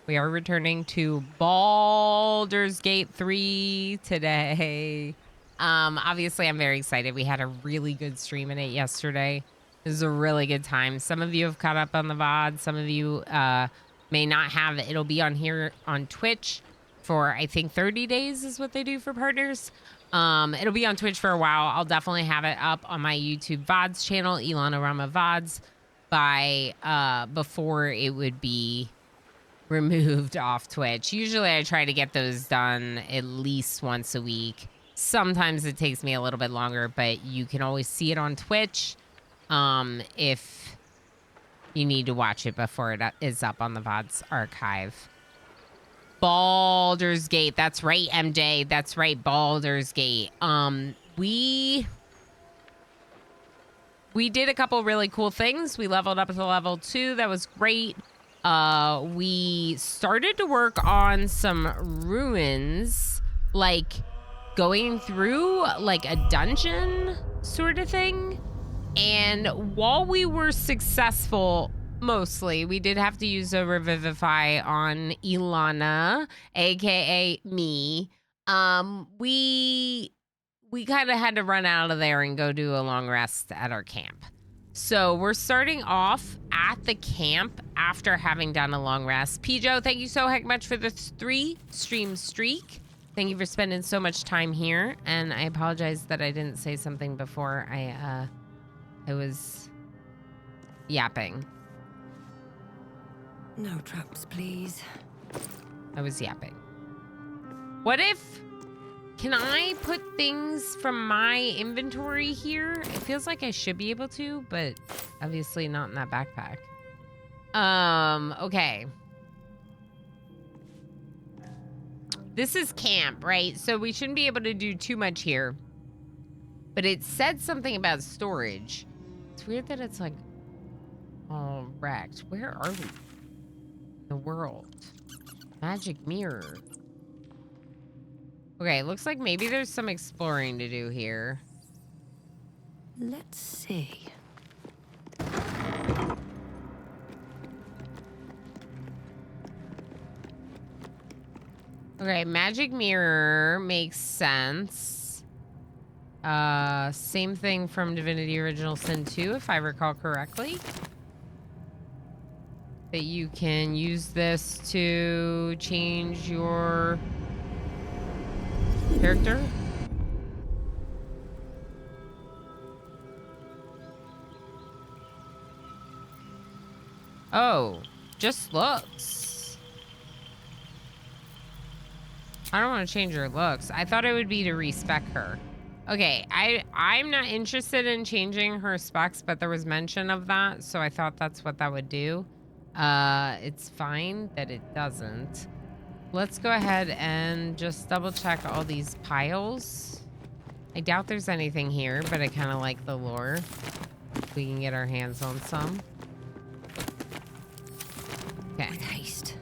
We are returning to Baldur's Gate 3 today. Obviously, I'm very excited. We had a really good stream in it yesterday. It was a really good time. Some of you have caught up on the VOD. Some of you may not have. It'll be on here on Twitch for, I think, 30 days is what they do for partners. It'll be on Twitch for a while. I'll definitely have it up on my YouTube VODs channel, Ilana Rama VODs, by before it would be removed off Twitch. Usually I try to get those done at least once a week. Sometimes it takes me a little bit longer, but you can always see it on Twitch if you need to watch it before it is up on the VODs archive. Baldur's Gate. That's right, MJ. That's right, Baldur's Gate. We did a couple really cool things. We leveled up to level 2. That was great. We started to work on some ruins, like going through like a dungeon sort of thing. And while we were successful, mostly, we did have to use a revivify on Ilana, aka me. We kind of had to run out of there and go do a long rest at our camp. So we're starting off at the camp after having done a long rest. Pijo, thank you so heck much for the 3 stream streak. Thank you for spending so much time here. And I apologize that I didn't say something before I was yapping. No traps, please. I was yapping. What if... Can I put things from my inventory here? It feels like I should be able to, but obviously not in that backpack. Okay. This is camp, right? So we shouldn't be able to do too much here. But it said something about storage. It's weird that it's like all wrecked. Where are we? The world. Magic mirror. Okay, looks like maybe there's some exploring to do here. Let's see. Okay, magic mirror makes sense. Same thing from Divinity Original Sin 2, if I recall correctly. That you can use this to change your character. Oh, just looks. I don't want to change her looks. I thought it would be to respec her. Okay, I'm not interested in changing her specs, but there was mention of that, so I thought that's what that would do. It's fine that it doesn't. Let's go ahead and just double check all these piles. I doubt there's anything here, but I kind of like the lore. If we can get our hands on some. Okay. With haste.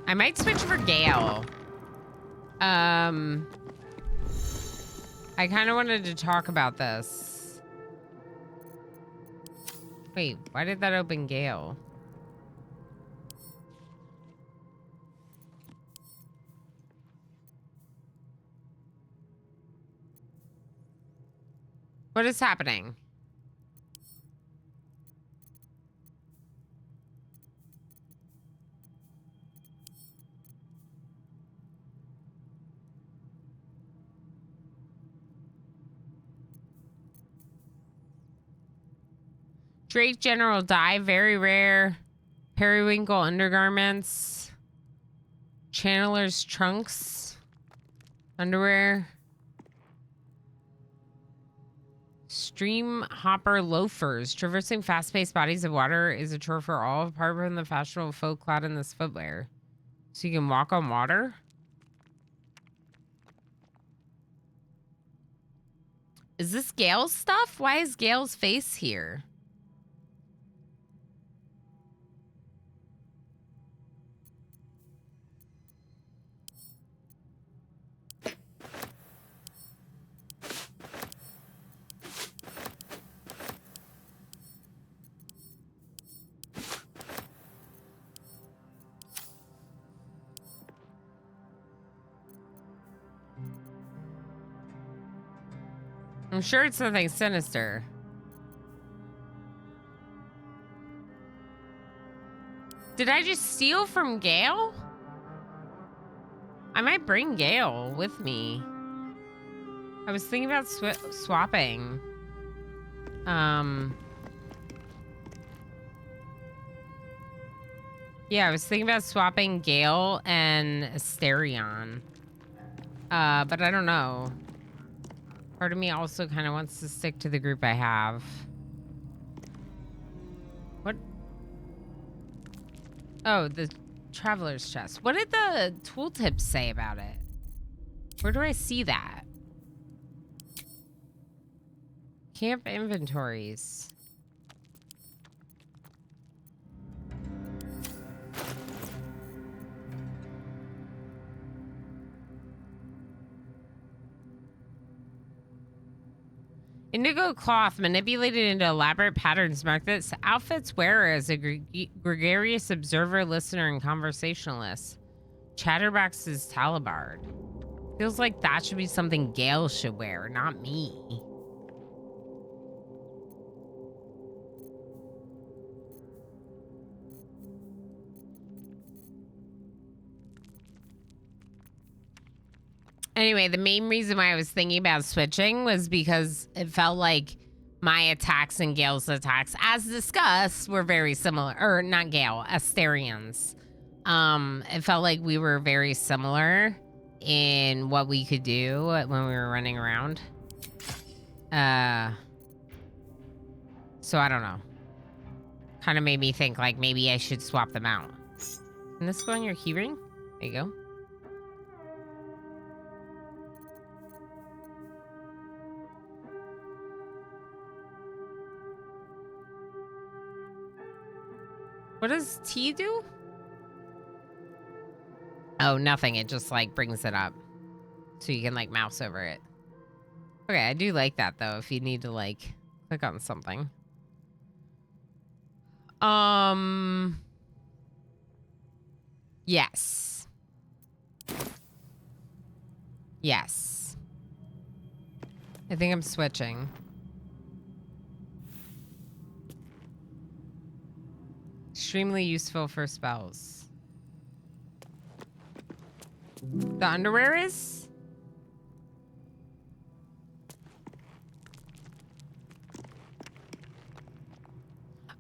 I might switch for Gale. I kind of wanted to talk about this. Wait, why did that open Gale? What is happening? Drake General Dye, very rare. Periwinkle undergarments. Channeler's trunks. Underwear. Stream hopper loafers. Traversing fast-paced bodies of water is a chore for all, apart from the fashionable folk clad in this footwear. So you can walk on water? Is this Gale's stuff? Why is Gale's face here? I'm sure it's nothing sinister. Did I just steal from Gale? I might bring Gale with me. I was thinking about swapping. Yeah, I was thinking about swapping Gale and Asterion. But I don't know. Part of me also kind of wants to stick to the group I have. What? Oh, the Traveler's Chest. What did the tooltips say about it? Where do I see that? Camp inventories. Indigo cloth manipulated into elaborate patterns mark this outfit's wearer as a gregarious observer, listener, and conversationalist. Chatterbox's talabard. Feels like that should be something Gale should wear, not me. Anyway, the main reason why I was thinking about switching was because it felt like my attacks and Gale's attacks, as discussed, were very similar. Or not Gale, Asterions. It felt like we were very similar in what we could do when we were running around. So I don't know. Kind of made me think like maybe I should swap them out. Can this go on your keyring? There you go. What does T do? Oh, nothing. It just like brings it up. So you can like mouse over it. Okay, I do like that though, if you need to like click on something. Yes. Yes. I think I'm switching. Extremely useful for spells. The underwear is?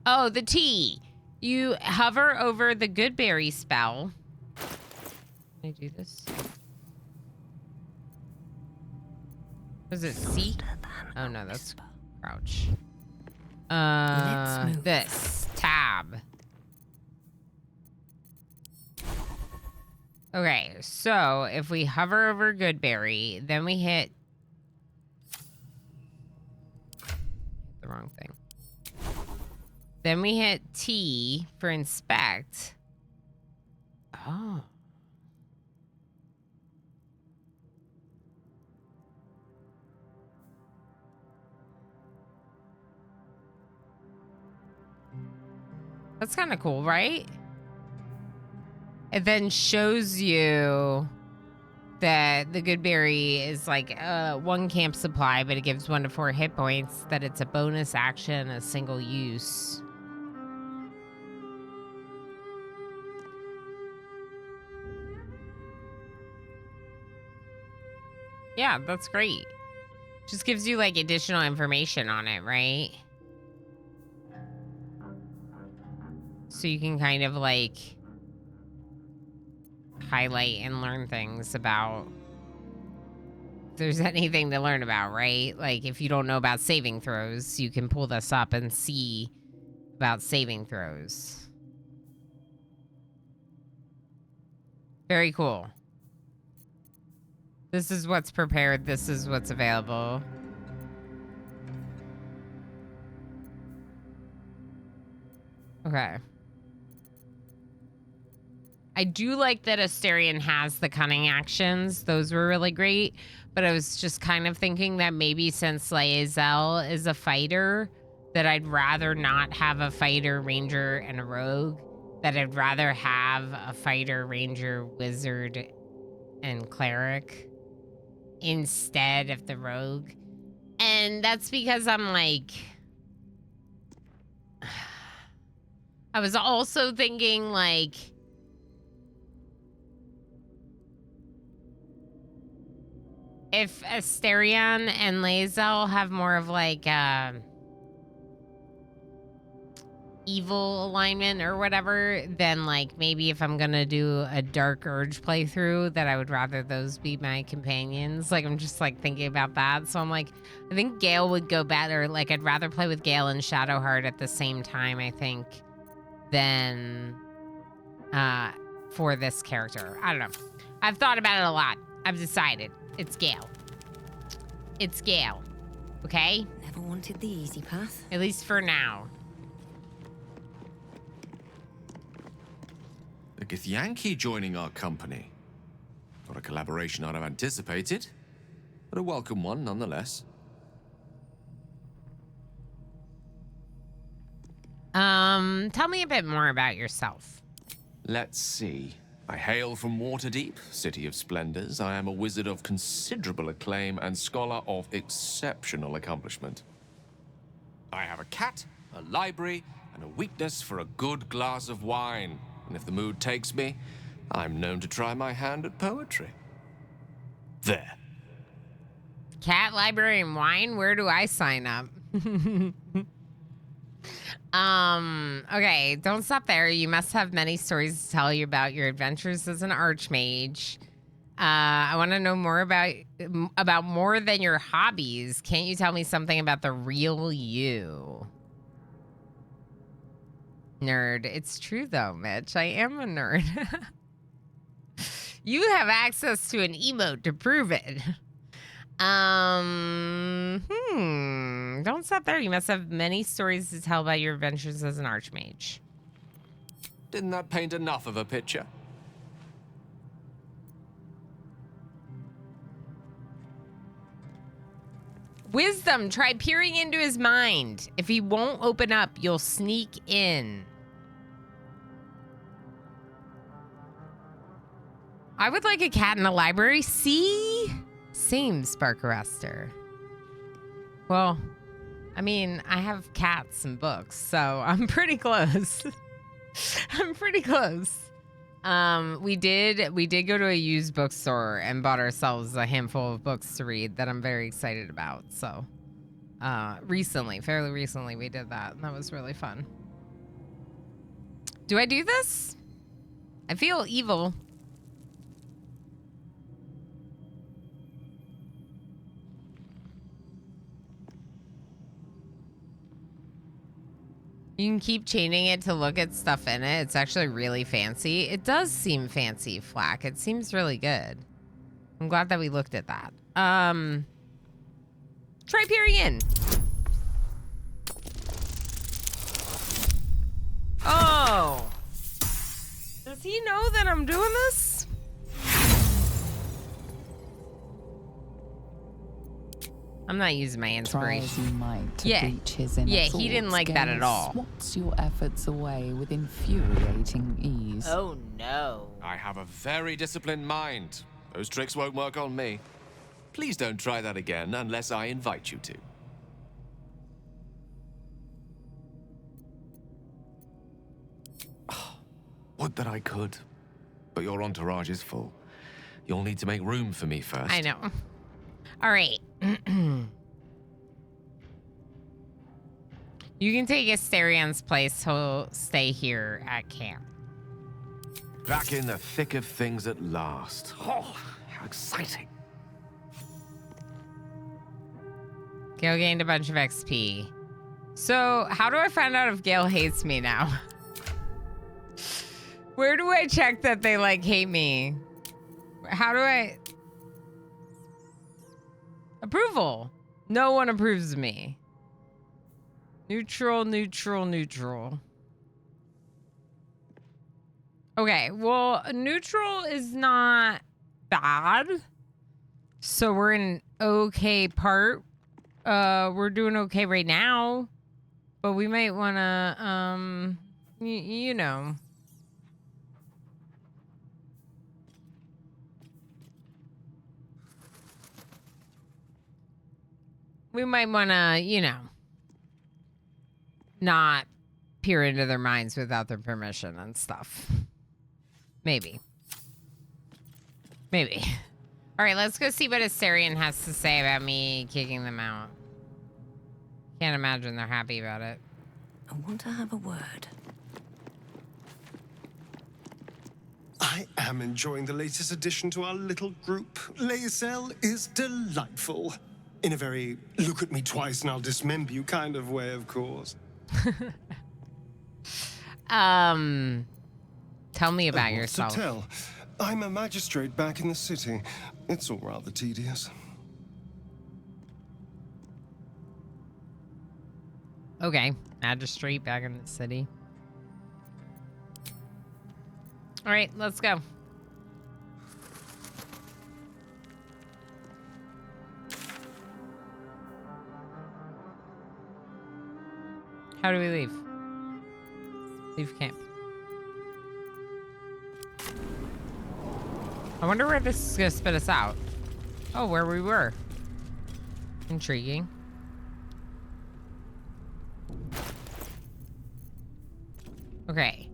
Oh, the T. You hover over the Goodberry spell. Can I do this? Was it C? Oh no, that's crouch. This tab. Okay, so if we hover over Goodberry, then we hit the wrong thing. Then we hit T for inspect. Oh. That's kind of cool, right? It then shows you that the Goodberry is like 1 camp supply, but it gives 1 to 4 hit points, that it's a bonus action, a single use. Yeah, that's great. Just gives you like additional information on it, right? So you can kind of like highlight and learn things about if there's anything to learn about, right? Like if you don't know about saving throws, you can pull this up and see about saving throws. Very cool. This is what's prepared. This is what's available. Okay. I do like that Asterion has the cunning actions. Those were really great. But I was just kind of thinking that maybe since Lae'zel is a fighter, that I'd rather not have a fighter, ranger, and a rogue. That I'd rather have a fighter, ranger, wizard, and cleric instead of the rogue. And that's because I'm like... I was also thinking, like... if Asterion and Lae'zel have more of, like, evil alignment or whatever, then, like, maybe if I'm gonna do a Dark Urge playthrough, that I would rather those be my companions. Like, I'm just, like, thinking about that. So I'm like, I think Gale would go better. Like, I'd rather play with Gale and Shadowheart at the same time, I think, than for this character. I don't know. I've thought about it a lot. I've decided. It's Gale. It's Gale. Okay? Never wanted the easy path. At least for now. The Githyanki joining our company. Not a collaboration I'd have anticipated, but a welcome one nonetheless. Tell me a bit more about yourself. Let's see. I hail from Waterdeep, city of splendors. I am a wizard of considerable acclaim and scholar of exceptional accomplishment. I have a cat, a library, and a weakness for a good glass of wine. And if the mood takes me, I'm known to try my hand at poetry. There. Cat, library, and wine? Where do I sign up? Okay, don't stop there. You must have many stories to tell you about your adventures as an archmage. I want to know more about more than your hobbies. Can't you tell me something about the real you? Nerd. It's true though, Mitch. I am a nerd. You have access to an emote to prove it. Don't stop there. You must have many stories to tell about your adventures as an archmage. Didn't that paint enough of a picture? Wisdom. Try peering into his mind. If he won't open up, you'll sneak in. I would like a cat in the library. See? Same, Spark Arrestor. Well, I mean, I have cats and books, so I'm pretty close. I'm pretty close. We did go to a used bookstore and bought ourselves a handful of books to read that I'm very excited about. So, fairly recently, we did that, and that was really fun. Do I do this? I feel evil. You can keep chaining it to look at stuff in it. It's actually really fancy. It does seem fancy, Flack. It seems really good. I'm glad that we looked at that. Try peering in. Oh. Does he know that I'm doing this? I'm not using my Try inspiration. as you might to reach his inner Yeah, he didn't thoughts, like that Gale at all. swats your efforts away with infuriating ease. Oh no. I have a very disciplined mind. Those tricks won't work on me. Please don't try that again unless I invite you to. Would that I could. But your entourage is full. You'll need to make room for me first. I know. All right. You can take Asterion's place. He'll stay here at camp. Back in the thick of things at last. Oh, how exciting. Gale gained a bunch of XP. So, how do I find out if Gale hates me now? Where do I check that they, like, hate me? How do I... Approval. No one approves of me. Neutral, neutral, neutral. Okay, well, neutral is not bad. So we're in an okay part. We're doing okay right now. But we might want to, you know. we might want to, not peer into their minds without their permission and stuff. Maybe. Maybe. All right, let's go see what Astarion has to say about me kicking them out. Can't imagine they're happy about it. I want to have a word. I am enjoying the latest addition to our little group. Lae'zel is delightful. In a very look at me twice and I'll dismember you kind of way, of course. Tell me about What's yourself. to tell? I'm a magistrate back in the city. It's all rather tedious. Okay, magistrate back in the city. All right, let's go. How do we leave? Leave camp. I wonder where this is gonna spit us out. Oh, where we were. Intriguing. Okay.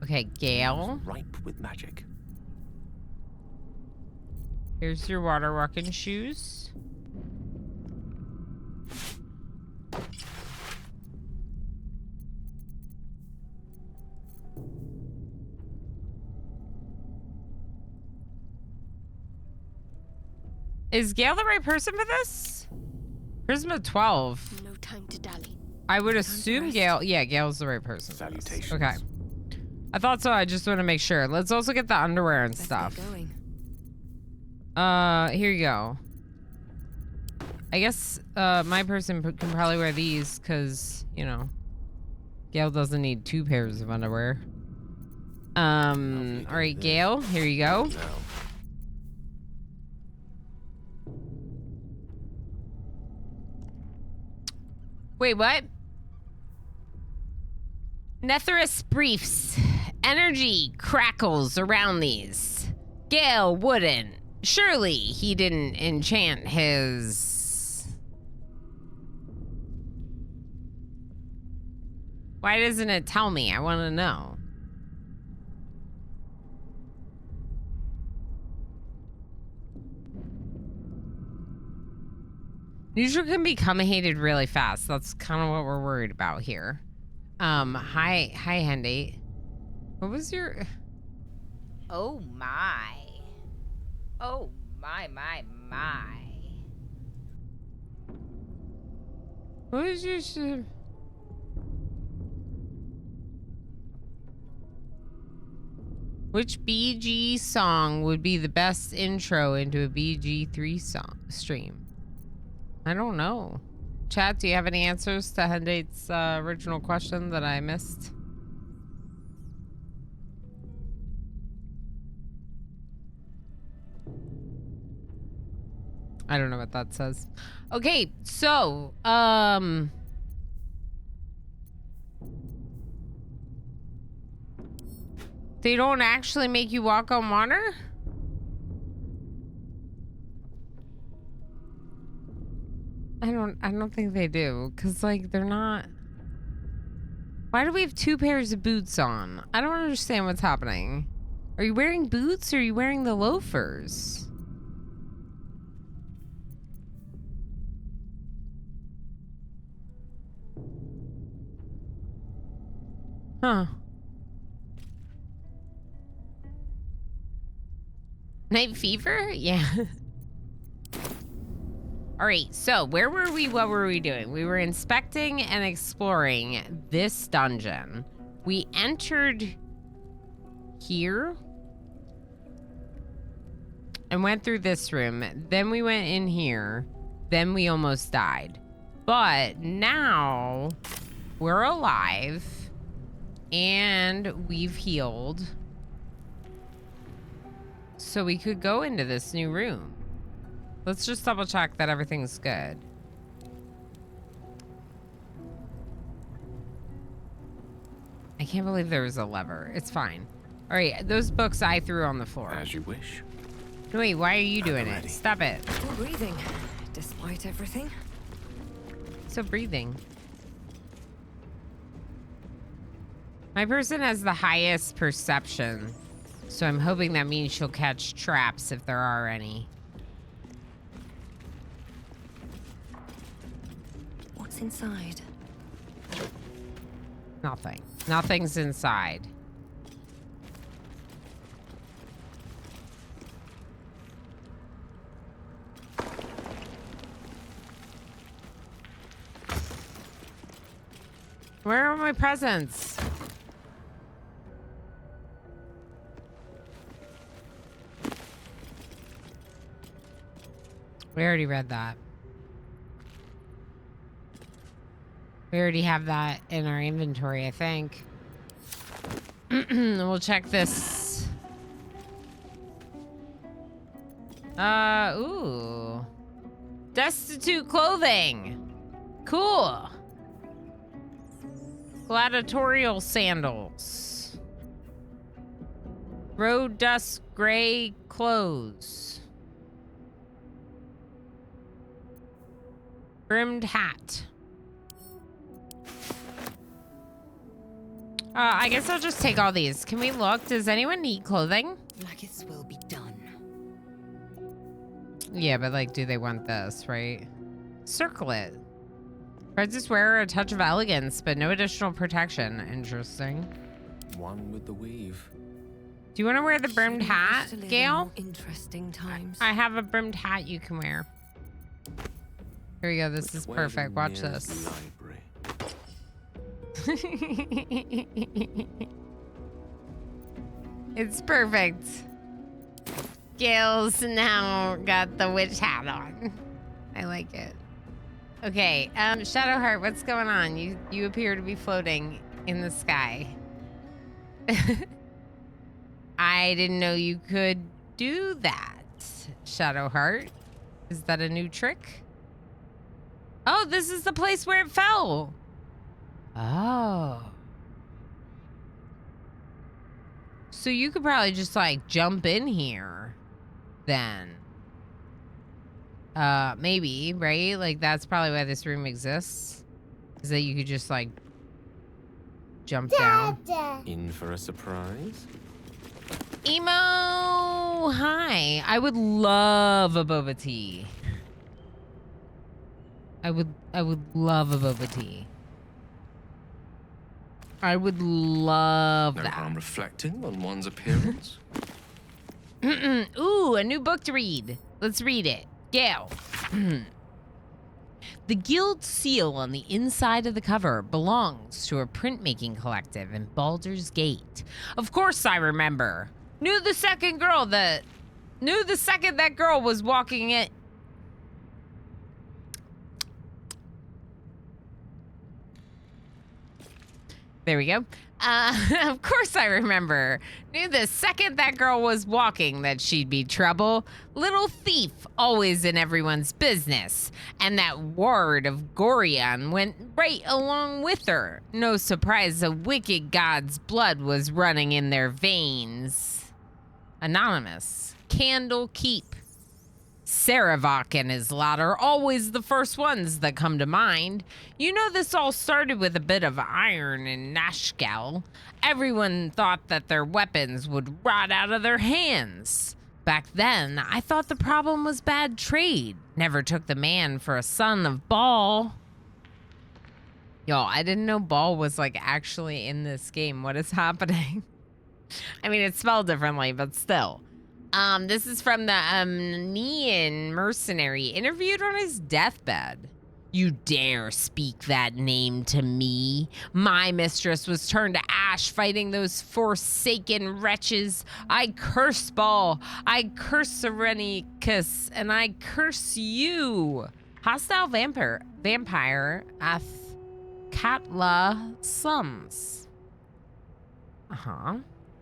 Okay, Gale. Ripe with magic. Here's your water walking shoes. Is Gale the right person for this? Charisma 12. No time to dally. I would assume Gale. Yeah, Gale's the right person. For this. Salutations. Okay. I thought so. I just want to make sure. Let's also get the underwear and Best stuff. get going. Here you go. I guess my person can probably wear these because, Gale doesn't need 2 pairs of underwear. All right, Gale, here you go. Now, Wait, what? Netherus briefs. Energy crackles around these. Gale wouldn't. Surely he didn't enchant his... Why doesn't it tell me? I want to know. Neutral can become hated really fast. That's kind of what we're worried about here. Hi, Hendy. What was your... Oh my. Oh my. What was your... Which BG song would be the best intro into a BG3 song stream? I don't know. Chat, do you have any answers to Hendate's original question that I missed? I don't know what that says. Okay, so, they don't actually make you walk on water? I don't think they do, cause like they're not. Why do we have 2 pairs of boots on? I don't understand what's happening. Are you wearing boots or are you wearing the loafers? Huh. Night fever? Yeah. All right, so where were we? What were we doing? We were inspecting and exploring this dungeon. We entered here and went through this room. Then we went in here. Then we almost died. But now we're alive and we've healed. So we could go into this new room. Let's just double check that everything's good. I can't believe there was a lever. It's fine. All right, those books I threw on the floor. As you wish. Wait, why are you doing ready. it? Stop it. Still breathing, despite everything. So breathing. My person has the highest perception, so I'm hoping that means she'll catch traps if there are any. What's inside? Nothing. Nothing's inside. Where are my presents? We already read that. We already have that in our inventory, I think. We'll check this. Ooh. Destitute clothing. Cool. Gladiatorial sandals. Road dust gray clothes. Brimmed hat. I guess I'll just take all these. Can we look? Does anyone need clothing? Like will be done. Yeah, but like, do they want this, right? Circle it. Princess wear a touch of elegance, but no additional protection. Interesting. One with the weave. Do you want to wear the brimmed hat, Used to live in Gail? more interesting times. I have a brimmed hat you can wear. Here we go. This is Where's perfect. the Watch nearest this. library? It's perfect. Gail's now got the witch hat on. I like it. Okay, Shadowheart, what's going on? You appear to be floating in the sky. I didn't know you could do that, Shadowheart. Is that a new trick? Oh, this is the place where it fell. Oh. So you could probably just like jump in here then. Maybe, right? Like that's probably why this room exists. Is that you could just like jump down. In for a surprise? Emo, hi. I would love a boba tea. I would love a boba tea. I would love No that. harm reflecting on one's appearance. Ooh, a new book to read. Let's read it. Gail. The guild seal on the inside of the cover belongs to a printmaking collective in Baldur's Gate. Of course I remember. Knew the second that girl was walking it. There we go. Of course I remember. Knew the second that girl was walking that she'd be trouble. Little thief, always in everyone's business. And that ward of Gorion went right along with her. No surprise a wicked god's blood was running in their veins. Anonymous. Candle Keep. Saravok and his lot are always the first ones that come to mind. You know, this all started with a bit of iron in Nashkel. Everyone thought that their weapons would rot out of their hands. Back then, I thought the problem was bad trade. Never took the man for a son of Baal. Yo, I didn't know Baal was like actually in this game. What is happening? I mean, it's spelled differently, but still. This is from the Nean mercenary interviewed on his deathbed. You dare speak that name to me? My mistress was turned to ash fighting those forsaken wretches. I curse Baal, I curse Serenicus, and I curse you. Hostile vampire Athkatla Sums.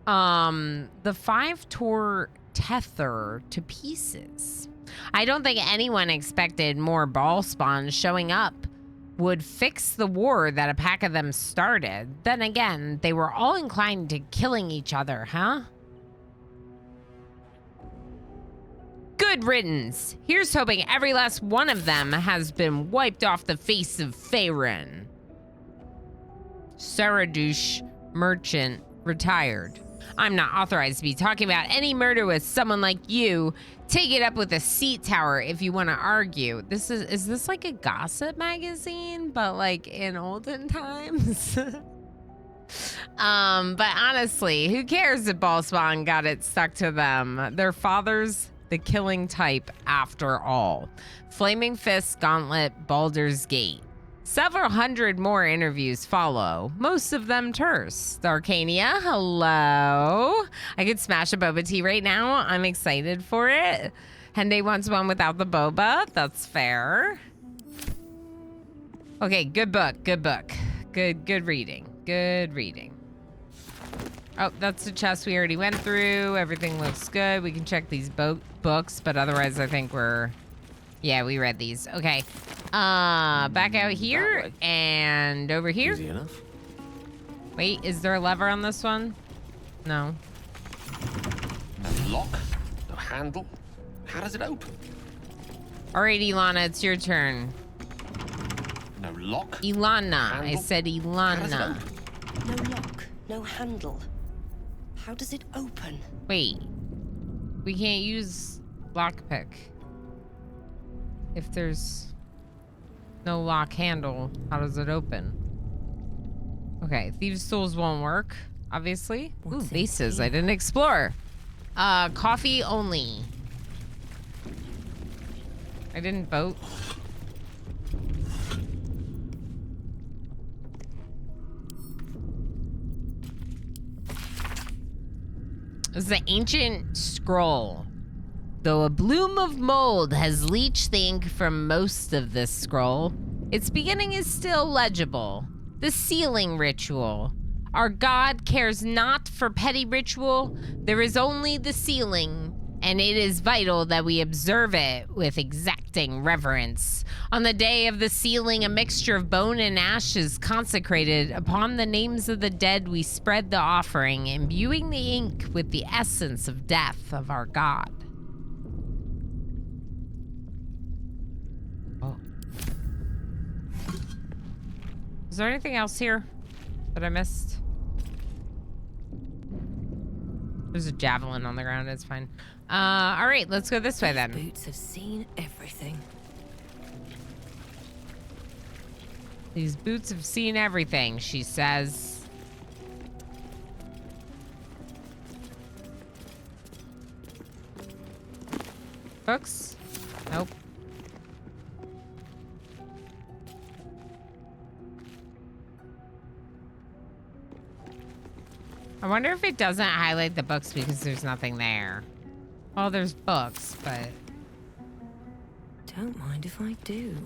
The 5 tore Tether to pieces. I don't think anyone expected more ball spawns showing up. would fix the war that a pack of them started. Then again, they were all inclined to killing each other, huh? Good riddance. Here's hoping every last one of them has been wiped off the face of Faerun. Saradush, merchant, retired. I'm not authorized to be talking about any murder with someone like you. Take it up with the Seat Tower if you want to argue. Is this like a gossip magazine, but like in olden times? But honestly, who cares if Ballspawn got it stuck to them? Their father's the killing type after all. Flaming Fist, Gauntlet, Baldur's Gate. Several hundred more interviews follow, most of them terse. Darkania, hello. I could smash a boba tea right now. I'm excited for it. Hende wants one without the boba. That's fair. Okay, good book, good book. Good reading, good reading. Oh, that's the chest we already went through. Everything looks good. We can check these books, but otherwise I think we're... Yeah, we read these. Okay. Back out here and over here. Easy enough. Wait, is there a lever on this one? No. No lock, no handle. How does it open? All right, Ilana, it's your turn. No lock. Ilana. I Handle? said How does it Ilana. open? No lock, no handle. How does it open? Wait. We can't use lockpick. If there's no lock handle, how does it open? Okay, thieves' tools won't work, obviously. Ooh, What's in vases. I here? didn't explore. Coffee only. I didn't vote. This is an ancient scroll. Though a bloom of mold has leached the ink from most of this scroll, its beginning is still legible. The sealing ritual. Our God cares not for petty ritual. There is only the sealing, and it is vital that we observe it with exacting reverence. On the day of the sealing, a mixture of bone and ash is consecrated. Upon the names of the dead, we spread the offering, imbuing the ink with the essence of death of our God. Oh. Is there anything else here that I missed? There's a javelin on the ground. It's fine. All right, let's go this way then. Boots have seen everything. These boots have seen everything, she says. Books? Nope. I wonder if it doesn't highlight the books because there's nothing there. Well, there's books, but... Don't mind if I do.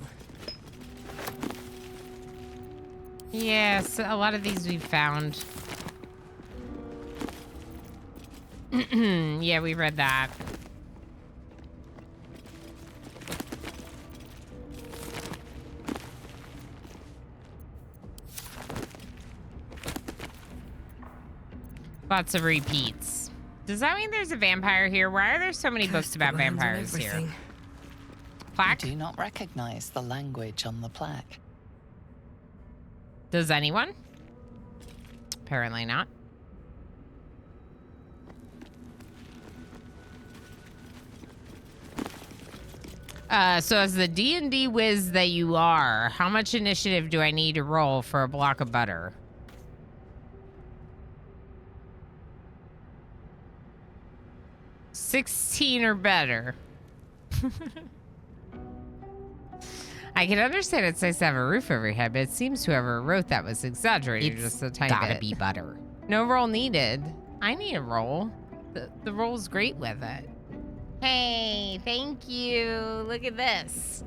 Yes, a lot of these we've found. Yeah, we read that. Lots of repeats. Does that mean there's a vampire here? Why are there so many books Cursed about grounds and vampires here? everything. I Plaque? do not recognize the language on the plaque. Does anyone? Apparently not. So as the D&D whiz that you are, how much initiative do I need to roll for a block of butter? $16 or better. I can understand it's nice to have a roof over your head, but it seems whoever wrote that was exaggerating just a tiny bit. Gotta be butter. No roll needed. I need a roll. The roll's great with it. Hey, thank you. Look at this.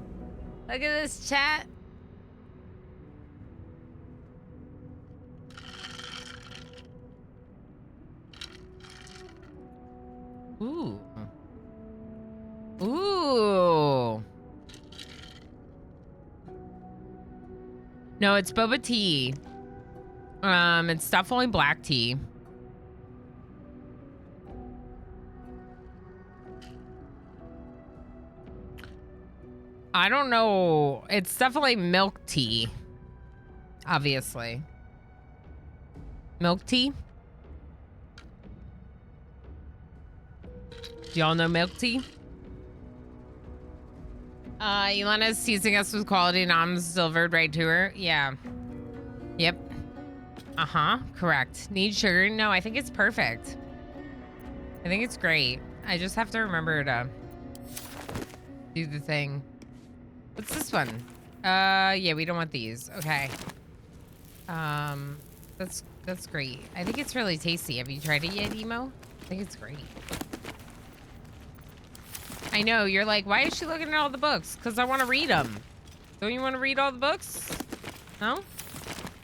Look at this, chat. Ooh. Ooh. No, it's boba tea. It's definitely black tea. I don't know. It's definitely milk tea. Obviously. Milk tea? Do y'all know milk tea? Elena's teasing us with quality noms delivered right to her. Yeah. Yep. Uh-huh. Correct. Need sugar? No, I think it's perfect. I think it's great. I just have to remember to do the thing. What's this one? Yeah, we don't want these. Okay. That's great. I think it's really tasty. Have you tried it yet, Emo? I think it's great. I know, you're like, why is she looking at all the books? Because I want to read them. Don't you want to read all the books? No?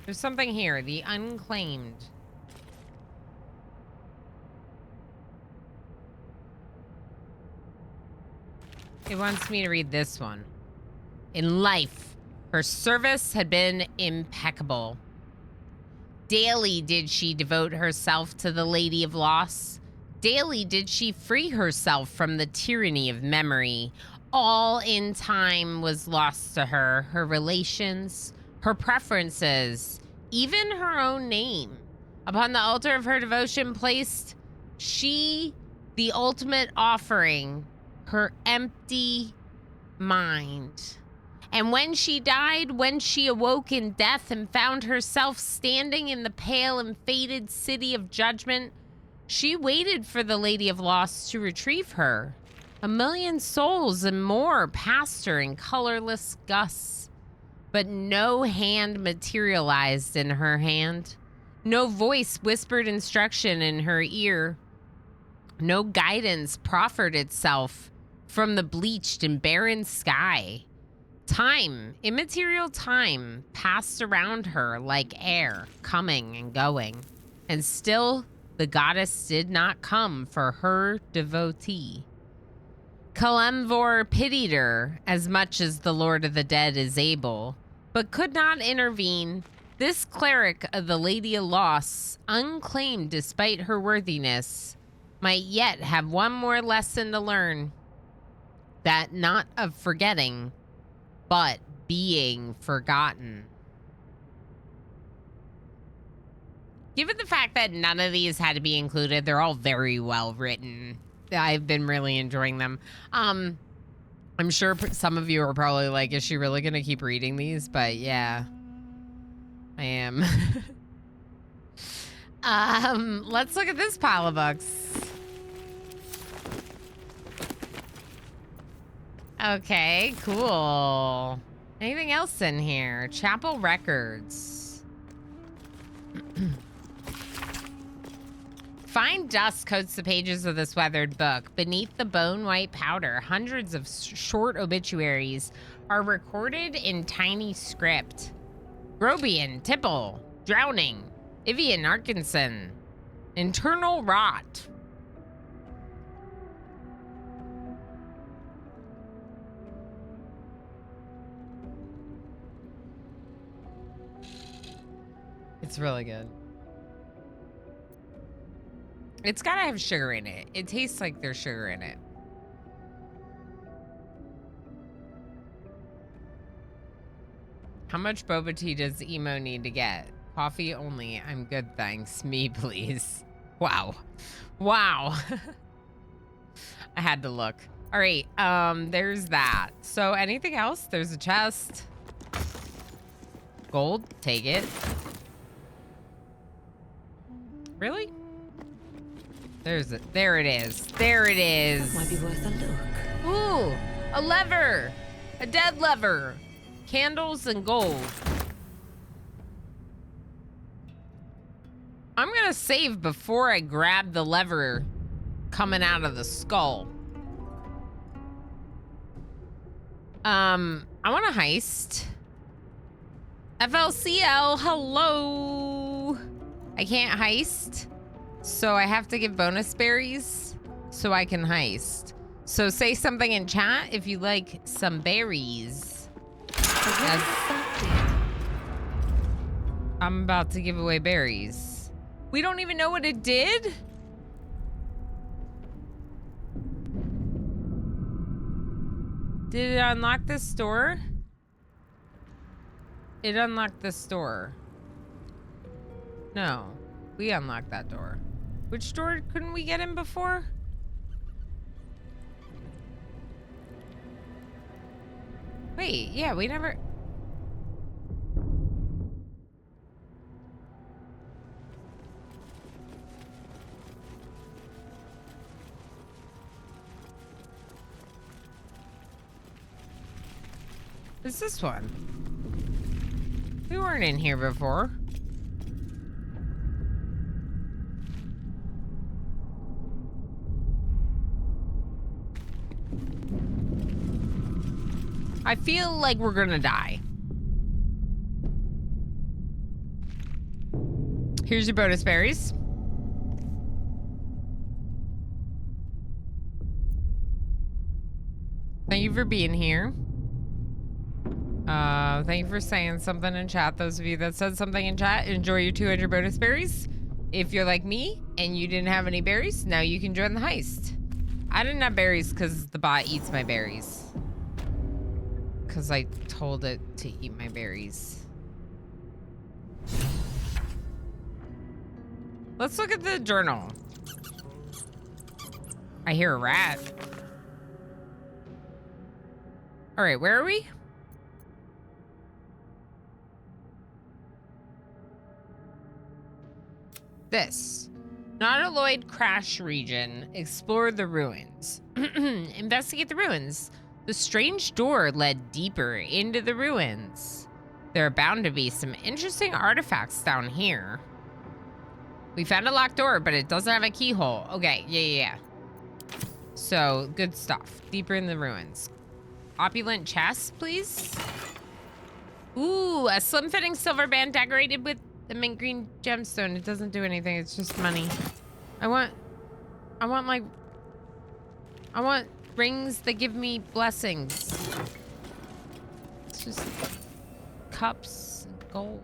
There's something here. The Unclaimed. It wants me to read this one. In life, her service had been impeccable. Daily did she devote herself to the Lady of Loss. Daily did she free herself from the tyranny of memory. All in time was lost to her, her relations, her preferences, even her own name. Upon the altar of her devotion placed she the ultimate offering, her empty mind. And when she died, when she awoke in death and found herself standing in the pale and faded city of judgment, she waited for the Lady of Loss to retrieve her. 1,000,000 souls and more passed her in colorless gusts, but no hand materialized in her hand. No voice whispered instruction in her ear. No guidance proffered itself from the bleached and barren sky. Time, immaterial time, passed around her like air, coming and going, and still the goddess did not come for her devotee. Kalemvor pitied her as much as the Lord of the Dead is able, but could not intervene. This cleric of the Lady of Loss, unclaimed despite her worthiness, might yet have one more lesson to learn. That not of forgetting, but being forgotten. Given the fact that none of these had to be included, they're all very well written. I've been really enjoying them. I'm sure some of you are probably like, is she really going to keep reading these? But yeah, I am. Let's look at this pile of books. Okay, cool. Anything else in here? Chapel Records. Fine dust coats the pages of this weathered book. Beneath the bone-white powder, hundreds of short obituaries are recorded in tiny script. Grobian, Tipple, drowning. Ivian Arkinson, internal rot. It's really good. It's gotta have sugar in it. It tastes like there's sugar in it. How much boba tea does Emo need to get? Coffee only. I'm good, thanks. Me, please. Wow. Wow. I had to look. All right, there's that. So anything else? There's a chest. Gold, take it. Really? There's it. There it is. There it is. Might be worth a look. Ooh, a lever. A dead lever. Candles and gold. I'm gonna save before I grab the lever coming out of the skull. I want a heist. FLCL, hello. I can't heist, so I have to give bonus berries so I can heist. So say something in chat if you like some berries. I'm about to give away berries. We don't even know what it did? Did it unlock this door? It unlocked this door. No, we unlocked that door. Which door couldn't we get in before? Wait, yeah, we never... What's this one? We weren't in here before. I feel like we're gonna die. Here's your bonus berries. Thank you for being here. Thank you for saying something in chat. Those of you that said something in chat, enjoy your 200 bonus berries. If you're like me and you didn't have any berries, now you can join the heist. I didn't have berries because the bot eats my berries. Because I told it to eat my berries. Let's look at the journal. I hear a rat. All right, where are we? This. Nautiloid crash region. Explore the ruins. Investigate the ruins. The strange door led deeper into the ruins. There are bound to be some interesting artifacts down here. We found a locked door, but it doesn't have a keyhole. Okay, yeah. So, good stuff. Deeper in the ruins. Opulent chest, please. Ooh, a slim-fitting silver band decorated with the mint green gemstone. It doesn't do anything. It's just money. I want rings that give me blessings. It's just cups and gold.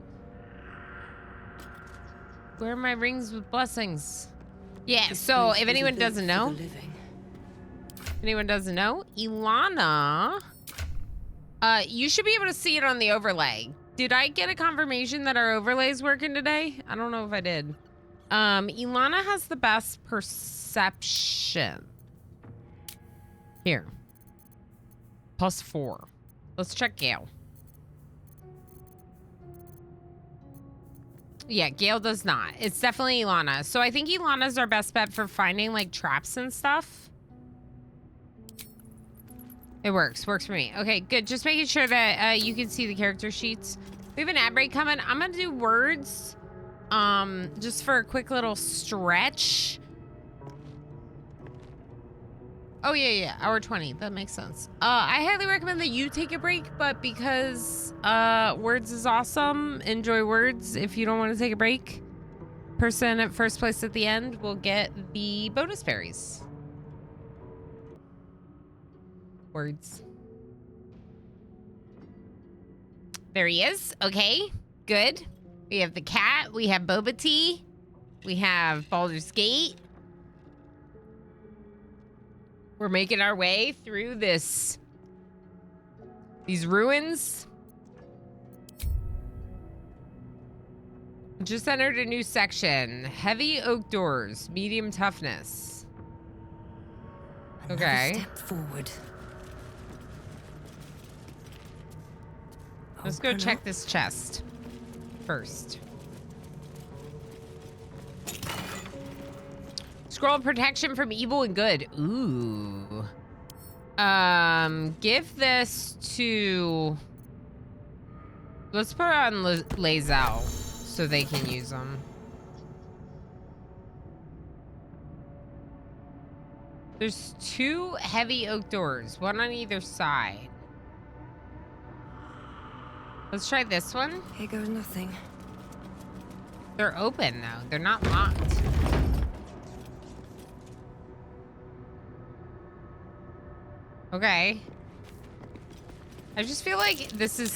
Where are my rings with blessings? Yeah, so if anyone doesn't know, Ilana, you should be able to see it on the overlay. Did I get a confirmation that our overlay is working today? I don't know if I did. Ilana has the best perception. Here. +4. Let's check Gale. Yeah, Gale does not. It's definitely Ilana. So I think Ilana's our best bet for finding like traps and stuff. It works for me. Okay, good. Just making sure that you can see the character sheets. We have an ad break coming. I'm gonna do words just for a quick little stretch. Oh yeah, hour 20. That makes sense. I highly recommend that you take a break, but because words is awesome, enjoy words. If you don't want to take a break, person at first place at the end will get the bonus berries. Words. There he is. Okay, good. We have the cat. We have Boba Tea. We have Baldur's Gate. We're making our way through these ruins. Just entered a new section. Heavy oak doors, medium toughness. Okay. Another step forward. Let's go check this chest first. Scroll protection from evil and good. Ooh. Give this to... Let's put it on Lazelle so they can use them. There's 2 heavy oak doors, one on either side. Let's try this one. Here goes nothing. They're open though. They're not locked. Okay. I just feel like this is...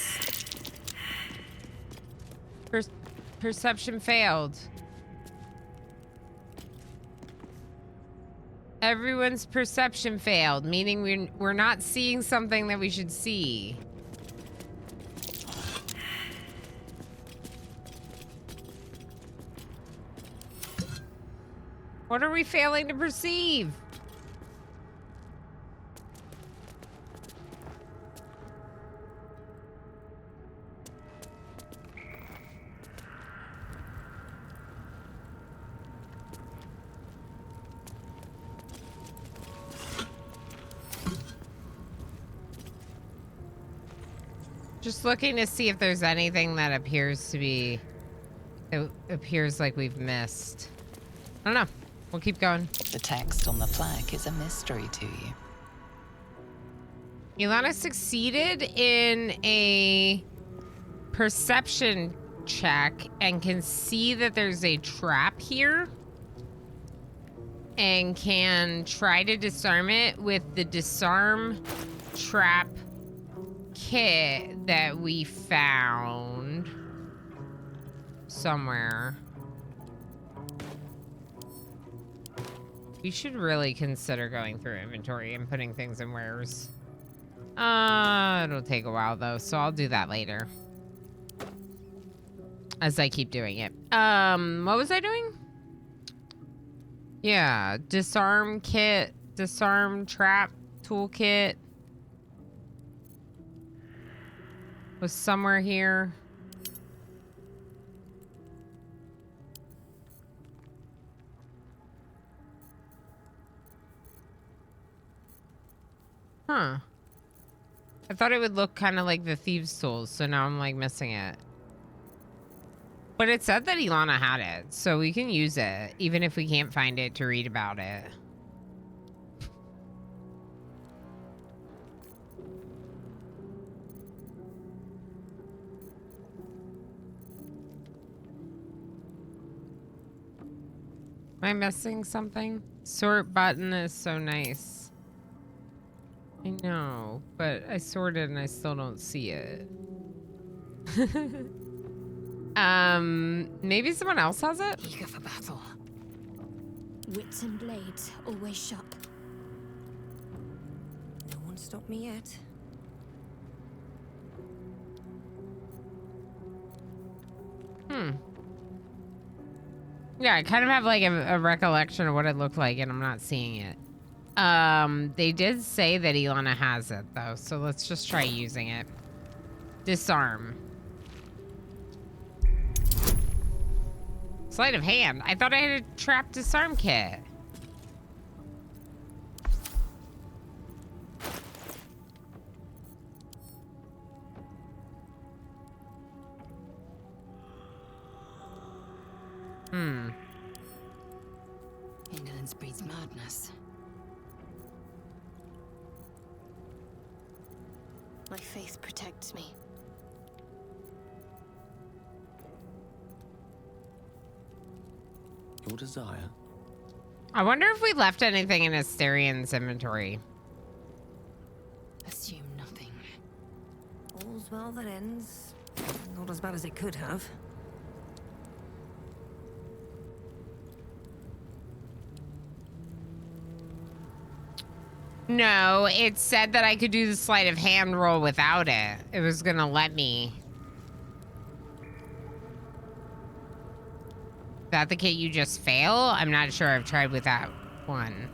Perception failed. Everyone's perception failed, meaning we're not seeing something that we should see. What are we failing to perceive? Just looking to see if there's anything that appears to be... It appears like we've missed. I don't know. We'll keep going. The text on the plaque is a mystery to you. Ilana succeeded in a perception check and can see that there's a trap here and can try to disarm it with the disarm trap kit that we found somewhere. We should really consider going through inventory and putting things in wares. It'll take a while though, so I'll do that later. As I keep doing it. What was I doing? Yeah, disarm kit, disarm trap toolkit. Was somewhere here. Huh. I thought it would look kind of like the thieves' tools, so now I'm like missing it. But it said that Ilana had it, so we can use it, even if we can't find it to read about it. Am I missing something? Sort button is so nice. I know, but I sorted and I still don't see it. Maybe someone else has it? Eager for battle. Wits and blades always sharp. No one stopped me yet. Yeah, I kind of have like a recollection of what it looked like, and I'm not seeing it. They did say that Ilana has it, though, so let's just try using it. Disarm. Sleight of hand. I thought I had a trap disarm kit. Indolence breeds madness. My faith protects me. Your desire? I wonder if we left anything in Asterian's inventory. Assume nothing. All's well that ends. Not as bad as it could have. No, it said that I could do the sleight of hand roll without it. It was gonna let me. Is that the kit you just fail? I'm not sure. I've tried with that one.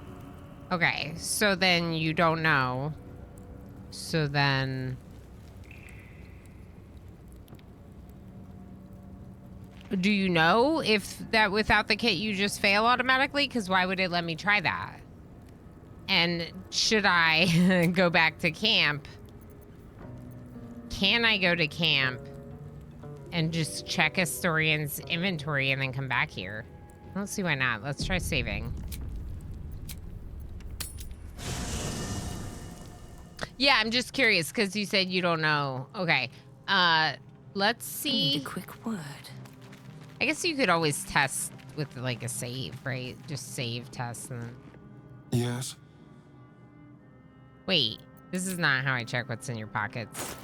Okay, so then you don't know. So then... Do you know if that without the kit you just fail automatically? Because why would it let me try that? And should I go back to camp? Can I go to camp and just check Astorian's inventory and then come back here? I don't see why not. Let's try saving. Yeah, I'm just curious because you said you don't know. Okay. Let's see. I need a quick word. I guess you could always test with like a save, right? Just save, test, and then... Yes? Wait, this is not how I check what's in your pockets.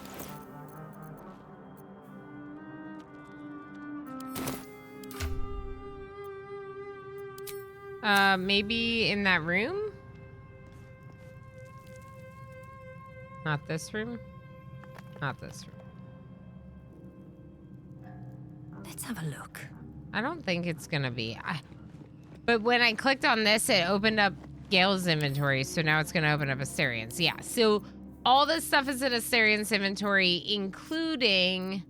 Maybe in that room? Not this room? Not this room. Let's have a look. I don't think it's gonna be. But when I clicked on this, it opened up Gale's inventory, so now it's gonna open up Asterian's. Yeah, so all this stuff is in Asterian's inventory, including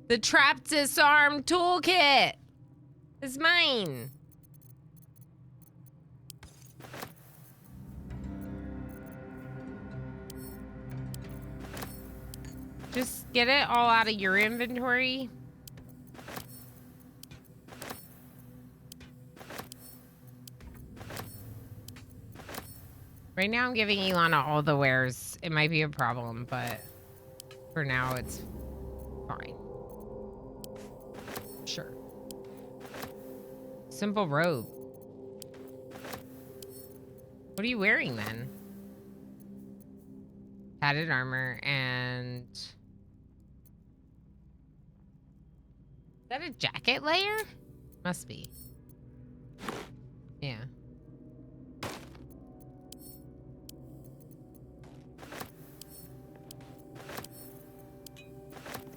the trap disarm toolkit. It's mine. Just get it all out of your inventory. Right now I'm giving Ilana all the wares. It might be a problem, but for now it's fine. Sure. Simple robe. What are you wearing then? Padded armor and... Is that a jacket layer? Must be. Yeah.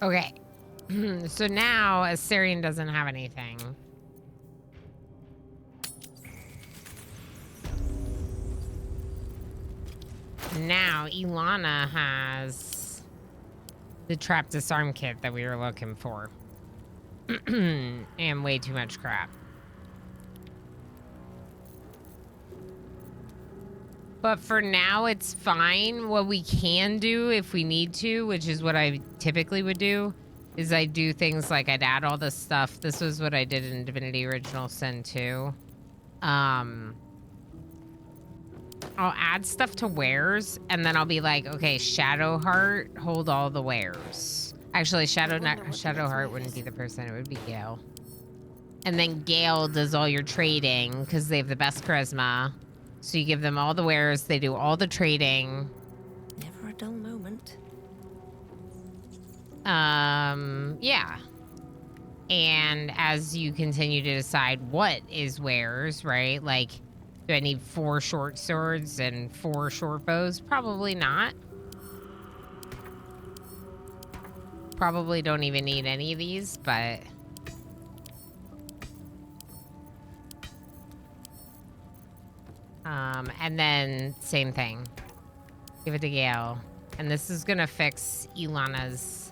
Okay. So now Astarion doesn't have anything. Now Ilana has the trap disarm kit that we were looking for. And way too much crap. But for now, it's fine. What we can do if we need to, which is what I typically would do, is I do things like I'd add all this stuff. This was what I did in Divinity Original Sin 2. I'll add stuff to wares, and then I'll be like, okay, Shadowheart, hold all the wares. Actually, Shadowheart wouldn't be the person. It would be Gale. And then Gale does all your trading, because they have the best charisma. So you give them all the wares, they do all the trading. Never a dull moment. Yeah. And as you continue to decide what is wares, right? Like, do I need 4 short swords and 4 short bows? Probably not. Probably don't even need any of these, but... and then same thing. Give it to Gale. And this is gonna fix Ilana's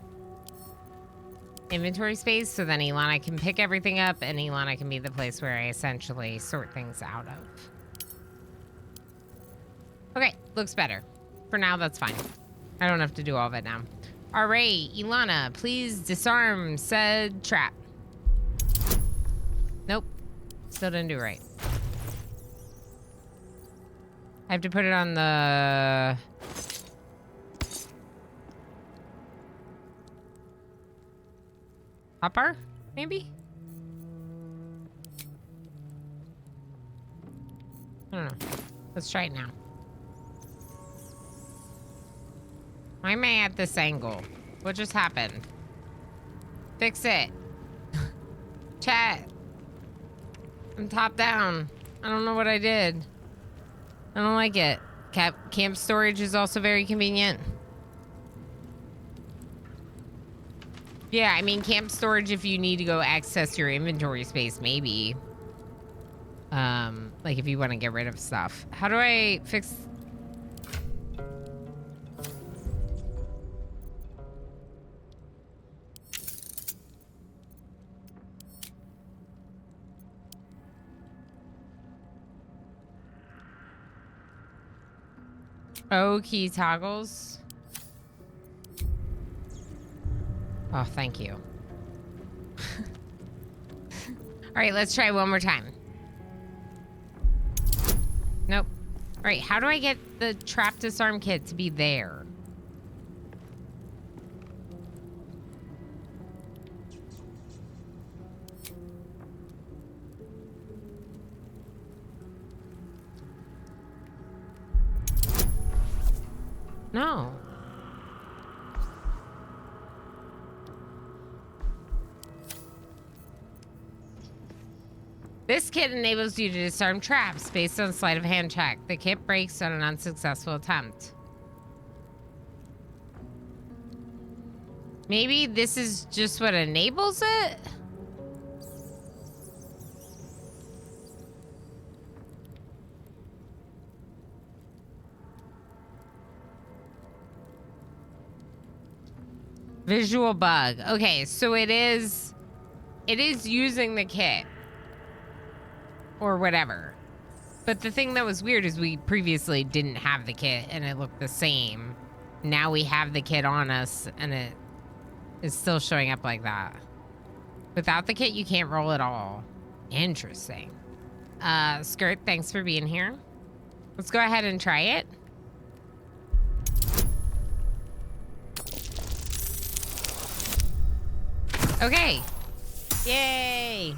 inventory space, so then Ilana can pick everything up and Ilana can be the place where I essentially sort things out of. Okay, looks better. For now, that's fine. I don't have to do all of it now. All right, Ilana, please disarm said trap. Nope, still didn't do it right. I have to put it on the... hotbar, maybe? I don't know. Let's try it now. Why am I at this angle? What just happened? Fix it. Chat. I'm top down. I don't know what I did. I don't like it. Camp storage is also very convenient. Yeah, I mean, camp storage if you need to go access your inventory space, maybe. Like if you want to get rid of stuff. How do I fix... Oh, key toggles. Oh, thank you. All right, let's try one more time. Nope. All right, how do I get the trap disarm kit to be there? No. This kit enables you to disarm traps based on sleight of hand check. The kit breaks on an unsuccessful attempt. Maybe this is just what enables it? Visual bug. Okay, so it is using the kit. Or whatever. But the thing that was weird is we previously didn't have the kit and it looked the same. Now we have the kit on us and it is still showing up like that. Without the kit, you can't roll at all. Interesting. Skirt, thanks for being here. Let's go ahead and try it. Okay. Yay.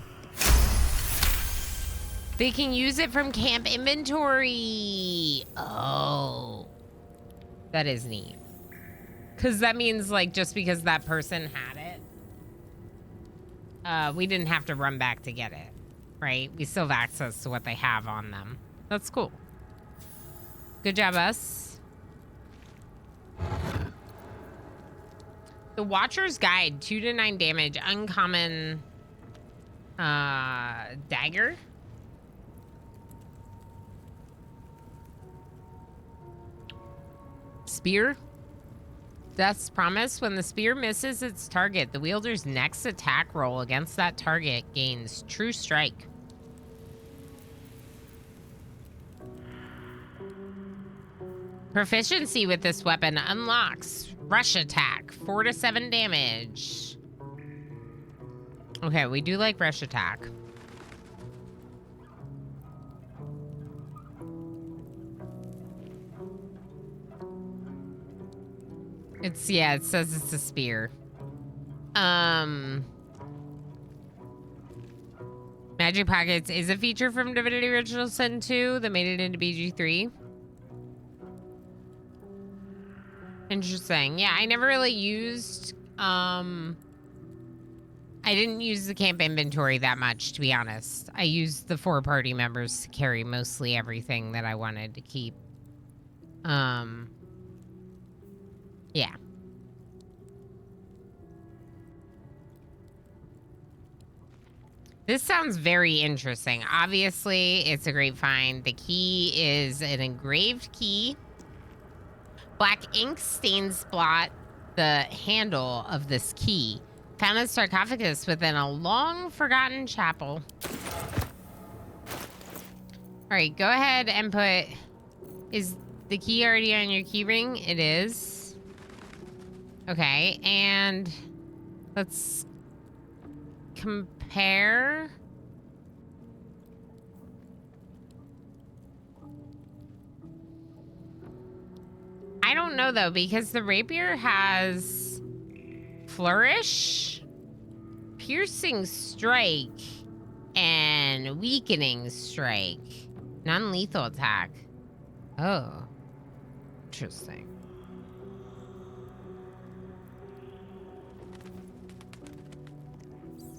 They can use it from camp inventory. Oh. That is neat. Because that means, like, just because that person had it, we didn't have to run back to get it, right? We still have access to what they have on them. That's cool. Good job, us. The Watcher's Guide, 2 to 9 damage, uncommon dagger. Spear. Death's Promise. When the spear misses its target, the wielder's next attack roll against that target gains True Strike. Proficiency with this weapon unlocks Rush Attack, 4 to 7 damage. Okay, we do like Rush Attack. Yeah, it says it's a spear. Magic Pockets is a feature from Divinity Original Sin 2 that made it into BG3. Interesting. Yeah, I never really used, I didn't use the camp inventory that much, to be honest. I used the 4 party members to carry mostly everything that I wanted to keep. Yeah. This sounds very interesting. Obviously, it's a great find. The key is an engraved key. Black ink stains blot the handle of this key. Found in a sarcophagus within a long-forgotten chapel. All right, go ahead and put... Is the key already on your key ring? It is. Okay, and let's compare. I don't know though, because the rapier has flourish, piercing strike, and weakening strike. Non-lethal attack. Oh, interesting.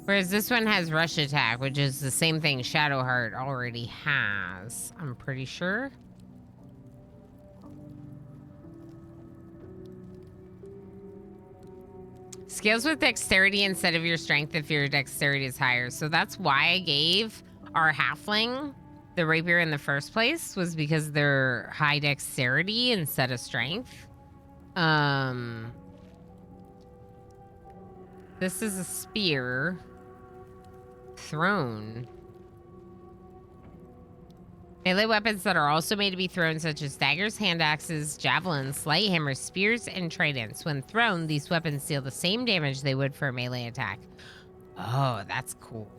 Whereas this one has rush attack, which is the same thing Shadowheart already has, I'm pretty sure. Scales with dexterity instead of your strength if your dexterity is higher. So that's why I gave our halfling the rapier in the first place, was because they're high dexterity instead of strength. This is a spear. Thrown. Melee weapons that are also made to be thrown, such as daggers, hand axes, javelins, light hammers, spears, and tridents. When thrown, these weapons deal the same damage they would for a melee attack. Oh, that's cool.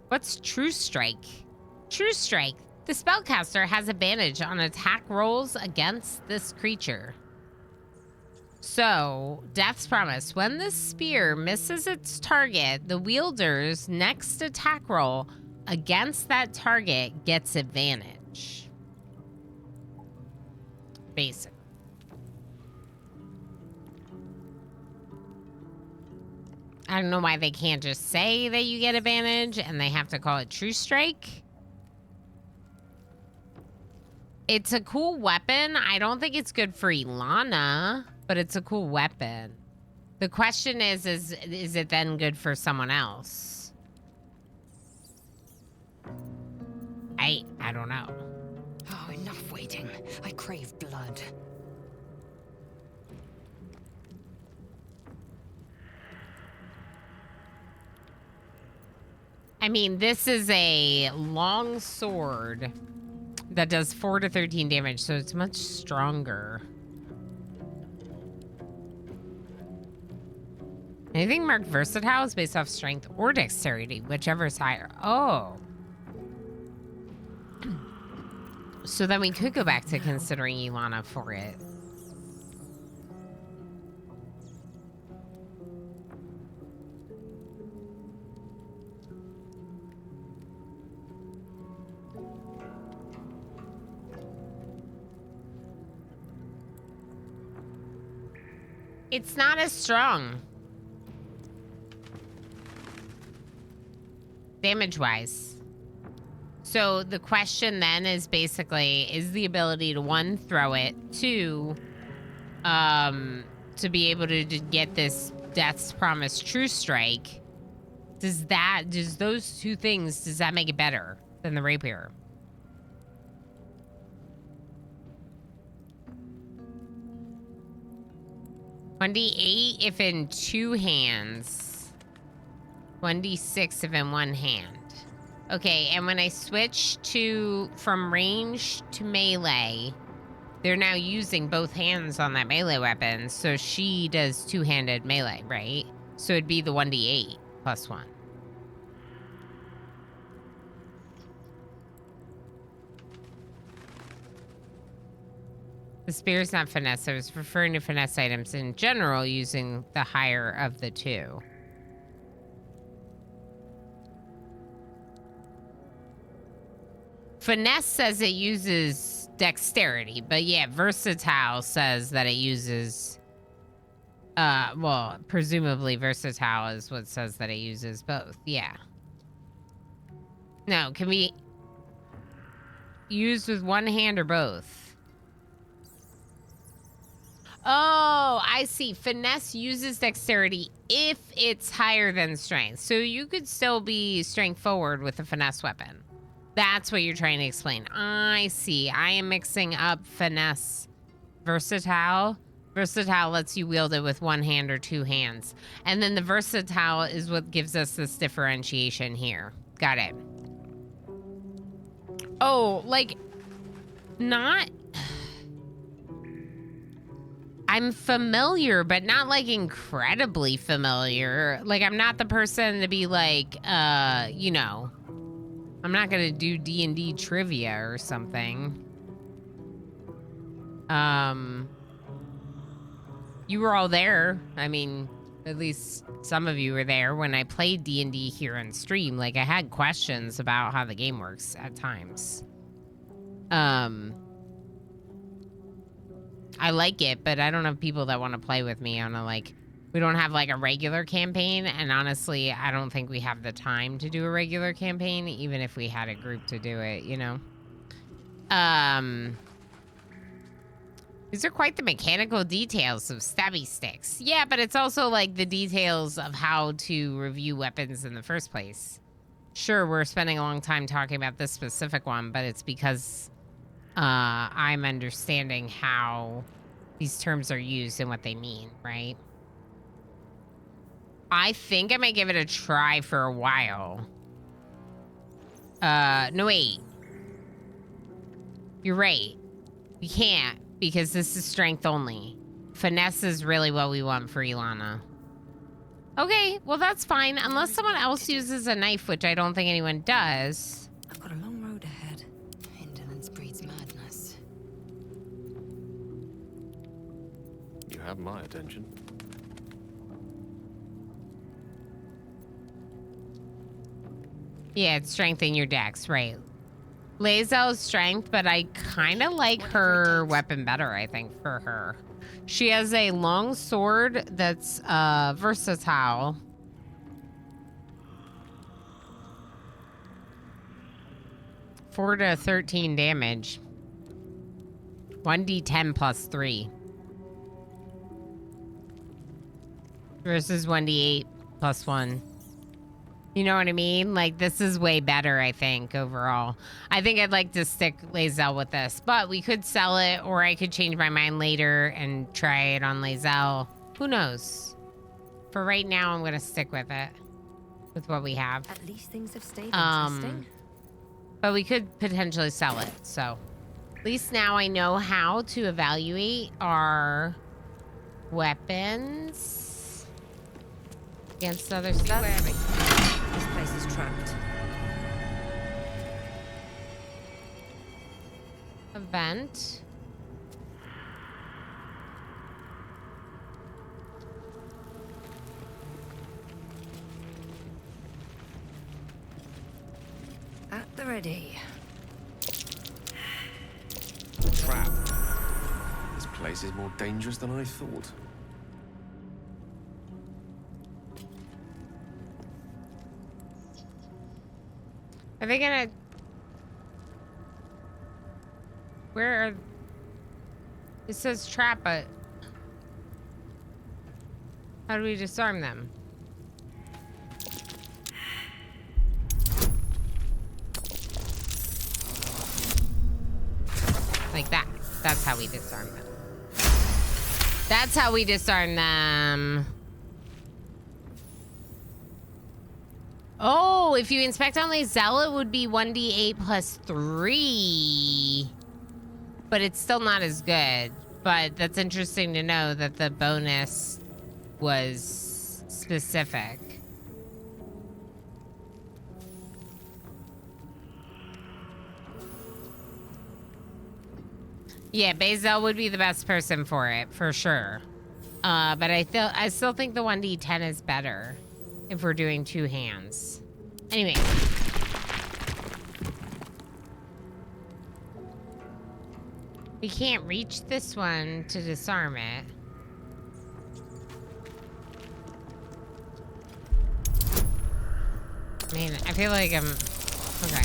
What's True Strike? True Strike. The spellcaster has advantage on attack rolls against this creature. So, Death's Promise. When the spear misses its target, the wielder's next attack roll against that target gets advantage. Basic. I don't know why they can't just say that you get advantage and they have to call it True Strike. It's a cool weapon. I don't think it's good for Ilana, but it's a cool weapon. The question is it then good for someone else? I don't know. Oh, enough waiting. I crave blood. I mean, this is a long sword that does 4 to 13 damage, so it's much stronger. Anything marked versatile is based off strength or dexterity, whichever is higher. Oh. So then we could go back to considering Ilana for it. It's not as strong. Damage-wise. So the question then is basically, is the ability to, 1, throw it, 2, to be able to get this Death's Promise True Strike, does those 2 things, does that make it better than the rapier? $1d8 if in 2 hands. $1d6 if in 1 hand. Okay, and when I switch from range to melee, they're now using both hands on that melee weapon, so she does 2-handed melee, right? So it'd be the 1d8 plus 1. The spear is not finesse. I was referring to finesse items in general using the higher of the 2. Finesse says it uses dexterity, but yeah, versatile says that it uses, well, presumably versatile is what says that it uses both, yeah. No, can be used with 1 hand or both? Oh, I see. Finesse uses dexterity if it's higher than strength. So you could still be strength forward with a finesse weapon. That's what you're trying to explain. I see. I am mixing up finesse. Versatile. Versatile lets you wield it with 1 hand or 2 hands. And then the versatile is what gives us this differentiation here. Got it. Oh, like, not... I'm familiar, but not, like, incredibly familiar. Like, I'm not the person to be like, you know... I'm not gonna do D&D trivia or something. You were all there. I mean, at least some of you were there when I played D&D here on stream. Like, I had questions about how the game works at times. I like it, but I don't have people that want to play with me on a, like... We don't have, like, a regular campaign, and honestly, I don't think we have the time to do a regular campaign, even if we had a group to do it, you know? These are quite the mechanical details of stabby sticks. Yeah, but it's also, like, the details of how to review weapons in the first place. Sure, we're spending a long time talking about this specific one, but it's because I'm understanding how these terms are used and what they mean, right? I think I might give it a try for a while. No, wait. You're right. We can't, because this is strength only. Finesse is really what we want for Ilana. Okay, well, that's fine. Unless someone else uses a knife, which I don't think anyone does. I've got a long road ahead. Indolence breeds madness. You have my attention. Yeah, it's strengthening your dex, right. Lae'zel's strength, but I kind of like her weapon better, I think, for her. She has a long sword that's versatile. 4 to 13 damage. 1d10 plus 3. Versus 1d8 plus 1. You know what I mean? Like, this is way better, I think, overall. I think I'd like to stick Lae'zel with this. But we could sell it, or I could change my mind later and try it on Lae'zel. Who knows? For right now, I'm going to stick with it. With what we have. At least things have stayed interesting. But we could potentially sell it, so. At least now I know how to evaluate our weapons against other stuff. This place is trapped. Event. At the ready. Trap. This place is more dangerous than I thought. Are they gonna... Where are... It says trap, but... How do we disarm them? Like that. That's how we disarm them. That's how we disarm them. Oh, if you inspect on Lae'zel, it would be 1d8 plus 3. But it's still not as good. But that's interesting to know that the bonus was specific. Yeah, Bazel would be the best person for it, for sure. But I still think the 1d10 is better if we're doing 2 hands. Anyway. We can't reach this one to disarm it. Man, I feel like I'm... Okay.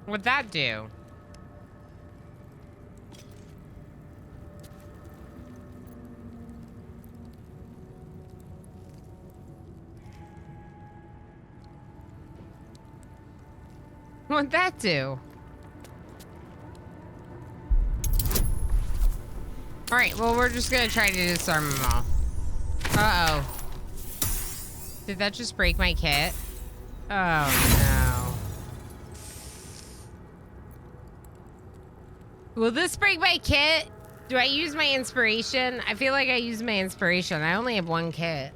What'd that do? What'd that do? Alright, well, we're just gonna try to disarm them all. Uh-oh. Did that just break my kit? Oh, no. Will this break my kit? Do I use my inspiration? I feel like I use my inspiration. I only have 1 kit.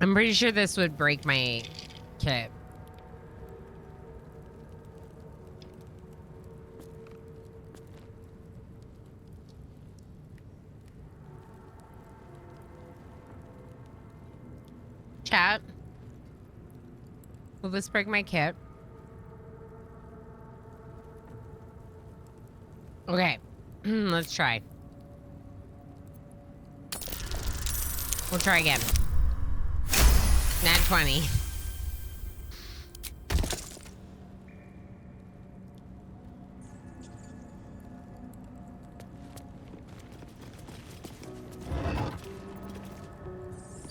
I'm pretty sure this would break my kit. Chat. Will this break my kit? Okay. Let's try. We'll try again. Nat 20.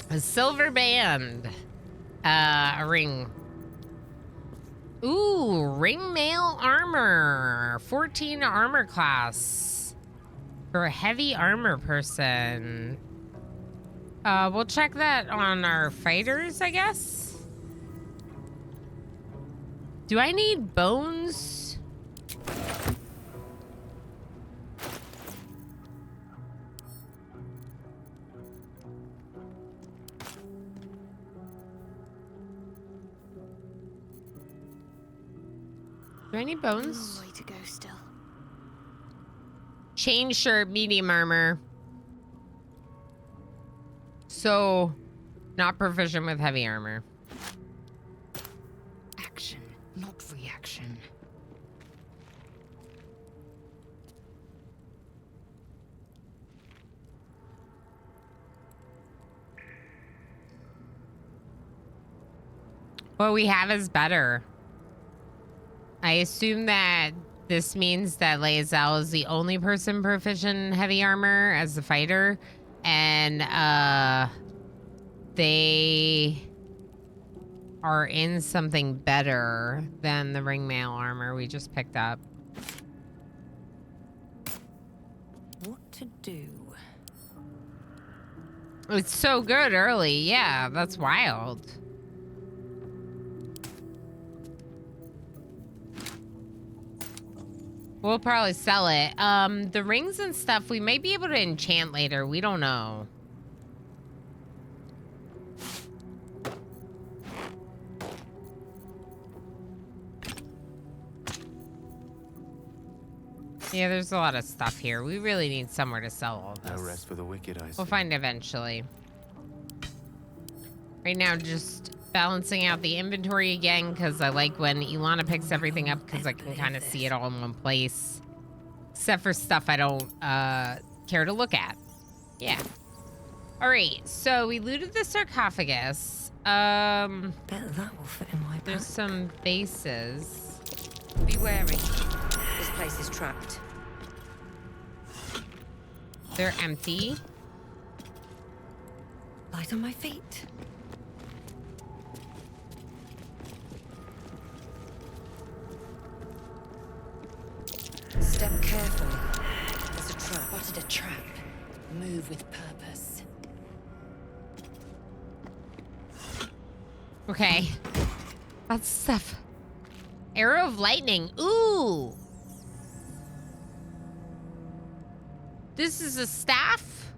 A silver band. A ring. Ooh, ring mail armor. 14 armor class. For a heavy armor person. We'll check that on our fighters, I guess. Do I need bones? Do I need bones? Long way to go still. Chain shirt, medium armor. So, not proficient with heavy armor. Action, not reaction. What we have is better. I assume that this means that Lae'zel is the only person proficient in heavy armor as the fighter, and they are in something better than the ringmail armor we just picked up. What to do? It's so good early. Yeah, that's wild. We'll probably sell it. The rings and stuff, we might be able to enchant later. We don't know. Yeah, there's a lot of stuff here. We really need somewhere to sell all this. No rest for the wicked, I see. We'll find eventually. Right now, just balancing out the inventory again, because I like when Ilana picks everything up, because I can kind of see it all in one place. Except for stuff I don't care to look at. Yeah. All right, so we looted the sarcophagus. Bet that will fit in my pack. There's some bases. Be wary. This place is trapped. They're empty. Light on my feet. Step carefully. There's a trap. Spotted a trap. Move with purpose. Okay. That's stuff. Arrow of lightning. Ooh. This is a staff?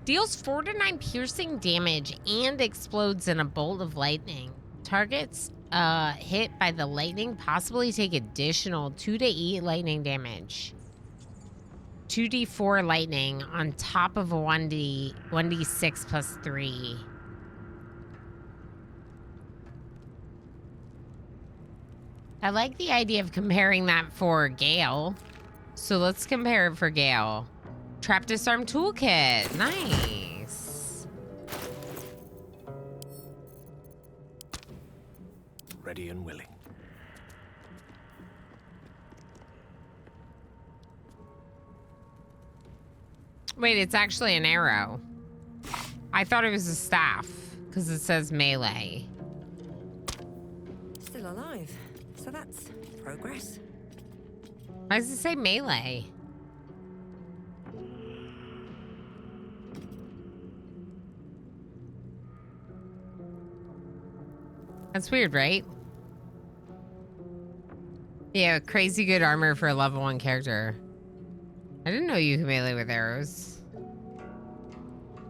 Deals 4 to 9 piercing damage and explodes in a bolt of lightning. Targets hit by the lightning possibly take additional 2 to 8 lightning damage. 2d4 lightning on top of a 1d6 plus 3. I like the idea of comparing that for Gale. So let's compare it for Gale. Trap disarm toolkit. Nice. Ready and willing. Wait, it's actually an arrow. I thought it was a staff because it says melee. Still alive. So that's progress. Why does it say melee? That's weird, right? Yeah, crazy good armor for a level 1 character. I didn't know you could melee with arrows.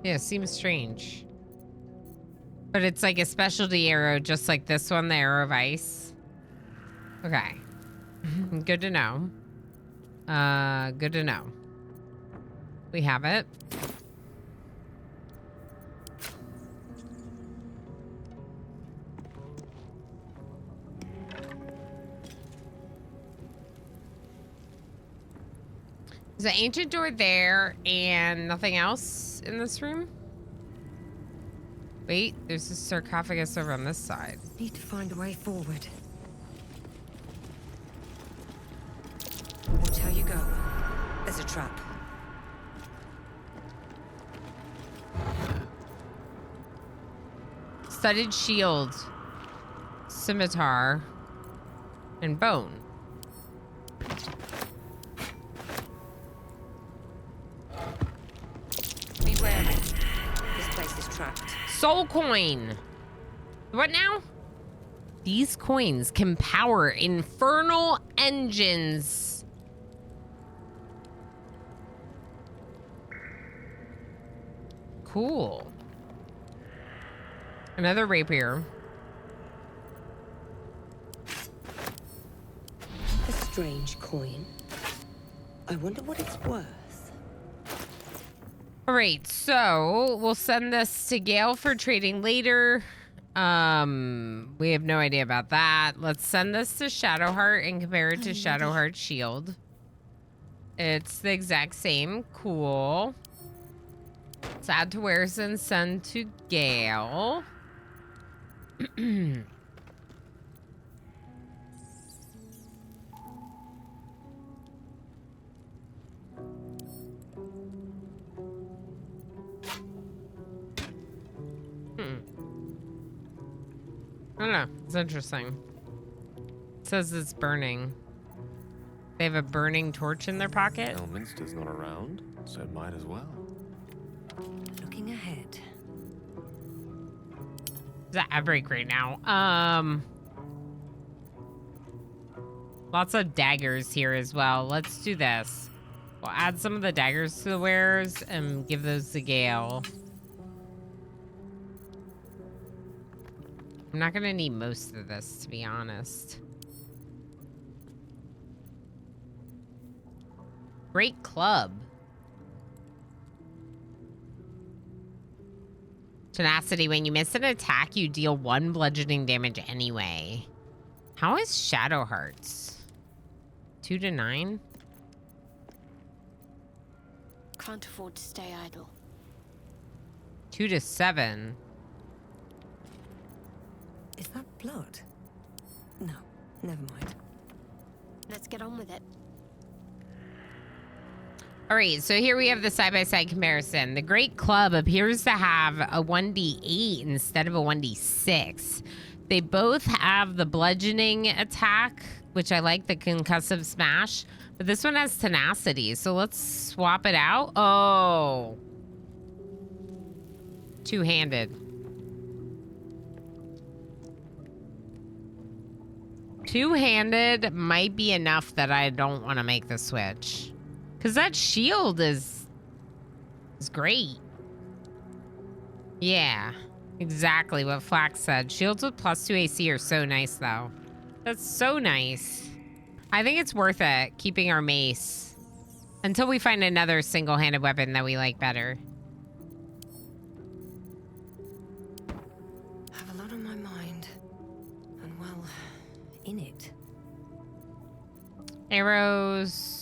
Yeah, seems strange. But it's like a specialty arrow, just like this one, the arrow of ice. Okay. Good to know. Good to know. We have it. There's an ancient door there and nothing else in this room? Wait, there's a sarcophagus over on this side. Need to find a way forward. Watch how you go. There's a trap. Studded shield, scimitar, and bone. Be wary. This place is trapped. Soul coin. What now? These coins can power infernal engines. Cool. Another rapier. A strange coin. I wonder what it's worth. All right, so we'll send this to Gale for trading later. We have no idea about that. Let's send this to Shadowheart and compare it to Shadowheart's shield. It's the exact same. Cool. Let's add to wares and send to Gale. I don't know. It's interesting. It says it's burning. They have a burning torch in their pocket. Elminster's not around, so might as well. Looking ahead. It's at break right now. Lots of daggers here as well. Let's do this. We'll add some of the daggers to the wares and give those to Gale. I'm not gonna need most of this, to be honest. Great club. Tenacity. When you miss an attack, you deal 1 bludgeoning damage anyway. How is Shadowheart's? 2 to 9? Can't afford to stay idle. 2 to 7. Is that blood? No, never mind. Let's get on with it. All right, so here we have the side-by-side comparison. The Great Club appears to have a 1d8 instead of a 1d6. They both have the bludgeoning attack, which I like, the concussive smash, but this one has tenacity, so let's swap it out. Oh. Two-handed. Two-handed might be enough that I don't want to make the switch. Because that shield is great. Yeah, exactly what Flax said. Shields with +2 AC are so nice, though. That's so nice. I think it's worth it, keeping our mace. Until we find another single-handed weapon that we like better. I have a lot on my mind. And, well, in it. Arrows.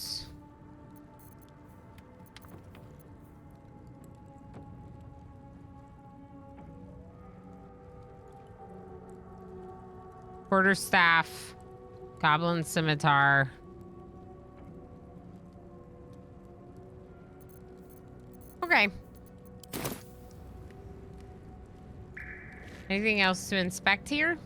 Quarterstaff, goblin scimitar. Okay. Anything else to inspect here?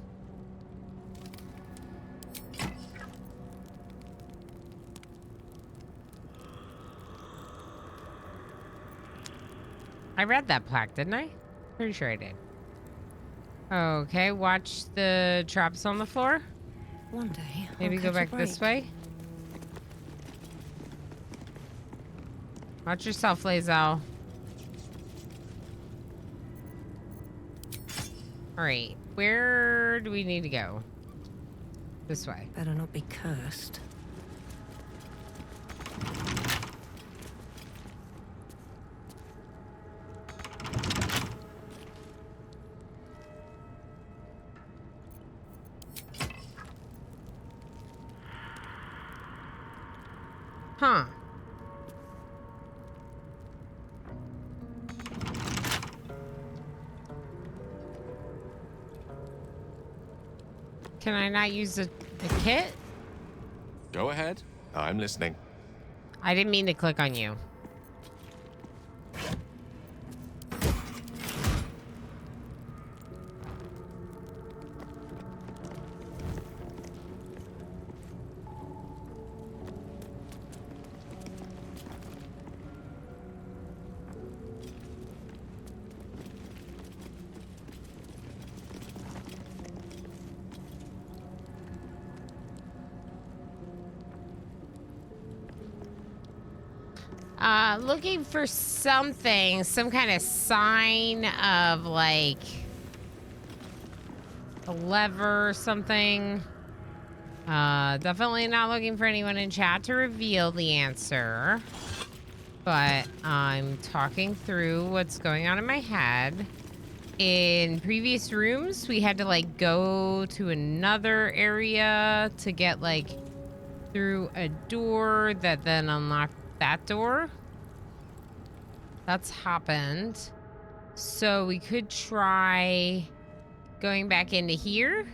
I read that plaque, didn't I? Pretty sure I did. Okay, watch the traps on the floor. One day. Maybe I'll go catch a back this break. way. Watch yourself, Lae'zel. Alright, where do we need to go? This way. Better not be cursed. Huh. Can I not use the kit? Go ahead. I'm listening. I didn't mean to click on you. Looking for something, some kind of sign of like a lever or something. Definitely not looking for anyone in chat to reveal the answer. but I'm talking through what's going on in my head. In previous rooms, we had to like go to another area to get like through a door that then unlocked that door. That's happened. So we could try going back into here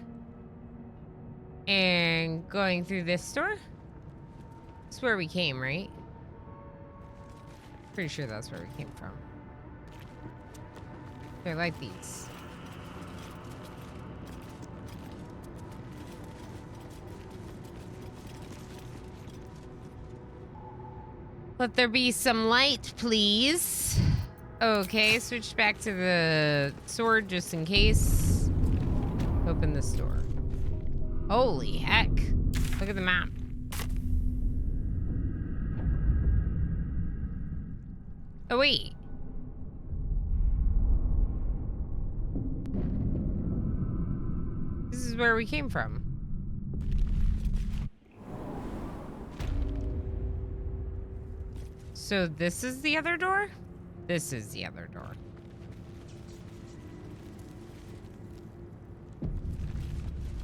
and going through this door. That's where we came, right? Pretty sure that's where we came from. I like these. Let there be some light, please. Okay, switch back to the sword just in case. Open this door. Holy heck. Look at the map. Oh, wait. This is where we came from. So this is the other door? This is the other door.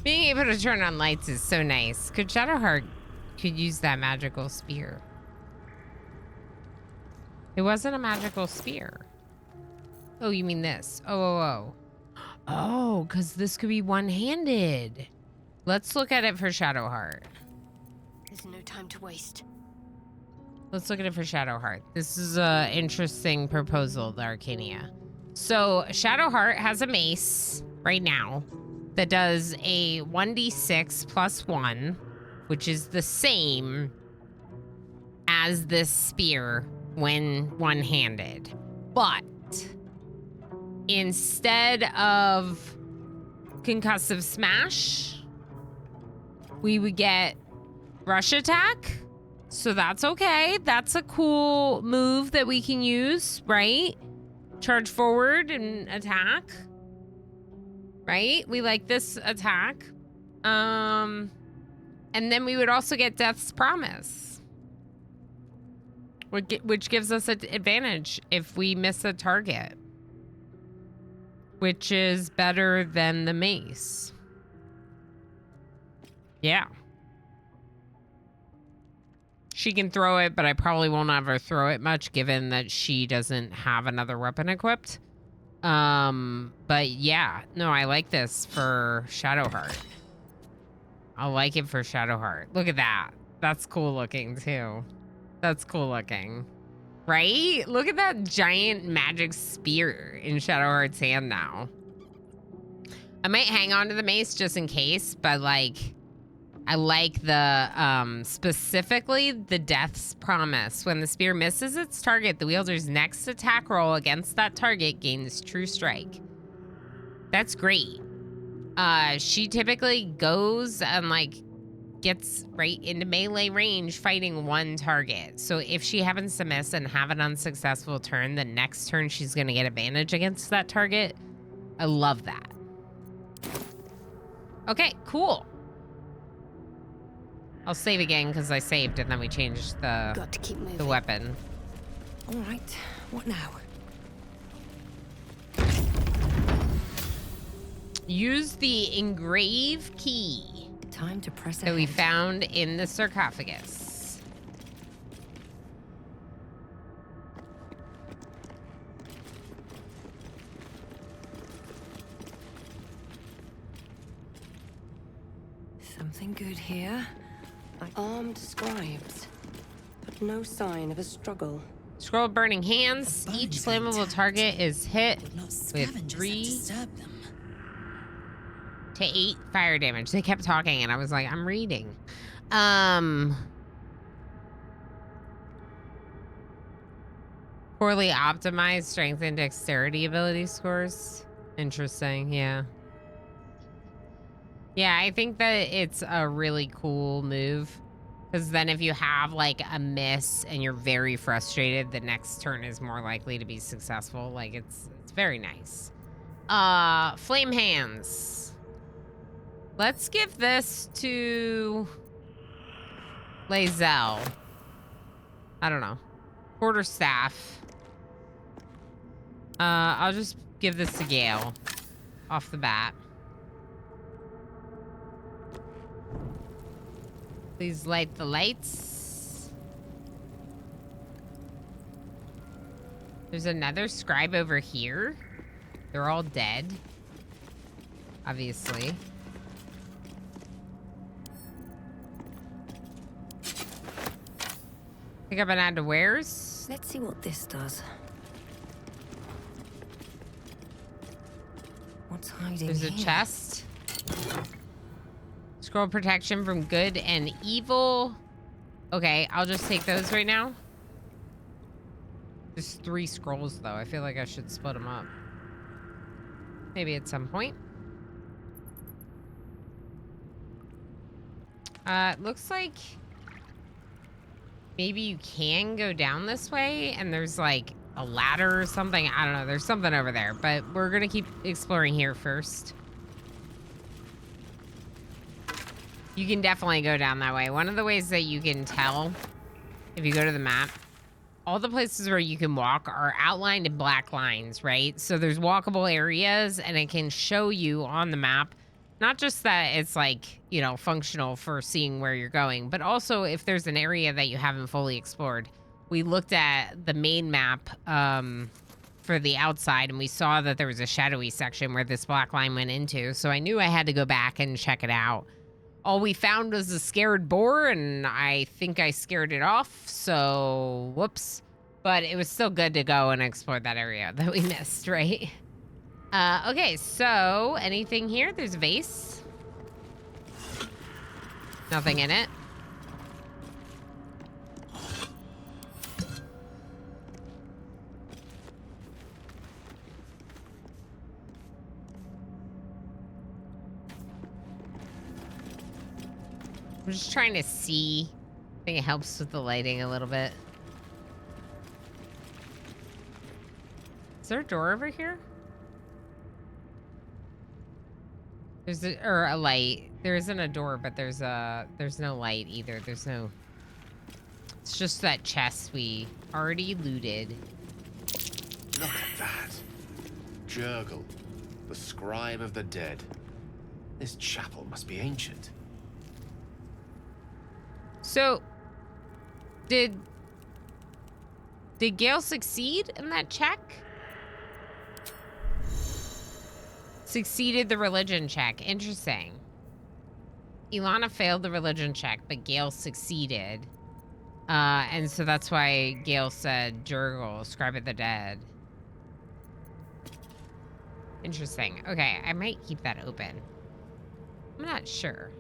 Being able to turn on lights is so nice. Could Shadowheart could use that magical spear? It wasn't a magical spear. Oh, you mean this? Oh. Oh, because this could be one-handed. Let's look at it for Shadowheart. There's no time to waste. Let's look at it for Shadowheart. This is an interesting proposal, the Arcania. So Shadowheart has a mace right now that does a 1d6 plus 1, which is the same as this spear when one-handed. But instead of concussive smash, we would get rush attack. So that's okay. That's a cool move that we can use, right? Charge forward and attack. Right? We like this attack. And then we would also get Death's Promise, which gives us an advantage if we miss a target, which is better than the mace. Yeah. She can throw it, but I probably won't have her throw it much given that she doesn't have another weapon equipped. But yeah, no, I like this for Shadowheart. I like it for Shadowheart. Look at that. That's cool looking too. That's cool looking. Right? Look at that giant magic spear in Shadowheart's hand now. I might hang on to the mace just in case, but like, I like the, specifically the Death's Promise. When the spear misses its target, the wielder's next attack roll against that target gains true strike. That's great. She typically goes and like gets right into melee range fighting one target. So if she happens to miss and have an unsuccessful turn, the next turn she's gonna get advantage against that target. I love that. Okay, cool. I'll save again because I saved and then we changed Got to keep moving. the weapon. All right, what now? Use the engrave key Time to press that we ahead. found in the sarcophagus. Something good here. Armed scribes, but no sign of a struggle. Scroll of Burning Hands. Each flammable target is hit with 3 to 8 fire damage. They kept talking and I was like, I'm reading. Poorly optimized strength and dexterity ability scores. Interesting, yeah. Yeah, I think that it's a really cool move. Because then if you have like a miss and you're very frustrated, the next turn is more likely to be successful. Like it's very nice. Flame Hands. Let's give this to Lae'zel. I don't know. Quarterstaff. I'll just give this to Gale off the bat. Please light the lights. There's another scribe over here. They're all dead. Obviously. Pick up an add to wares. Let's see what this does. What's hiding There's a here? chest. Scroll protection from good and evil. Okay, I'll just take those right now. There's 3 scrolls, though. I feel like I should split them up. Maybe at some point. It looks like maybe you can go down this way, and there's like a ladder or something. I don't know. There's something over there, but we're gonna keep exploring here first. You can definitely go down that way. One of the ways that you can tell, if you go to the map, all the places where you can walk are outlined in black lines, right? So there's walkable areas, and it can show you on the map, not just that it's like, you know, functional for seeing where you're going, but also if there's an area that you haven't fully explored. We looked at the main map for the outside, and we saw that there was a shadowy section where this black line went into. So I knew I had to go back and check it out. All we found was a scared boar, and I think I scared it off, so whoops. But it was still good to go and explore that area that we missed, right? Okay, so anything here? There's a vase. Nothing in it. I'm just trying to see. I think it helps with the lighting a little bit. Is there a door over here? There's a light. There isn't a door, but there's no light either. There's no. It's just that chest we already looted. Look at that. Jurgle, the scribe of the dead. This chapel must be ancient. So, did Gale succeed in that check? Succeeded the religion check. Interesting. Ilana failed the religion check, but Gale succeeded. And so that's why Gale said, Jurgle, scribe of the dead. Interesting. Okay, I might keep that open. I'm not sure.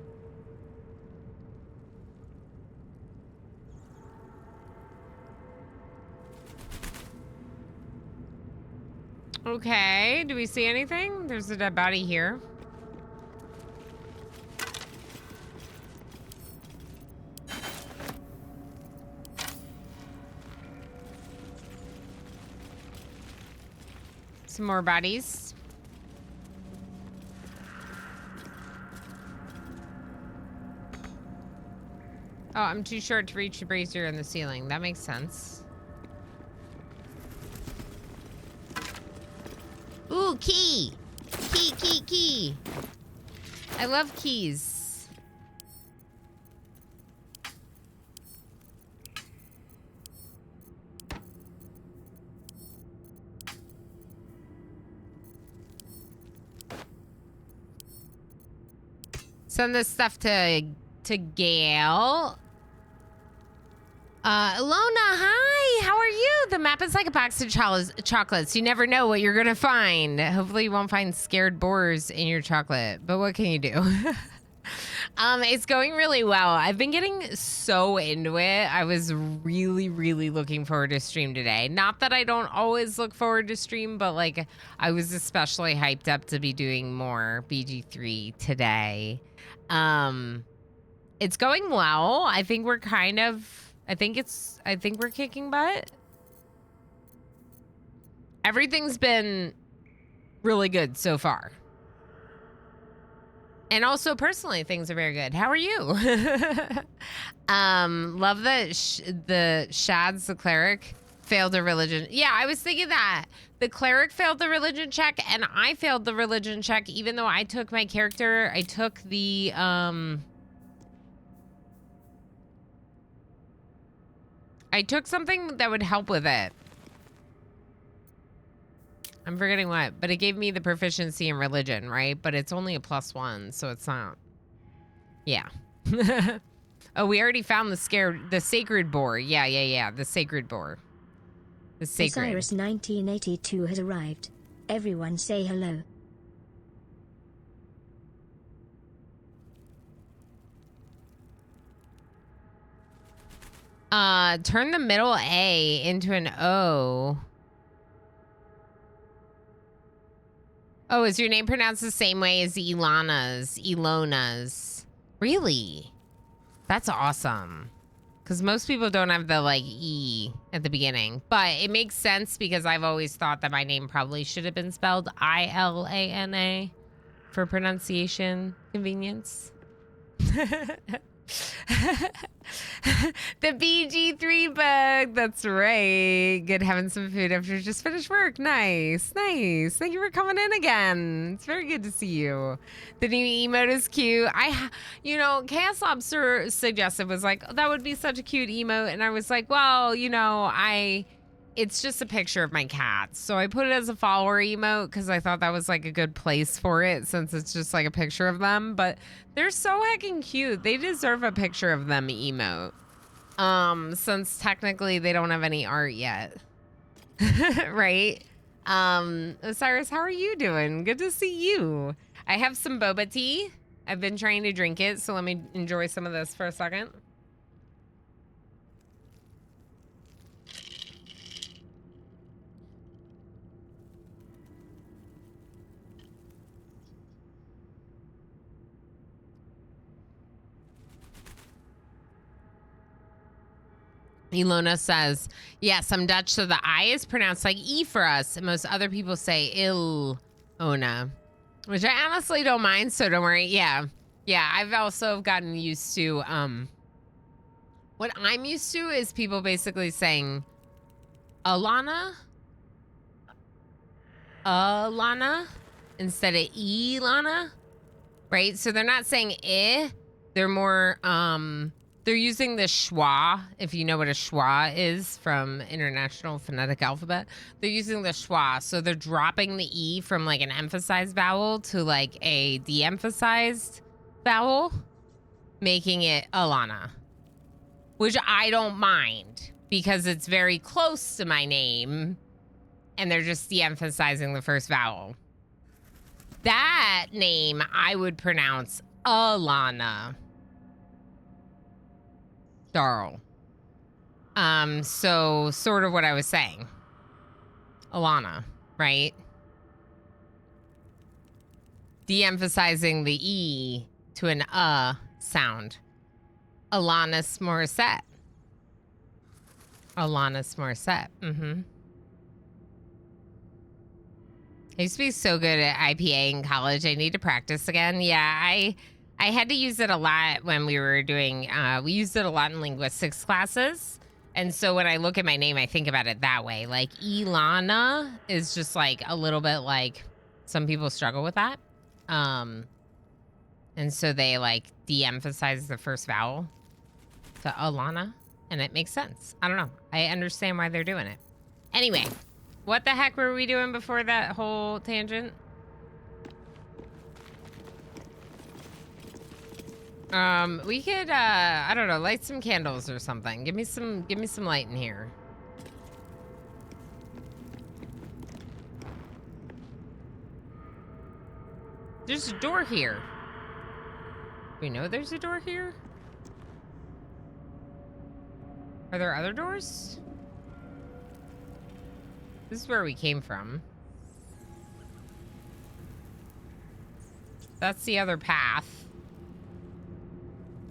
Okay, do we see anything? There's a dead body here. Some more bodies. Oh, I'm too short to reach the brazier in the ceiling. That makes sense. Ooh, key! Key! I love keys. Send this stuff to Gale. Lona, hi! How are you? The map is like a box of chocolates. You never know what you're gonna find. Hopefully you won't find scared boars in your chocolate, but what can you do? It's going really well. I've been getting so into it. I was really looking forward to stream today. Not that I don't always look forward to stream, but like I was especially hyped up to be doing more BG3 today. It's going well. I think we're I think we're kicking butt. Everything's been really good so far. And also personally, things are very good. How are you? Love the Shads, the cleric. Failed a religion. Yeah, I was thinking that. The cleric failed the religion check, and I failed the religion check, even though I took my character. I took the, I took something that would help with it. I'm forgetting what, but it gave me the proficiency in religion, right? But it's only a +1, so it's not. Yeah. Oh, we already found the sacred boar. Yeah. The sacred boar. The sacred. Osiris 1982 has arrived. Everyone say hello. Turn the middle A into an O. Oh, is your name pronounced the same way as Ilona's? Really? That's awesome. Because most people don't have the, like, E at the beginning. But it makes sense because I've always thought that my name probably should have been spelled Ilana for pronunciation convenience. The BG3 bug. That's right. Good having some food after just finished work. Nice. Thank you for coming in again. It's very good to see you. The new emote is cute. You know, Chaos Lobster suggested was like, oh, that would be such a cute emote. And I was like, well, you know, it's just a picture of my cat. So I put it as a follower emote because I thought that was like a good place for it since it's just like a picture of them. But they're so heckin' cute. They deserve a picture of them emote. Since technically they don't have any art yet. Right? Osiris, how are you doing? Good to see you. I have some boba tea. I've been trying to drink it, so let me enjoy some of this for a second. Ilona says, yes, I'm Dutch, so the I is pronounced like E for us. And most other people say Ilona, which I honestly don't mind, so don't worry. Yeah, I've also gotten used to, what I'm used to is people basically saying Alana instead of Ilana, right? So they're not saying I, they're more, they're using the schwa, if you know what a schwa is from International Phonetic Alphabet. They're using the schwa, so they're dropping the E from like an emphasized vowel to like a de-emphasized vowel, making it Alana, which I don't mind because it's very close to my name and they're just de-emphasizing the first vowel. That name I would pronounce Alana. Darl. So sort of what I was saying. Alana, right? De-emphasizing the E to an sound. Alanis Morissette. Mm-hmm. I used to be so good at IPA in college. I need to practice again. Yeah, I had to use it a lot when we were doing, we used it a lot in linguistics classes. And so when I look at my name, I think about it that way. Like Ilana is just like a little bit like, some people struggle with that. And so they like de-emphasize the first vowel to Alana, and it makes sense. I don't know. I understand why they're doing it. Anyway, what the heck were we doing before that whole tangent? We could, I don't know, light some candles or something. Give me some light in here. There's a door here. We know there's a door here? Are there other doors? This is where we came from. That's the other path.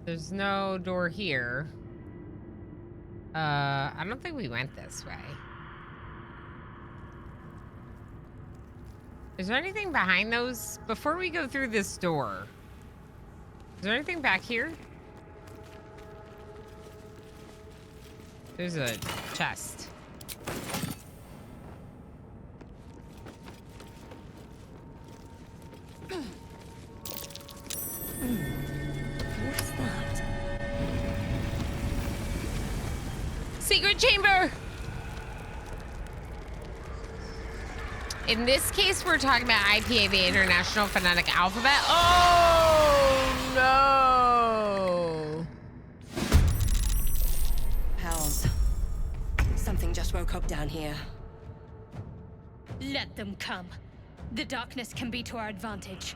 There's no door here. I don't think we went this way. Is there anything behind those? Before we go through this door, is there anything back here? There's a chest. Secret chamber! In this case, we're talking about IPA, the International Phonetic Alphabet. Oh, no! Pals, something just woke up down here. Let them come. The darkness can be to our advantage.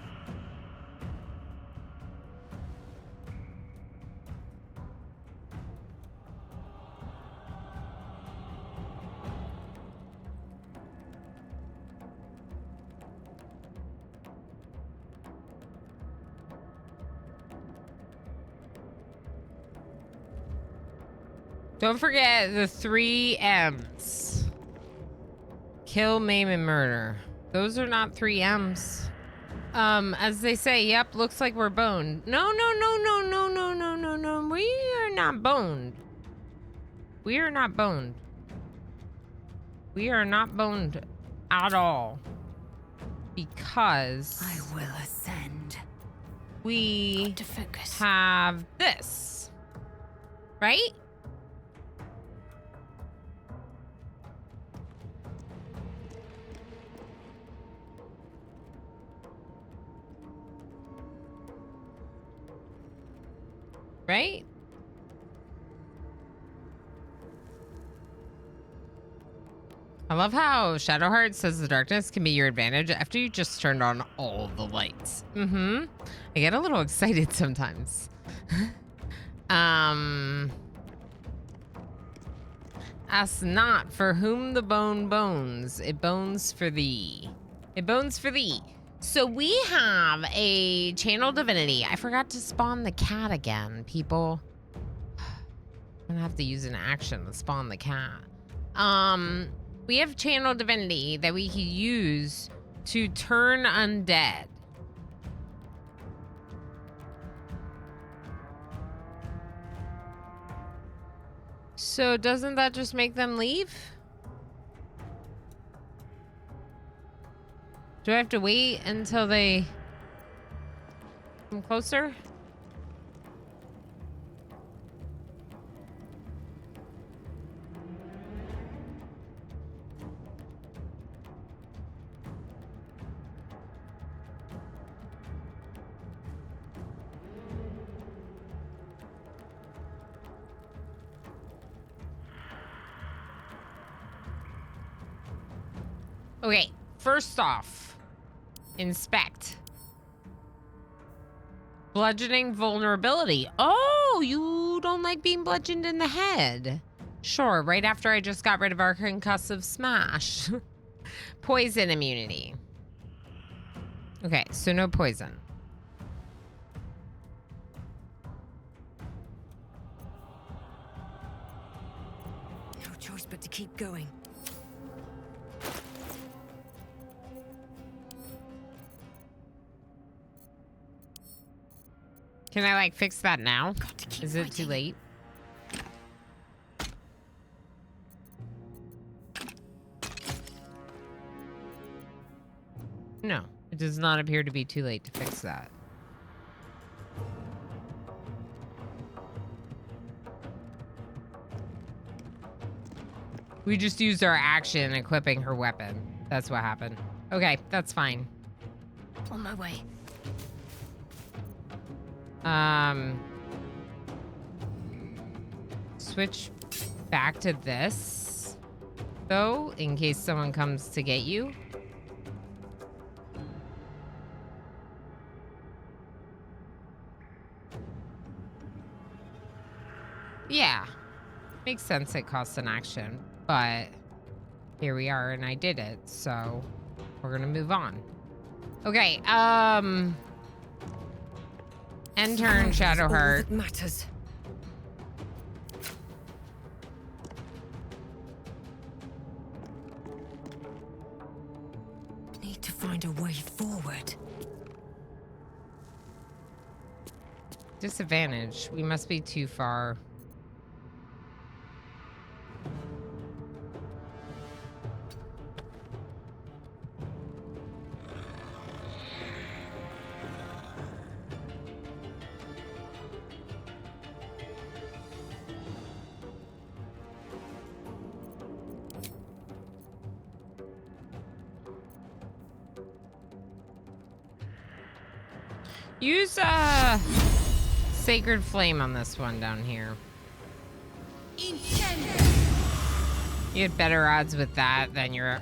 Don't forget the 3 M's. Kill, maim, and murder. Those are not 3 M's. As they say, yep, looks like we're boned. No. We are not boned. We are not boned. We are not boned at all. Because I will ascend. we To focus. have this. Right? Right? I love how Shadowheart says the darkness can be your advantage after you just turned on all the lights. I get a little excited sometimes. Ask not for whom the bone bones. It bones for thee. It bones for thee. So we have a channel divinity. I forgot to spawn the cat again, people. I'm gonna have to use an action to spawn the cat. We have channel divinity that we can use to turn undead. So doesn't that just make them leave? Do I have to wait until they come closer? Okay, first off, inspect. Bludgeoning vulnerability. Oh, you don't like being bludgeoned in the head. Sure, right after I just got rid of our concussive smash. Poison immunity. Okay, so no poison. No choice but to keep going. Can I like fix that now? Got to keep Is it too fighting. late? No, it does not appear to be too late to fix that. We just used our action equipping her weapon. That's what happened. Okay, that's fine. On my way. Switch back to this, though, in case someone comes to get you. Yeah, makes sense it costs an action, but here we are and I did it, so we're gonna move on. Okay, end turn, All Shadowheart. that matters. Need to find a way forward. Disadvantage. We must be too far. Use Sacred Flame on this one down here. You had better odds with that than your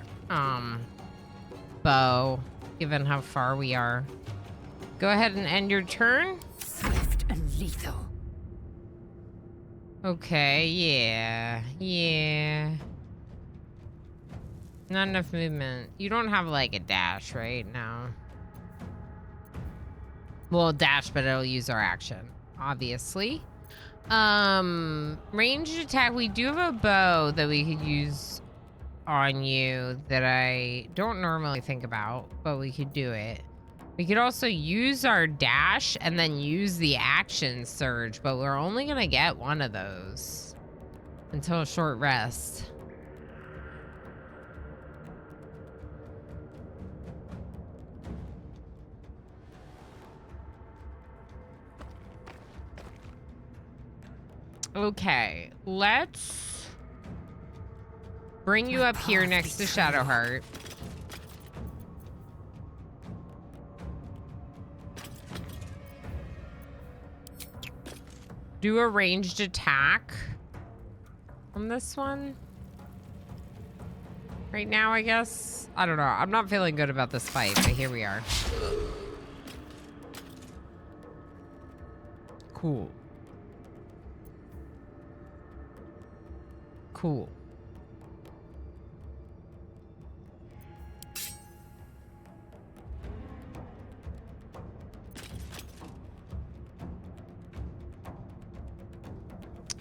bow, given how far we are. Go ahead and end your turn. Swift and lethal. Okay, yeah. Not enough movement. You don't have like a dash right now. Well, dash, but it'll use our action, obviously. Ranged attack. We do have a bow that we could use on you that I don't normally think about, but we could do it. We could also use our dash and then use the action surge, but we're only gonna get one of those until a short rest. Okay, let's bring you up here next to Shadowheart. Do a ranged attack on this one. Right now, I guess. I don't know. I'm not feeling good about this fight, but here we are. Cool. Cool.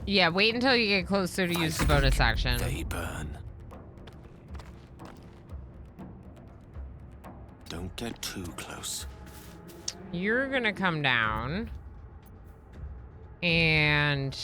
Yeah, wait until you get closer to use the bonus action. They burn. Don't get too close. You're gonna come down and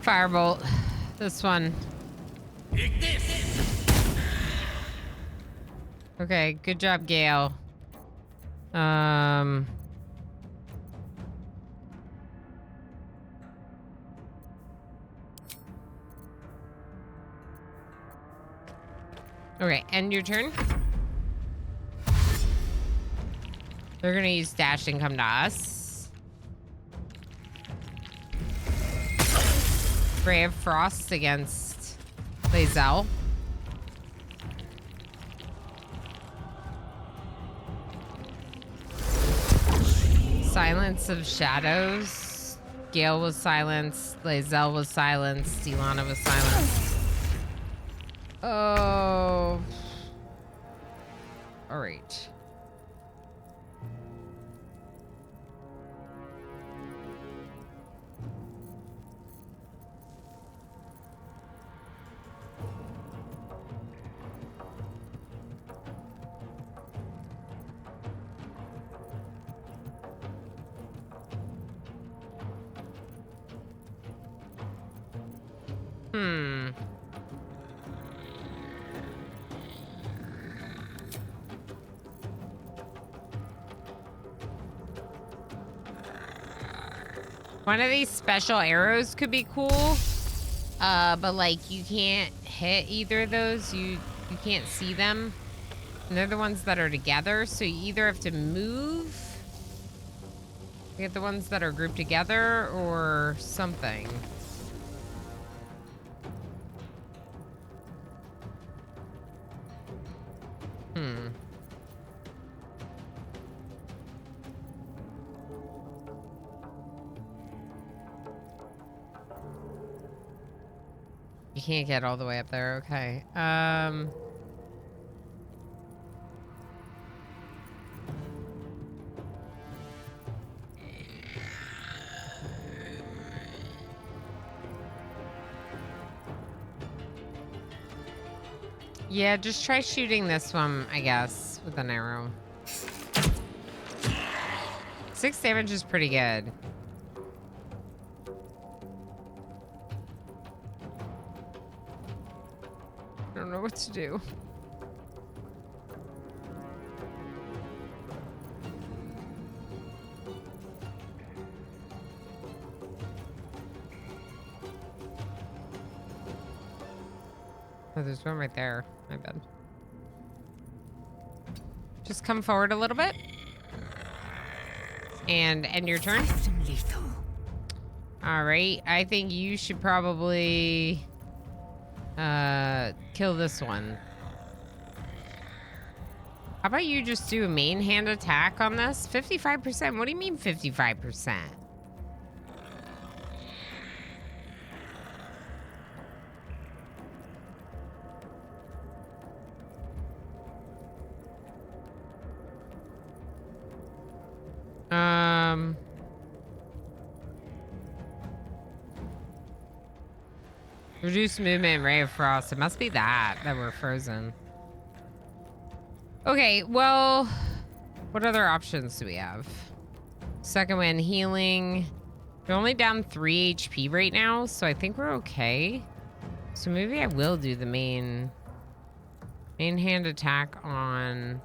firebolt. This one. Okay, good job, Gale. Okay, end your turn. They're gonna use dash and come to us. Ray of Frost against Lae'zel. Silence of Shadows. Gale was silenced. Lae'zel was silenced. Ilana was silenced. Oh. All right. One of these special arrows could be cool, but like you can't hit either of those. You can't see them. And they're the ones that are together, so you either have to move to get the ones that are grouped together or something. You can't get all the way up there. Okay. Yeah, just try shooting this one, I guess, with an arrow. 6 damage is pretty good. I don't know what to do. Oh, there's one right there. My bad. Just come forward a little bit. And end your turn. All right. I think you should probably kill this one. How about you just do a main hand attack on this? 55%. What do you mean 55%? Reduce movement and ray of frost. It must be that we're frozen. Okay, well, what other options do we have? Second wind, healing. We're only down 3 HP right now, so I think we're okay. So maybe I will do the main hand attack on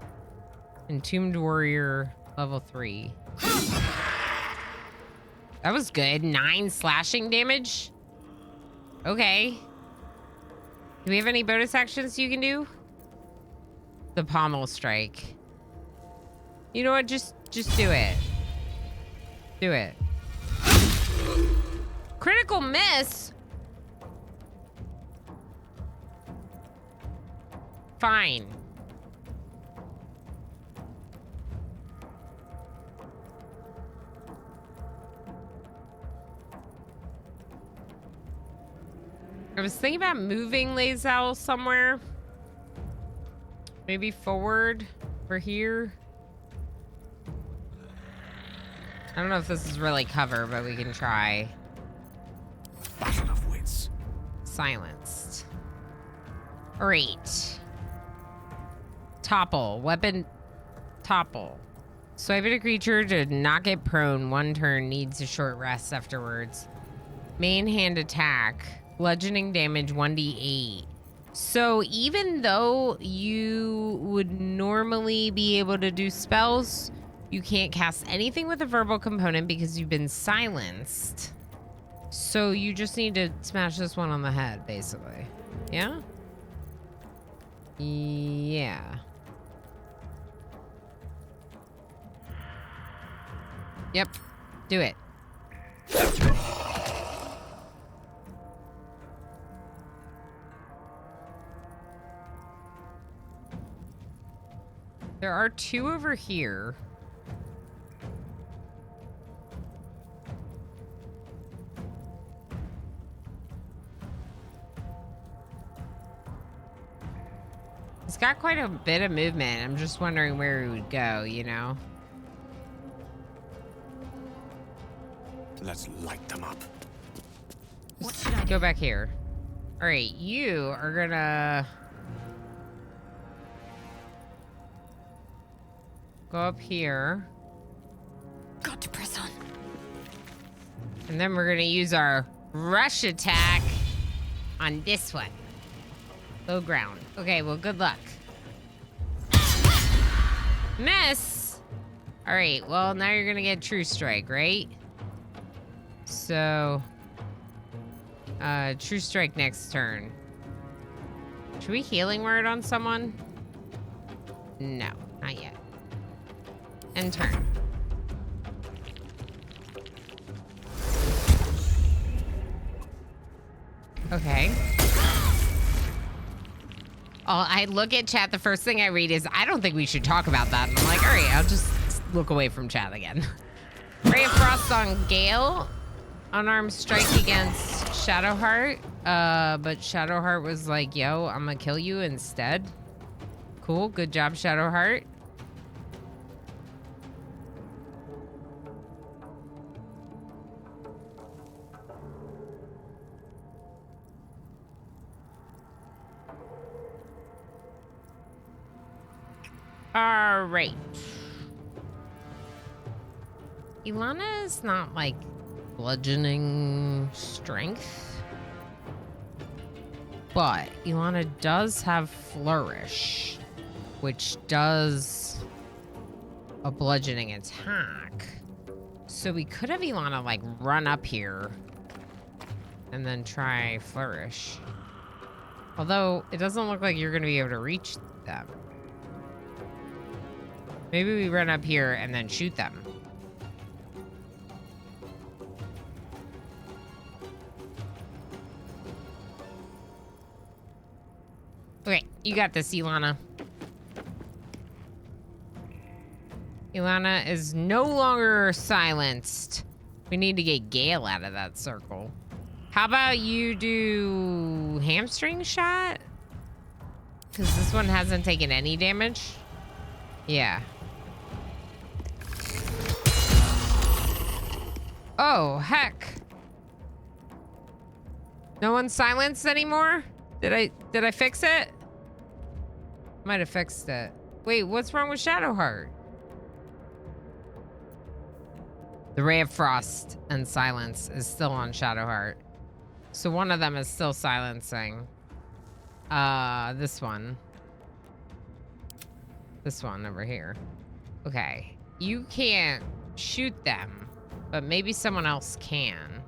Entombed Warrior level 3. That was good. 9 slashing damage. Okay. Do we have any bonus actions you can do? The pommel strike. You know what? Just do it. Do it. Critical miss? Fine. I was thinking about moving Lae'zel somewhere. Maybe forward or here. I don't know if this is really cover, but we can try. Battle of wits. Silenced. All right. Topple. Weapon topple. Swipe at a creature to knock it prone. 1 turn, needs a short rest afterwards. Main hand attack. Bludgeoning damage 1d8. So even though you would normally be able to do spells, you can't cast anything with a verbal component because you've been silenced. So you just need to smash this one on the head, basically. Yeah? Yeah. Yep. Do it. There are 2 over here. It's got quite a bit of movement. I'm just wondering where he would go, you know? Let's light them up. What should I Go back here. All right, you are gonna go up here. Got to press on. And then we're gonna use our rush attack on this one. Low ground. Okay, well, good luck. Miss! All right, well, now you're gonna get True Strike, right? So, True Strike next turn. Should we Healing Word on someone? No, not yet. End turn. Okay. I look at chat, the first thing I read is, I don't think we should talk about that. And I'm like, all right, I'll just look away from chat again. Ray of Frost on Gale. Unarmed strike against Shadowheart. But Shadowheart was like, yo, I'm gonna kill you instead. Cool, good job, Shadowheart. All right. Ilana is not like bludgeoning strength, but Ilana does have flourish, which does a bludgeoning attack. So we could have Ilana like run up here and then try flourish. Although it doesn't look like you're going to be able to reach them. Maybe we run up here and then shoot them. Okay, you got this, Ilana. Ilana is no longer silenced. We need to get Gale out of that circle. How about you do hamstring shot? Because this one hasn't taken any damage. Yeah. Oh, heck. No one's silenced anymore? Did I fix it? Might have fixed it. Wait, what's wrong with Shadowheart? The Ray of Frost and Silence is still on Shadowheart. So one of them is still silencing. This one. This one over here. Okay. You can't shoot them, but maybe someone else can.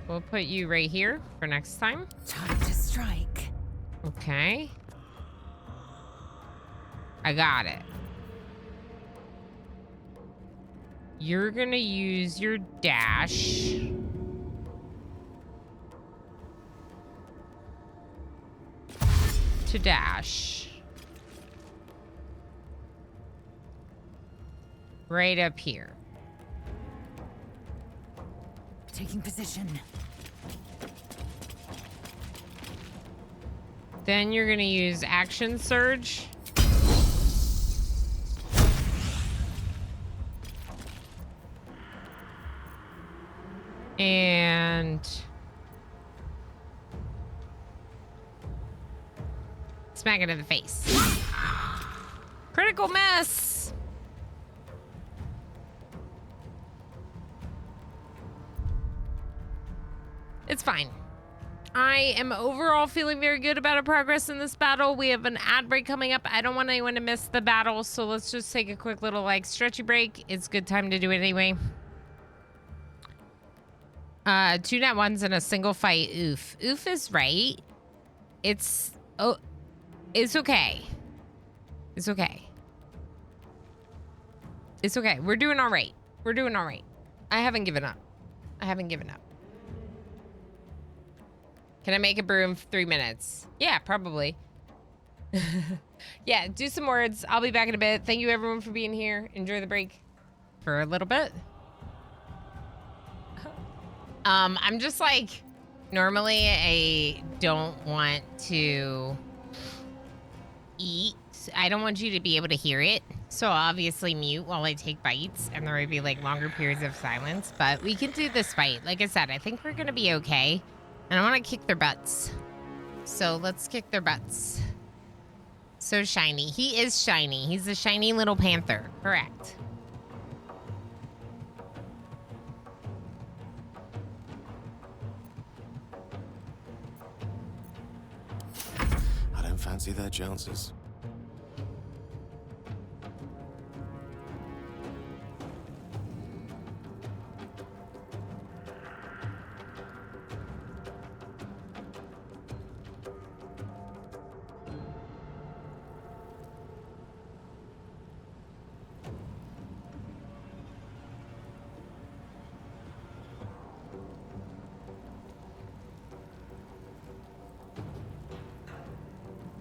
We'll put you right here for next time. Time to strike. Okay. I got it. You're gonna use your dash. To dash. Right up here. Taking position. Then you're gonna use action surge. And smack it in the face. Critical miss. It's fine. I am overall feeling very good about our progress in this battle. We have an ad break coming up. I don't want anyone to miss the battle, so let's just take a quick little like stretchy break. It's a good time to do it anyway. 2 nat 1s in a single fight. Oof. Oof is right. It's okay. It's okay. It's okay. We're doing all right. We're doing all right. I haven't given up. Can I make a brew in 3 minutes? Yeah, probably. Yeah, do some words. I'll be back in a bit. Thank you everyone for being here. Enjoy the break for a little bit. I'm just like, normally I don't want to eat. I don't want you to be able to hear it. So I'll obviously mute while I take bites, and there would be like longer periods of silence, but we can do this fight. Like I said, I think we're gonna be okay. And I want to kick their butts. So let's kick their butts. So shiny. He is shiny. He's a shiny little panther. Correct. I don't fancy their chances.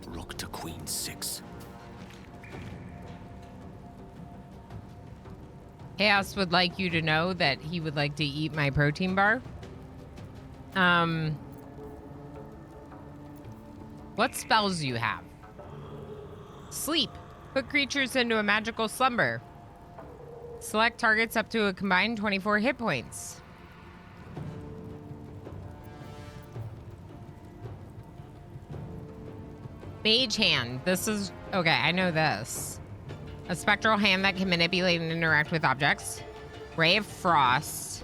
Rook to queen 6. Chaos would like you to know that he would like to eat my protein bar. What spells do you have? Sleep. Put creatures into a magical slumber. Select targets up to a combined 24 hit points. Mage hand. This is... Okay, I know this. A spectral hand that can manipulate and interact with objects. Ray of Frost.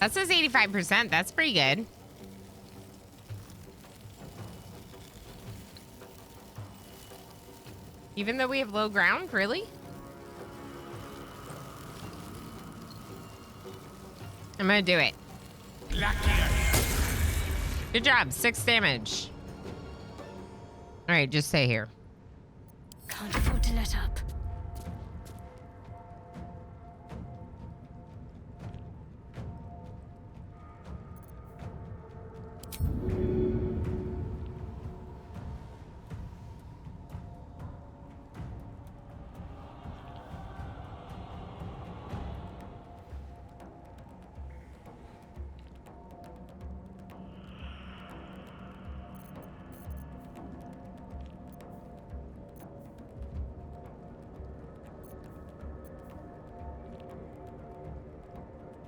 That says 85%. That's pretty good. Even though we have low ground, really? I'm gonna do it. Good job, 6 damage. All right, just stay here. Can't afford to let up.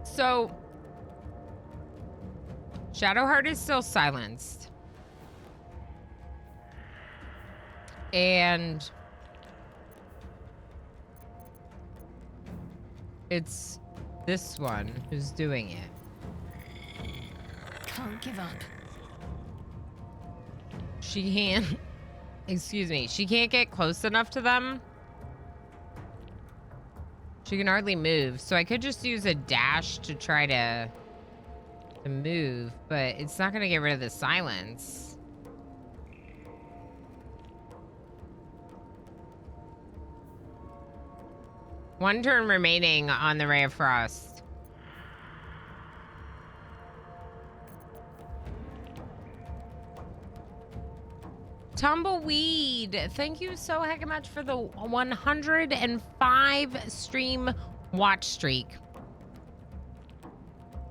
So, Shadowheart is still silenced. And it's this one who's doing it. Can't give up. She can't, excuse me, she can't get close enough to them. She can hardly move, so I could just use a dash to try to move, but it's not gonna get rid of the silence. One turn remaining on the Ray of Frost. Tumbleweed, thank you so heck much for the 105 stream watch streak.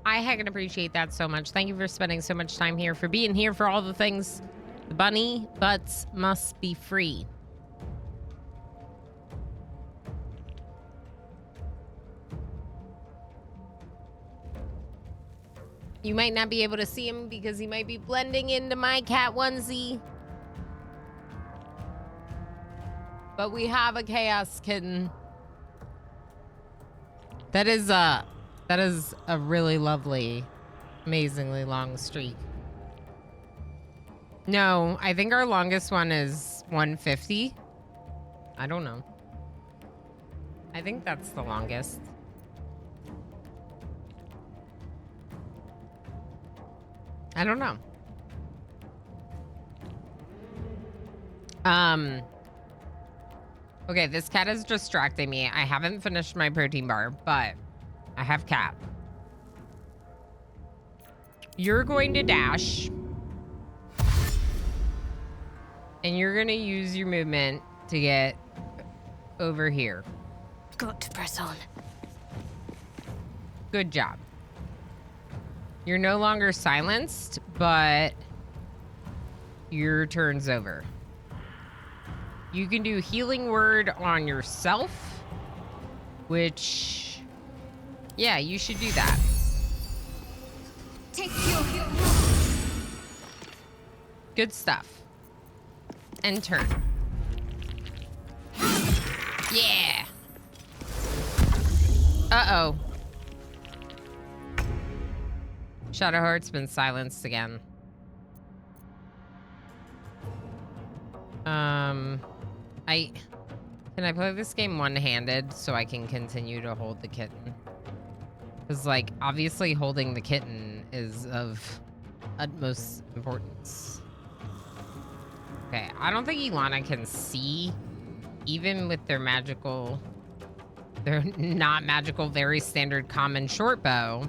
I heckin' appreciate that so much. Thank you for spending so much time here, for being here, for all the things. The bunny butts must be free. You might not be able to see him because he might be blending into my cat onesie. But we have a chaos kitten. That is a really lovely, amazingly long streak. No, I think our longest one is 150. I don't know. I think that's the longest. I don't know. Okay, this cat is distracting me. I haven't finished my protein bar, but I have cat. You're going to dash. And you're going to use your movement to get over here. Got to press on. Good job. You're no longer silenced, but your turn's over. You can do healing word on yourself, which, yeah, you should do that. Take your heal. Good stuff. And turn. Yeah. Uh-oh. Shadowheart's been silenced again. Can I play this game one-handed so I can continue to hold the kitten? Because, like, obviously holding the kitten is of utmost importance. Okay, I don't think Ilana can see, even with their magical, their not magical, very standard common short bow.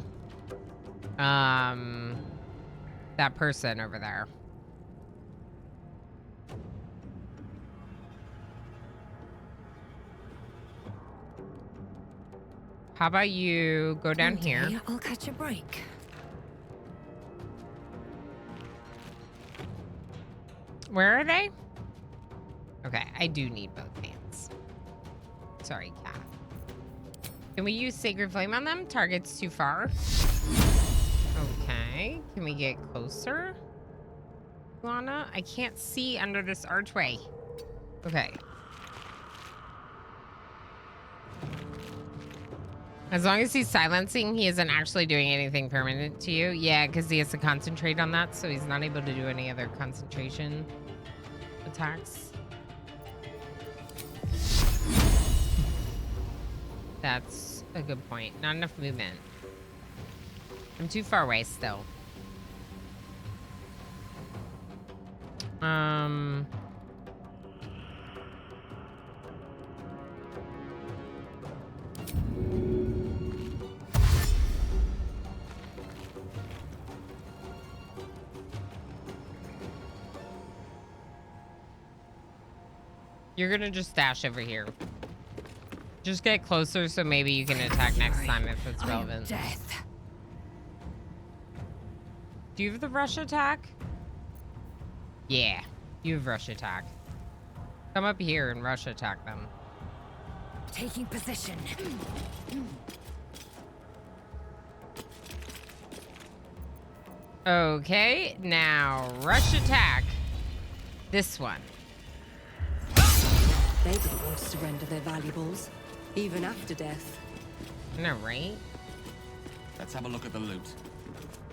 That person over there. How about you go down here? I'll catch a break. Where are they? Okay, I do need both hands. Sorry, cat. Can we use Sacred Flame on them? Target's too far. Okay. Okay, can we get closer? Lana, I can't see under this archway. Okay. As long as he's silencing, he isn't actually doing anything permanent to you. Yeah, because he has to concentrate on that, so he's not able to do any other concentration attacks. That's a good point. Not enough movement. I'm too far away still. You're gonna just dash over here. Just get closer so maybe you can attack next time if it's relevant. Death. Do you have the rush attack? Yeah, you have rush attack. Come up here and rush attack them. Taking position. Okay, now rush attack. This one. They didn't want to surrender their valuables, even after death. I know, right? Let's have a look at the loot.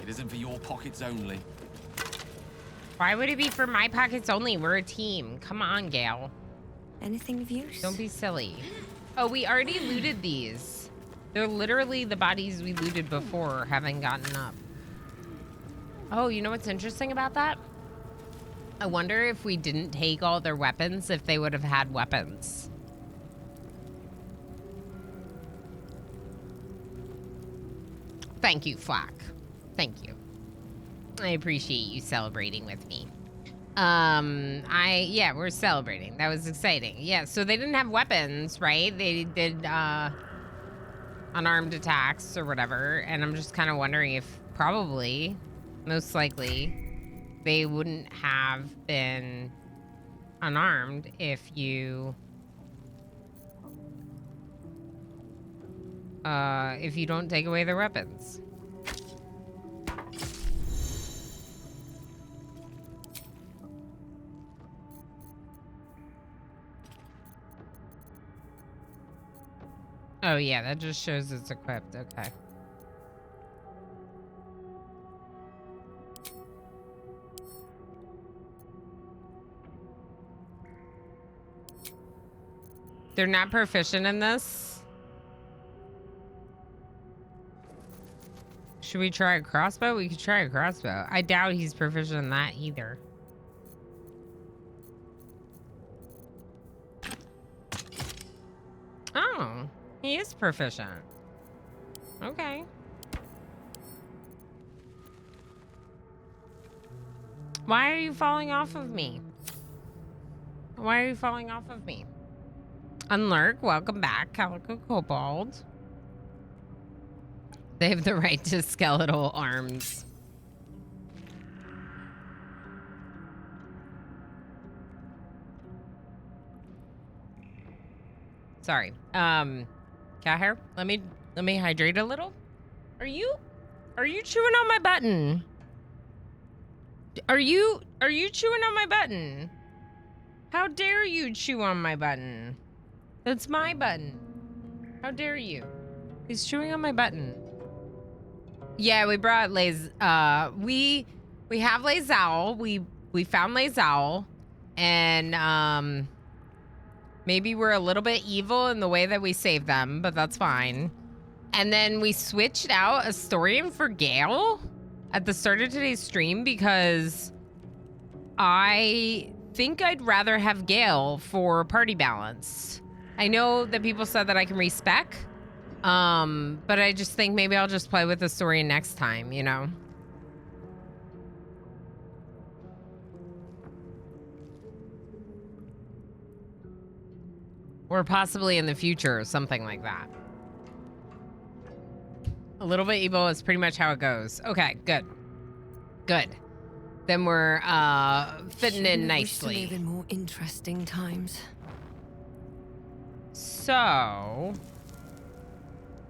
It isn't for your pockets only. Why would it be for my pockets only? We're a team. Come on, Gale. Anything of use? Don't be silly. Oh, we already looted these. They're literally the bodies we looted before having gotten up. Oh, you know what's interesting about that? I wonder if we didn't take all their weapons, if they would have had weapons. Thank you, Flock. Thank you. I appreciate you celebrating with me. Yeah, we're celebrating. That was exciting. Yeah, so they didn't have weapons, right? They did, unarmed attacks or whatever. And I'm just kind of wondering if probably, most likely, they wouldn't have been unarmed if you don't take away their weapons. Oh yeah, that just shows it's equipped. Okay. They're not proficient in this. Should we try a crossbow? We could try a crossbow. I doubt he's proficient in that either. Oh, he is proficient. Okay. Why are you falling off of me? Why are you falling off of me? Unlurk, welcome back, Calico Kobold. They have the right to skeletal arms. Sorry. Cat hair, let me hydrate a little. Are you chewing on my button? Are you chewing on my button? How dare you chew on my button? That's my button. How dare you? He's chewing on my button. Yeah, we brought Lays. We have Lae'zel. We found Lae'zel, and maybe we're a little bit evil in the way that we saved them, but that's fine. And then we switched out Astorian for Gale at the start of today's stream because I think I'd rather have Gale for party balance. I know that people said that I can respec, but I just think maybe I'll just play with Astorian next time, you know? Or possibly in the future or something like that. A little bit evil is pretty much how it goes. Okay, good. Good. Then we're fitting in nicely. Wish to live in more interesting times. So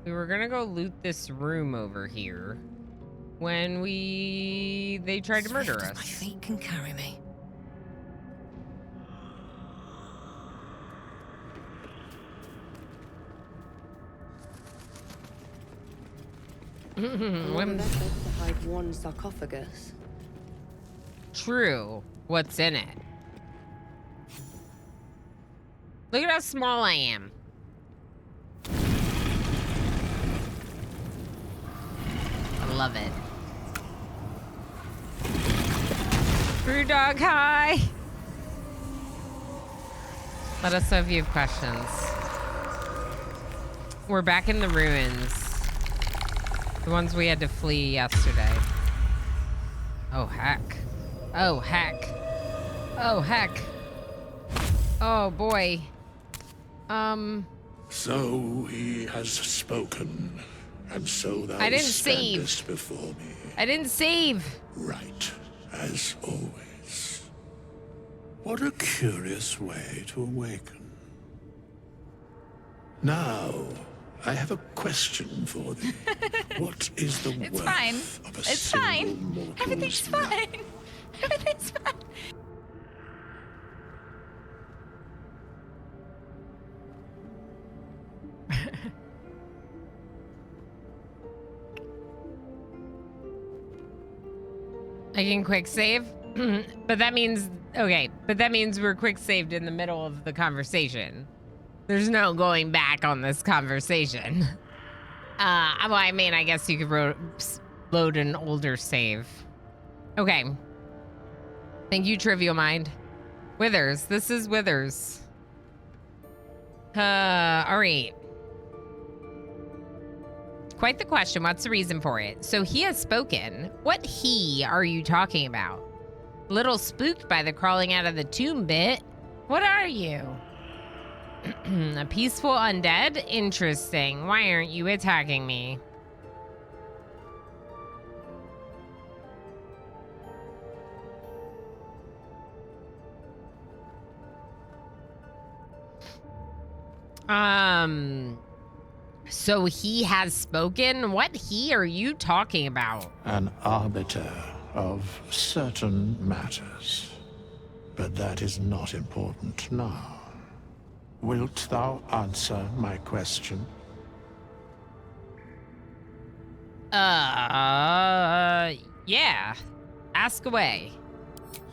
we were gonna go loot this room over here. when they tried to murder Swift as my us. feet can carry me. One method to hide one sarcophagus. True. What's in it? Look at how small I am. I love it. Brewdog, hi. Let us know if you have questions. We're back in the ruins. The ones we had to flee yesterday. Oh, heck. Oh, heck. Oh, heck. Oh, boy. So he has spoken, and so thou I didn't standest save. before me. I didn't save. Right, as always. What a curious way to awaken. Now, I have a question for thee. What is the It's worth fine. of a It's single fine. mortal's Everything's life? fine. Everything's fine. I can quick save, but that means we're quick saved in the middle of the conversation. There's no going back on this conversation. Well, I mean, I guess you could load an older save. Okay. Thank you, Trivial Mind. Withers. This is Withers. All right. Quite the question. What's the reason for it? So he has spoken. What he are you talking about? Little spooked by the crawling out of the tomb bit. What are you? A peaceful undead? Interesting. Why aren't you attacking me? So he has spoken? What he are you talking about? An arbiter of certain matters. But that is not important now. Wilt thou answer my question? Yeah. Ask away.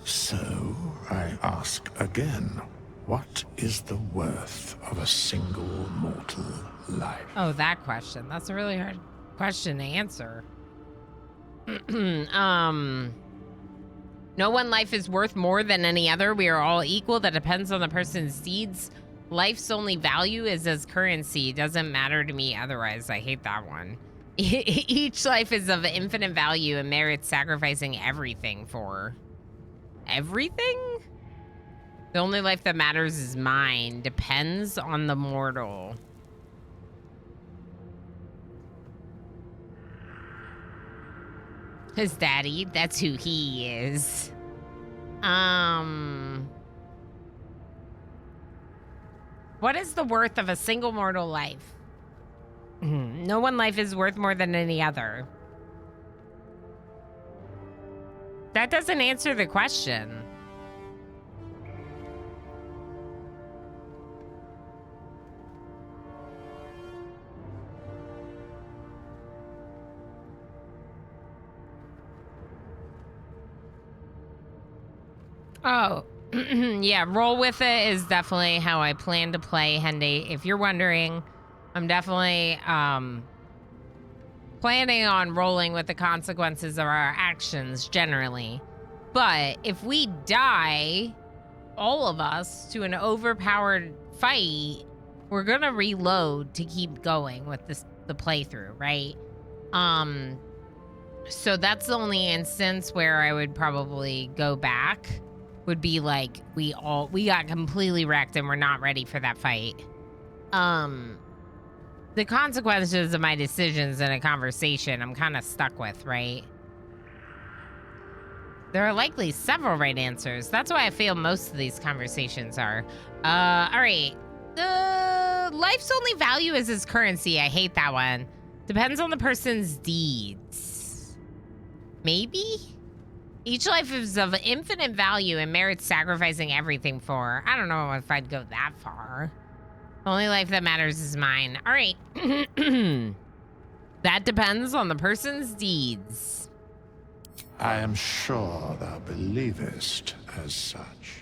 So, I ask again, what is the worth of a single mortal life? Oh, that question. That's a really hard question to answer. No one life is worth more than any other. We are all equal. That depends on the person's deeds. Life's only value is as currency. Doesn't matter to me otherwise. I hate that one. Each life is of infinite value and merits sacrificing everything for. Everything? The only life that matters is mine. Depends on the mortal. His daddy, that's who he is. What is the worth of a single mortal life? No one life is worth more than any other. That doesn't answer the question. Oh, yeah, roll with it is definitely how I plan to play, Hendy. If you're wondering, I'm definitely planning on rolling with the consequences of our actions generally. But if we die, all of us, to an overpowered fight, we're gonna reload to keep going with the playthrough, right? So that's the only instance where I would probably go back. Would be like we got completely wrecked and we're not ready for that fight. The consequences of my decisions in a conversation I'm kind of stuck with, right? There are likely several right answers. That's why I feel most of these conversations are. All right. Life's only value is its currency. I hate that one. Depends on the person's deeds. Maybe? Each life is of infinite value and merits sacrificing everything for. I don't know if I'd go that far. The only life that matters is mine. All right. That depends on the person's deeds. I am sure thou believest as such.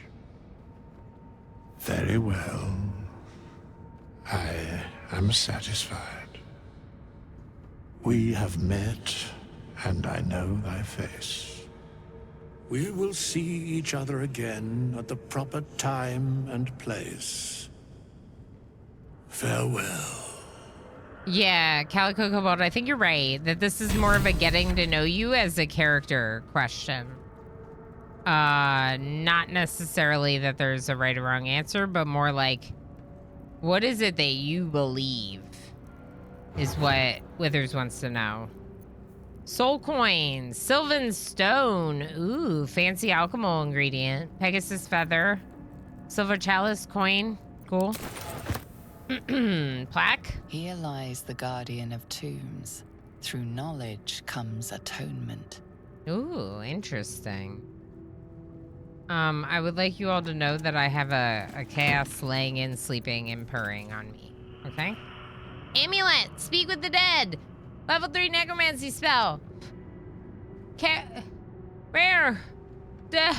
Very well. I am satisfied. We have met, and I know thy face. We will see each other again at the proper time and place. Farewell. Yeah, Calico Cobalt, I think you're right. That this is more of a getting to know you as a character question. Not necessarily that there's a right or wrong answer, but more like, what is it that you believe is what Withers wants to know. Soul coin, Sylvan stone. Ooh, fancy alchemical ingredient. Pegasus feather. Silver chalice coin. Cool. Plaque. Here lies the guardian of tombs. Through knowledge comes atonement. Ooh, interesting. I would like you all to know that I have a chaos laying in, sleeping, and purring on me. Okay? Amulet! Speak with the dead! Level 3 necromancy spell. Rare! This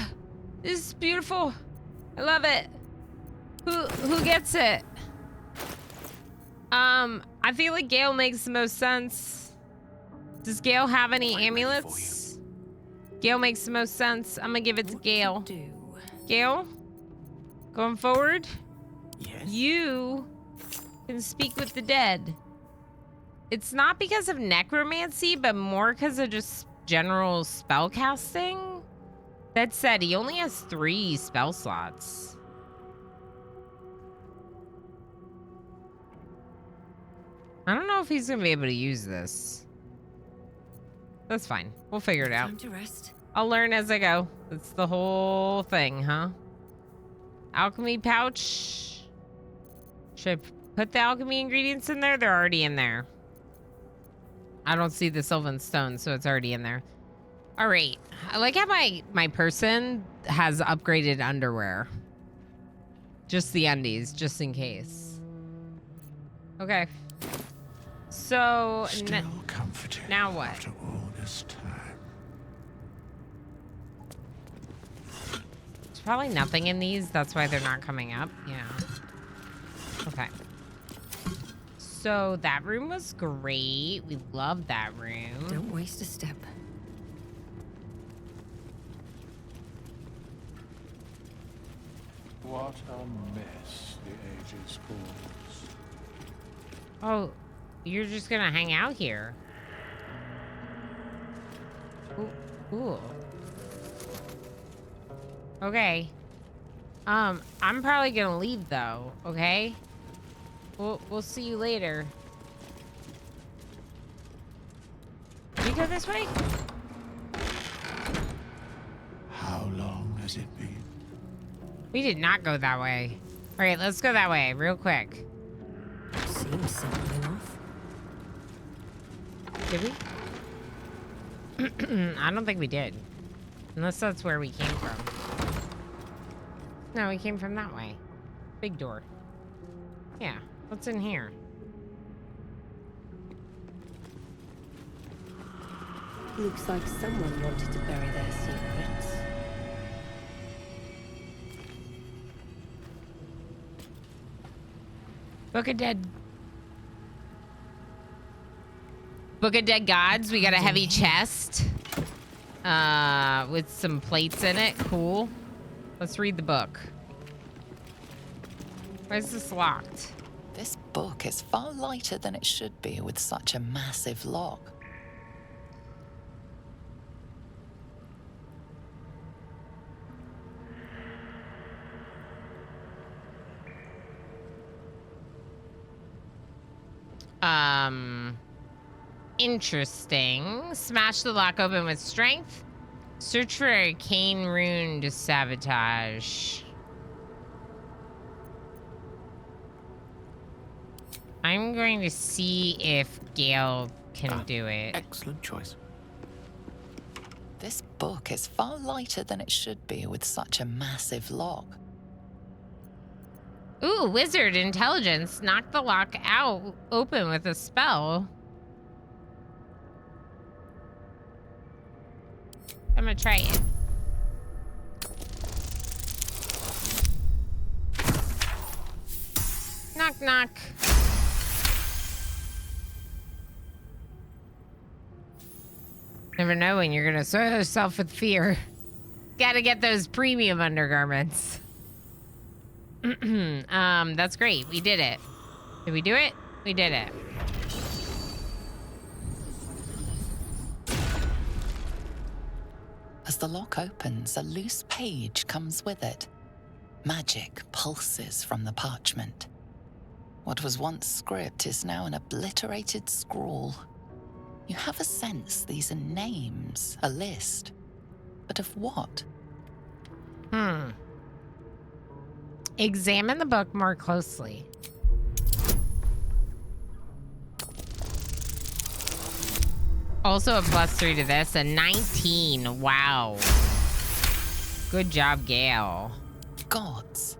is beautiful. I love it. Who gets it? I feel like Gale makes the most sense. Does Gale have any amulets? Gale makes the most sense. I'm gonna give it to Gale. Gale, going forward, Yes. you can speak with the dead. It's not because of necromancy, but more because of just general spell casting. That said, he only has 3 spell slots. I don't know if he's gonna be able to use this. That's fine. We'll figure it out. Time to rest. I'll learn as I go. That's the whole thing, huh? Alchemy pouch. Should I put the alchemy ingredients in there? They're already in there. I don't see the Sylvan stone, so it's already in there. All right. I like how my person has upgraded underwear. Just the undies, just in case. Okay. So Still comforting. now what? After all this time. There's probably nothing in these. That's why they're not coming up. Yeah. Okay. So that room was great. We love that room. Don't waste a step. What a mess the ages cause. Oh, you're just gonna hang out here. Ooh, cool. Okay. I'm probably gonna leave though, okay? We'll see you later. Can we go this way? How long has it been? We did not go that way. All right, let's go that way real quick. Seems simple enough. Did we? I don't think we did. Unless that's where we came from. No, we came from that way. Big door. Yeah, what's in here? Looks like someone wanted to bury their secrets. Book of Dead. Book of Dead Gods. We got a heavy chest. With some plates in it. Cool. Let's read the book. Why is this locked? This book is far lighter than it should be with such a massive lock. Interesting. Smash the lock open with strength. Search for arcane rune to sabotage. I'm going to see if Gale can do it. Excellent choice. This book is far lighter than it should be with such a massive lock. Ooh, wizard intelligence. Knock the lock out open with a spell. I'm gonna try it. Knock, knock. Never know when you're gonna soil yourself with fear. Gotta get those premium undergarments. That's great. We did it. Did we do it? We did it. As the lock opens, a loose page comes with it. Magic pulses from the parchment. What was once script is now an obliterated scrawl. You have a sense these are names, a list. But of what? Examine the book more closely. Also a +3 to this, a 19. Wow. Good job, Gale. Gods.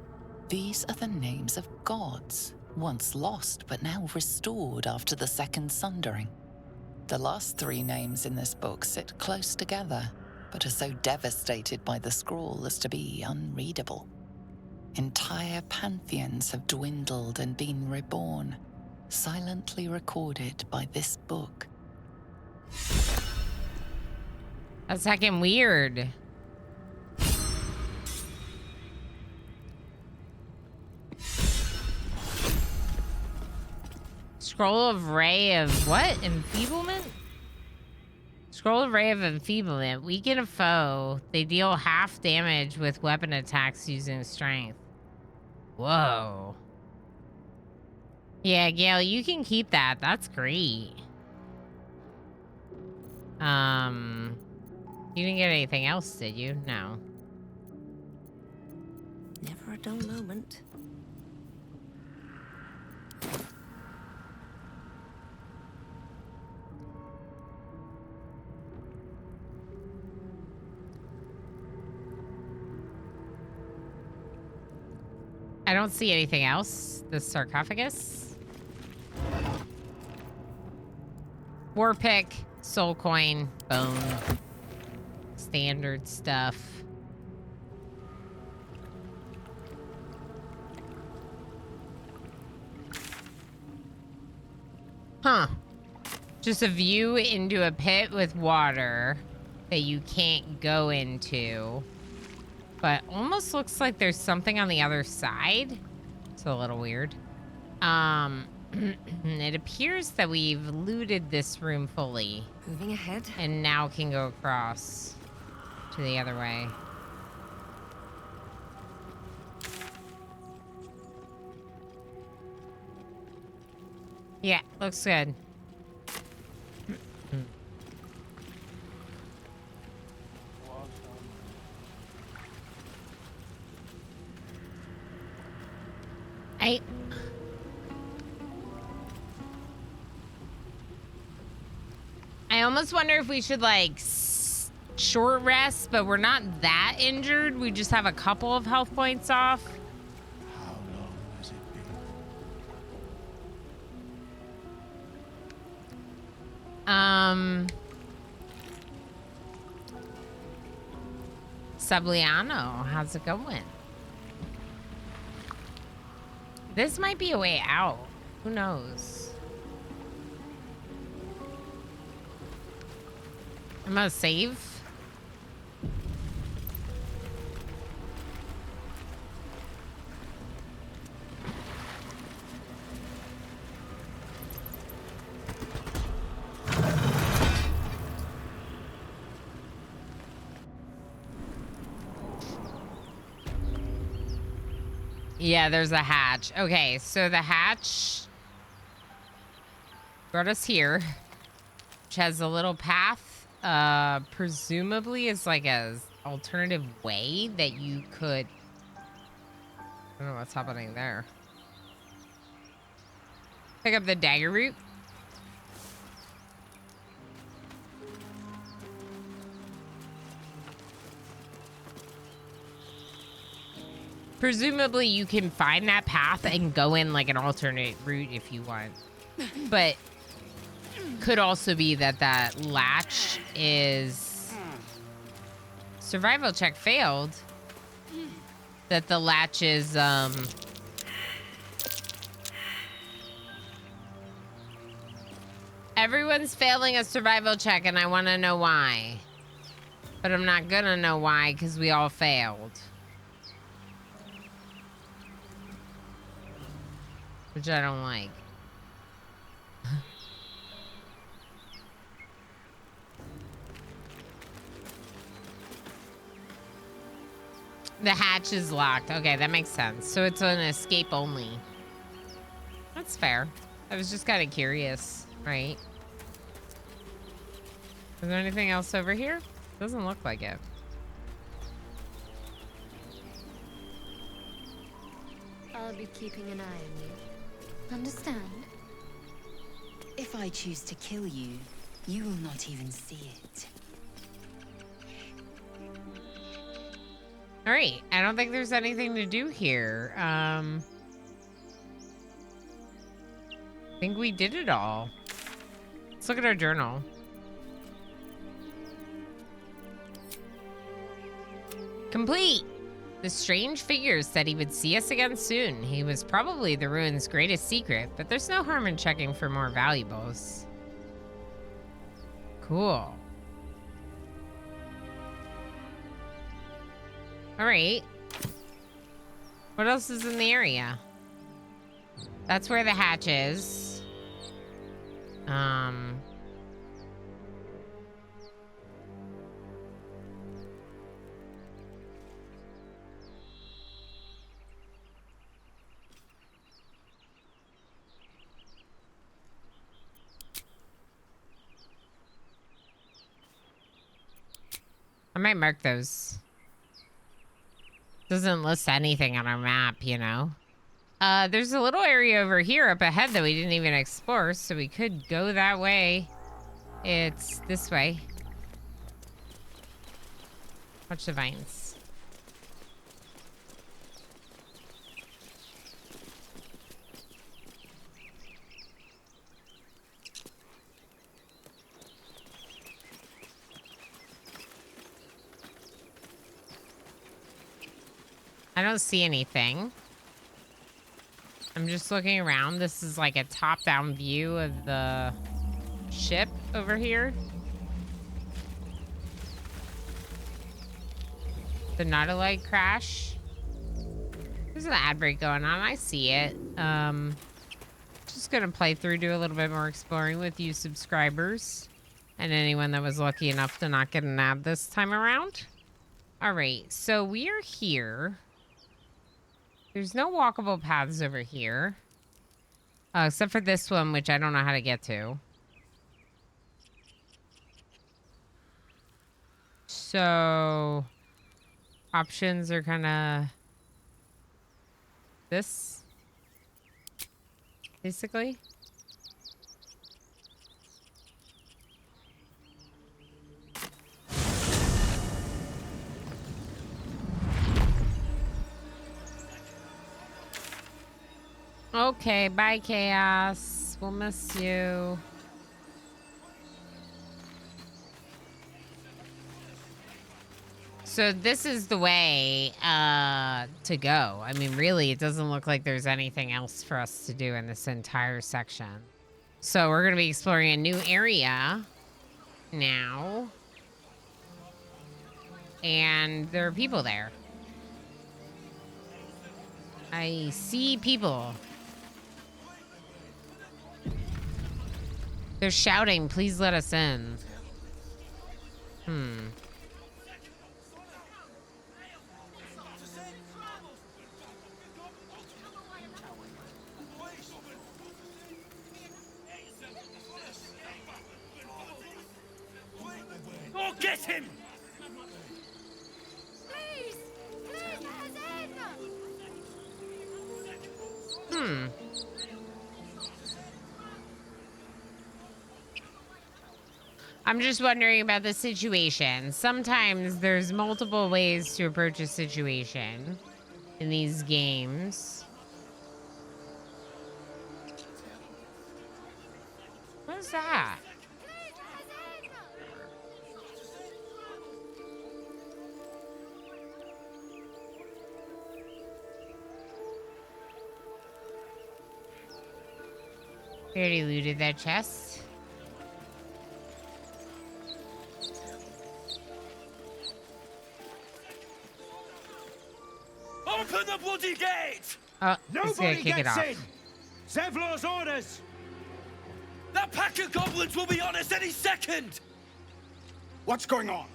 These are the names of gods, once lost but now restored after the Second Sundering. The last 3 names in this book sit close together, but are so devastated by the scrawl as to be unreadable. Entire pantheons have dwindled and been reborn, silently recorded by this book. That's fucking weird. Scroll of Ray of what? Enfeeblement? Scroll of Ray of Enfeeblement. Weaken a foe. They deal half damage with weapon attacks using strength. Whoa. Yeah, Gail, you can keep that. That's great. You didn't get anything else, did you? No. Never a dull moment. I don't see anything else. The sarcophagus. War pick, soul coin, bone. Standard stuff. Huh. Just a view into a pit with water that you can't go into. But almost looks like there's something on the other side. It's a little weird. It appears that we've looted this room fully. Moving ahead. And now can go across to the other way. Yeah, looks good. I almost wonder if we should like short rest, but we're not that injured. We just have a couple of health points off. How long has it been? Sabliano, how's it going? This might be a way out. Who knows? I'm gonna save. Yeah, there's a hatch. Okay, so the hatch brought us here, which has a little path. Presumably is like a alternative way that you could. I don't know what's happening there. Pick up the dagger root. Presumably you can find that path and go in like an alternate route if you want. But could also be that that latch is... Survival check failed. That the latch is, Everyone's failing a survival check and I want to know why. But I'm not gonna know why because we all failed. Which I don't like. The hatch is locked. Okay, that makes sense. So it's an escape only. That's fair. I was just kind of curious, right? Is there anything else over here? Doesn't look like it. I'll be keeping an eye on you. Understand? If I choose to kill you, you will not even see it. All right. I don't think there's anything to do here. I think we did it all. Let's look at our journal. Complete. The strange figure said he would see us again soon. He was probably the ruin's greatest secret, but there's no harm in checking for more valuables. Cool. All right. What else is in the area? That's where the hatch is. I might mark those. Doesn't list anything on our map, you know? There's a little area over here up ahead that we didn't even explore, so we could go that way. It's this way. Watch the vines. I don't see anything. I'm just looking around. This is like a top-down view of the ship over here. The Nautiloid crash. There's an ad break going on. I see it. Just gonna play through, do a little bit more exploring with you subscribers. And anyone that was lucky enough to not get an ad this time around. All right, so we are here. There's no walkable paths over here. Except for this one, which I don't know how to get to. So, options are kind of this, basically. Okay, bye, Chaos. We'll miss you. So this is the way to go. I mean, really, it doesn't look like there's anything else for us to do in this entire section. So we're going to be exploring a new area now. And there are people there. I see people. They're shouting, please let us in. Oh, get him! Please! Please let us in! I'm just wondering about the situation. Sometimes there's multiple ways to approach a situation. in these games. What is that? We already looted that chest. Open the bloody gate! Oh, he's gonna kick it off. Zevlor's orders! That pack of goblins will be on us any second! What's going on?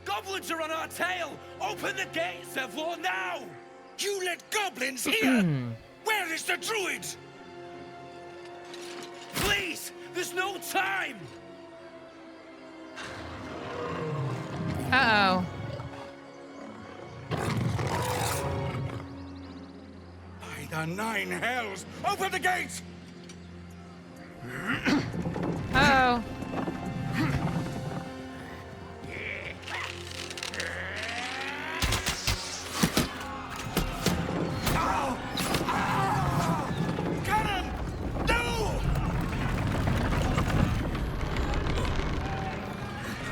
Goblins are on our tail! Open the gate, Zevlor, now! You let goblins here? Where is the druid? Please! There's no time! Uh-oh. By the 9 hells! Open the gate! Uh-oh. Cannon! No!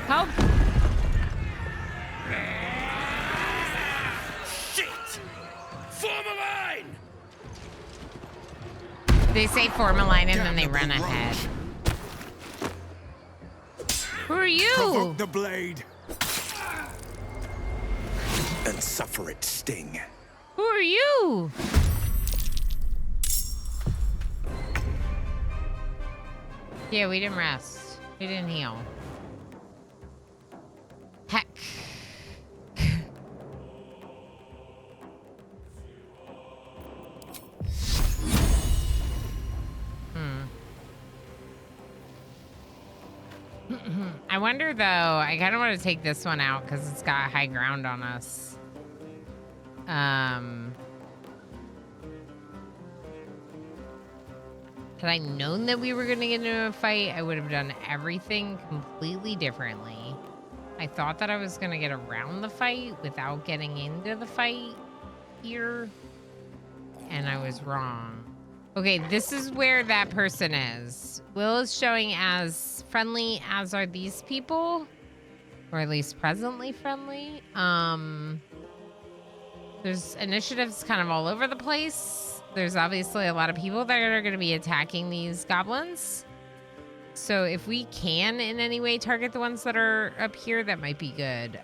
Help! Shit! Form a line! They say form a line and then they run ahead. Who are you? Provoke the blade. And suffer its sting. Who are you? Yeah, we didn't rest. We didn't heal. Heck. I wonder though, I kind of want to take this one out because it's got high ground on us. Had I known that we were going to get into a fight, I would have done everything completely differently. I thought that I was going to get around the fight without getting into the fight here, and I was wrong. Okay, this is where that person is. Will is showing as friendly as are these people, or at least presently friendly. There's initiatives kind of all over the place. There's obviously a lot of people that are going to be attacking these goblins. So if we can in any way target the ones that are up here, that might be good.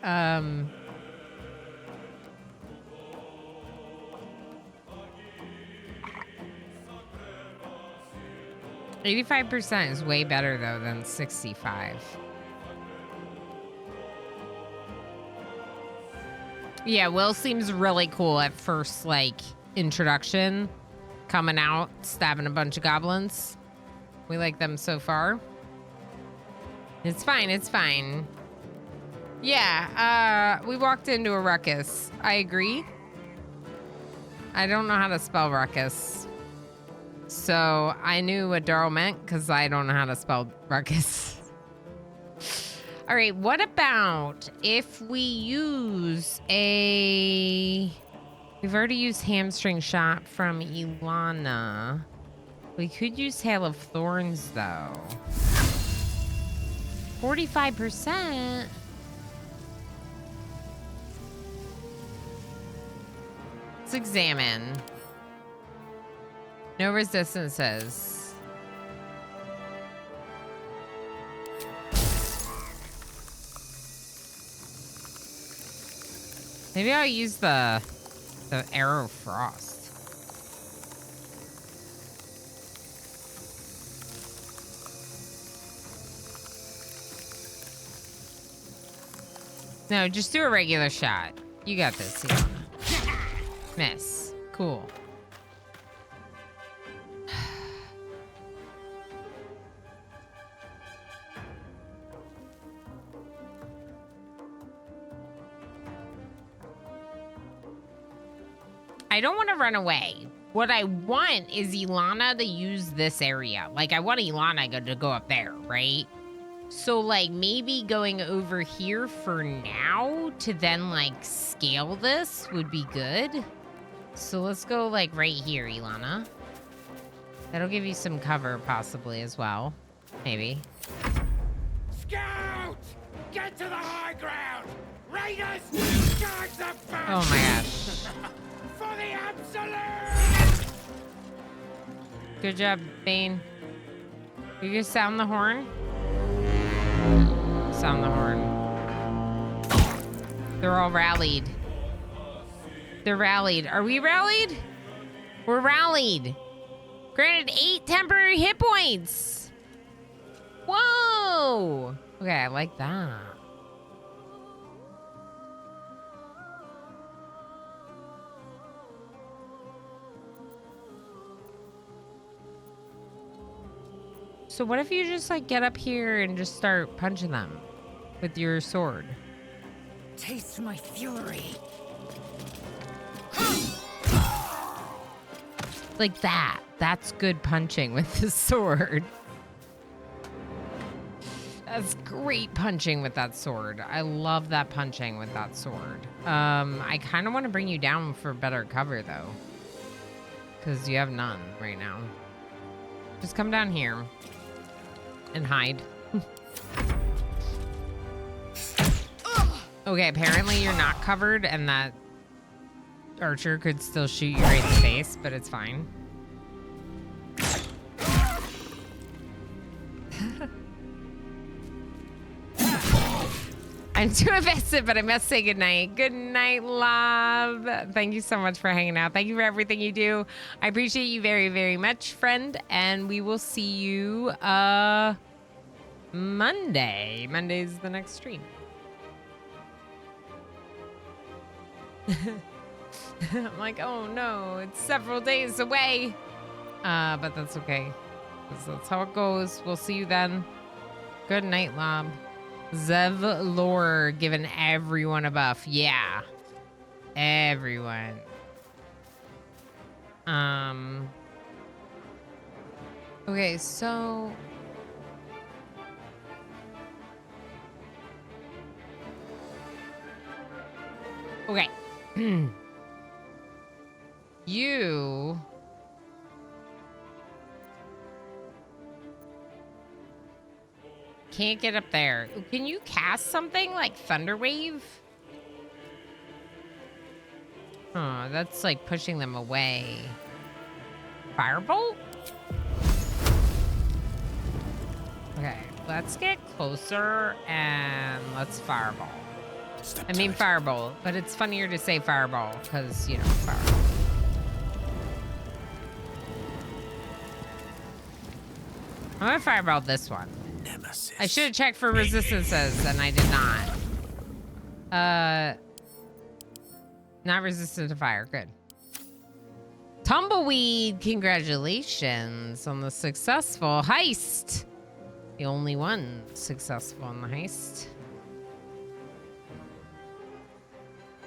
85% is way better though than 65. Yeah, Will seems really cool at first, like, introduction. Coming out, stabbing a bunch of goblins. We like them so far. It's fine, it's fine. Yeah, we walked into a ruckus. I agree. I don't know how to spell ruckus. So I knew what Darl meant because I don't know how to spell ruckus. All right, what about if we use a... We've already used Hamstring Shot from Ilana. We could use Hail of Thorns, though. 45%? Let's examine. No resistances. Maybe I'll use the Arrow of Frost. No, just do a regular shot. You got this, Ilana. Miss. Cool. I don't want to run away. What I want is Ilana to use this area. Like, I want Ilana to go up there, right? So, like, maybe going over here for now to then, like, scale this would be good. So let's go like right here, Ilana. That'll give you some cover possibly as well. Maybe. Scout! Get to the high ground! Raiders! Charge the back! Oh my gosh. For the absolute! Good job, Bane. You gonna sound the horn? Sound the horn. They're all rallied. They're rallied. Are we rallied? We're rallied. Granted 8 temporary hit points. Whoa. Okay, I like that. So what if you just like get up here and just start punching them with your sword? Taste my fury. Like that. That's good punching with the sword. That's great punching with that sword. I love that punching with that sword. I kind of want to bring you down for better cover though. Because you have none right now. Just come down here. And hide. Okay, apparently you're not covered and that archer could still shoot you right in the face, but it's fine. I'm too invested, but I must say goodnight. Good night, love. Thank you so much for hanging out. Thank you for everything you do. I appreciate you very, very much, friend. And we will see you Monday. Monday's the next stream. I'm like, oh no, it's several days away. But that's okay. That's how it goes. We'll see you then. Good night, Lob. Zev Lore giving everyone a buff. Yeah. Everyone. Okay, so okay. You can't get up there. Can you cast something like Thunder Wave? Oh, that's like pushing them away. Firebolt? Okay, let's get closer and let's fireball. I mean firebolt, but it's funnier to say fireball because, you know, fireball. I'm gonna fireball this one. Nemesis. I should have checked for resistances and I did not. Not resistant to fire. Good. Tumbleweed, congratulations on the successful heist. The only one successful in the heist.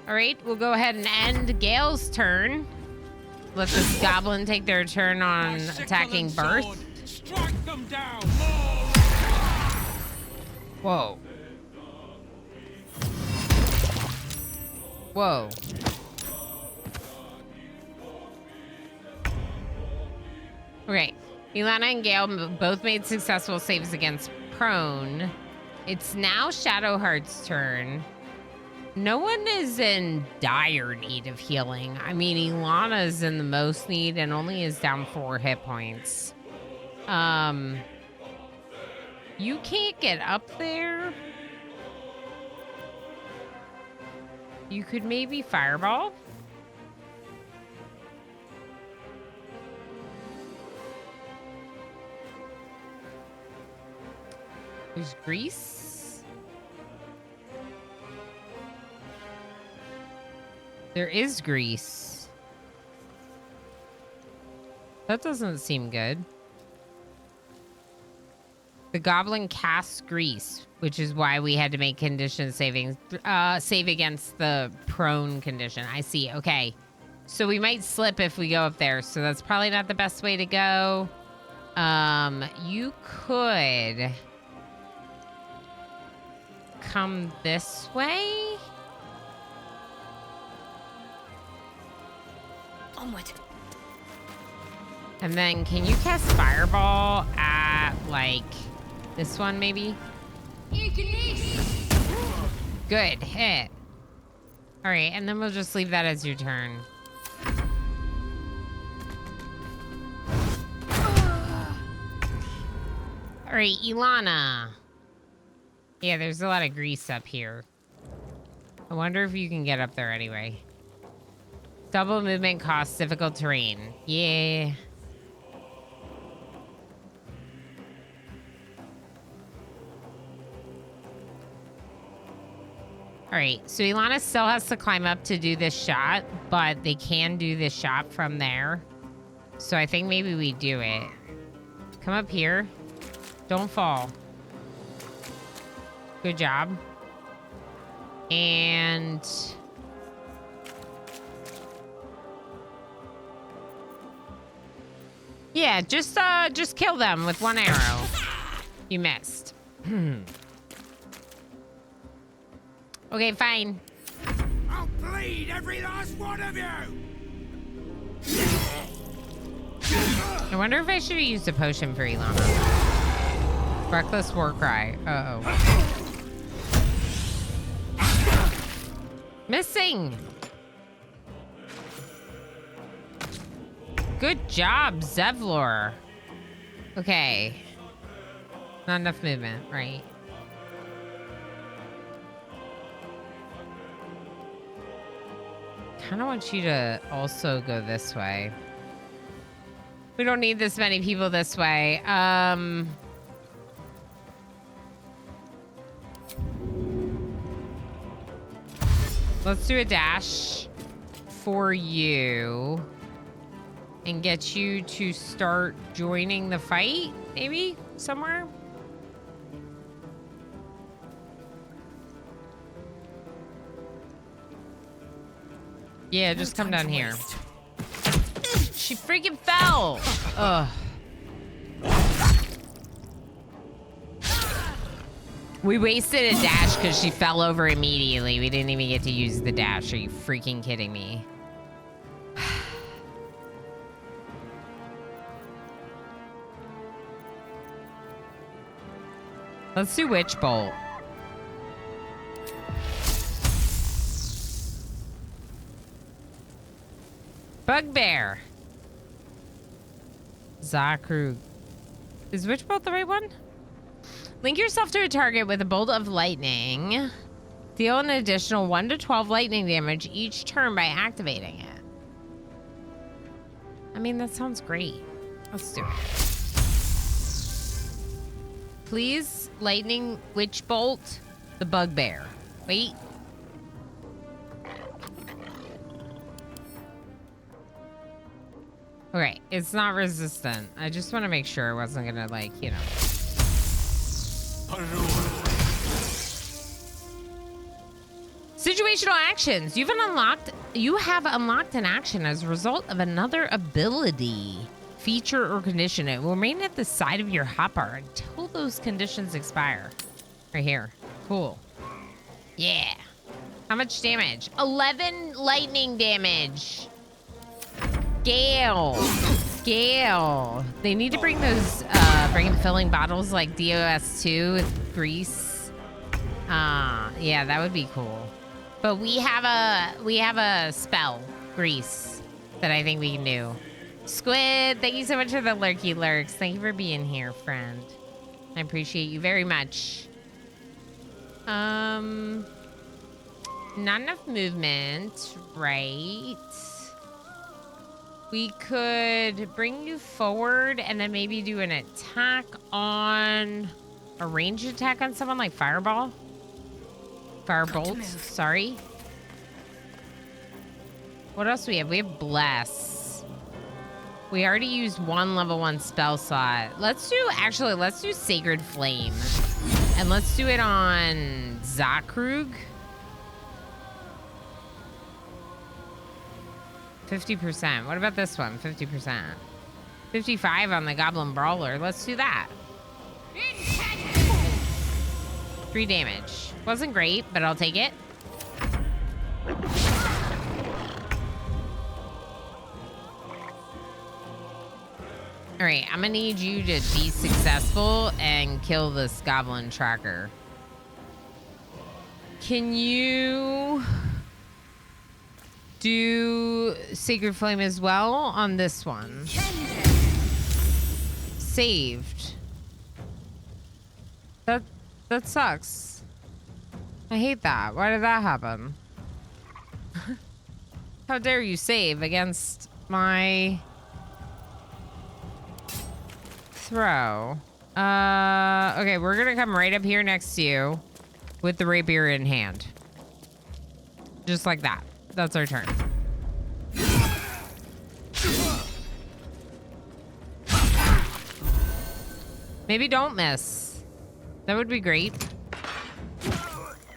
All right, we'll go ahead and end Gale's turn. Let this goblin take their turn on attacking Birth. Strike them down. Whoa. Whoa. Okay. Ilana and Gale both made successful saves against prone. It's now Shadowheart's turn. No one is in dire need of healing. I mean, Ilana's in the most need and only is down 4 hit points. You can't get up there. You could maybe fireball. There's grease. There is grease. That doesn't seem good. The goblin casts grease, which is why we had to make condition savings, save against the prone condition. I see. Okay. So we might slip if we go up there. So that's probably not the best way to go. You could come this way. Onward. And then can you cast Fireball at, like, this one maybe? Good, hit. All right, and then we'll just leave that as your turn. All right, Ilana. Yeah, there's a lot of grease up here. I wonder if you can get up there anyway. Double movement costs difficult terrain. Yeah. All right, so Ilana still has to climb up to do this shot, but they can do this shot from there. So I think maybe we do it. Come up here. Don't fall. Good job. And yeah, just kill them with one arrow. You missed. Okay, fine. I'll bleed every last one of you. I wonder if I should have used a potion for Ilana. Reckless war cry. Uh-oh. Missing. Good job, Zevlor. Okay. Not enough movement, right? Kind of want you to also go this way. We don't need this many people this way. Let's do a dash for you and get you to start joining the fight, maybe somewhere. Yeah, just come down here. She freaking fell. Ugh. We wasted a dash because she fell over immediately. We didn't even get to use the dash. Are you freaking kidding me? Let's do Witch Bolt. Bugbear. Zakrug. Is Witch Bolt the right one? Link yourself to a target with a bolt of lightning. Deal an additional 1 to 12 lightning damage each turn by activating it. I mean, that sounds great. Let's do it. Please, lightning witch bolt the bugbear. Wait. Okay, it's not resistant. I just want to make sure it wasn't gonna, like, you know. Situational actions. You have unlocked an action as a result of another ability, feature, or condition. It will remain at the side of your hotbar until those conditions expire. Right here. Cool. Yeah. How much damage? 11 lightning damage. Gale. They need to bring those, bring filling bottles like DOS2 with grease. Yeah, that would be cool. But we have a spell, grease, that I think we can do. Squid, thank you so much for the lurky lurks. Thank you for being here, friend. I appreciate you very much. Not enough movement, right? We could bring you forward and then maybe do an attack on a ranged attack on someone like Fireball. Firebolt, sorry. What else do we have? We have Bless. We already used one level 1 spell slot. Let's do Sacred Flame. And let's do it on Zakrug. 50%. What about this one? 50%. 55 on the Goblin Brawler. Let's do that. 3 damage. Wasn't great, but I'll take it. All right, I'm gonna need you to be successful and kill this goblin tracker. Can you do Sacred Flame as well on this one? Saved. That sucks. I hate that. Why did that happen? How dare you save against my throw? Okay, we're gonna come right up here next to you with the rapier in hand. Just like that. That's our turn. Maybe don't miss. That would be great.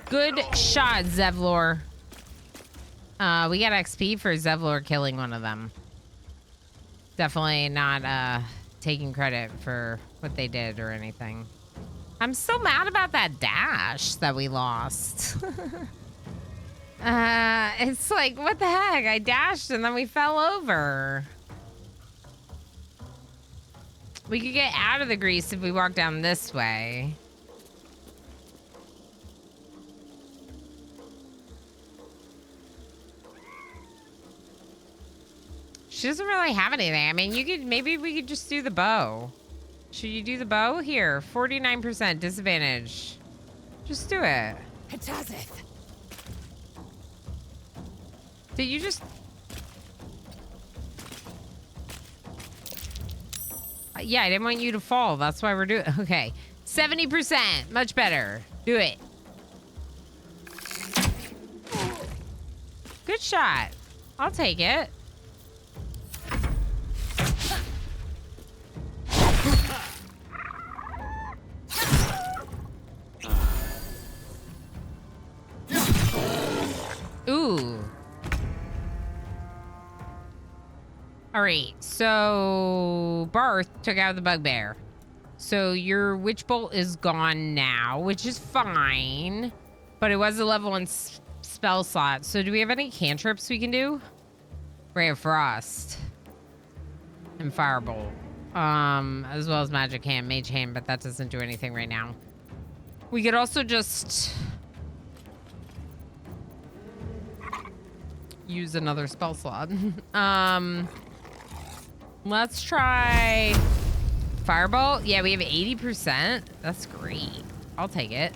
Good shot, Zevlor. We got XP for Zevlor killing one of them. Definitely not taking credit for what they did or anything. I'm so mad about that dash that we lost. It's like, what the heck? I dashed and then we fell over. We could get out of the grease if we walk down this way. She doesn't really have anything. I mean, maybe we could just do the bow. Should you do the bow? Here, 49% disadvantage. Just do it. Did you just... Yeah, I didn't want you to fall. That's why we're doing... Okay. 70%. Much better. Do it. Good shot. I'll take it. Ooh. All right, so Barth took out the bugbear. So your witch bolt is gone now, which is fine. But it was a level 1 spell slot. So do we have any cantrips we can do? Ray of Frost. And Firebolt. As well as Magic Hand, Mage Hand, but that doesn't do anything right now. We could also just... use another spell slot. Let's try Firebolt. Yeah, we have 80%. That's great. I'll take it.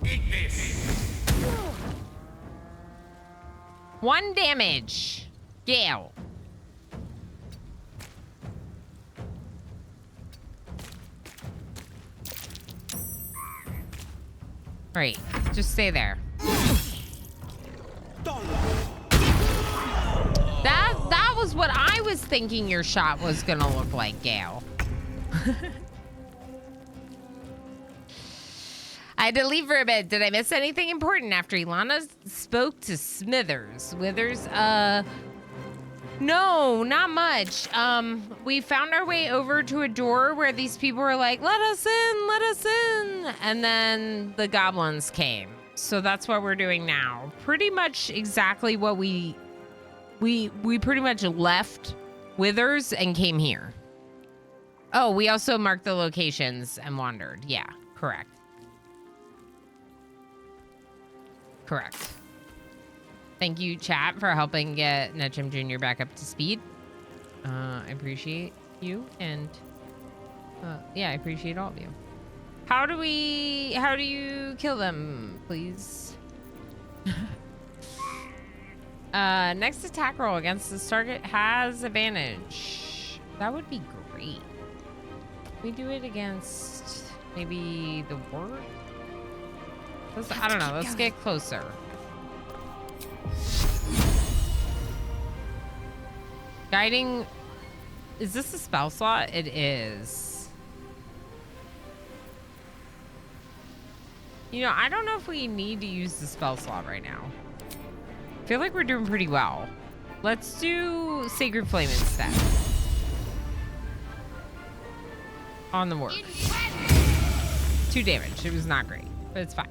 Eat this. 1 damage. Gale. Right. Just stay there. That was what I was thinking your shot was gonna look like, Gale. I had to leave for a bit. Did I miss anything important after Ilana spoke to Smithers? Withers? No, not much. We found our way over to a door where these people were like, let us in, let us in. And then the goblins came. So that's what we're doing now. Pretty much exactly what we pretty much left Withers and came here. Oh, we also marked the locations and wandered. Yeah, correct. Correct. Thank you, chat, for helping get Netchum Jr. back up to speed. I appreciate you, and yeah, I appreciate all of you. How do you kill them, please? Next attack roll against this target has advantage. That would be great. We do it against maybe the ward? I don't know. Let's get closer. Guiding. Is this a spell slot? It is. You know, I don't know if we need to use the spell slot right now. I feel like we're doing pretty well. Let's do Sacred Flame instead. On the work. 2 damage. It was not great, but it's fine.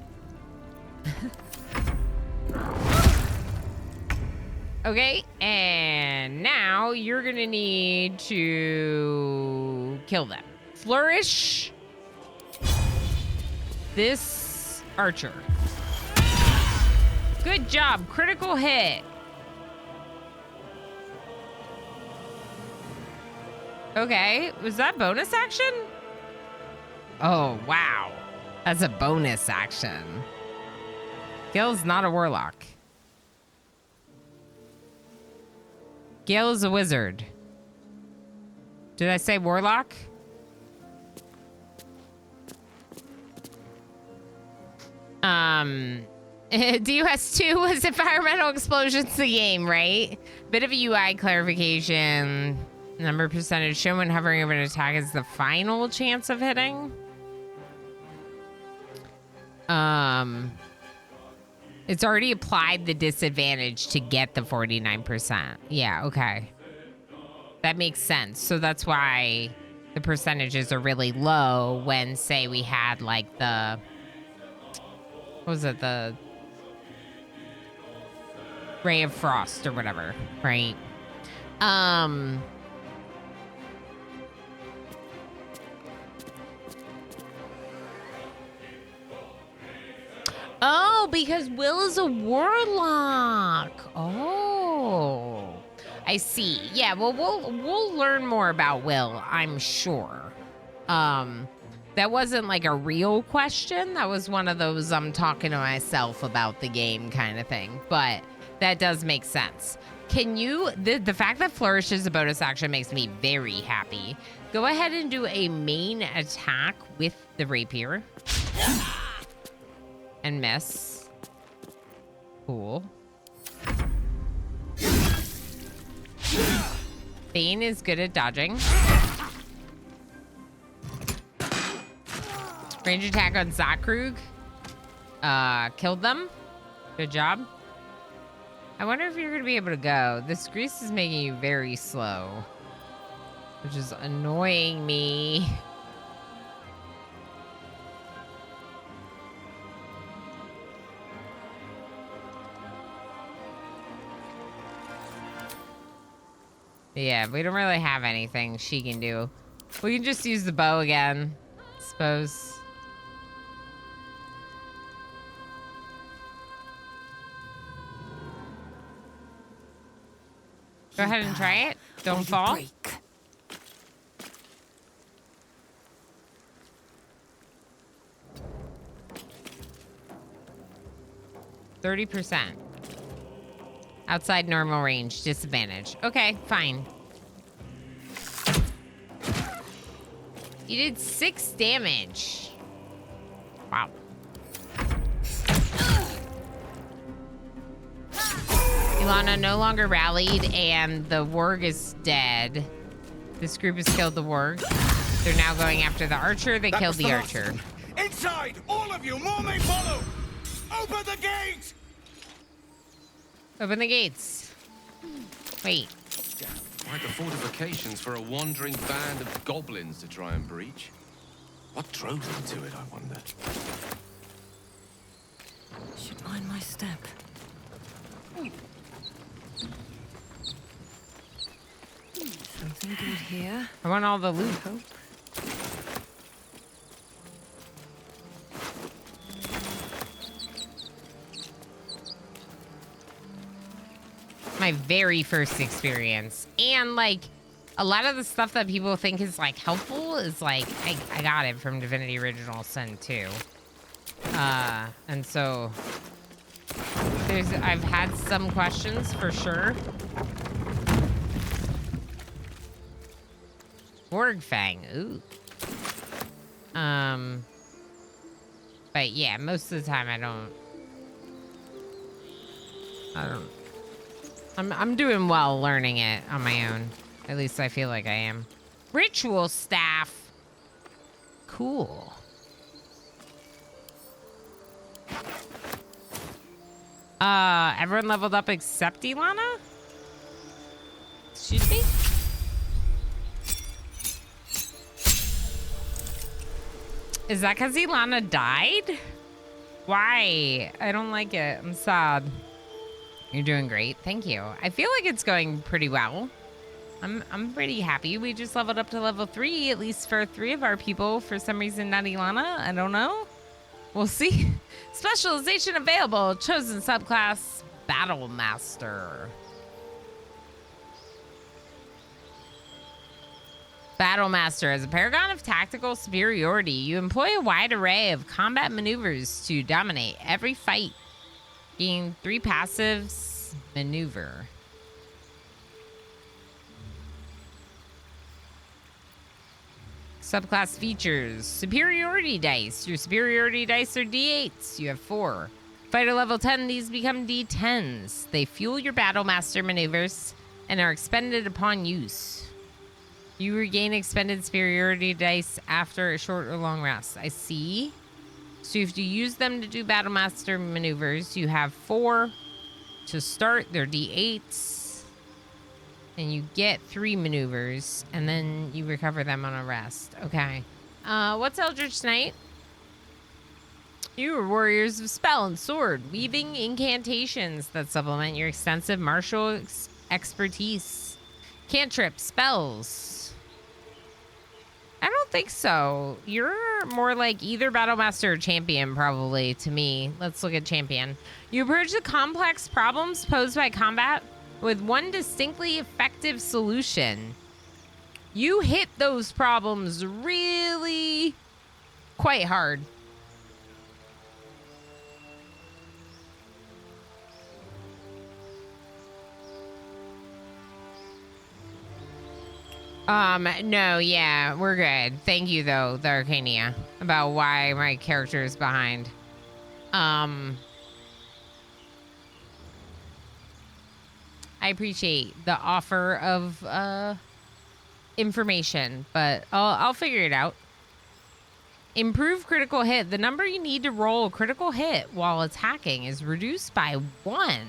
Okay, and now you're gonna need to kill them. Flourish this archer. Good job, critical hit. Okay, was that bonus action? Oh, wow. That's a bonus action. Gale's not a warlock. Gale is a wizard. Did I say warlock? DOS2 was environmental explosions the game, right? Bit of a UI clarification. Number percentage shown when hovering over an attack is the final chance of hitting. It's already applied the disadvantage to get the 49%. Yeah, okay. That makes sense. So that's why the percentages are really low when, say, we had like the... What was it? The Ray of Frost or whatever, right? Oh, because Will is a warlock. Oh, I see. Yeah, well, we'll learn more about Will, I'm sure. That wasn't like a real question. That was one of those I'm talking to myself about the game kind of thing. But that does make sense. Can you, the fact that Flourish is a bonus action makes me very happy. Go ahead and do a main attack with the rapier. And miss. Cool. Bane is good at dodging. Range attack on Zakrug. Killed them. Good job. I wonder if you're going to be able to go. This grease is making you very slow, which is annoying me. Yeah, we don't really have anything she can do. We can just use the bow again, I suppose. Go ahead and try it. Don't fall. Break. 30%. Outside normal range, disadvantage. Okay, fine. You did 6 damage. Wow. Ilana no longer rallied, and the warg is dead. This group has killed the warg. They're now going after the archer. They killed the archer. Inside! All of you! More may follow! Open the gate! Open the gates. Wait. Quite the fortifications for a wandering band of goblins to try and breach. What drove them to it, I wonder? Should mind my step. Something good here. I want all the loot. Hope. My very first experience. And like a lot of the stuff that people think is like helpful is like I got it from Divinity Original Sin 2. And so I've had some questions for sure. Wargfang, ooh. But yeah, most of the time I don't. I'm doing well learning it on my own. At least I feel like I am. Ritual staff. Cool. Everyone leveled up except Ilana? Excuse me? Is that because Ilana died? Why? I don't like it. I'm sad. You're doing great. Thank you. I feel like it's going pretty well. I'm pretty happy. We just leveled up to level 3, at least for 3 of our people. For some reason, not Ilana. I don't know. We'll see. Specialization available. Chosen subclass, Battle Master. Battle Master. As a paragon of tactical superiority, you employ a wide array of combat maneuvers to dominate every fight. Gain 3 passives. Maneuver. Subclass features. Superiority dice. Your superiority dice are D8s. You have 4. Fighter level 10, these become D10s. They fuel your Battle Master maneuvers and are expended upon use. You regain expended superiority dice after a short or long rest. I see. So if you use them to do Battle Master maneuvers, you have 4 to start. They're D8s. And you get 3 maneuvers, and then you recover them on a rest. Okay. What's Eldritch Knight? You are warriors of spell and sword, weaving incantations that supplement your extensive martial expertise. Cantrips, spells. I don't think so. You're more like either Battle Master or Champion, probably, to me. Let's look at Champion. You approach the complex problems posed by combat with one distinctly effective solution. You hit those problems really quite hard. No, yeah, we're good. Thank you, though, the Arcania, about why my character is behind. I appreciate the offer of information, but I'll figure it out. Improve critical hit. The number you need to roll a critical hit while attacking is reduced by 1.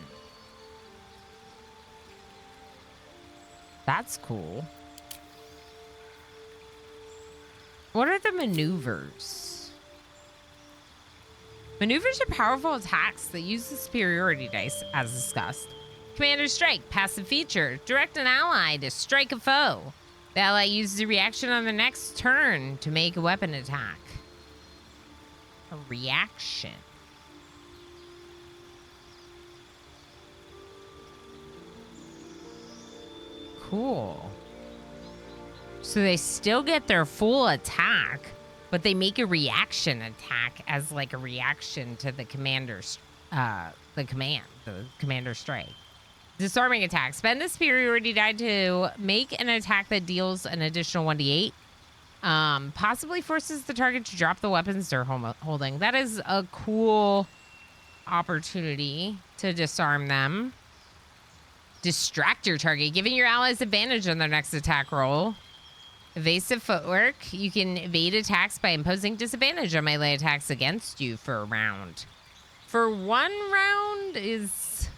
That's cool. What are the maneuvers? Maneuvers are powerful attacks that use the superiority dice, as discussed. Commander Strike, passive feature. Direct an ally to strike a foe. The ally uses a reaction on their next turn to make a weapon attack. A reaction. Cool. So they still get their full attack, but they make a reaction attack as like a reaction to the commander's, the commander strike. Disarming attack. Spend a superiority die to make an attack that deals an additional 1d8. Possibly forces the target to drop the weapons they're holding. That is a cool opportunity to disarm them. Distract your target, giving your allies advantage on their next attack roll. Evasive footwork. You can evade attacks by imposing disadvantage on melee attacks against you for a round. For 1 round is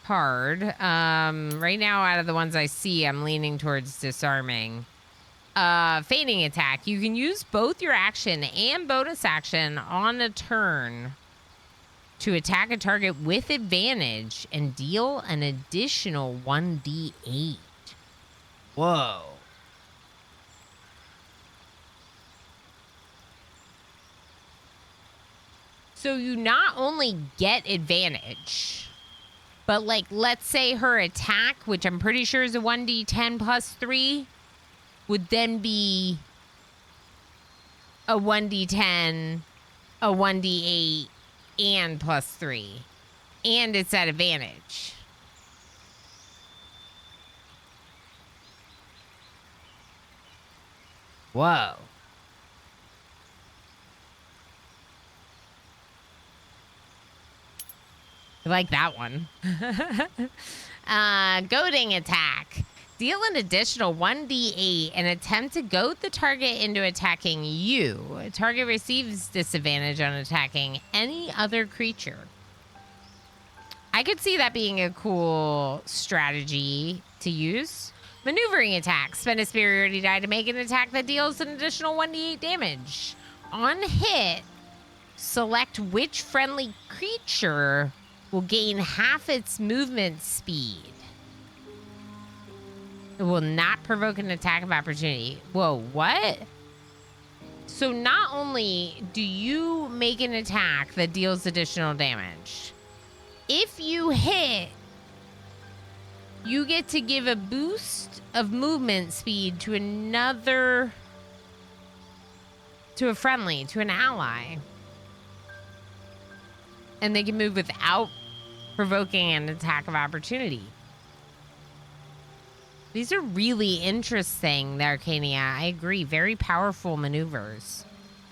hard. Right now, out of the ones I see, I'm leaning towards disarming. Feigning attack. You can use both your action and bonus action on a turn to attack a target with advantage and deal an additional 1d8. Whoa. So you not only get advantage, but like, let's say her attack, which I'm pretty sure is a 1d10 plus 3, would then be a 1d10, a 1d8, and plus 3. And it's at advantage. Whoa. I like that one. Goading attack. Deal an additional 1d8 and attempt to goad the target into attacking you. Target receives disadvantage on attacking any other creature. I could see that being a cool strategy to use. Maneuvering attack. Spend a superiority die to make an attack that deals an additional 1d8 damage. On hit, select which friendly creature will gain half its movement speed. It will not provoke an attack of opportunity. Whoa, what? So not only do you make an attack that deals additional damage, if you hit, you get to give a boost of movement speed to another, to a friendly, to an ally. And they can move without provoking an attack of opportunity. These are really interesting, the Arcania. I agree. Very powerful maneuvers.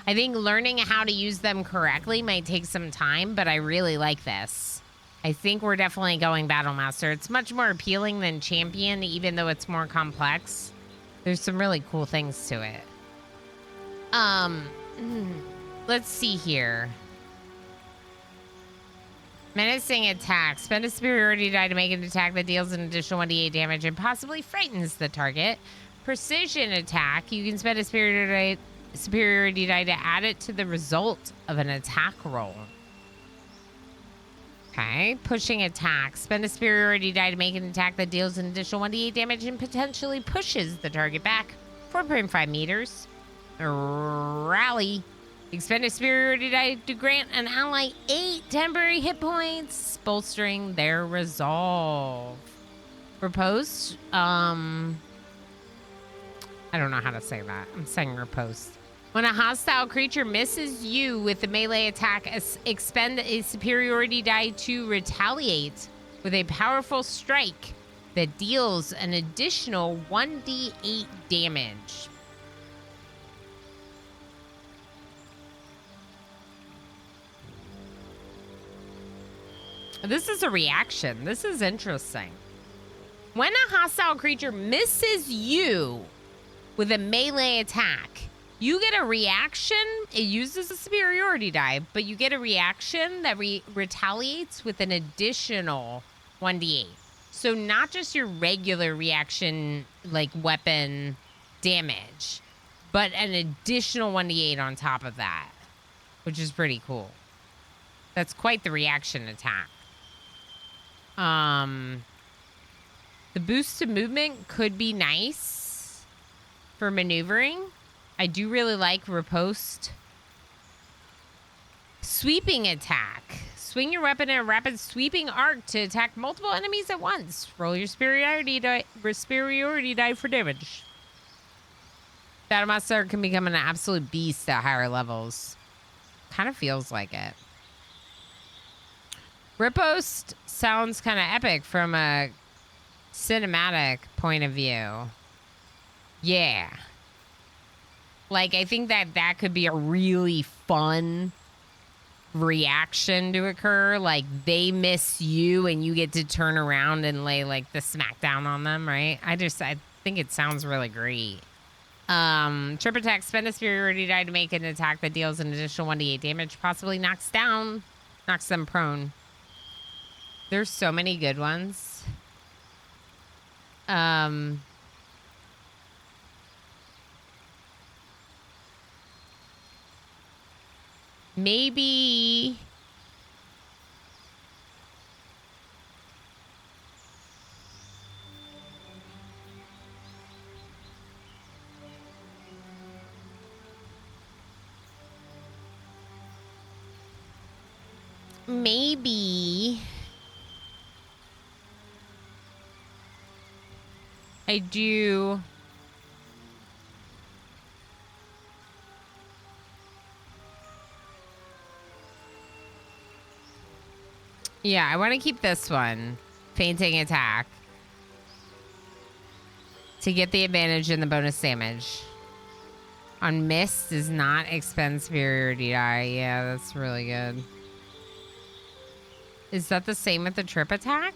I think learning how to use them correctly might take some time, but I really like this. I think we're definitely going Battle Master. It's much more appealing than Champion, even though it's more complex. There's some really cool things to it. Let's see here. Menacing attack. Spend a superiority die to make an attack that deals an additional 1d8 damage and possibly frightens the target. Precision attack. You can spend a superiority die to add it to the result of an attack roll. Okay. Pushing attack. Spend a superiority die to make an attack that deals an additional 1d8 damage and potentially pushes the target back 4.5 meters. Rally. Expend a superiority die to grant an ally 8 temporary hit points, bolstering their resolve. Riposte. I don't know how to say that. I'm saying riposte. When a hostile creature misses you with a melee attack, expend a superiority die to retaliate with a powerful strike that deals an additional 1d8 damage. This is a reaction. This is interesting. When a hostile creature misses you with a melee attack, you get a reaction. It uses a superiority die, but you get a reaction that retaliates with an additional 1d8. So not just your regular reaction, like weapon damage, but an additional 1d8 on top of that, which is pretty cool. That's quite the reaction attack. The boost to movement could be nice for maneuvering. I do really like riposte. Sweeping attack. Swing your weapon in a rapid sweeping arc to attack multiple enemies at once. Roll your superiority die for damage. Battle Master can become an absolute beast at higher levels. Kind of feels like it. Riposte sounds kind of epic from a cinematic point of view. Yeah. Like, I think that could be a really fun reaction to occur. Like, they miss you and you get to turn around and lay, like, the smackdown on them, right? I think it sounds really great. Trip attack. Spend a superiority die to make an attack that deals an additional 1d8 damage. Possibly knocks them prone. There's so many good ones. Maybe I do. Yeah, I want to keep this one. Fainting attack. To get the advantage in the bonus damage. On miss does not expend superiority die. Yeah, that's really good. Is that the same with the trip attack?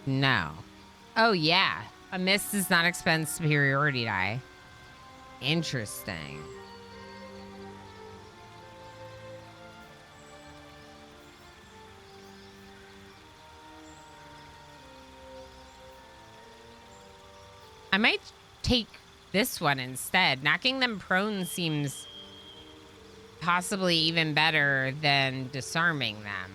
No. Oh, yeah. A miss does not expend superiority die. Interesting. I might take this one instead. Knocking them prone seems possibly even better than disarming them.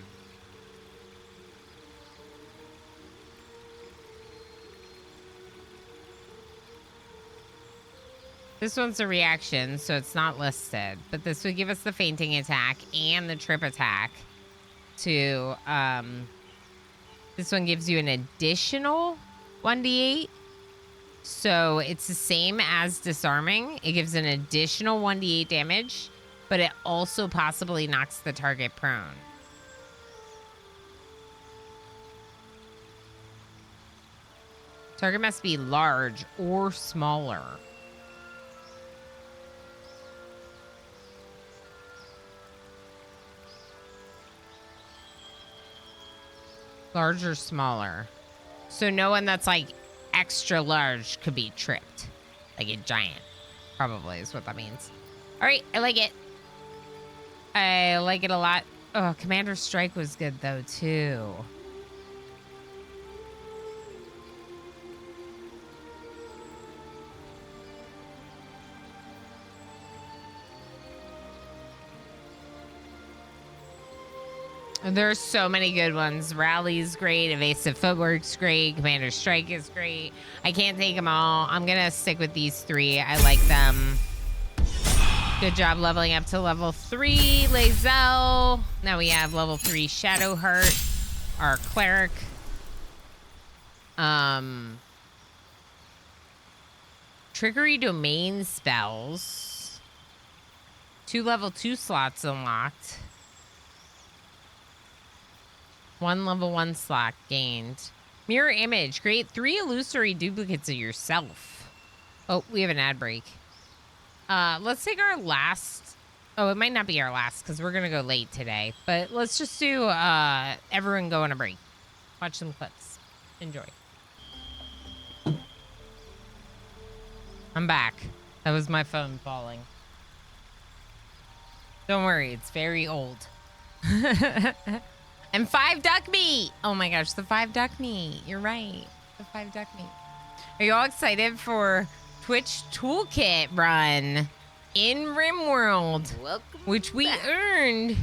This one's a reaction, so it's not listed. But this would give us the fainting attack and the trip attack to, this one gives you an additional 1d8. So it's the same as disarming. It gives an additional 1d8 damage, but it also possibly knocks the target prone. Target must be large or smaller. Large or smaller. So no one that's like extra large could be tripped. Like a giant. Probably is what that means. All right, I like it. I like it a lot. Oh, Commander Strike was good though too. There are so many good ones. Rally's great. Evasive Footwork's great. Commander Strike is great. I can't take them all. I'm going to stick with these three. I like them. Good job leveling up to level 3, Lae'zel. Now we have level 3 Shadowheart, our cleric. Trickery Domain spells. 2 level 2 slots unlocked. 1 level 1 slot gained. Mirror image. Create 3 illusory duplicates of yourself. Oh, we have an ad break. Let's take our last. Oh, it might not be our last because we're going to go late today. But let's just do everyone go on a break. Watch some clips. Enjoy. I'm back. That was my phone falling. Don't worry. It's very old. And 5 duck meat. Oh my gosh, the 5 duck meat. You're right. The 5 duck meat. Are you all excited for Twitch Toolkit run in RimWorld? Welcome which we earned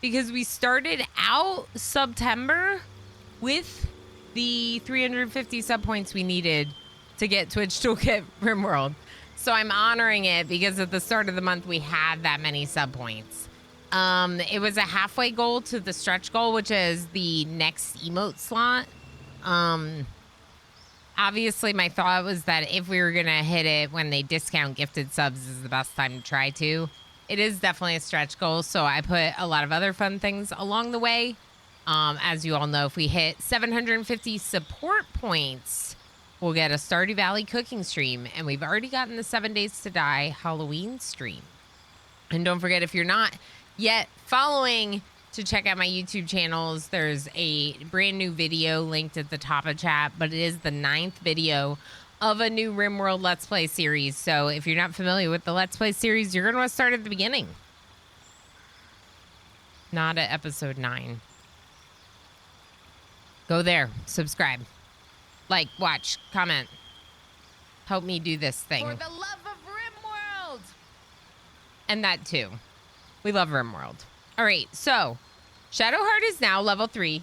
because we started out September with the 350 sub points we needed to get Twitch Toolkit RimWorld. So I'm honoring it because at the start of the month we had that many sub points. It was a halfway goal to the stretch goal, which is the next emote slot. Obviously, my thought was that if we were going to hit it when they discount gifted subs is the best time to try to. It is definitely a stretch goal, so I put a lot of other fun things along the way. As you all know, if we hit 750 support points, we'll get a Stardew Valley cooking stream, and we've already gotten the 7 Days to Die Halloween stream. And don't forget, if you're not yet following, to check out my YouTube channels. There's a brand new video linked at the top of chat, but it is the 9th video of a new RimWorld Let's Play series. So if you're not familiar with the Let's Play series, you're going to want to start at the beginning. Not at episode 9. Go there, subscribe, like, watch, comment. Help me do this thing. For the love of RimWorld! And that too. We love RimWorld. All right, so Shadowheart is now level 3.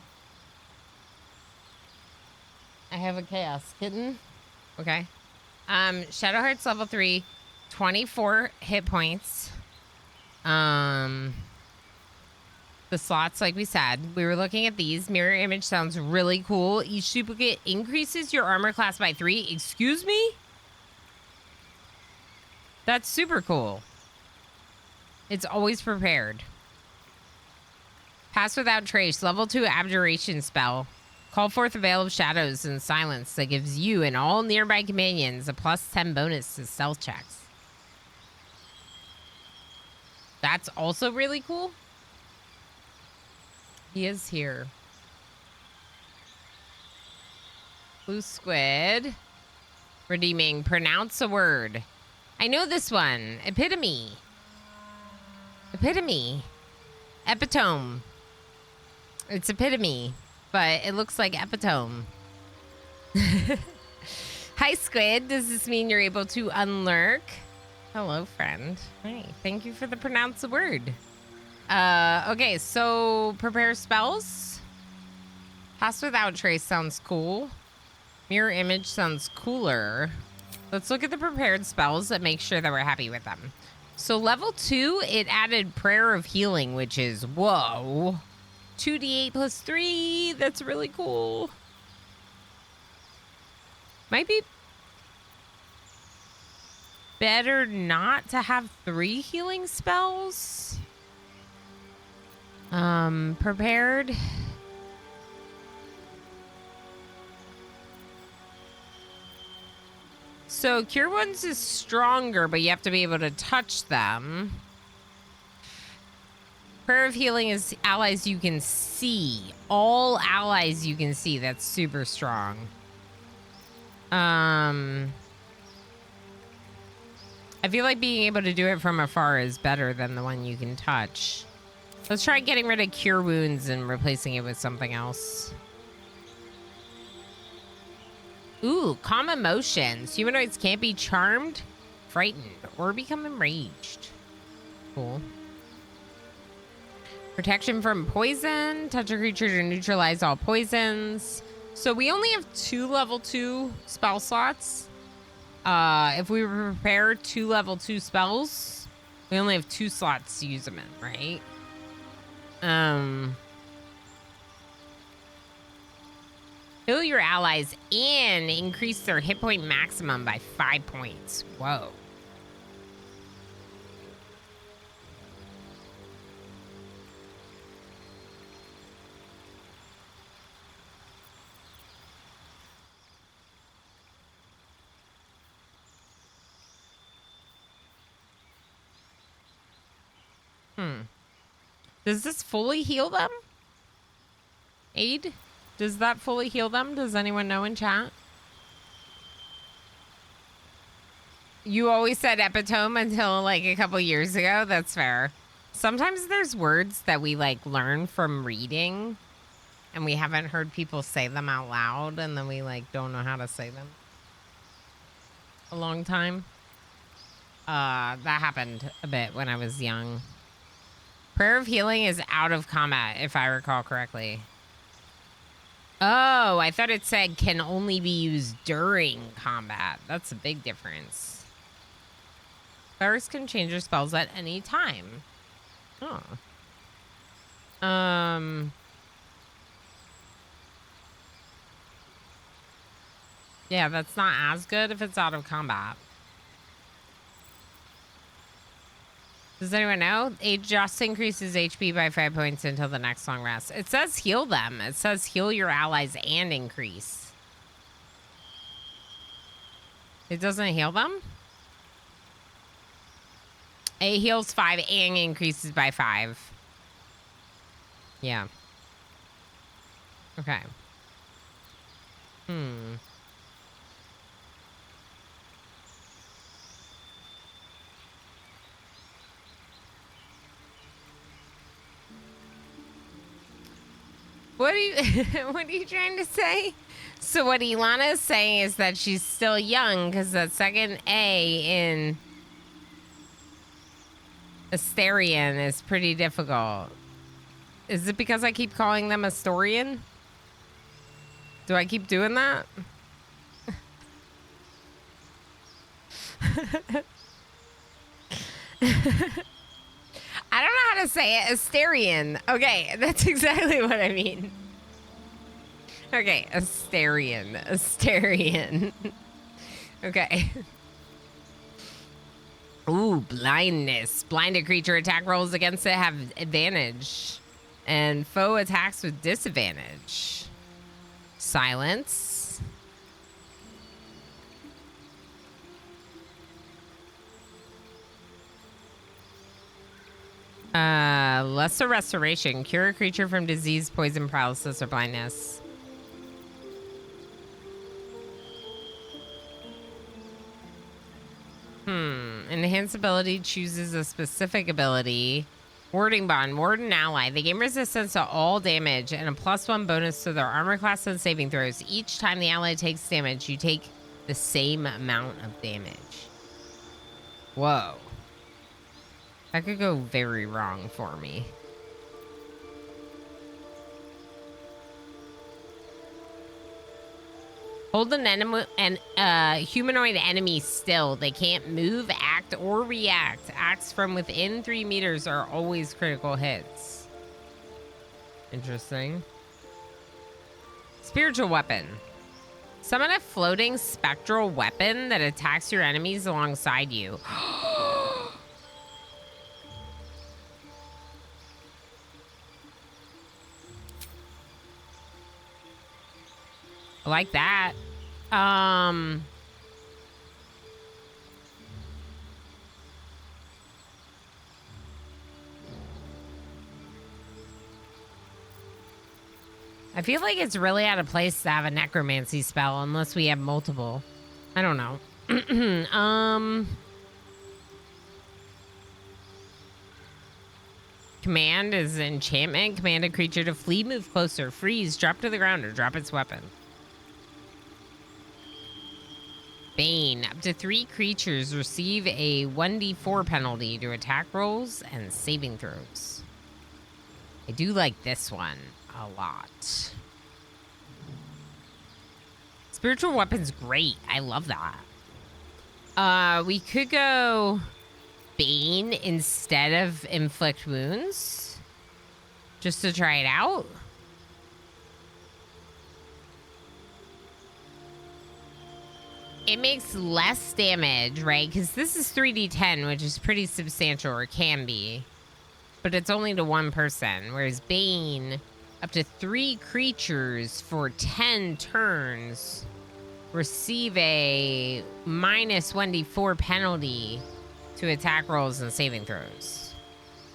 I have a chaos kitten. Okay. Shadowheart's level 3, 24 hit points. The slots, like we said, we were looking at these. Mirror image sounds really cool. Each duplicate increases your armor class by 3. Excuse me? That's super cool. It's always prepared. Pass Without Trace, level 2 abjuration spell. Call forth a veil of shadows and silence that gives you and all nearby companions a +10 bonus to stealth checks. That's also really cool. He is here. Blue Squid. Redeeming. Pronounce a word. I know this one. Epitome. Epitome. Epitome. It's epitome, but it looks like epitome. Hi, Squid. Does this mean you're able to unlurk? Hello, friend. Hi. Thank you for the pronounce the word. Okay, so prepare spells. Pass without trace sounds cool. Mirror image sounds cooler. Let's look at the prepared spells and make sure that we're happy with them. So level 2, it added Prayer of Healing, which is, whoa, 2d8 plus 3. That's really cool. Might be better not to have 3 healing spells. Prepared. So Cure Wounds is stronger, but you have to be able to touch them. Prayer of Healing is allies you can see. All allies you can see. That's super strong. I feel like being able to do it from afar is better than the one you can touch. Let's try getting rid of Cure Wounds and replacing it with something else. Ooh, calm emotions. Humanoids can't be charmed, frightened, or become enraged. Cool. Protection from poison. Touch a creature to neutralize all poisons. So we only have 2 level 2 spell slots. If we prepare 2 level 2 spells, we only have 2 slots to use them in, right? Heal your allies and increase their hit point maximum by 5 points. Whoa. Does this fully heal them? Aid? Does that fully heal them? Does anyone know in chat? You always said epitome until like a couple years ago. That's fair. Sometimes there's words that we like learn from reading and we haven't heard people say them out loud and then we like don't know how to say them. A long time. That happened a bit when I was young. Prayer of Healing is out of combat, if I recall correctly. Oh, I thought it said can only be used during combat. That's a big difference. Players can change their spells at any time. Oh. Yeah, that's not as good if it's out of combat. Does anyone know? It just increases HP by 5 points until the next long rest. It says heal them. It says heal your allies and increase. It doesn't heal them? It heals 5 and increases by 5. Yeah. Okay. What are you what are you trying to say? So what Ilana is saying is that she's still young because that second A in Asterian is pretty difficult. Is it because I keep calling them Astorian? Do I keep doing that? I don't know how to say it. Asterian. Okay, that's exactly what I mean. Okay, Asterian. Asterian. Okay. Ooh, blindness. Blinded creature attack rolls against it have advantage. And foe attacks with disadvantage. Silence. Lesser restoration. Cure a creature from disease, poison, paralysis, or blindness. Enhanced ability chooses a specific ability. Warding bond. Ward an ally. They gain resistance to all damage and a +1 bonus to their armor class and saving throws. Each time the ally takes damage, you take the same amount of damage. Whoa. That could go very wrong for me. Hold humanoid enemy still. They can't move, act, or react. Acts from within 3 meters are always critical hits. Interesting. Spiritual weapon. Summon a floating spectral weapon that attacks your enemies alongside you. I like that. I feel like it's really out of place to have a necromancy spell unless we have multiple. I don't know. Command is enchantment. Command a creature to flee, move closer, freeze, drop to the ground, or drop its weapon. Bane. Up to 3 creatures receive a 1d4 penalty to attack rolls and saving throws. I do like this one a lot. Spiritual weapon's great. I love that. We could go Bane instead of inflict wounds, just to try it out. It makes less damage, right? Because this is 3d10, which is pretty substantial, or can be. But it's only to 1 person, whereas Bane, up to 3 creatures for 10 turns receive a minus 1d4 penalty to attack rolls and saving throws.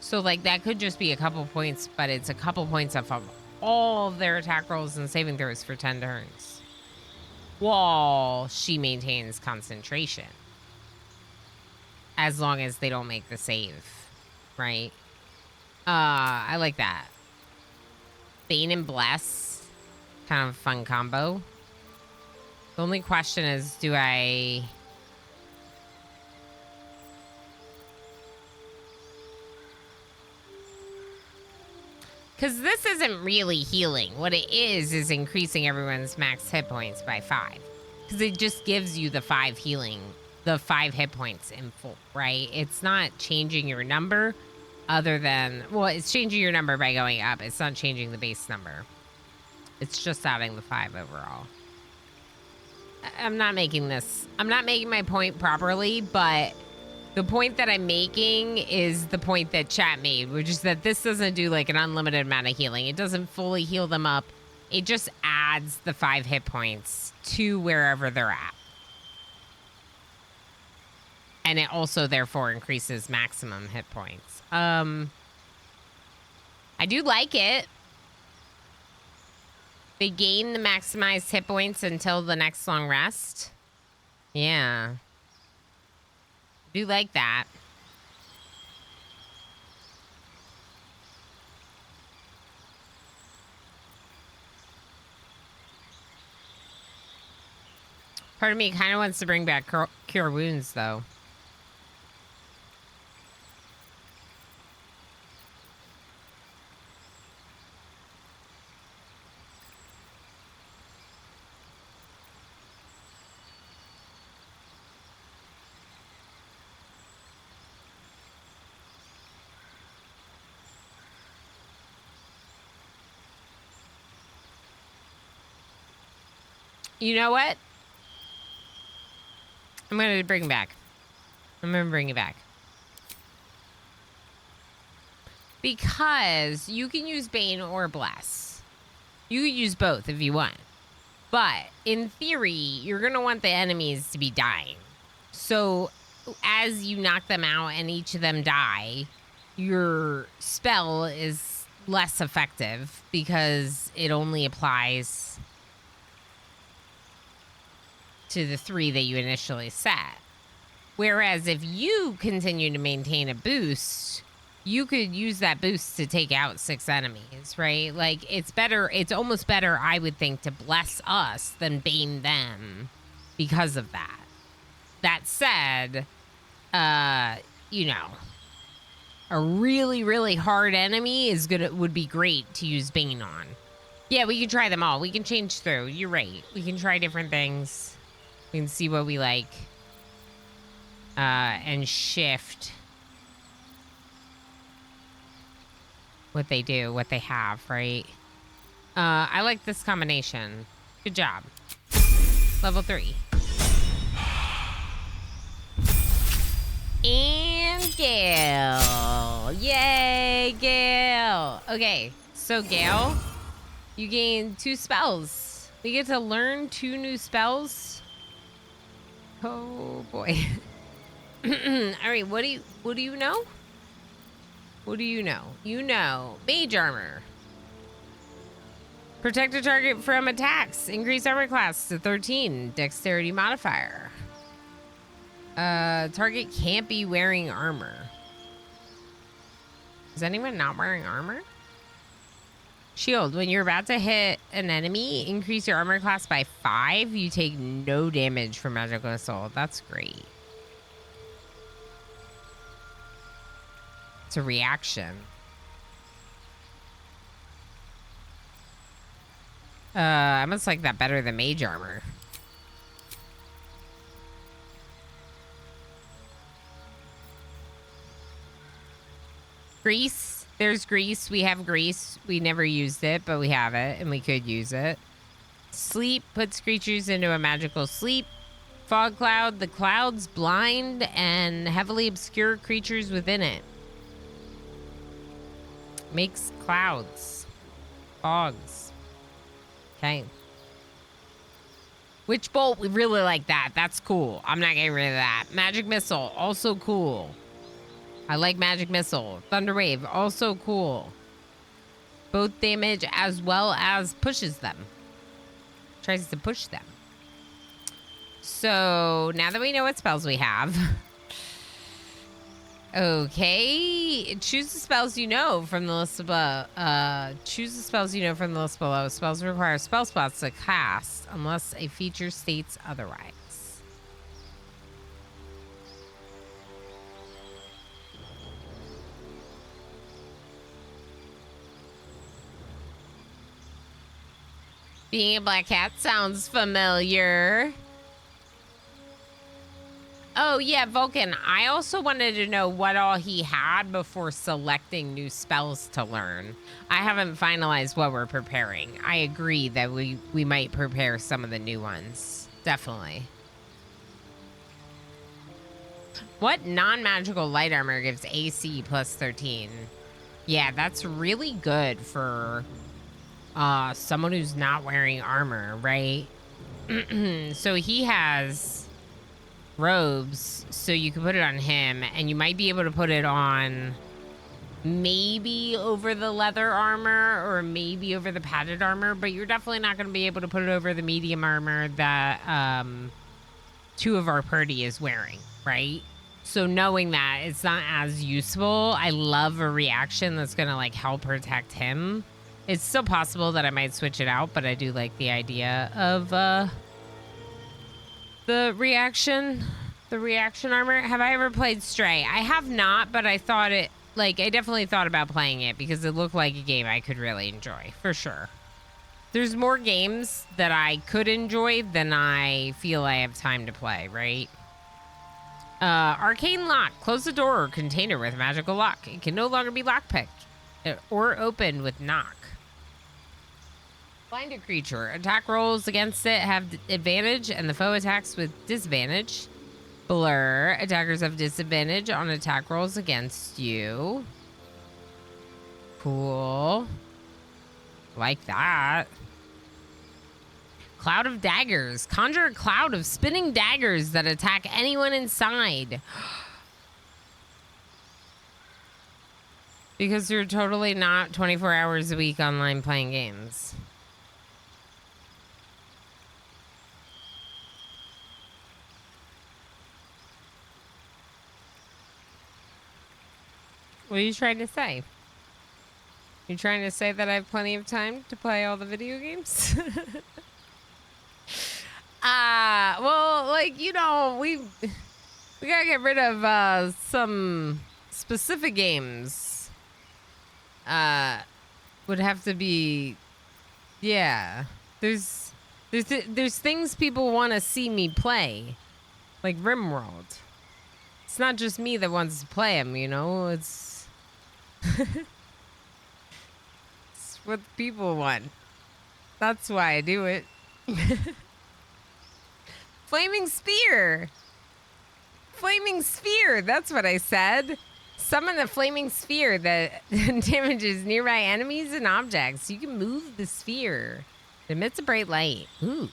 So, like, that could just be a couple points, but it's a couple points off of all of their attack rolls and saving throws for 10 turns, while she maintains concentration. As long as they don't make the save, right? I like that. Bane and Bless. Kind of a fun combo. The only question is, do I... Because this isn't really healing. What it is increasing everyone's max hit points by 5. Because it just gives you the 5 healing, the 5 hit points in full, right? It's not changing your number other than... Well, it's changing your number by going up. It's not changing the base number. It's just adding the 5 overall. I'm not making my point properly, but the point that I'm making is the point that chat made, which is that this doesn't do like an unlimited amount of healing. It doesn't fully heal them up. It just adds the 5 hit points to wherever they're at. And it also therefore increases maximum hit points. I do like it. They gain the maximized hit points until the next long rest. Yeah. Do like that. Part of me kind of wants to bring back Cure Wounds, though. You know what? I'm going to bring it back. I'm going to bring it back. Because you can use Bane or Bless. You can use both if you want. But in theory, you're going to want the enemies to be dying. So as you knock them out and each of them die, your spell is less effective because it only applies to the 3 that you initially set. Whereas if you continue to maintain a boost, you could use that boost to take out 6 enemies, right? Like, it's better, it's almost better, I would think, to bless us than bane them because of that. That said, you know, a really, really hard enemy would be great to use Bane on. Yeah, we can try them all. We can change through. You're right. We can try different things. We can see what we like. And shift what they do, what they have, right? I like this combination. Good job. Level 3. And Gale. Yay, Gale. Okay, so Gale, you gain 2 spells. We get to learn 2 new spells. Oh boy. All right, what do you know? What do you know? You know, mage armor. Protect a target from attacks. Increase armor class to 13. Dexterity modifier. Target can't be wearing armor. Is anyone not wearing armor? Shield. When you're about to hit an enemy, increase your armor class by 5. You take no damage from magical assault. That's great. It's a reaction. I almost like that better than mage armor. Grease. There's grease. We have grease. We never used it, but we have it, and we could use it. Sleep puts creatures into a magical sleep. Fog cloud. The clouds blind and heavily obscure creatures within it. Makes clouds. Fogs. Okay. Witch bolt. We really like that. That's cool. I'm not getting rid of that. Magic missile. Also cool. I like magic missile. Thunder wave. Also cool. Both damage as well as pushes them. Tries to push them. So now that we know what spells we have. Okay. Choose the spells you know from the list above. Choose the spells you know from the list below. Spells require spell slots to cast unless a feature states otherwise. Being a black cat sounds familiar. Oh, yeah, Vulcan. I also wanted to know what all he had before selecting new spells to learn. I haven't finalized what we're preparing. I agree that we might prepare some of the new ones. Definitely. What non-magical light armor gives AC plus 13? Yeah, that's really good for someone who's not wearing armor, right? So he has robes, so you can put it on him, and you might be able to put it on maybe over the leather armor or maybe over the padded armor, but you're definitely not going to be able to put it over the medium armor that 2 of our party is wearing, right? So knowing that, it's not as useful. I love a reaction that's going to like help protect him. It's still possible that I might switch it out, but I do like the idea of the reaction armor. Have I ever played Stray? I have not, but I thought it, like, I definitely thought about playing it because it looked like a game I could really enjoy, for sure. There's more games that I could enjoy than I feel I have time to play, right? Arcane lock. Close the door or container with magical lock. It can no longer be lockpicked or opened with knock. Blind a creature. Attack rolls against it have advantage, and the foe attacks with disadvantage. Blur. Attackers have disadvantage on attack rolls against you. Cool. Like that. Cloud of daggers. Conjure a cloud of spinning daggers that attack anyone inside. Because you're totally not 24 hours a week online playing games. What are you trying to say? You trying to say that I have plenty of time to play all the video games? Well, like, you know, we gotta get rid of some specific games. Would have to be, yeah. There's things people want to see me play, like RimWorld. It's not just me that wants to play them, you know. It's it's what people want. That's why I do it. Flaming Spear. Flaming Sphere. That's what I said. Summon a flaming sphere that damages nearby enemies and objects. You can move the sphere. It emits a bright light. Ooh.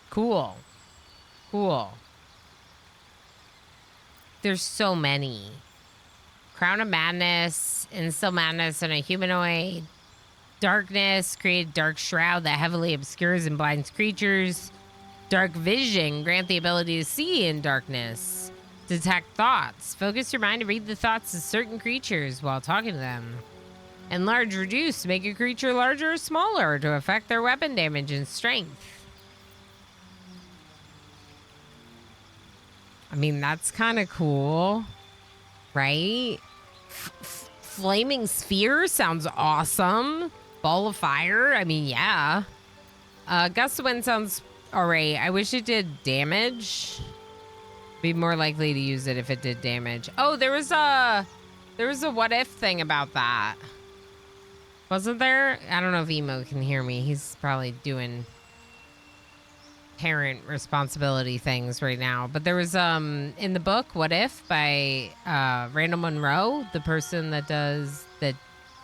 Cool. Cool. There's so many. Crown of Madness, Instill Madness on a humanoid. Darkness, create a dark shroud that heavily obscures and blinds creatures. Dark Vision, grant the ability to see in darkness. Detect thoughts. Focus your mind to read the thoughts of certain creatures while talking to them. Enlarge Reduce, make a creature larger or smaller to affect their weapon damage and strength. I mean, that's kind of cool, right? Flaming Sphere sounds awesome. Ball of Fire, I mean, yeah. Gust of Wind sounds alright. I wish it did damage. Be more likely to use it if it did damage. Oh, there was a what if thing about that. Wasn't there? I don't know if Emo can hear me. He's probably doing parent responsibility things right now. But there was in the book What If by Randall Monroe, the person that does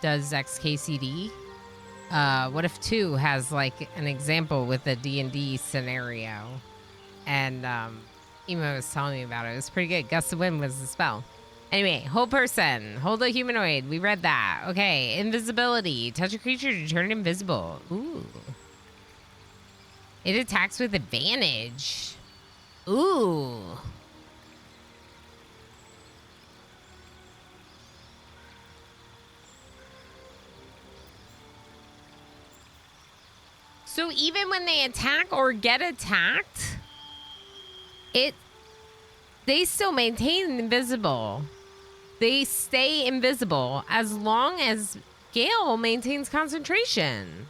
XKCD. What If 2 has like an example with a D&D scenario. And Emo was telling me about it. It was pretty good. Gust of Wind was the spell. Anyway, hold person. Hold a humanoid. We read that. Okay, invisibility. Touch a creature to turn invisible. Ooh. It attacks with advantage. Ooh. So even when they attack or get attacked, they still maintain invisible. They stay invisible as long as Gale maintains concentration.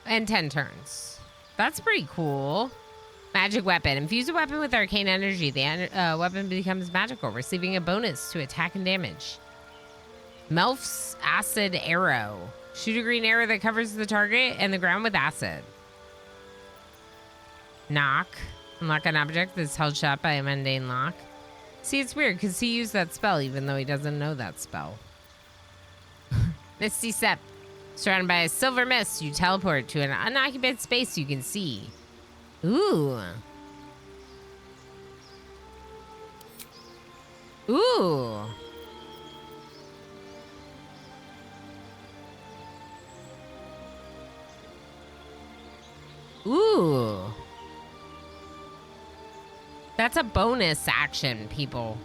And 10 turns. That's pretty cool. Magic weapon. Infuse a weapon with arcane energy. The weapon becomes magical, receiving a bonus to attack and damage. Melf's acid arrow. Shoot a green arrow that covers the target and the ground with acid. Knock. Unlock an object that's held shut by a mundane lock. See, it's weird because he used that spell even though he doesn't know that spell. Misty Step. Surrounded by a silver mist, you teleport to an unoccupied space you can see. Ooh. Ooh. Ooh. That's a bonus action, people.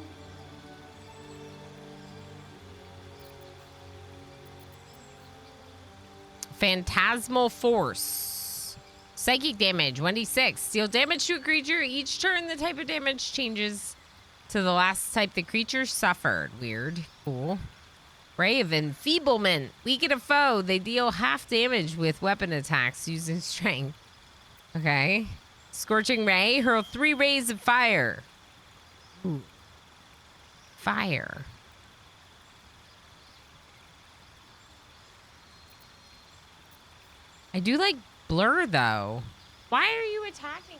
Phantasmal Force. Psychic damage, 1d6. Deal damage to a creature. Each turn, the type of damage changes to the last type the creature suffered. Weird. Cool. Ray of Enfeeblement. Weaken a foe. They deal half damage with weapon attacks using strength. Okay. Scorching Ray. Hurl 3 rays of fire. Ooh. Fire. I do like Blur, though. Why are you attacking?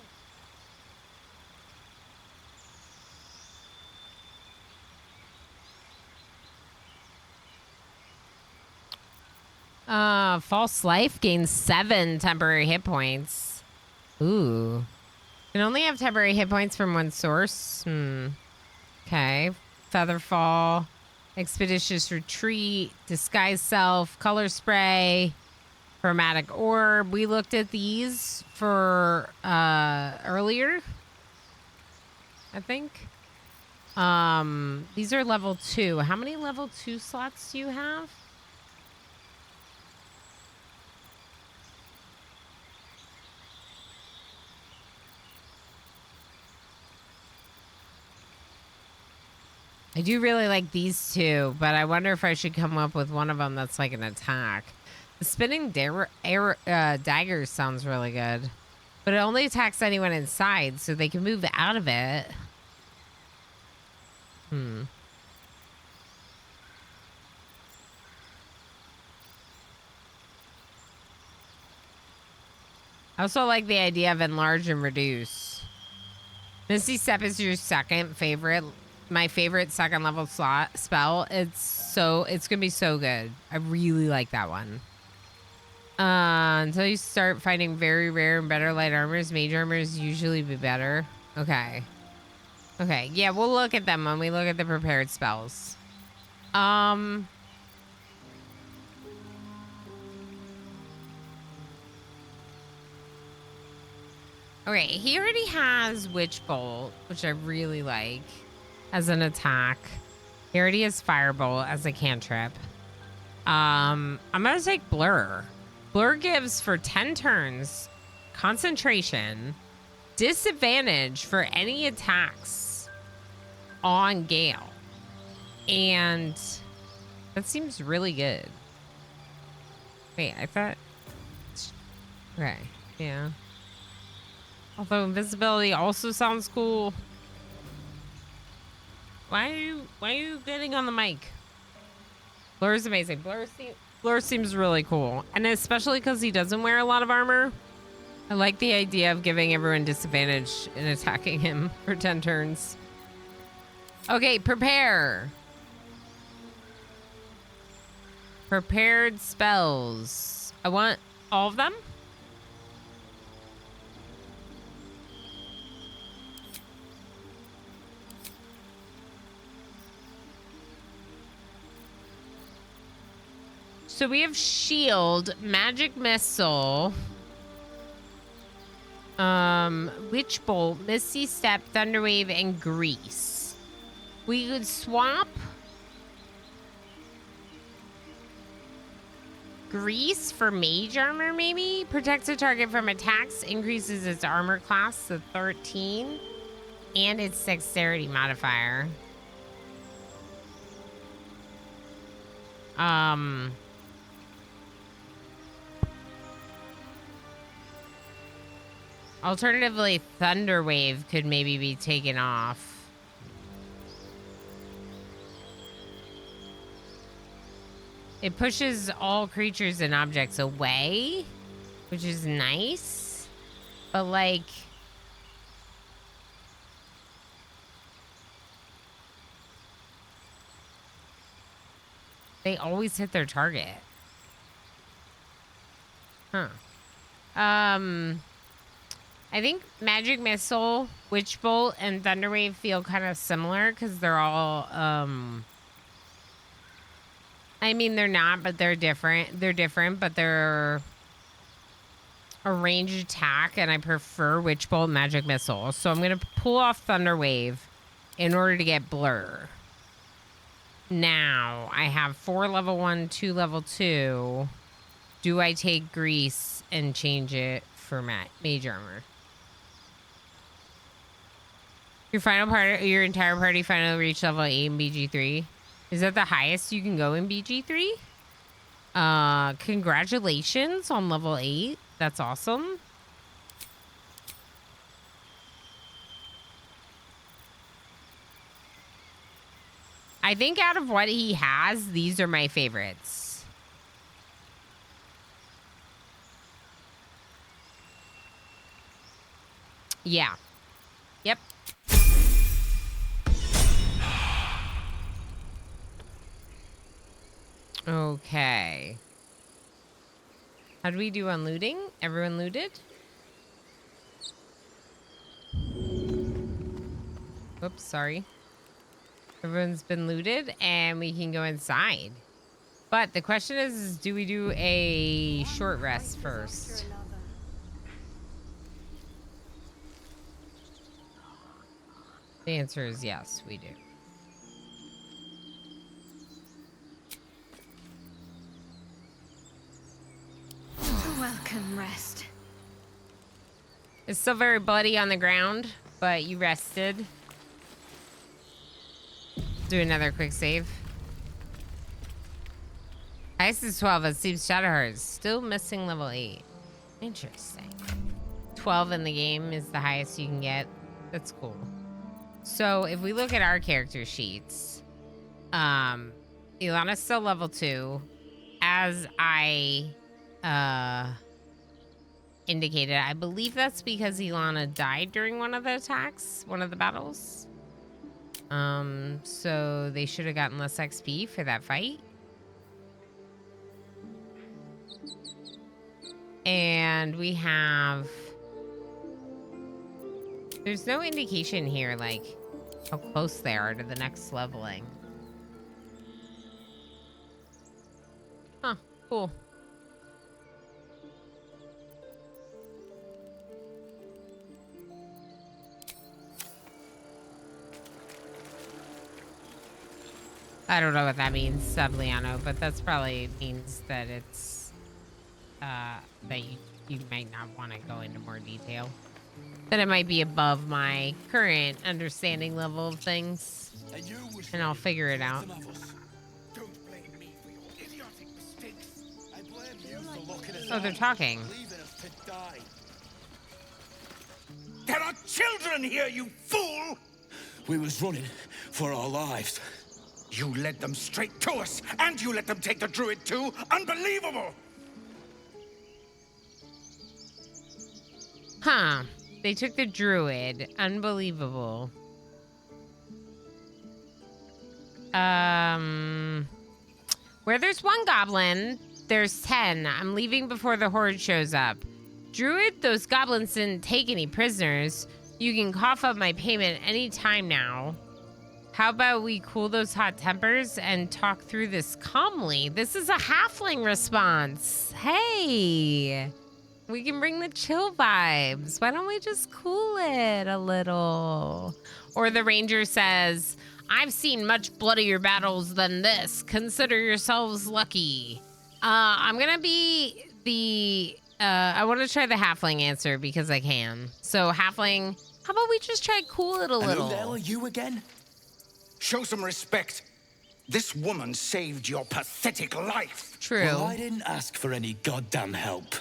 False Life gains 7 temporary hit points. Ooh. Can only have temporary hit points from one source. Okay. Featherfall. Expeditious Retreat. Disguise Self. Color Spray. chromatic orb. We looked at these for earlier, I think. These are level 2. How many level 2 slots do you have? I do really like these two, but I wonder if I should come up with one of them that's like an attack. The spinning dagger sounds really good, but it only attacks anyone inside, so they can move out of it. I also like the idea of enlarge and reduce. Misty Step is your second favorite. My favorite second level slot spell. It's gonna be so good. I really like that one. Until you start fighting very rare and better light armors, mage armors usually be better. Okay. Okay, yeah, we'll look at them when we look at the prepared spells. Okay, he already has Witch Bolt, which I really like as an attack. He already has Firebolt as a cantrip. I'm gonna take Blur. Blur gives for 10 turns, concentration, disadvantage for any attacks on Gale. And that seems really good. Wait, I thought... Okay, yeah. Although invisibility also sounds cool. Why are you getting on the mic? Blur is amazing. Blur seems really cool. And especially because he doesn't wear a lot of armor. I like the idea of giving everyone disadvantage in attacking him for 10 turns. Okay, prepare. Prepared spells. I want all of them. So we have Shield, Magic Missile, Witch Bolt, Misty Step, Thunderwave, and Grease. We could swap Grease for Mage Armor, maybe? Protects a target from attacks, increases its armor class to 13, and its Dexterity modifier. Alternatively, Thunderwave could maybe be taken off. It pushes all creatures and objects away, which is nice. But like... they always hit their target. Huh. I think Magic Missile, Witch Bolt, and Thunderwave feel kind of similar because they're all, I mean, they're not, but they're different. They're different, but they're a ranged attack, and I prefer Witch Bolt and Magic Missile. So I'm going to pull off Thunderwave in order to get Blur. Now, I have 4 level 1, 2 level 2. Do I take Grease and change it for Mage Armor? Your entire party finally reached level 8 in BG3. Is that the highest you can go in BG3? Congratulations on level 8. That's awesome. I think out of what he has, these are my favorites. Yeah. Yep. Okay. How do we do on looting? Everyone looted? Oops, sorry. Everyone's been looted and we can go inside. But the question is do we do a short rest first? The answer is yes, we do. Welcome, rest. It's still very bloody on the ground, but you rested. Do another quick save. Highest is 12. It seems Shadowheart is still missing level 8. Interesting. 12 in the game is the highest you can get. That's cool. So if we look at our character sheets, Ilana's still level 2. As I indicated, I believe that's because Ilana died during one of the attacks, one of the battles. So they should have gotten less XP for that fight. And we have... There's no indication here, like, how close they are to the next leveling. Huh, cool. I don't know what that means, Subliano, but that's probably means that it's, that you might not want to go into more detail. That it might be above my current understanding level of things. And I'll figure it out. Don't blame me for your idiotic mistakes. I blame you for locking us Oh, they're out, talking. leaving us to die. There are children here, you fool! We was running for our lives. You led them straight to us, and you let them take the druid too? Unbelievable! Huh. They took the druid. Unbelievable. Where there's one goblin, there's 10. I'm leaving before the horde shows up. Druid, those goblins didn't take any prisoners. You can cough up my payment any time now. How about we cool those hot tempers and talk through this calmly? This is a halfling response. Hey, we can bring the chill vibes. Why don't we just cool it a little? Or the ranger says, I've seen much bloodier battles than this. Consider yourselves lucky. I'm gonna be the, I want to try the halfling answer because I can. So halfling, how about we just try cool it a little? Who the hell are you again? Show some respect. This woman saved your pathetic life. True. Well, I didn't ask for any goddamn help.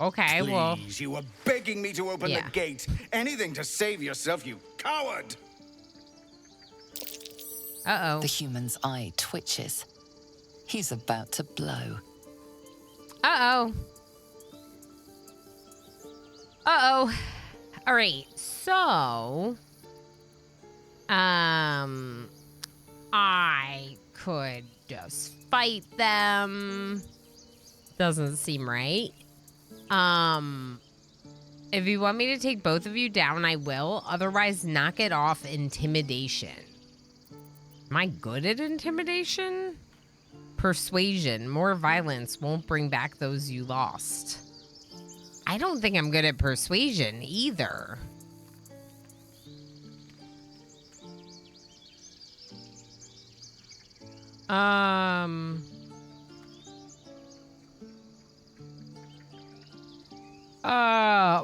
Okay, Please, well. you were begging me to open Yeah. the gate. Anything to save yourself, you coward! Uh-oh. The human's eye twitches. He's about to blow. Uh-oh. Uh-oh. All right, so... I could just fight them. Doesn't seem right. If you want me to take both of you down, I will. Otherwise, knock it off intimidation. Am I good at intimidation? Persuasion. More violence won't bring back those you lost. I don't think I'm good at persuasion either.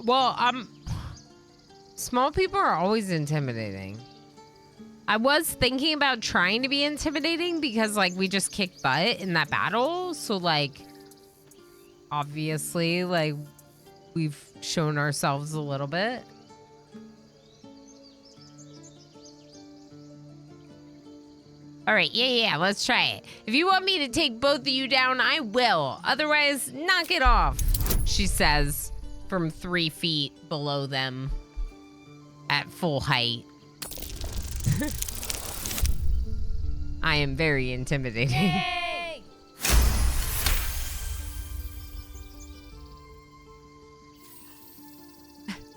Well, small people are always intimidating. I was thinking about trying to be intimidating because, like, we just kicked butt in that battle. So, like, obviously, like, we've shown ourselves a little bit. All right, yeah, let's try it. If you want me to take both of you down, I will. Otherwise, knock it off, she says from 3 feet below them at full height. I am very intimidating. Yay!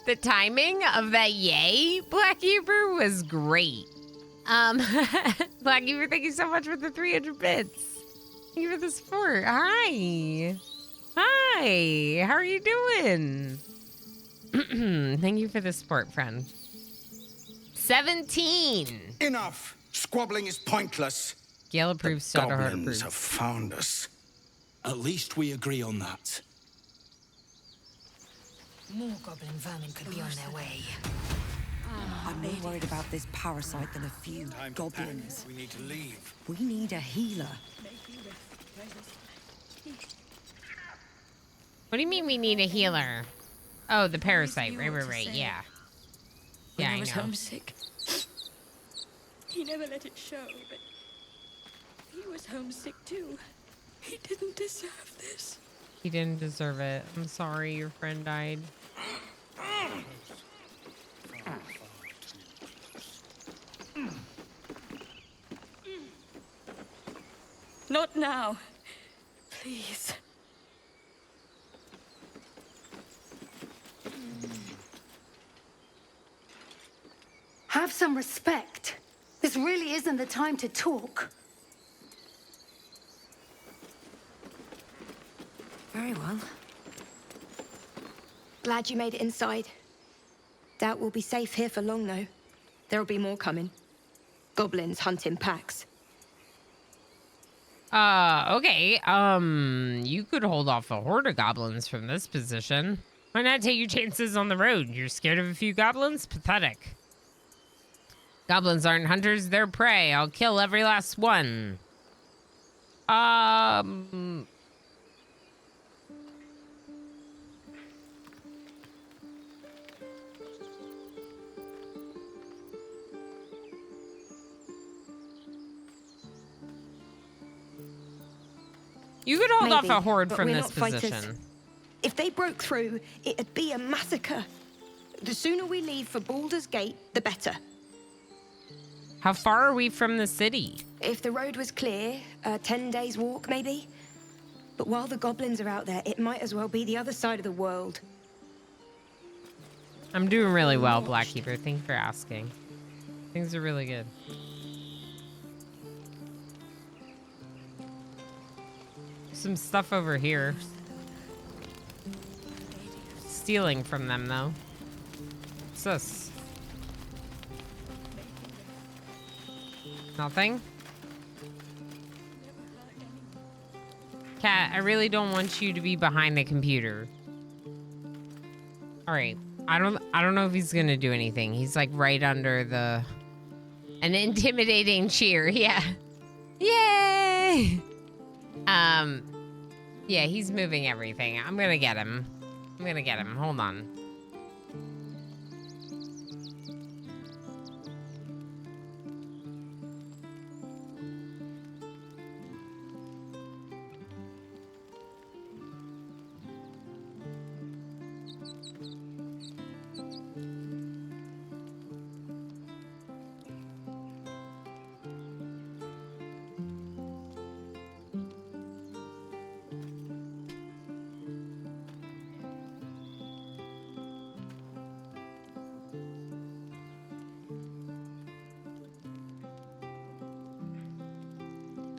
The timing of that yay, Black Hebrew, was great. Black Hebrew, thank you so much for the 300 bits. Thank you for the support. Hi. Hi. How are you doing? Thank you for the support, friend. 17. Enough. Squabbling is pointless. Gale approves, Shadowheart Goblins approves. have found us. At least we agree on that. More goblin vermin could be on their way. I'm more worried about this parasite than a few goblins. We need to leave. We need a healer. What do you mean we need a healer? Oh, the parasite. Right. Yeah. When Yeah, I was know. homesick. He never let it show, but he was homesick too. He didn't deserve this. He didn't deserve it. I'm sorry your friend died. Not now. Please. Have some respect. This really isn't the time to talk. Very well. Glad you made it inside. Doubt we'll be safe here for long, though. There'll be more coming. Goblins hunting packs. Okay. You could hold off a horde of goblins from this position. Why not take your chances on the road? You're scared of a few goblins? Pathetic. Goblins aren't hunters, they're prey. I'll kill every last one. You could hold off Maybe, a horde but from we're this not fighters. position. If they broke through, it'd be a massacre. The sooner we leave for Baldur's Gate, the better. How far are we from the city? If the road was clear, 10 days walk, maybe. But while the goblins are out there, it might as well be the other side of the world. I'm doing really well, Blackkeeper. Thank you for asking. Things are really good. Some stuff over here. Stealing from them, though. What's this? Nothing? Cat, I really don't want you to be behind the computer. All right. I don't know if he's gonna do anything. He's like right under the... An intimidating cheer, yeah. Yay! Yeah, he's moving everything. I'm gonna get him. Hold on.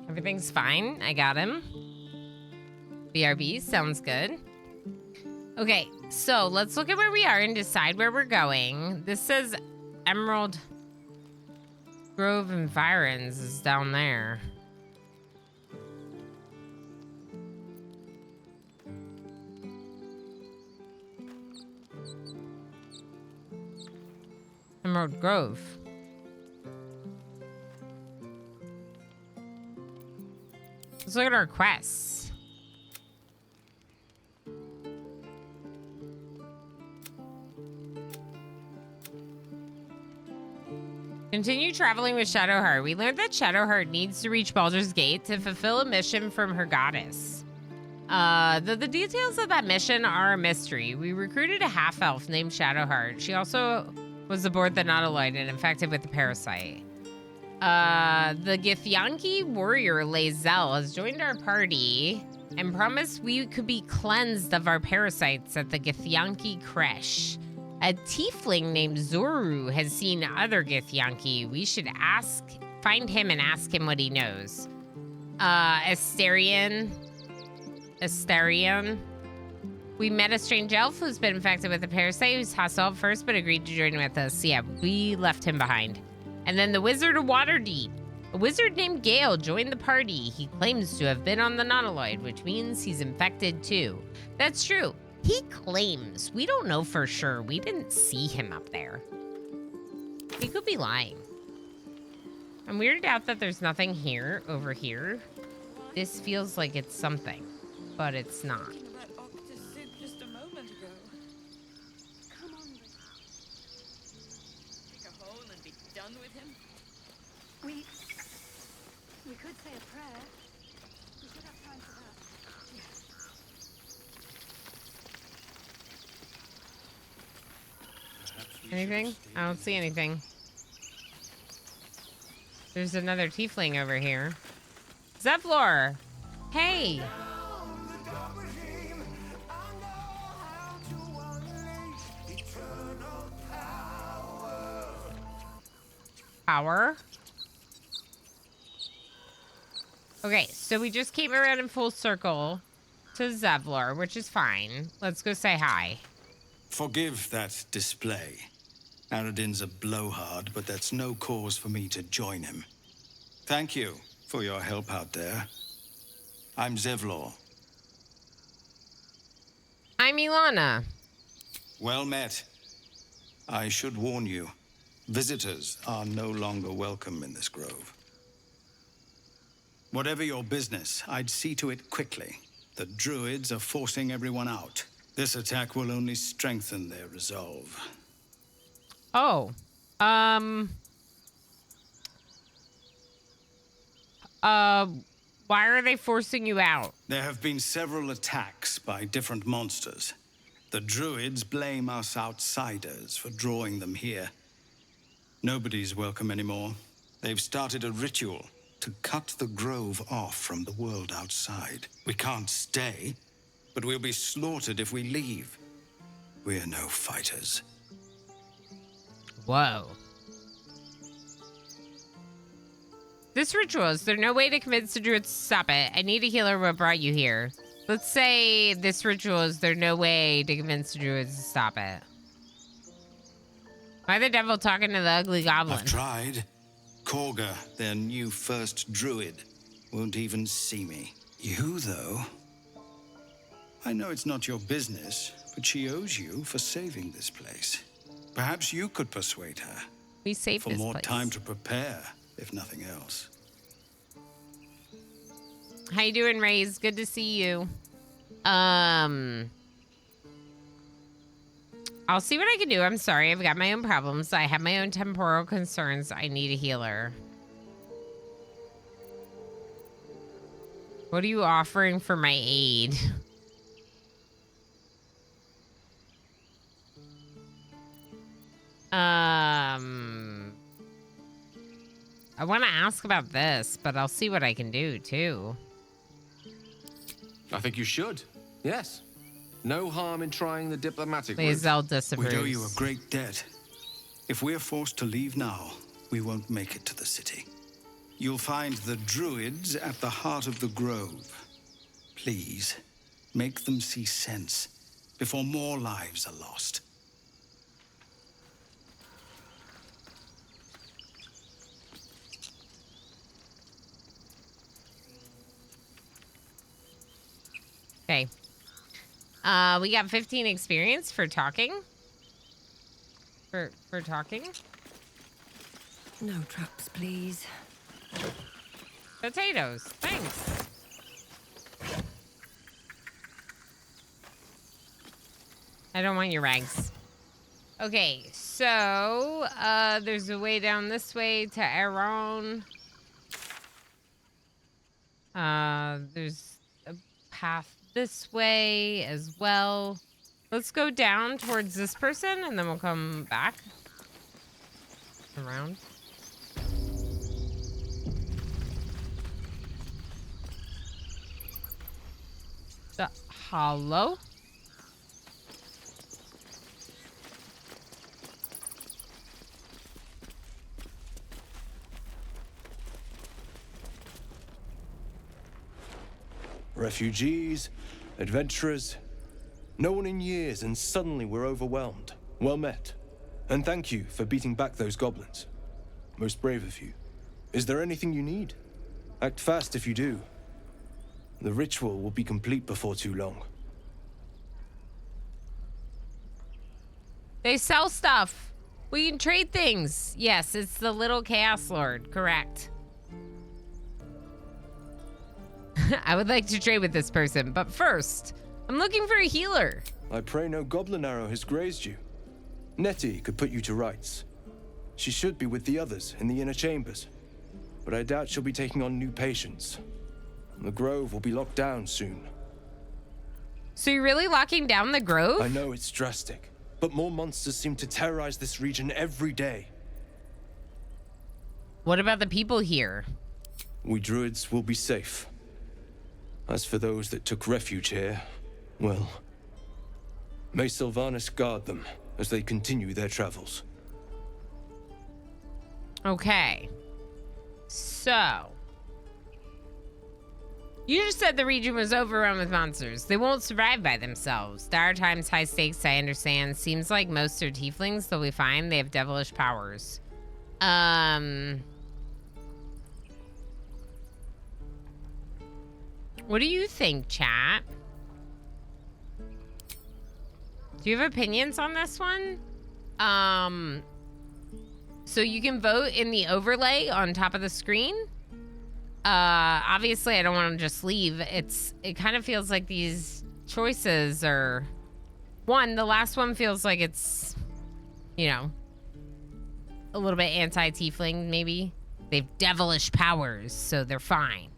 Everything's fine. I got him. BRB sounds good. Okay, so let's look at where we are and decide where we're going. This says Emerald Grove Environs is down there. Emerald Grove. Let's look at our quests. Continue traveling with Shadowheart. We learned that Shadowheart needs to reach Baldur's Gate to fulfill a mission from her goddess. The details of that mission are a mystery. We recruited a half-elf named Shadowheart. She also was aboard the Nautiloid and infected with the parasite. The Githyanki warrior Lae'zel has joined our party and promised we could be cleansed of our parasites at the Githyanki Creche. A tiefling named Zoru has seen other Githyanki. We should find him and ask him what he knows. Asterion. We met a strange elf who's been infected with a parasite who's hostile at first but agreed to join with us. Yeah, we left him behind. And then the Wizard of Waterdeep. A wizard named Gale joined the party. He claims to have been on the Nautiloid, which means he's infected too. That's true. He claims. We don't know for sure. We didn't see him up there. He could be lying. I'm weirded out that there's nothing here, over here. This feels like it's something, but it's not. Just a moment ago. Come on, dig a hole and be done with him. We could say a prayer. We should have time for that. Anything? I don't see anything. There's another tiefling over here. Zevlor! Hey! Power? Okay, so we just came around in full circle to Zevlor, which is fine. Let's go say hi. Forgive that display. Aradin's a blowhard, but that's no cause for me to join him. Thank you for your help out there. I'm Zevlor. I'm Ilana. Well met. I should warn you, visitors are no longer welcome in this grove. Whatever your business, I'd see to it quickly. The druids are forcing everyone out. This attack will only strengthen their resolve. Oh. Why are they forcing you out? There have been several attacks by different monsters. The druids blame us outsiders for drawing them here. Nobody's welcome anymore. They've started a ritual to cut the grove off from the world outside. We can't stay, but we'll be slaughtered if we leave. We're no fighters. Whoa. This ritual, is there no way to convince the druids to stop it? I need a healer. What brought you here? Let's say this ritual, is there no way to convince the druids to stop it? Why the devil talking to the ugly goblin? I've tried. Korga, their new first druid, won't even see me. You, though? I know it's not your business, but she owes you for saving this place. Perhaps you could persuade her. We saved this for more place. time to prepare, if nothing else. How you doing, Raze? Good to see you. I'll see what I can do. I'm sorry. I've got my own problems. I have my own temporal concerns. I need a healer. What are you offering for my aid? I want to ask about this, but I'll see what I can do, too. I think you should. Yes. No harm in trying the diplomatic route. Lae'zel disapproves. We owe you a great debt. If we're forced to leave now, we won't make it to the city. You'll find the druids at the heart of the grove. Please, make them see sense before more lives are lost. Okay. We got 15 experience for talking. For talking. No traps, please. Potatoes. Thanks. I don't want your rags. Okay, so there's a way down this way to Aeron. There's a path this way as well. Let's go down towards this person and then we'll come back around. The hollow. Refugees, adventurers. No one in years, and suddenly we're overwhelmed. Well met. And thank you for beating back those goblins. Most brave of you. Is there anything you need? Act fast if you do. The ritual will be complete before too long. They sell stuff. We can trade things. Yes, it's the little Chaos Lord. Correct. I would like to trade with this person, but first, I'm looking for a healer. I pray no goblin arrow has grazed you. Nettie could put you to rights. She should be with the others in the inner chambers, but I doubt she'll be taking on new patients. The grove will be locked down soon. So you're really locking down the grove? I know it's drastic, but more monsters seem to terrorize this region every day. What about the people here? We druids will be safe. As for those that took refuge here, well, may Sylvanas guard them as they continue their travels. Okay. So, you just said the region was overrun with monsters. They won't survive by themselves. Dire times, high stakes, I understand. Seems like most are tieflings, they'll be fine. They have devilish powers. What do you think, chat? Do you have opinions on this one? So you can vote in the overlay on top of the screen. Obviously I don't want to just leave. It kind of feels like these choices are... One, the last one feels like it's, you know, a little bit anti-tiefling, maybe. They've devilish powers, so they're fine.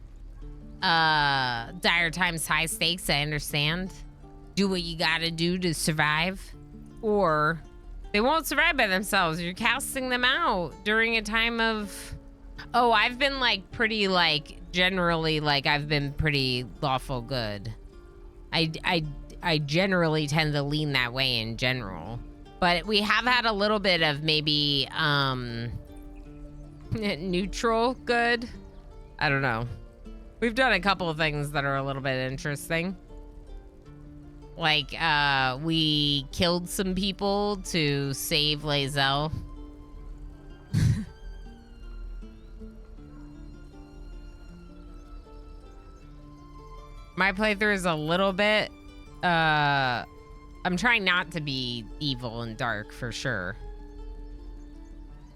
Dire times, high stakes, I understand. Do what you gotta do to survive. Or they won't survive by themselves. You're casting them out during a time of... Oh, I've been like pretty like generally like I've been pretty lawful good. I generally tend to lean that way in general. But we have had a little bit of maybe neutral good. I don't know. We've done a couple of things that are a little bit interesting. Like, we killed some people to save Lae'zel. My playthrough is a little bit, I'm trying not to be evil and dark for sure.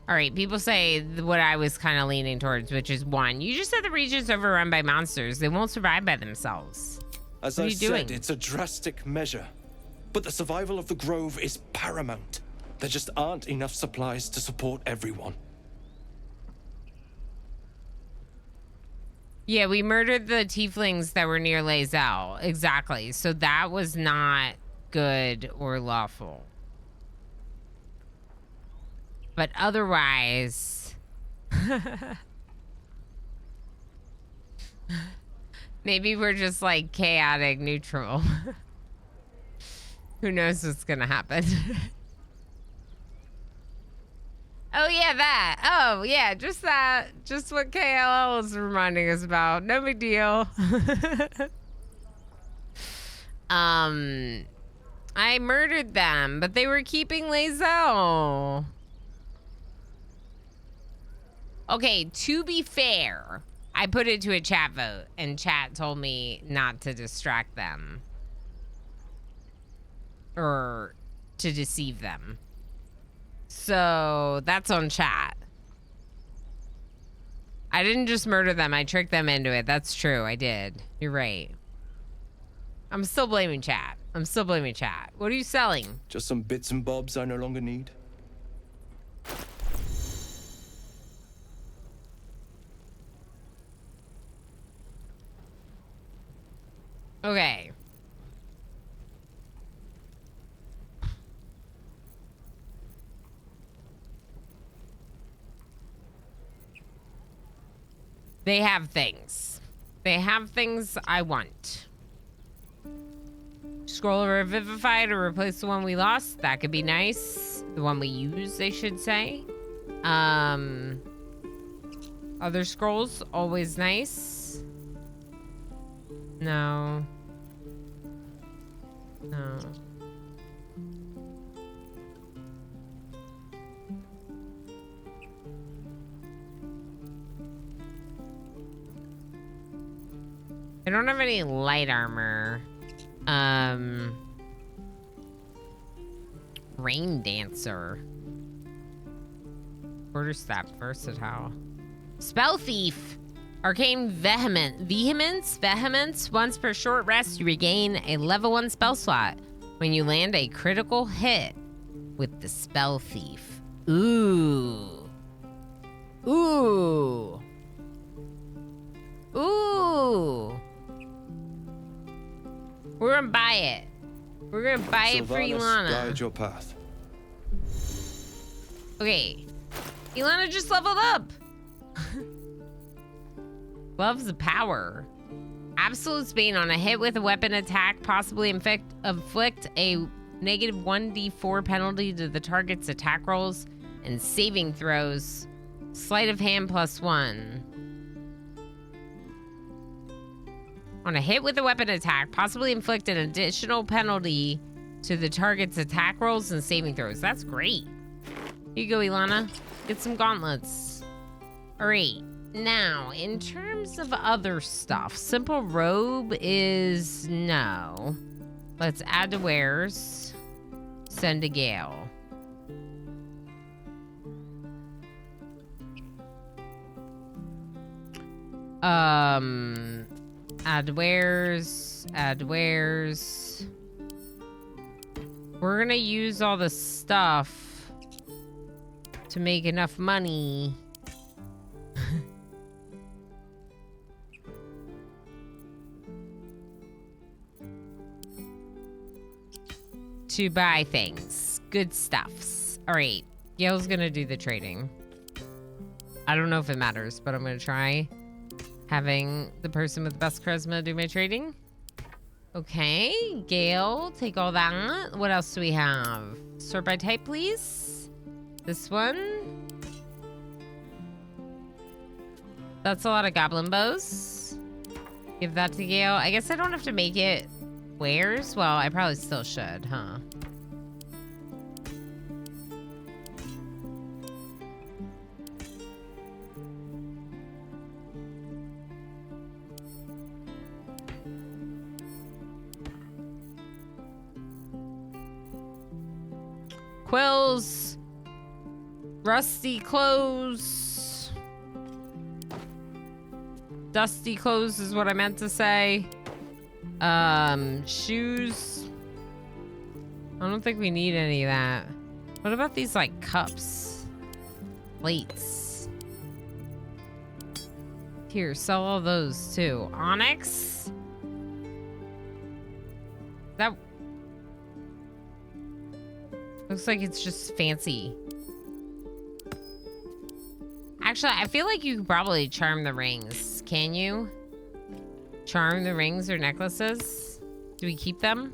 All right, people say what I was kind of leaning towards, which is one. You just said the region's overrun by monsters. They won't survive by themselves. As I said, it's a drastic measure. But the survival of the grove is paramount. There just aren't enough supplies to support everyone. Yeah, we murdered the tieflings that were near Lae'zel. Exactly. So that was not good or lawful. But otherwise... Maybe we're just like chaotic neutral. Who knows what's gonna happen? Oh yeah, that. Oh yeah, just that. Just what KLL is reminding us about. No big deal. I murdered them, but they were keeping Lae'zel. Okay, to be fair, I put it to a chat vote, and chat told me not to distract them. Or to deceive them. So, that's on chat. I didn't just murder them, I tricked them into it. That's true, I did. You're right. I'm still blaming chat. I'm still blaming chat. What are you selling? Just some bits and bobs I no longer need. Okay. They have things. They have things I want. Scroll Revivify to replace the one we lost. That could be nice. The one we use, they should say. Other scrolls, always nice. No. No. I don't have any light armor. Rain Dancer. Quarterstaff versatile. Spell Thief. Arcane Vehemence. Once per short rest, you regain a level 1 spell slot when you land a critical hit with the Spell Thief. Ooh. Ooh. Ooh. We're gonna buy it. We're gonna buy it for Ilana. Guide your path. Okay. Ilana just leveled up. Loves the power. Absolute Bane. On a hit with a weapon attack, possibly inflict a negative 1d4 penalty to the target's attack rolls and saving throws. Sleight of hand +1. On a hit with a weapon attack, possibly inflict an additional penalty to the target's attack rolls and saving throws. That's great. Here you go, Ilana. Get some gauntlets. All right. Now, in terms of other stuff, simple robe is no. Let's add to wares. Send to Gale. Add wares. We're gonna use all the stuff to make enough money. To buy things. Good stuffs. All right. Gail's gonna do the trading. I don't know if it matters, but I'm gonna try having the person with the best charisma do my trading. Okay, Gail, take all that. What else do we have? Sort by type, please. This one. That's a lot of goblin bows. Give that to Gail. I guess I don't have to make it wares. Well, I probably still should, huh? Quills. Rusty clothes. Dusty clothes is what I meant to say. Shoes. I don't think we need any of that. What about these, like, cups? Plates. Here, sell all those, too. Onyx? That... looks like it's just fancy. Actually, I feel like you could probably charm the rings. Can you? Charm the rings or necklaces? Do we keep them?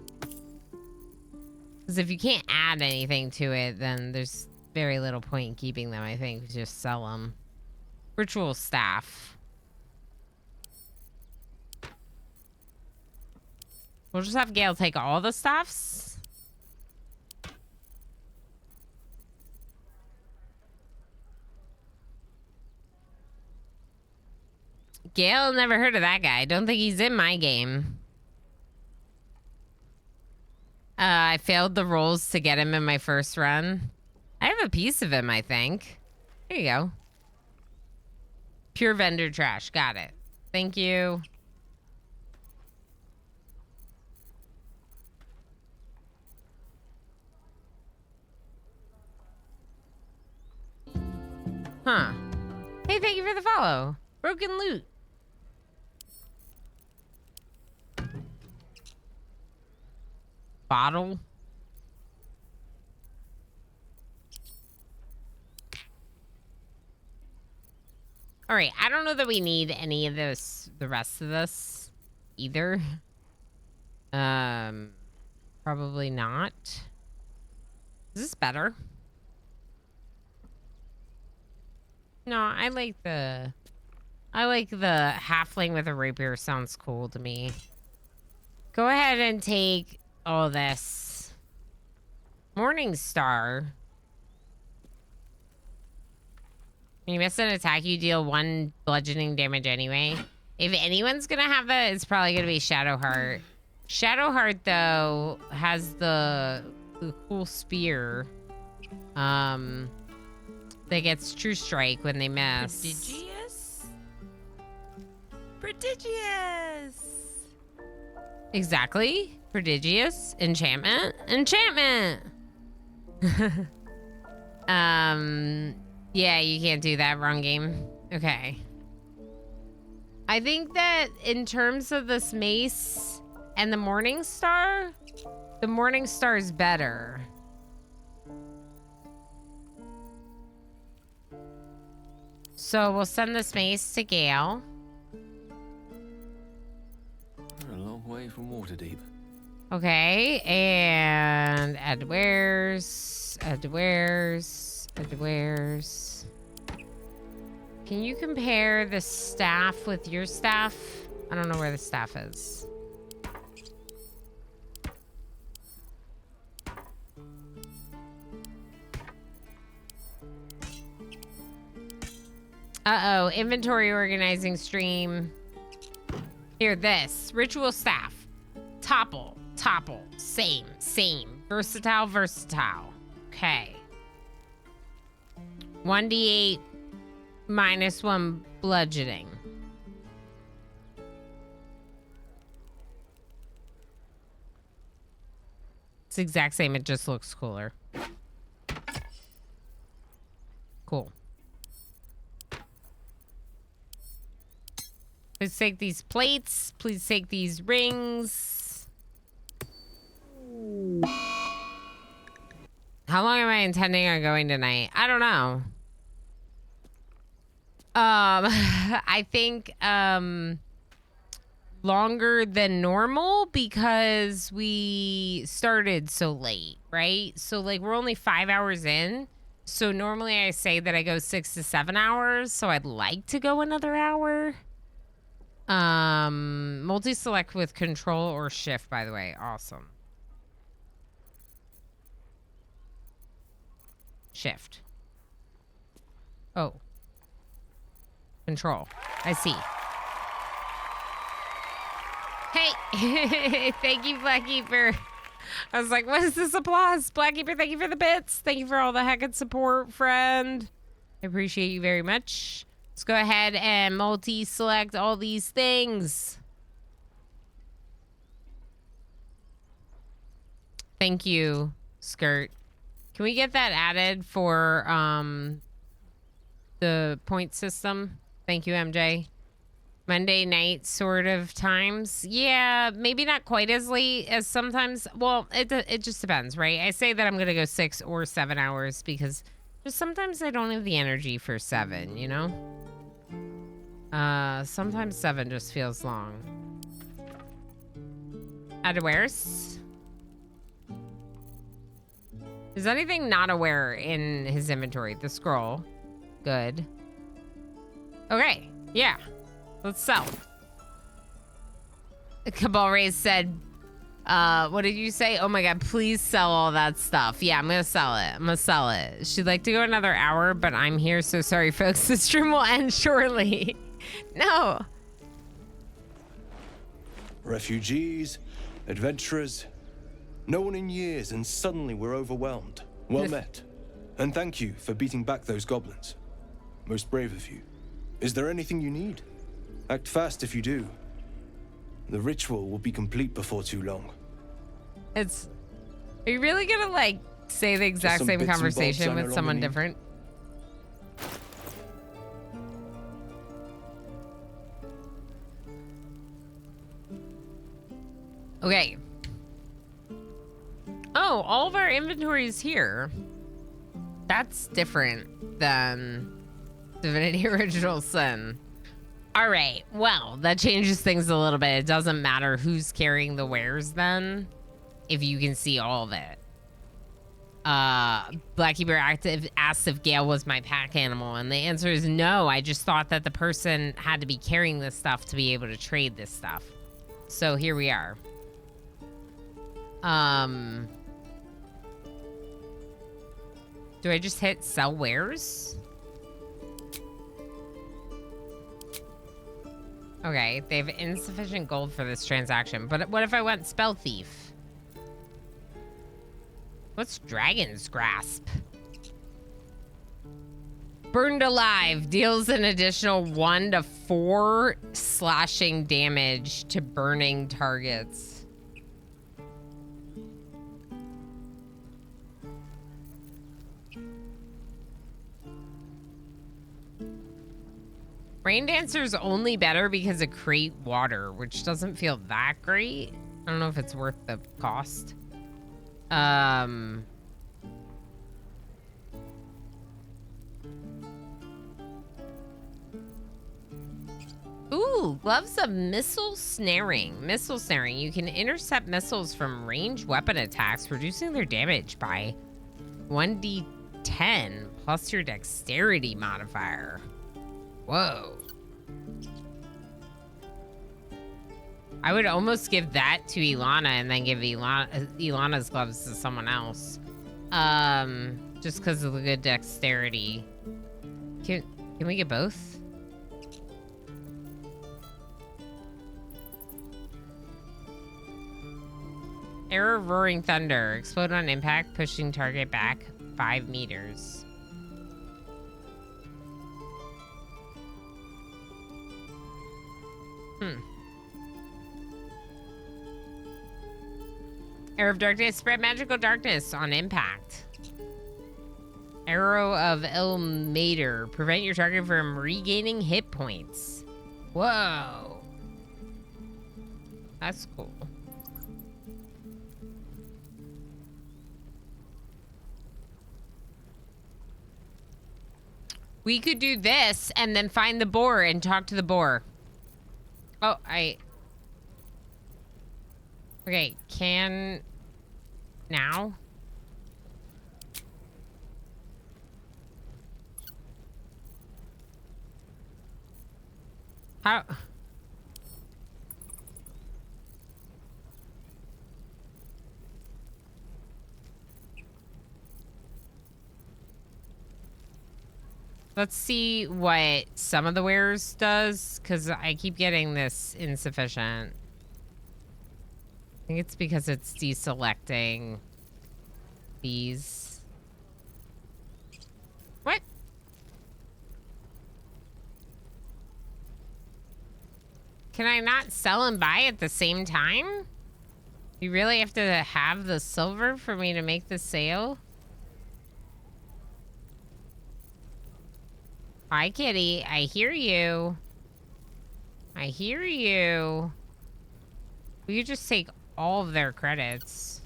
Because if you can't add anything to it, then there's very little point in keeping them, I think. Just sell them. Ritual staff. We'll just have Gale take all the staffs. Gale, never heard of that guy. Don't think he's in my game. I failed the rolls to get him in my first run. I have a piece of him, I think. There you go. Pure vendor trash. Got it. Thank you. Huh. Hey, thank you for the follow. Broken loot. Bottle. All right, I don't know that we need any of this, the rest of this either. Probably not. Is this better? No, I like the halfling with a rapier. Sounds cool to me. Go ahead and take all this. Morning Star. When you miss an attack, you deal 1 bludgeoning damage anyway. If anyone's gonna have that, it's probably gonna be Shadowheart. Shadowheart, though, has the cool spear. That gets True Strike when they miss. Prodigious? Prodigious! Exactly. Prodigious. Enchantment. Enchantment! Yeah, you can't do that. Wrong game. Okay. I think that in terms of this mace and the Morning Star is better. So we'll send this mace to Gale. We're a long way from Waterdeep. Okay, and add wares, add wares, add wares. Can you compare the staff with your staff? I don't know where the staff is. Uh-oh, inventory organizing stream. Here, this. Ritual staff. Topple, topple. Same, same. Versatile, versatile. Okay. 1d8 minus 1 bludgeoning. It's the exact same, it just looks cooler. Cool. Please take these plates. Please take these rings. How long am I intending on going tonight? I don't know. I think longer than normal because we started so late, right? So like we're only 5 hours in. So normally I say that I go 6 to 7 hours. So I'd like to go another hour. Multi-select with control or shift, by the way. Awesome. Shift. Oh. Control. I see. Hey! Thank you, Blackkeeper. I was like, what is this applause? Blackkeeper, thank you for the bits. Thank you for all the heckin' support, friend. I appreciate you very much. Let's go ahead and multi-select all these things. Thank you, Skirt. Can we get that added for the point system? Thank you, MJ. Monday night sort of times. Yeah, maybe not quite as late as sometimes. Well, it just depends, right? I say that I'm going to go 6 or 7 hours because just sometimes I don't have the energy for 7, you know? Sometimes 7 just feels long. Adewares. Is anything not aware in his inventory? The scroll. Good. Okay, yeah. Let's sell. Cabal Rays said, what did you say? Oh my god, please sell all that stuff. Yeah, I'm gonna sell it. I'm gonna sell it. She'd like to go another hour, but I'm here, so sorry, folks. The stream will end shortly. No. Refugees, adventurers, no one in years, and suddenly we're overwhelmed. Well met. And thank you for beating back those goblins. Most brave of you. Is there anything you need? Act fast if you do. The ritual will be complete before too long. Are you really gonna, like, say the exact same conversation with someone different? Okay. Oh, all of our inventory is here. That's different than Divinity Original Sin. All right, well, that changes things a little bit. It doesn't matter who's carrying the wares then, if you can see all of it. Blackkeeper asked if Gale was my pack animal, and the answer is no. I just thought that the person had to be carrying this stuff to be able to trade this stuff. So here we are. Do I just hit sell wares? Okay, they have insufficient gold for this transaction. But what if I went spell thief? What's Dragon's Grasp? Burned alive deals an additional 1 to 4 slashing damage to burning targets. Rain Dancer's only better because of Create Water, which doesn't feel that great. I don't know if it's worth the cost. Ooh, Gloves of Missile Snaring. Missile Snaring. You can intercept missiles from ranged weapon attacks, reducing their damage by 1d10 plus your dexterity modifier. Whoa. I would almost give that to Ilana and then give Ilana's gloves to someone else. Just because of the good dexterity. Can we get both? Arrow of Roaring Thunder. Explode on impact, pushing target back 5 meters. Arrow of Darkness. Spread magical darkness on impact. Arrow of Ilmater. Prevent your target from regaining hit points. Whoa. That's cool. We could do this and then find the boar and talk to the boar. Oh, okay, can... Now? How... Let's see what some of the wares does, because I keep getting this insufficient. I think it's because it's deselecting these. What? Can I not sell and buy at the same time? You really have to have the silver for me to make the sale? Hi, kitty. I hear you. I hear you. Will you just take all of their credits?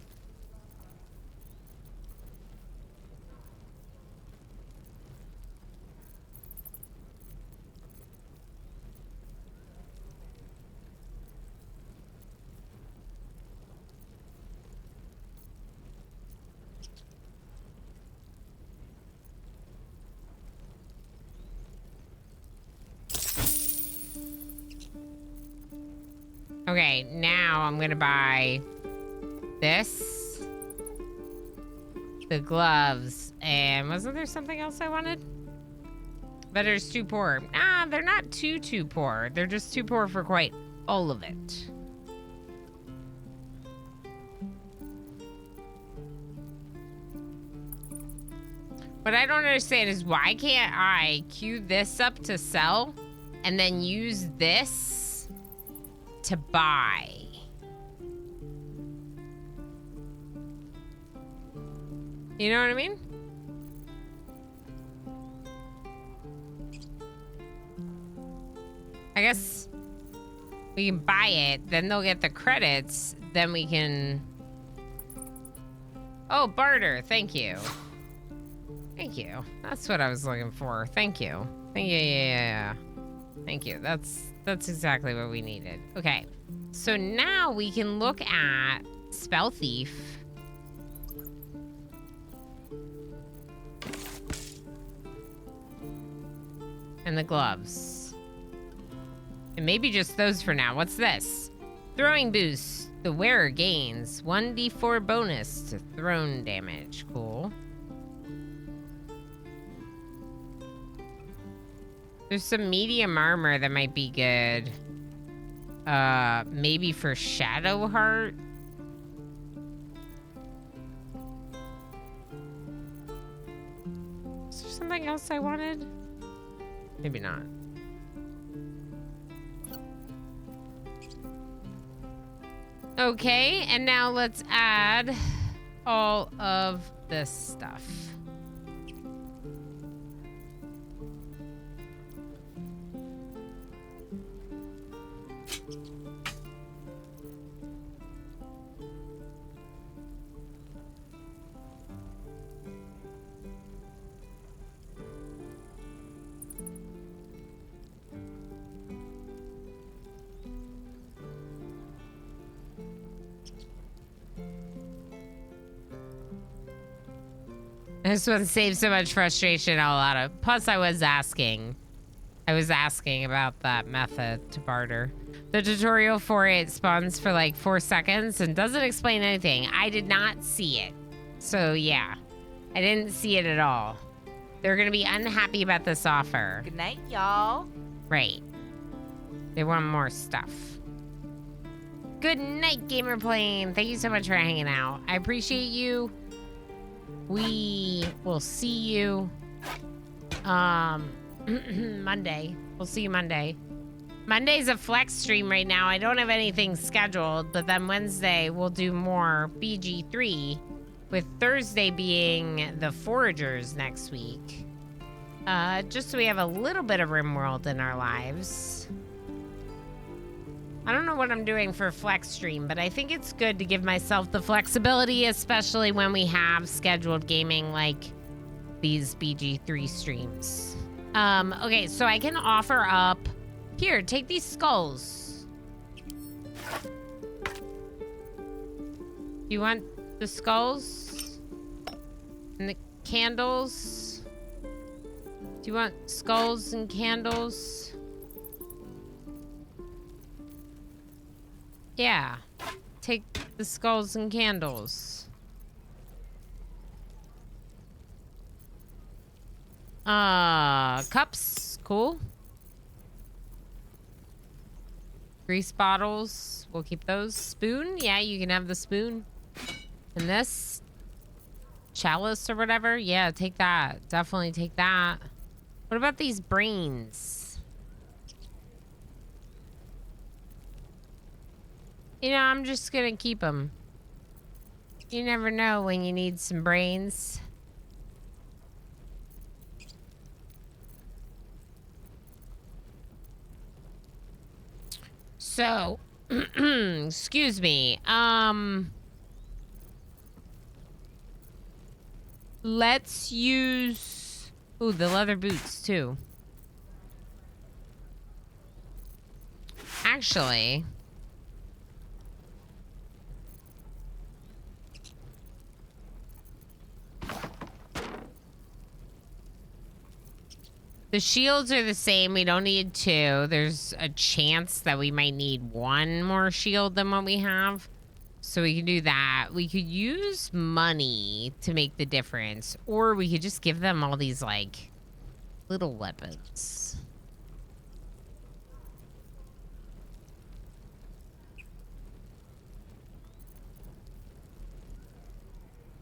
Okay, now I'm gonna buy this, the gloves, and wasn't there something else I wanted? Better's too poor. Ah, they're not too poor. They're just too poor for quite all of it. What I don't understand is why can't I queue this up to sell and then use this to buy? You know what I mean? I guess we can buy it, then they'll get the credits, then we can... Oh, barter, thank you. Thank you. That's what I was looking for. Thank you. Yeah. Thank you. That's exactly what we needed. Okay. So now we can look at Spell Thief. And the gloves. And maybe just those for now. What's this? Throwing boost. The wearer gains 1d4 bonus to thrown damage. Cool. There's some medium armor that might be good. Maybe for Shadowheart. Is there something else I wanted? Maybe not. Okay, and now let's add all of this stuff. This one saves so much frustration all out of. Plus, I was asking about that method to barter. The tutorial for it spawns for like 4 seconds and doesn't explain anything. I did not see it. So yeah, I didn't see it at all. They're gonna be unhappy about this offer. Good night, y'all. Right. They want more stuff. Good night, Gamer Plane. Thank you so much for hanging out. I appreciate you. We will see you Monday. We'll see you Monday. Monday's a flex stream right now. I don't have anything scheduled, but then Wednesday we'll do more BG3, with Thursday being the Foragers next week. Just so we have a little bit of RimWorld in our lives. I don't know what I'm doing for flex stream, but I think it's good to give myself the flexibility, especially when we have scheduled gaming like these BG3 streams. Okay, so I can offer up... Here, take these skulls. You want the skulls? And the candles? Do you want skulls and candles? Yeah. Take the skulls and candles. Cups. Cool. Grease bottles. We'll keep those. Spoon. Yeah, you can have the spoon. And this. Chalice or whatever. Yeah, take that. Definitely take that. What about these brains? You know, I'm just gonna keep them. You never know when you need some brains. So, excuse me. Let's use... Ooh, the leather boots, too. Actually... The shields are the same. We don't need 2. There's a chance that we might need 1 more shield than what we have. So we can do that. We could use money to make the difference. Or we could just give them all these, like, little weapons.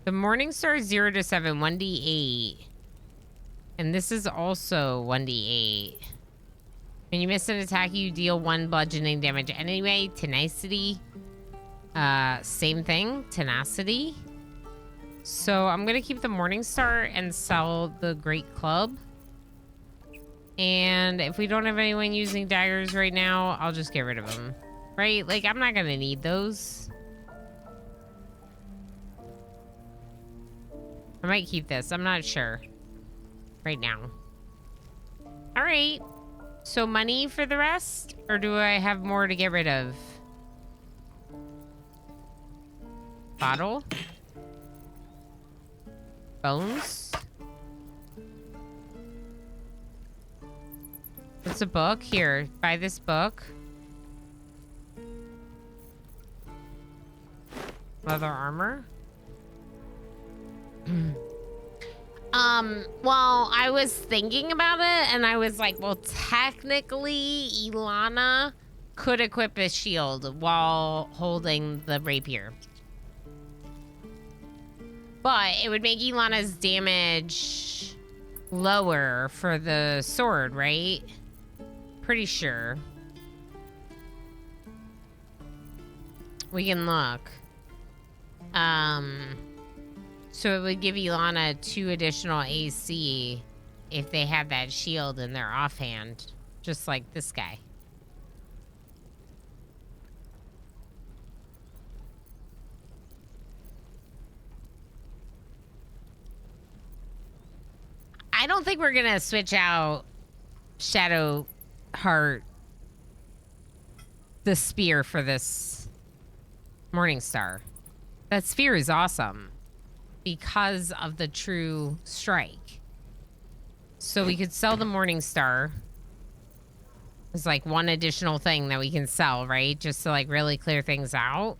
The Morningstar 0 to 7, 1d8. And this is also 1d8. When you miss an attack, you deal 1 bludgeoning damage anyway. Tenacity. Same thing. Tenacity. So I'm going to keep the Morningstar and sell the Great Club. And if we don't have anyone using daggers right now, I'll just get rid of them. Right? Like, I'm not going to need those. I might keep this. I'm not sure. Right now. All right. So money for the rest? Or do I have more to get rid of? Bottle? Bones? What's a book? Here, buy this book. Leather armor? Well, I was thinking about it, and I was like, well, technically, Ilana could equip a shield while holding the rapier. But it would make Ilana's damage lower for the sword, right? Pretty sure. We can look. So it would give Ilana 2 additional AC if they had that shield in their offhand, just like this guy. I don't think we're gonna switch out Shadow Heart, the spear, for this Morning Star. That spear is awesome because of the true strike. So we could sell the Morning Star. It's like one additional thing that we can sell, right? Just to like really clear things out.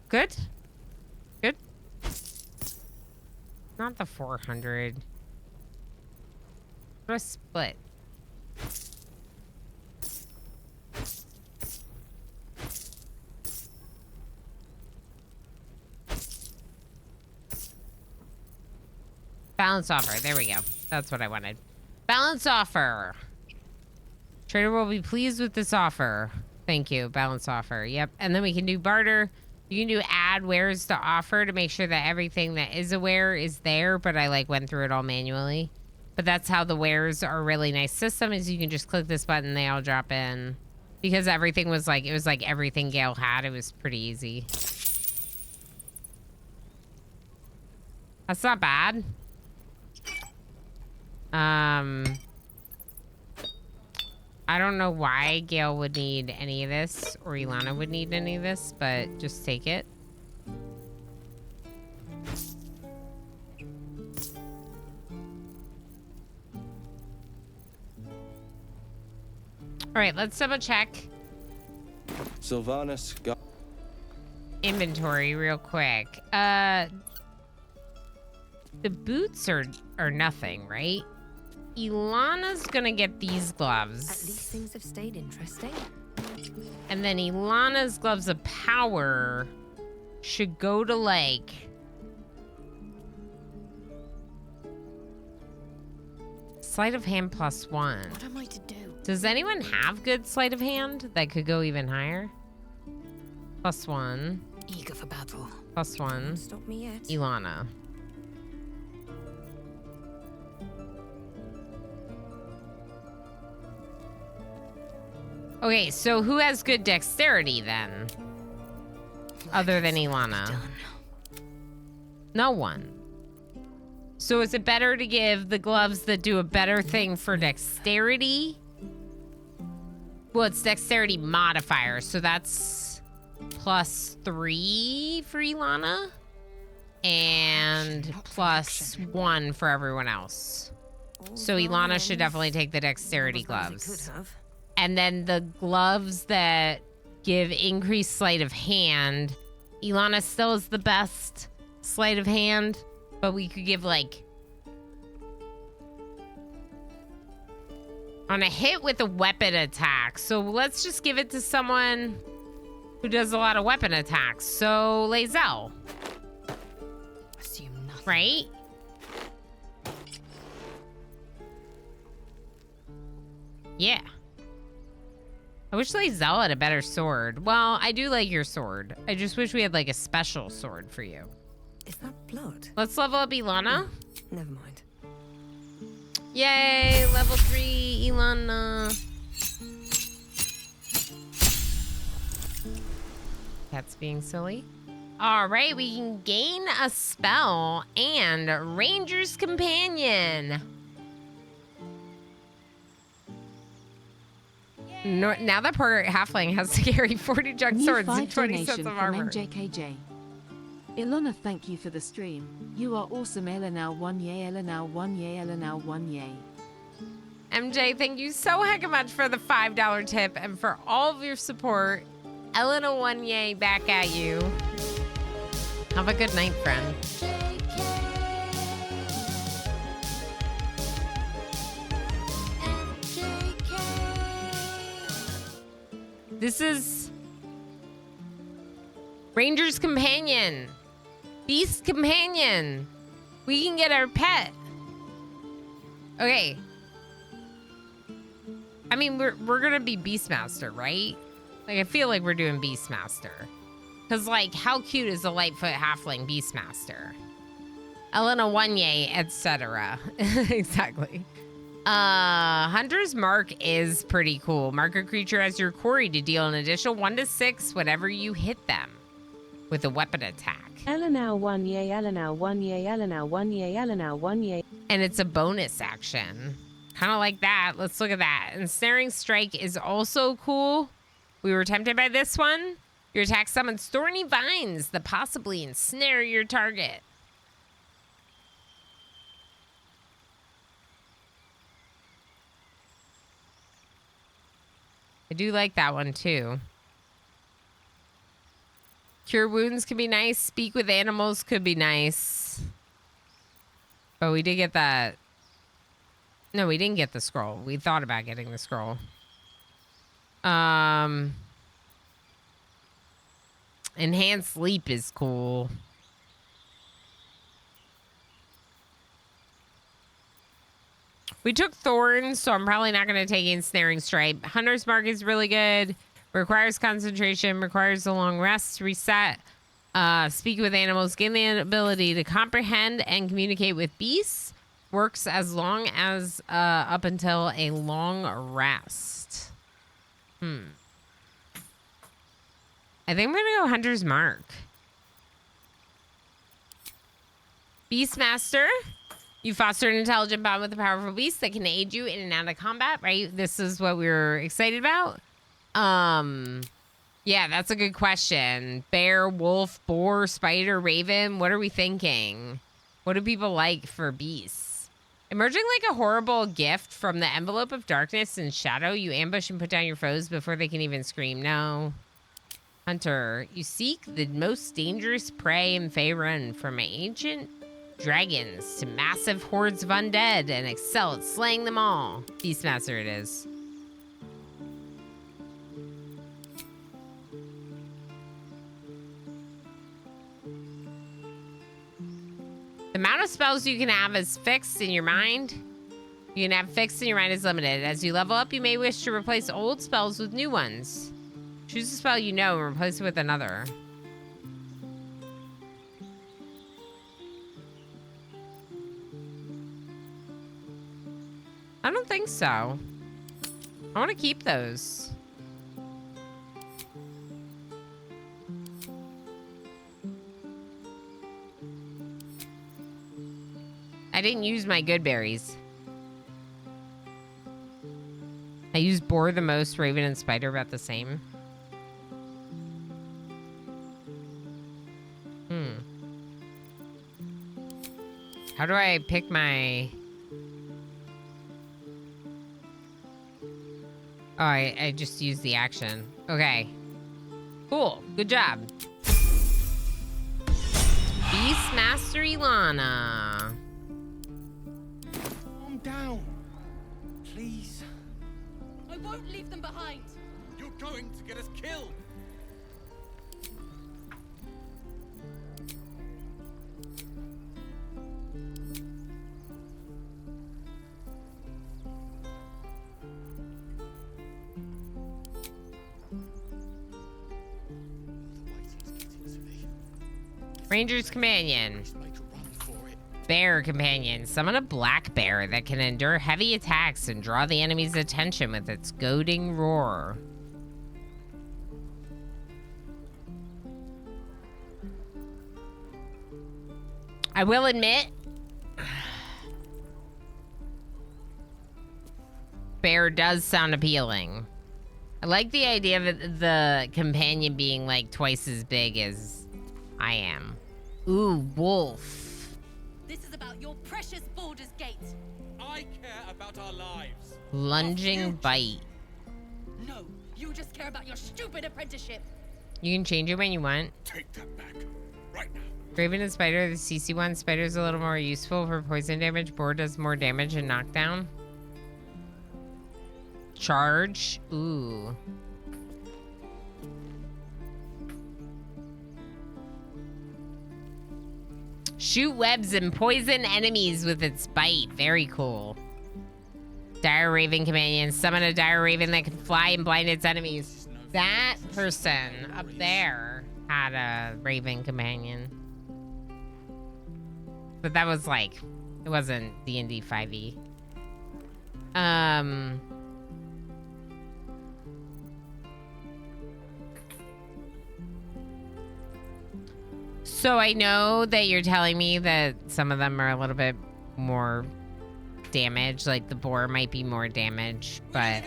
Good? Good? Not the 400. What a split. Balance offer. There we go. That's what I wanted. Balance offer. Trader will be pleased with this offer. Thank you. Balance offer. Yep. And then we can do barter. You can do add wares to offer to make sure that everything that is a ware is there, but I like went through it all manually. But that's how the wares are a really nice system, is you can just click this button, they all drop in. Because everything was like, it was like everything Gale had. It was pretty easy. That's not bad. I don't know why Gale would need any of this, or Ilana would need any of this, but just take it. All right, let's double check Sylvanas got inventory real quick. The boots are nothing, right? Ilana's gonna get these gloves. At least things have stayed interesting. And then Ilana's gloves of power should go to like... Sleight of hand +1. What am I to do? Does anyone have good sleight of hand that could go even higher? +1. Eager for battle. +1. Stop me yet. Ilana. Okay, so who has good dexterity then? Other than Ilana? No one. So is it better to give the gloves that do a better thing for dexterity? Well, it's dexterity modifier, so that's +3 for Ilana. And +1 for everyone else. So Ilana should definitely take the dexterity gloves. And then the gloves that give increased sleight of hand, Ilana still is the best sleight of hand, but we could give like... on a hit with a weapon attack. So let's just give it to someone who does a lot of weapon attacks. So Lae'zel. Assume nothing. Right? Yeah. I wish Lae'zel had a better sword. Well, I do like your sword. I just wish we had like a special sword for you. Is that blood? Let's level up Ilana. Never mind. Yay, level 3 Ilana. That's being silly. All right, we can gain a spell and Ranger's Companion. No, now that poor halfling has to carry 40 junk swords and 20 sets of armor. MJKJ. Ilona, thank you for the stream. You are awesome. Elenau 1 yay, Elenau 1 yay, Elenau 1 yay. MJ, thank you so hecka much for the $5 tip and for all of your support. Elena Wanye, back at you. Have a good night, friend. This is Ranger's Companion. Beast Companion. We can get our pet. Okay. I mean, we're gonna be Beastmaster, right? Like, I feel like we're doing Beastmaster. Because, like, how cute is a Lightfoot Halfling Beastmaster? Elena Wanye, etc. Exactly. Hunter's Mark is pretty cool. Mark a creature as your quarry to deal an additional 1 to 6 whenever you hit them with a weapon attack. Elena Wanye, Elena Wanye, Elena Wanye, Elena Wanye. And it's a bonus action. Kind of like that. Let's look at that. Ensnaring Strike is also cool. We were tempted by this one. Your attack summons thorny vines that possibly ensnare your target. I do like that one too. Cure wounds could be nice. Speak with animals could be nice. But we did get that. No, we didn't get the scroll. We thought about getting the scroll. Enhanced Leap is cool. We took Thorns, so I'm probably not going to take Ensnaring Strike. Hunter's Mark is really good. Requires concentration, requires a long rest, reset. Speak with animals, gain the ability to comprehend and communicate with beasts. Works as long as up until a long rest. I think I'm going to go Hunter's Mark. Beastmaster. You foster an intelligent bond with a powerful beast that can aid you in and out of combat, right? This is what we were excited about. Yeah, that's a good question. Bear, wolf, boar, spider, raven. What are we thinking? What do people like for beasts? Emerging like a horrible gift from the envelope of darkness and shadow, you ambush and put down your foes before they can even scream. No. Hunter, you seek the most dangerous prey in Faerun, from ancient dragons to massive hordes of undead, and excel at slaying them all. Beastmaster it is. The amount of spells you can have is fixed in your mind. You can have fixed in your mind is limited. As you level up, you may wish to replace old spells with new ones. Choose a spell you know and replace it with another. I don't think so. I want to keep those. I didn't use my good berries. I used boar the most, raven and spider about the same. How do I pick my... Oh, I just used the action. Okay. Cool. Good job. Beastmaster Ilana. Calm down. Please. I won't leave them behind. You're going to get us killed. Ranger's Companion. Bear Companion. Summon a black bear that can endure heavy attacks and draw the enemy's attention with its goading roar. I will admit, bear does sound appealing. I like the idea of the companion being like twice as big as I am. Ooh, wolf. This is about your precious Baldur's Gate. I care about our lives. Lunging bite. No, you just care about your stupid apprenticeship. You can change it when you want. Take that back. Right now. Raven and Spider, the CC one. Spider's a little more useful for poison damage. Boar does more damage and knockdown. Charge. Ooh. Shoot webs and poison enemies with its bite. Very cool. Dire Raven Companion. Summon a Dire Raven that can fly and blind its enemies. That person up there had a Raven Companion. But that was like, it wasn't D&D 5e. So I know that you're telling me that some of them are a little bit more damage, like the boar might be more damage, but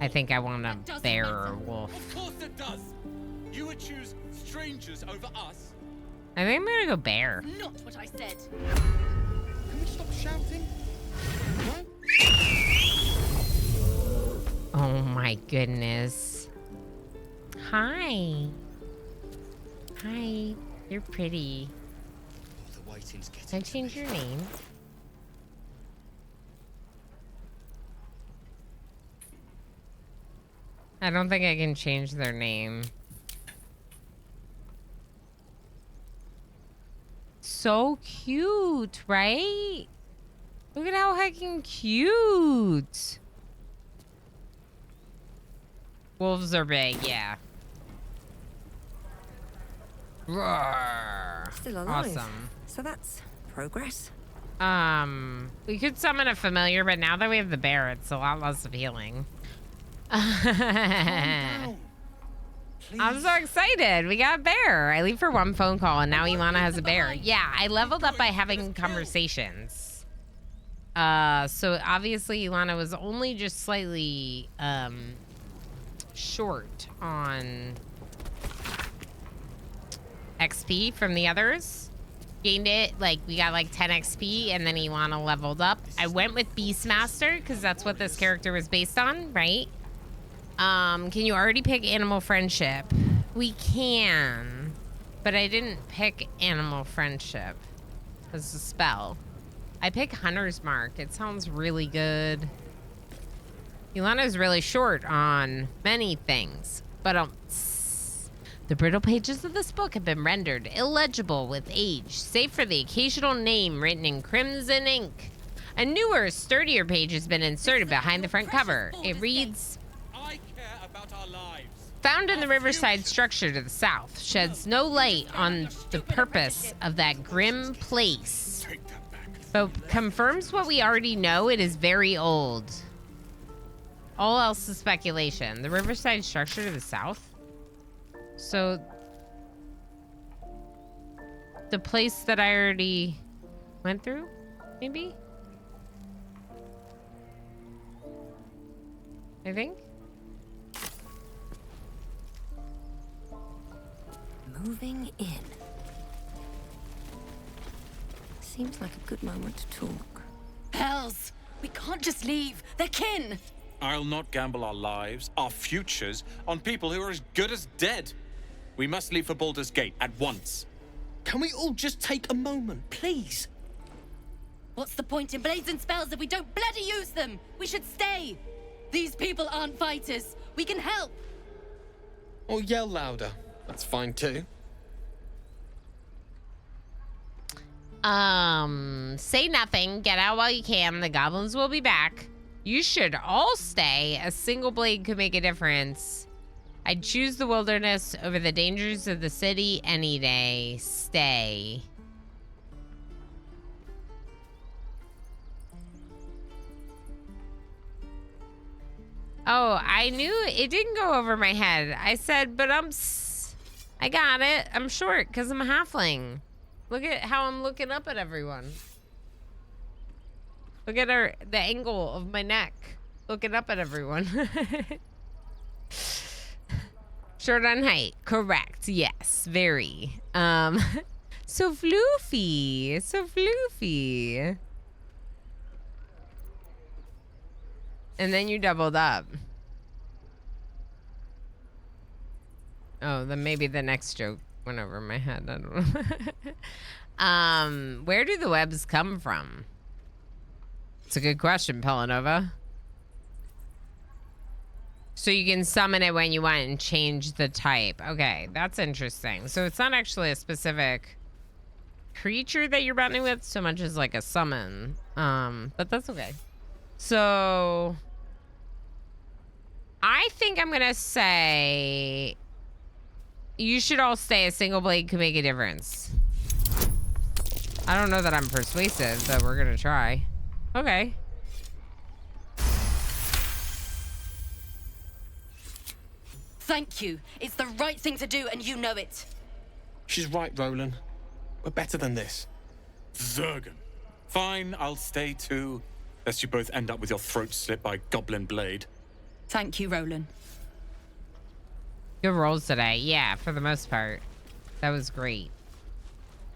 I think I want a bear or wolf. Of course it does. You would choose strangers over us. I think I'm gonna go bear. Not what I said. Can we stop shouting? Oh my goodness. Hi. Hi. You're pretty. Can I change your name? I don't think I can change their name. So cute, right? Look at how heckin' cute. Wolves are big, yeah. Roar. Still alive. Awesome. So that's progress. We could summon a familiar, but now that we have the bear, it's a lot less appealing. I'm so excited. We got a bear. I leave for one phone call, and now Ilana has a bear. Yeah, I leveled up by having conversations. So obviously Ilana was only just slightly short on XP from the others. Gained it, like, we got like 10 XP, and then Ilana leveled up. I went with Beastmaster, because that's what this character was based on, right? Can you already pick Animal Friendship? We can, but I didn't pick Animal Friendship as a spell. I pick Hunter's Mark. It sounds really good. Ilana's really short on many things, but the brittle pages of this book have been rendered illegible with age, save for the occasional name written in crimson ink. A newer, sturdier page has been inserted behind the front cover. It reads, I care about our lives. found in the riverside structure to the south, sheds no light on the purpose of that grim place, but confirms what we already know. It is very old. All else is speculation. The riverside structure to the south? So, the place that I already went through, maybe? I think? Moving in. Seems like a good moment to talk. Hells! We can't just leave. They're kin! I'll not gamble our lives, our futures, on people who are as good as dead. We must leave for Baldur's Gate at once. Can we all just take a moment, please? What's the point in blazing spells if we don't bloody use them? We should stay. These people aren't fighters. We can help. Or yell louder. That's fine too. Say nothing. Get out while you can. The goblins will be back. You should all stay. A single blade could make a difference. I'd choose the wilderness over the dangers of the city any day. Stay. Oh, I knew it didn't go over my head. I said, but I got it. I'm short because I'm a halfling. Look at how I'm looking up at everyone. Look at the angle of my neck. Looking up at everyone. Short on height. Correct. Yes. Very. So floofy. So floofy. And then you doubled up. Oh, then maybe the next joke went over my head. I don't know. Where do the webs come from? It's a good question, Pelanova. So you can summon it when you want and change the type. Okay, that's interesting. So it's not actually a specific creature that you're battling with so much as like a summon. But that's okay. So I think I'm gonna say you should all stay. A single blade could make a difference. I don't know that I'm persuasive, but we're gonna try. Okay. Thank you. It's the right thing to do, and you know it. She's right, Roland. We're better than this. Zergan. Fine, I'll stay too. Lest you both end up with your throats slit by Goblin Blade. Thank you, Roland. Good rolls today. Yeah, for the most part. That was great.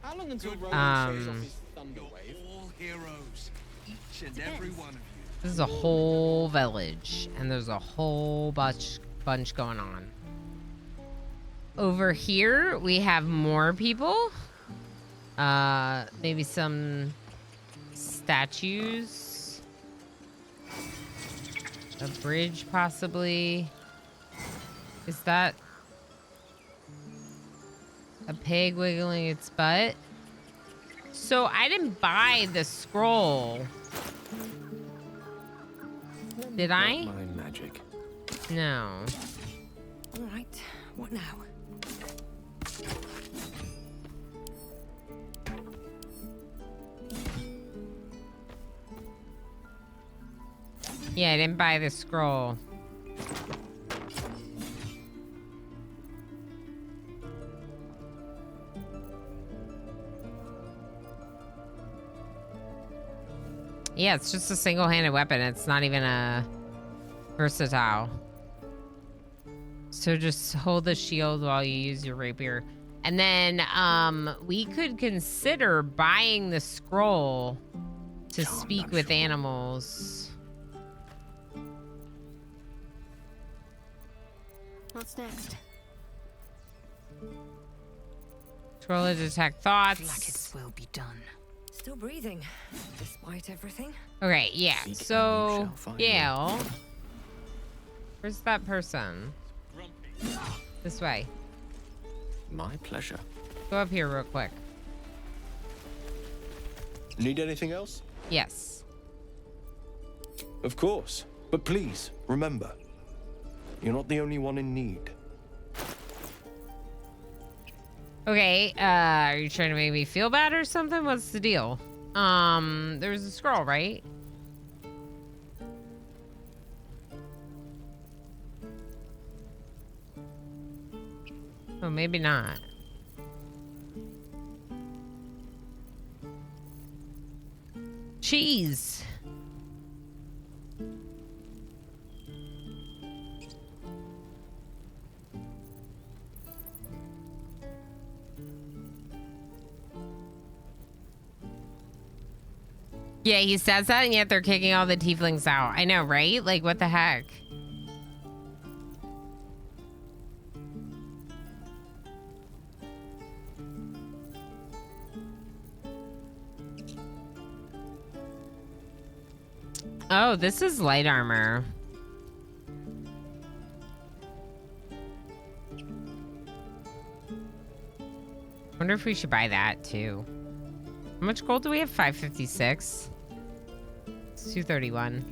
How long until Roland shows off his thunder wave? All heroes, each and every one of you. This is a whole village, and there's a whole bunch going on. Over here, we have more people. Maybe some statues. A bridge, possibly. Is that a pig wiggling its butt? So I didn't buy the scroll. Did I? My magic. No. All right, what now? Yeah, I didn't buy the scroll. Yeah, it's just a single-handed weapon. It's not even a versatile. So just hold the shield while you use your rapier. And then we could consider buying the scroll to speak with animals. What's next? Scroll to detect thoughts. Blackets will be done. Still breathing, despite everything. Okay, yeah. Seek So, and you shall find. Gale. Where's that person? This way. My pleasure. Go up here real quick. Need anything else? Yes. Of course. But please, remember, you're not the only one in need. Okay, are you trying to make me feel bad or something? What's the deal? There's a scroll, right? Oh, maybe not. Cheese. Yeah, he says that, and yet they're kicking all the tieflings out. I know, right? Like, what the heck? Oh, this is light armor. Wonder if we should buy that too. How much gold do we have? 556. It's 231.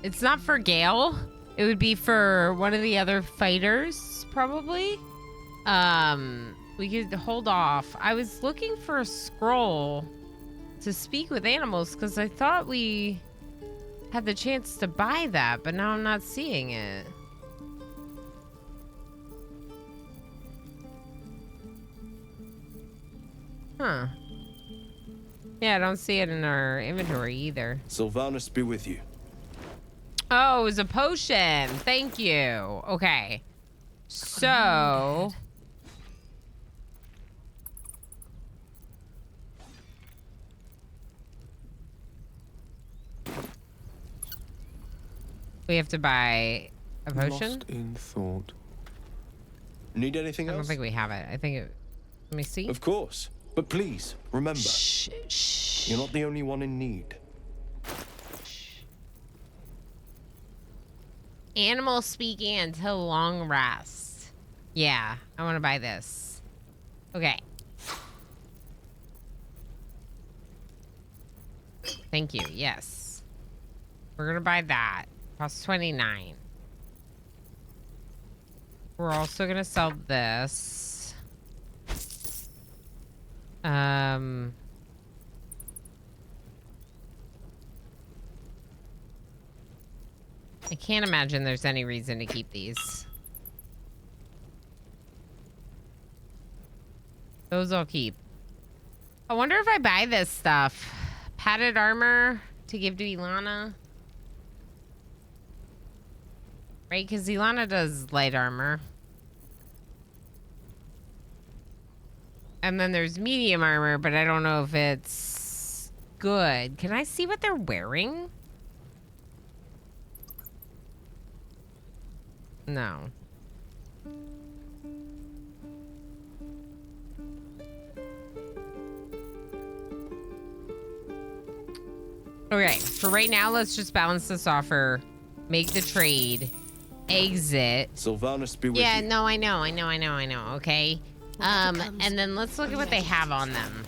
It's not for Gale. It would be for one of the other fighters, probably. We could hold off. I was looking for a scroll to speak with animals because I thought we had the chance to buy that, but now I'm not seeing it. Huh. Yeah, I don't see it in our inventory either. Sylvanus be with you. Oh, it was a potion. Thank you. Okay. So... we have to buy a potion? Lost in thought. Need anything else? I don't think we have it. I think it... let me see. Of course. But please, remember. You're not the only one in need. Animal speaking until long rest. Yeah, I want to buy this. Okay. Thank you. Yes. We're going to buy that. Costs 29. We're also going to sell this. I can't imagine there's any reason to keep these. Those I'll keep. I wonder if I buy this stuff. Padded armor to give to Ilana. Right, because Ilana does light armor. And then there's medium armor, but I don't know if it's good. Can I see what they're wearing? No. Okay, for right now, let's just balance this offer, make the trade, exit. Sylvanas be with Yeah, you. no, I know, okay? And then let's look at what they have on them.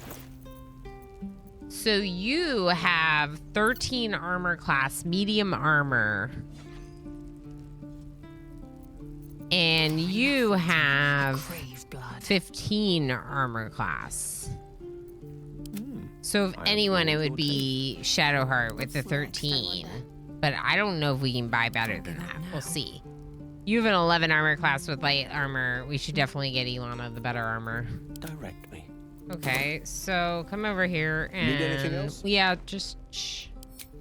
So you have 13 armor class, medium armor. And you have 15 armor class. So if anyone, it would be Shadowheart with the 13. But I don't know if we can buy better than that. We'll see. You have an 11 armor class with light armor. We should definitely get Ilana the better armor. Direct me. Okay, so come over here and... Need anything else? Yeah, just shh.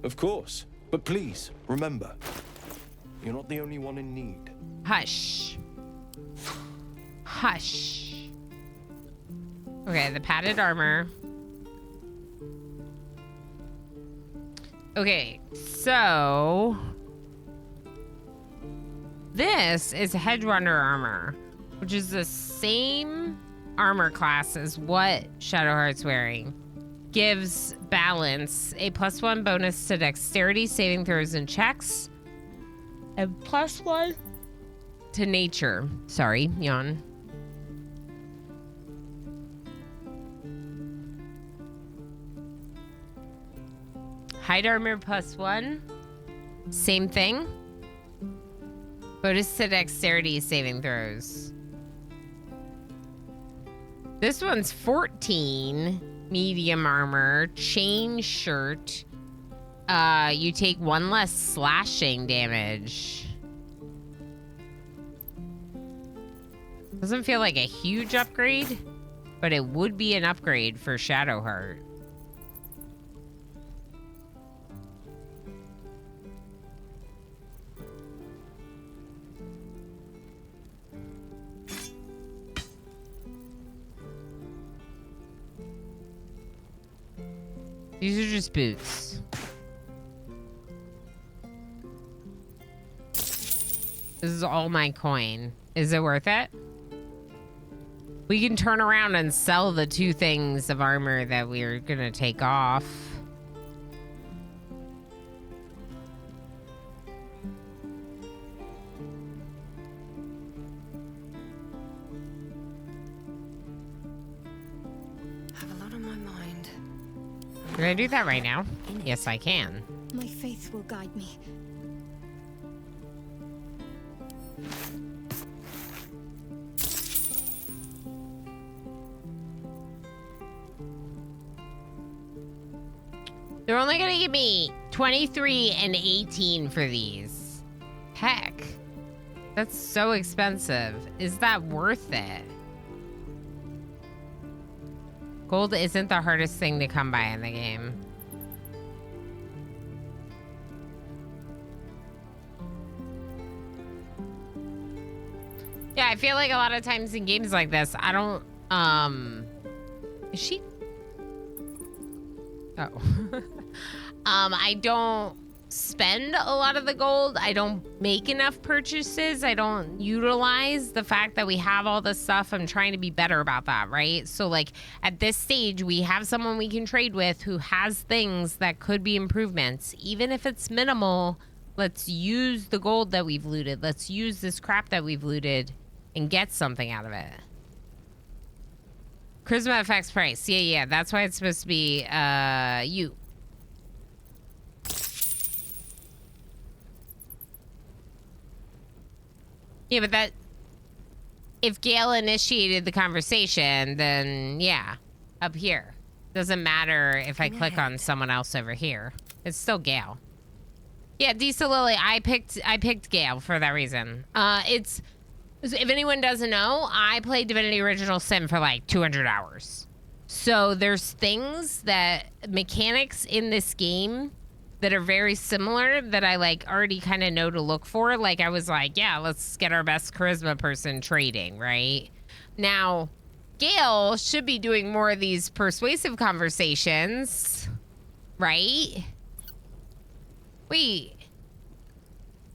Of course. But please, remember. You're not the only one in need. Hush. Hush. Okay, the padded armor. Okay, so... this is Hedgerunner armor, which is the same armor class as what Shadowheart's wearing. Gives balance, a +1 bonus to dexterity, saving throws, and checks. And +1 to nature. Sorry, yawn. Hide armor +1. Same thing. Bonus to dexterity saving throws. This one's 14. Medium armor. Chain shirt. You take 1 less slashing damage. Doesn't feel like a huge upgrade, but it would be an upgrade for Shadowheart. These are just boots. This is all my coin. Is it worth it? We can turn around and sell the 2 things of armor that we're gonna take off. Have a lot on my mind. Can I do that right now? Yes, I can. My faith will guide me. They're only gonna give me 23 and 18 for these. Heck. That's so expensive. Is that worth it? Gold isn't the hardest thing to come by in the game. I feel like a lot of times in games like this, I don't, is she? Oh. I don't spend a lot of the gold. I don't make enough purchases. I don't utilize the fact that we have all this stuff. I'm trying to be better about that, right? So like at this stage, we have someone we can trade with who has things that could be improvements. Even if it's minimal, let's use the gold that we've looted. Let's use this crap that we've looted and get something out of it. Charisma affects price. Yeah. That's why it's supposed to be you. Yeah, but that... If Gale initiated the conversation, then yeah, up here. Doesn't matter if I click on someone else over here. It's still Gale. Yeah, Disa Lily, I picked Gale for that reason. If anyone doesn't know, I played Divinity Original Sin for like 200 hours. So there's things that mechanics in this game that are very similar that I like already kind of know to look for. Like I was like, yeah, let's get our best charisma person trading, right? Now, Gale should be doing more of these persuasive conversations, right? Wait.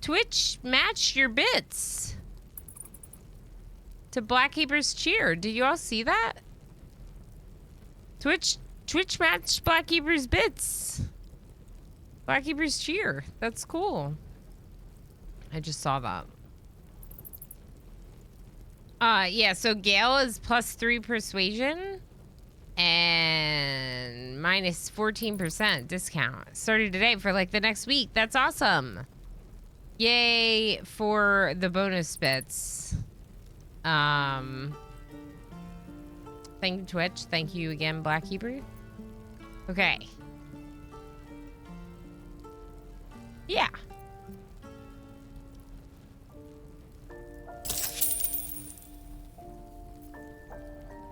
Twitch match your bits to Blackkeeper's cheer. Did you all see that? Twitch matched Blackkeeper's bits. Blackkeeper's cheer. That's cool. I just saw that. Yeah, so Gale is +3 persuasion and minus 14% discount. Started today for like the next week. That's awesome. Yay for the bonus bits. Thank you, Twitch. Thank you again, Blackkeeper. Okay. Yeah.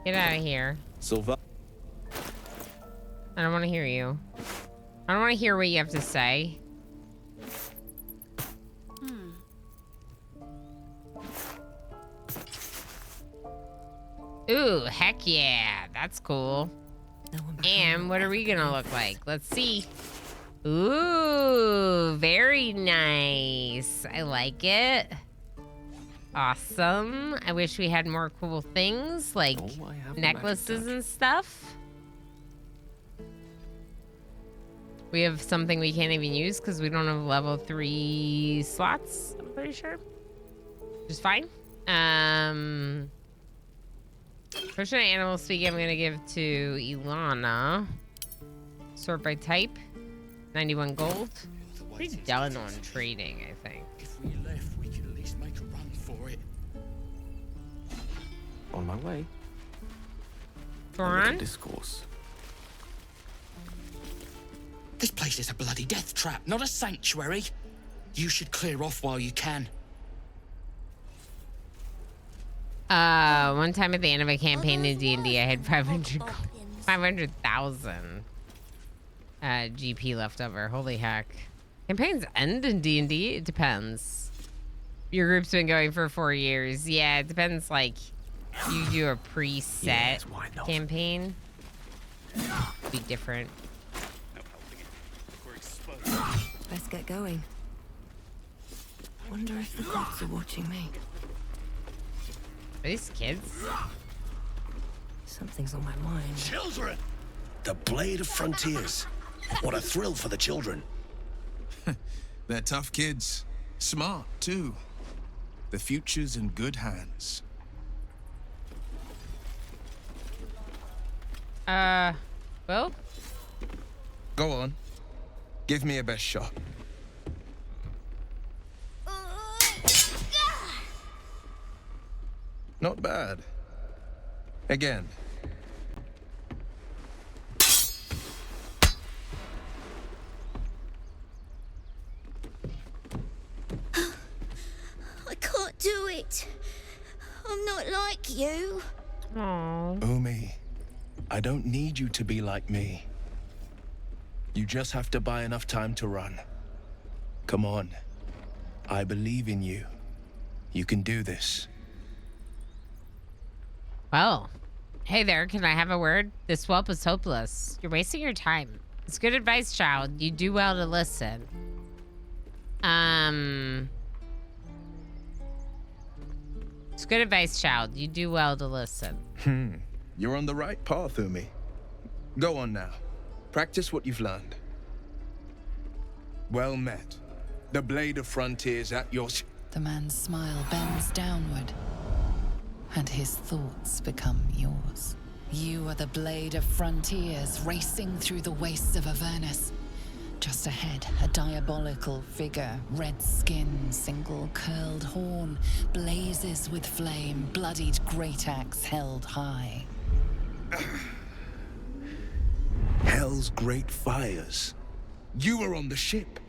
Get out of here. Silva. I don't want to hear you. I don't want to hear what you have to say. Ooh, heck yeah. That's cool. And what are we gonna look like? Let's see. Ooh, very nice. I like it. Awesome. I wish we had more cool things like necklaces and stuff. We have something we can't even use because we don't have level 3 slots, I'm pretty sure. Which is fine. First animal speak I'm gonna give to Ilana. Sort by type. 91 gold. Pretty done on trading, I think. If we left, we could at least make a run for it. On my way. Thoron? Discourse. This place is a bloody death trap, not a sanctuary. You should clear off while you can. One time at the end of a campaign in D&D, I had 500,000 GP left over. Holy heck. Campaigns end in D&D? It depends. Your group's been going for 4 years. Yeah, it depends, like, you do a preset campaign. It'd be different. Let's get going. Wonder if the gods are watching me. Are these kids? Something's on my mind. Children! The Blade of Frontiers. What a thrill for the children. They're tough kids. Smart, too. The future's in good hands. Well? Go on. Give me a best shot. Not bad. Again. I can't do it. I'm not like you. Aww. Umi, I don't need you to be like me. You just have to buy enough time to run. Come on. I believe in you. You can do this. Well, hey there, can I have a word? This whelp is hopeless. You're wasting your time. It's good advice, child. You do well to listen. It's good advice, child. You do well to listen. You're on the right path, Umi. Go on now. Practice what you've learned. Well met. The blade of frontiers at your... The man's smile bends downward, and his thoughts become yours. You are the blade of frontiers racing through the wastes of Avernus. Just ahead, a diabolical figure, red skin, single curled horn, blazes with flame, bloodied great axe held high. Hell's great fires. You were on the ship.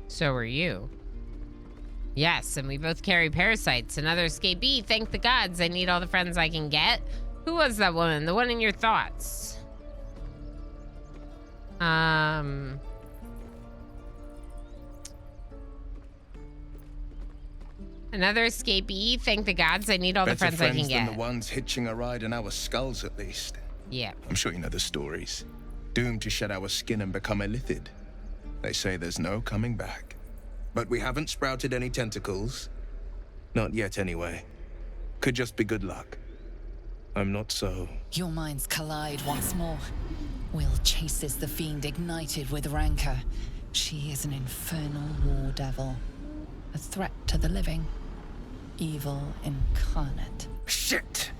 So were you. Yes, and we both carry parasites. Another escapee. Thank the gods. I need all the friends I can get. Who was that woman? The one in your thoughts? Another escapee. Thank the gods. I need all the friends I can get. Than the ones hitching a ride in our skulls, at least. Yeah. I'm sure you know the stories. Doomed to shed our skin and become illithid. They say there's no coming back. But we haven't sprouted any tentacles. Not yet, anyway. Could just be good luck. I'm not so... Your minds collide once more. Will chases the fiend ignited with rancor. She is an infernal war devil. A threat to the living. Evil incarnate. Shit!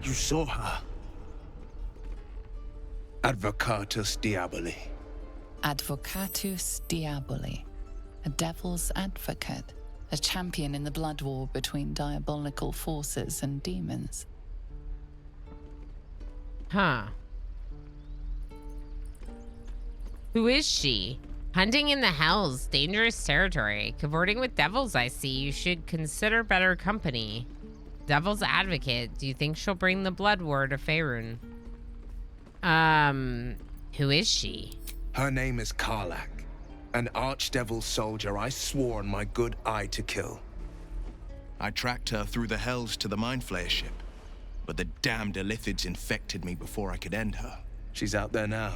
You saw her. Advocatus Diaboli. Advocatus Diaboli. A devil's advocate. A champion in the blood war between diabolical forces and demons. Huh. Who is she? Hunting in the hells, dangerous territory. Cavorting with devils, I see. You should consider better company. Devil's advocate. Do you think she'll bring the blood war to Faerun? Who is she? Her name is Karlach. An archdevil soldier I swore on my good eye to kill. I tracked her through the hells to the Mind Flayer ship, but the damned illithids infected me before I could end her. She's out there now,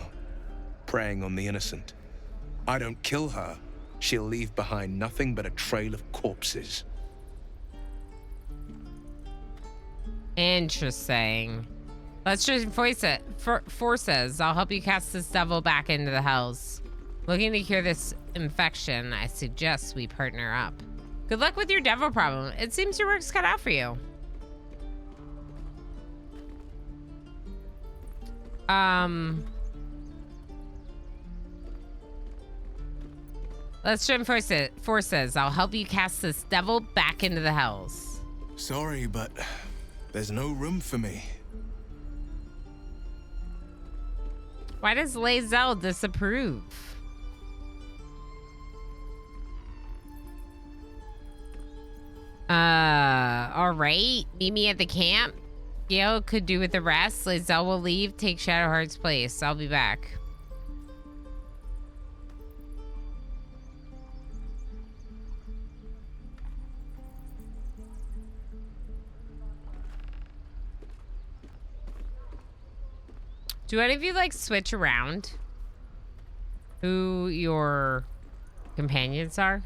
preying on the innocent. I don't kill her, she'll leave behind nothing but a trail of corpses. Interesting. Let's just voice it. Forces, I'll help you cast this devil back into the hells. Looking to cure this infection, I suggest we partner up. Good luck with your devil problem. It seems your work's cut out for you. Let's join forces. I'll help you cast this devil back into the hells. Sorry, but there's no room for me. Why does Lae'zel disapprove? All right. Meet me at the camp. Gale could do with the rest. Lae'zel will leave. Take Shadowheart's place. I'll be back. Do any of you like switch around who your companions are?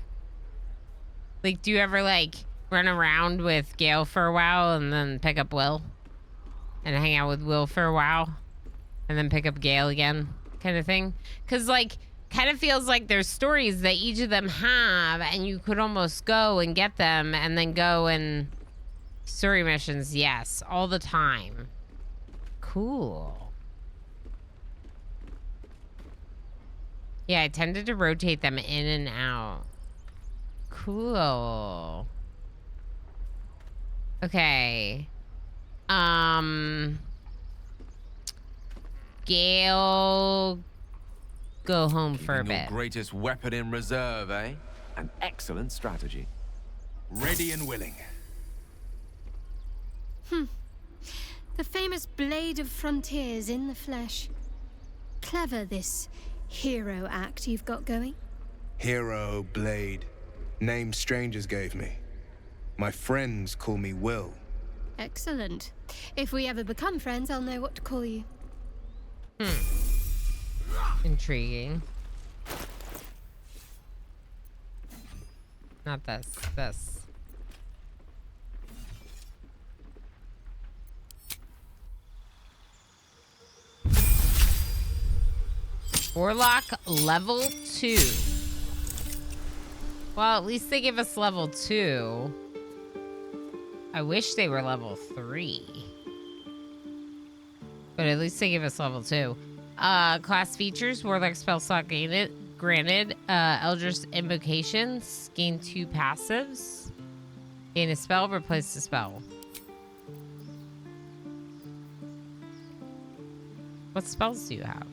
Like, do you ever like run around with Gale for a while and then pick up Will? And hang out with Will for a while and then pick up Gale again, kind of thing? Because, like, kind of feels like there's stories that each of them have and you could almost go and get them and then go and story missions. Yes, all the time. Cool. Yeah, I tended to rotate them in and out. Cool. Okay. Gale, go home for a bit. Your greatest weapon in reserve, eh? An excellent strategy. Ready and willing. The famous Blade of Frontiers in the flesh. Clever, this hero act you've got going. Hero, Blade. Names strangers gave me. My friends call me Will. Excellent. If we ever become friends, I'll know what to call you. Intriguing. Not this. This. Warlock level 2. Well, at least they give us level 2. I wish they were level 3. But at least they give us level 2. Class features, Warlock spell slot granted. Eldritch invocations, gain 2 passives. Gain a spell, replace the spell. What spells do you have?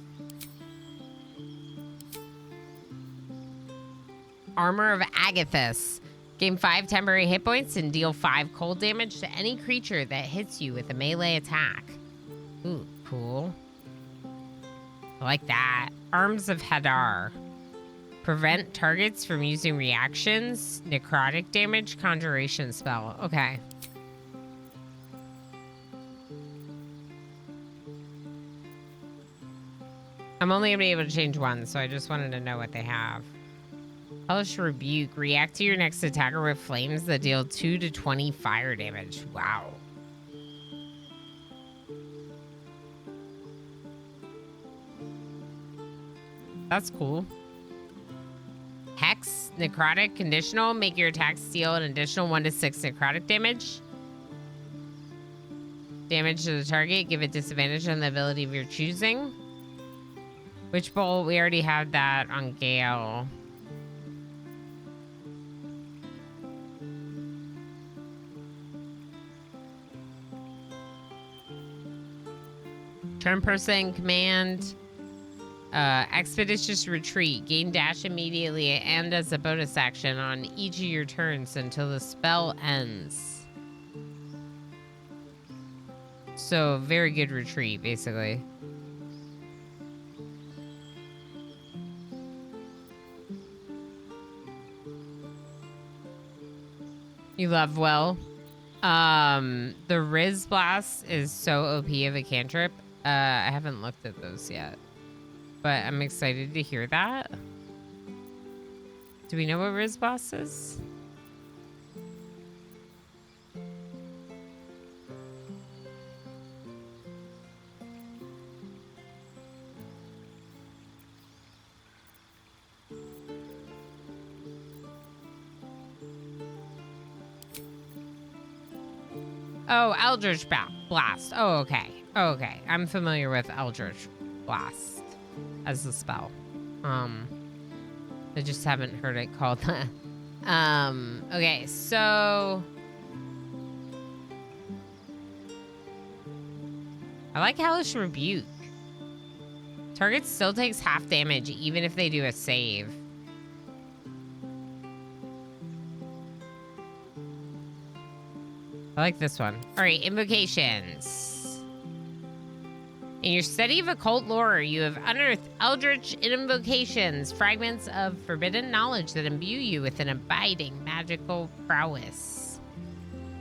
Armor of Agathis. Gain 5 temporary hit points and deal 5 cold damage to any creature that hits you with a melee attack. Ooh, cool. I like that. Arms of Hadar. Prevent targets from using reactions. Necrotic damage. Conjuration spell. Okay. I'm only going to be able to change one, so I just wanted to know what they have. Hellish Rebuke. React to your next attacker with flames that deal 2 to 20 fire damage. Wow. That's cool. Hex. Necrotic. Conditional. Make your attacks deal an additional 1 to 6 necrotic damage. Damage to the target. Give it disadvantage on the ability of your choosing. Witch Bolt. We already had that on Gale. Turn person command. Expeditious retreat. Gain dash immediately and as a bonus action on each of your turns until the spell ends. So, very good retreat, basically. You love well. The Riz Blast is so OP of a cantrip. I haven't looked at those yet, but I'm excited to hear that. Do we know what Riz Blast is? Oh, Eldritch Blast. Oh, okay. Oh, okay. I'm familiar with Eldritch Blast as a spell. I just haven't heard it called that. Okay, so I like Hellish Rebuke. Target still takes half damage even if they do a save. I like this one. All right, invocations. In your study of occult lore, you have unearthed eldritch invocations, fragments of forbidden knowledge that imbue you with an abiding magical prowess.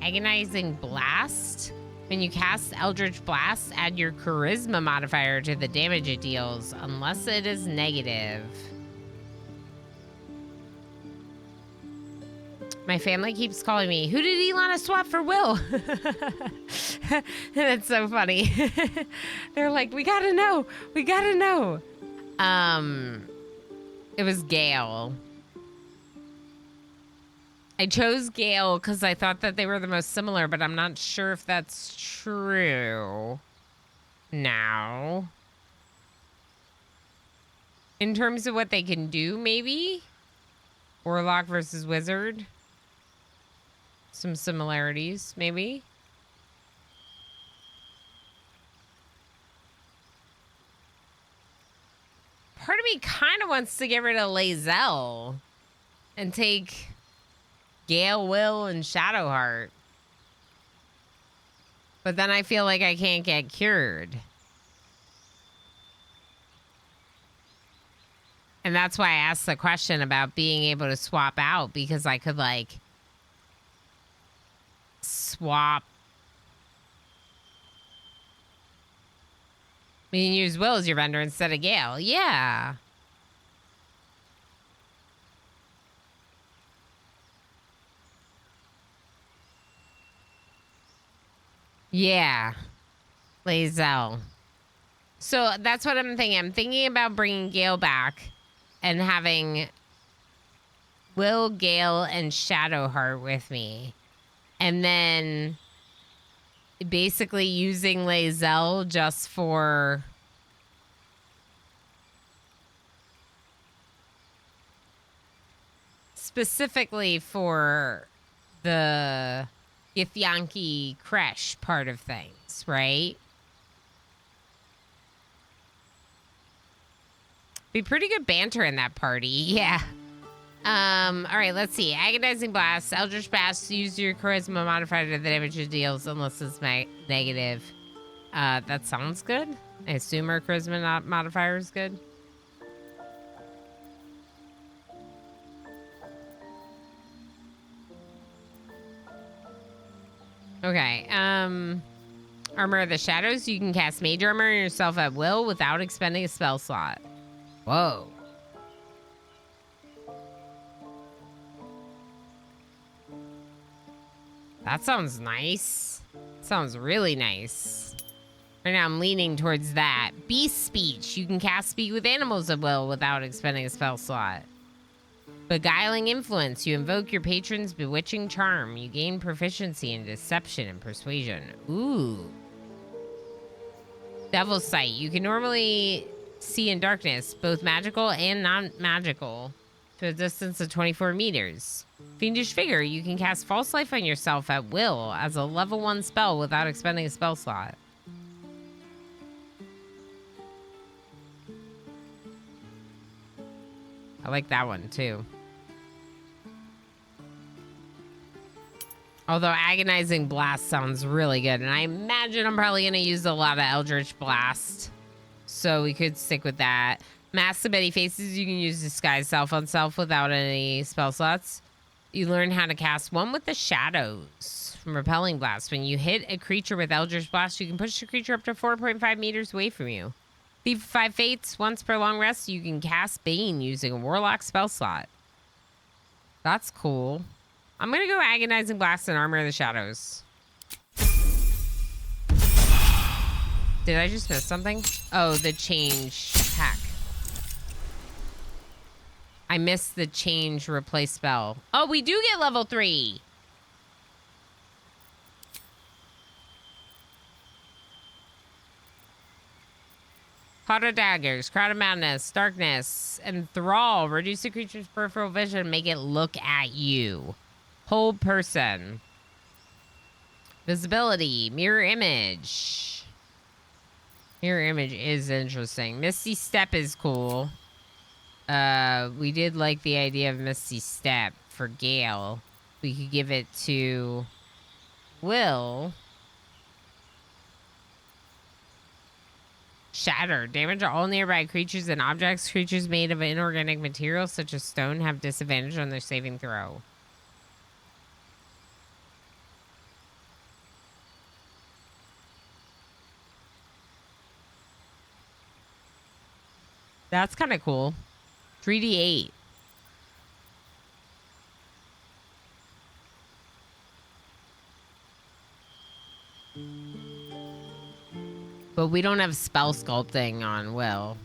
Agonizing Blast. When you cast Eldritch Blast, add your charisma modifier to the damage it deals, unless it is negative. My family keeps calling me, who did Ilana swap for Will? That's so funny. They're like, we gotta know. We gotta know. It was Gale. I chose Gale because I thought that they were the most similar, but I'm not sure if that's true now. In terms of what they can do, maybe? Warlock versus Wizard. Some similarities, maybe. Part of me kind of wants to get rid of Lae'zel and take Gale, Will, and Shadowheart. But then I feel like I can't get cured. And that's why I asked the question about being able to swap out, because I could, like, swap We can use Will as your vendor instead of Gale. Yeah. Yeah. Lae'zel. So that's what I'm thinking. I'm thinking about bringing Gale back and having Will, Gale, and Shadowheart with me. And then basically using Lae'zel just for... specifically for the Githyanki Kresh part of things, right? Be pretty good banter in that party, yeah. All right, let's see. Agonizing Blast, Eldritch Blast, use your Charisma modifier to the damage it deals unless it's negative. That sounds good. I assume our Charisma modifier is good. Okay, Armor of the Shadows. You can cast Mage Armor on yourself at will without expending a spell slot. Whoa. That sounds nice. Sounds really nice. Right now I'm leaning towards that. Beast Speech. You can cast Speak with Animals at will without expending a spell slot. Beguiling Influence. You invoke your patron's bewitching charm. You gain proficiency in Deception and Persuasion. Ooh. Devil's Sight. You can normally see in darkness, both magical and non-magical, to a distance of 24 meters. Fiendish Figure. You can cast False Life on yourself at will as a level 1 spell without expending a spell slot. I like that one too. Although Agonizing Blast sounds really good. And I imagine I'm probably going to use a lot of Eldritch Blast. So we could stick with that. Mask of Many Faces. You can use Disguise Self on Self without any spell slots. You learn how to cast One with the Shadows from Repelling Blast. When you hit a creature with Eldritch Blast, you can push the creature up to 4.5 meters away from you. Thief of 5 Fates. Once per long rest, you can cast Bane using a Warlock spell slot. That's cool. I'm going to go Agonizing Blast and Armor of the Shadows. Did I just miss something? Oh, the change pack. I missed the change replace spell. Oh, we do get level 3. Pot of Daggers, Crowd of Madness, Darkness, Enthrall. Reduce the creature's peripheral vision. Make it look at you. Hold person. Visibility. Mirror Image. Mirror Image is interesting. Misty Step is cool. We did like the idea of Misty Step for Gale. We could give it to Will. Shatter. Damage all nearby creatures and objects. Creatures made of inorganic materials such as stone have disadvantage on their saving throw. That's kind of cool. 3d8. But we don't have spell sculpting on Will.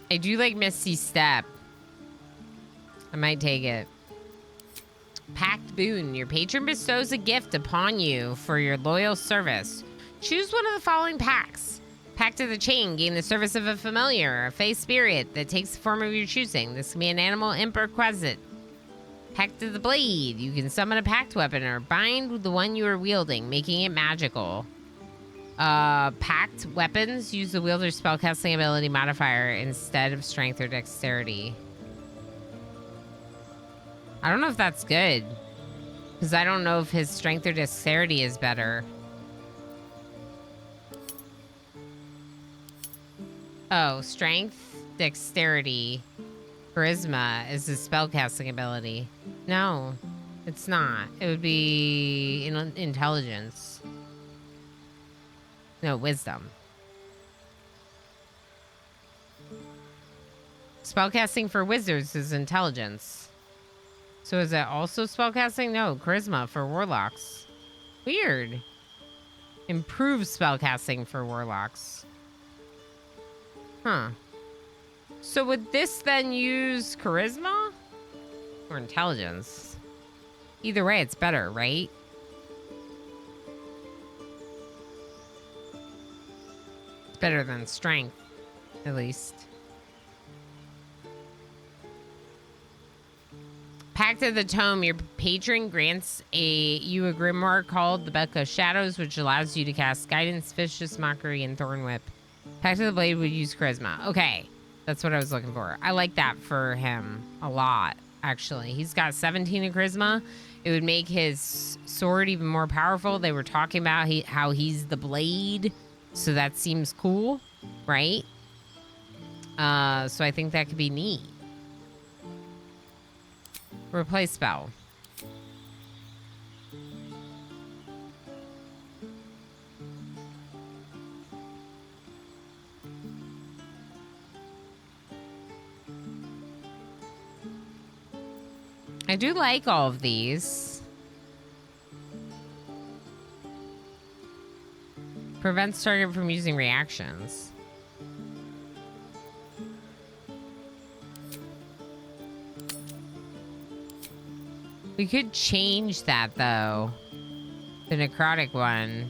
I do like Misty Step. I might take it. Pact Boon. Your patron bestows a gift upon you for your loyal service. Choose one of the following pacts. Pact of the Chain. Gain the service of a familiar, a fey spirit that takes the form of your choosing. This can be an animal, imp, or quasit. Pact of the Blade. You can summon a pact weapon or bind with the one you are wielding, making it magical. Pact weapons. Use the wielder's spellcasting ability modifier instead of strength or dexterity. I don't know if that's good. Because I don't know if his strength or dexterity is better. Oh, strength, dexterity, charisma is his spellcasting ability. No, it's not. It would be intelligence. No, wisdom. Spellcasting for wizards is intelligence. So is that also spellcasting? No, charisma for warlocks. Weird. Improves spellcasting for warlocks. Huh. So would this then use charisma or intelligence? Either way, it's better, right? It's better than strength, at least. Pact of the Tome, your patron grants you a grimoire called the Book of Shadows, which allows you to cast Guidance, Vicious Mockery, and Thorn Whip. Pact of the Blade would use charisma. Okay, that's what I was looking for. I like that for him a lot, actually. He's got 17 in charisma. It would make his sword even more powerful. They were talking about how he's the blade, so that seems cool, right? So I think that could be neat. Replace spell. I do like all of these. Prevents target from using reactions. We could change that, though. The necrotic one.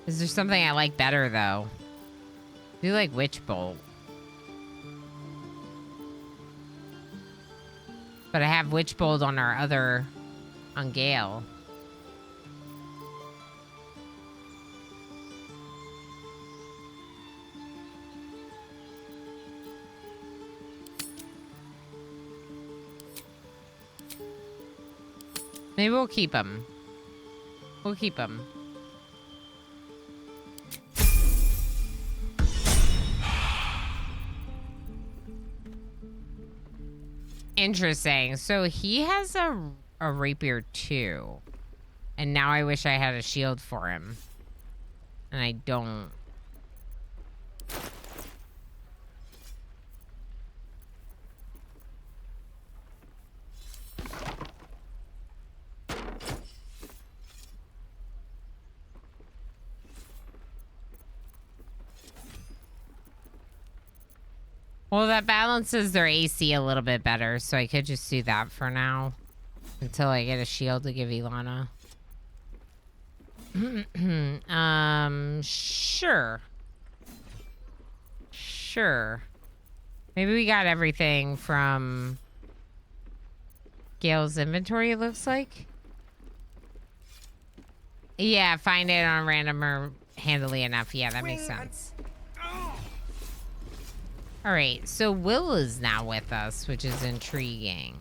Is there something I like better, though? I do like Witch Bolt. But I have Witch Bolt on our other... on Gale. Maybe we'll keep him. We'll keep him. Interesting. So he has a rapier too. And now I wish I had a shield for him. And I don't. Well, that balances their AC a little bit better, so I could just do that for now. Until I get a shield to give Ilana. Sure. Sure. Maybe we got everything from Gale's inventory, it looks like. Yeah, find it on random or handily enough. Yeah, that makes sense. All right, so Will is now with us, which is intriguing.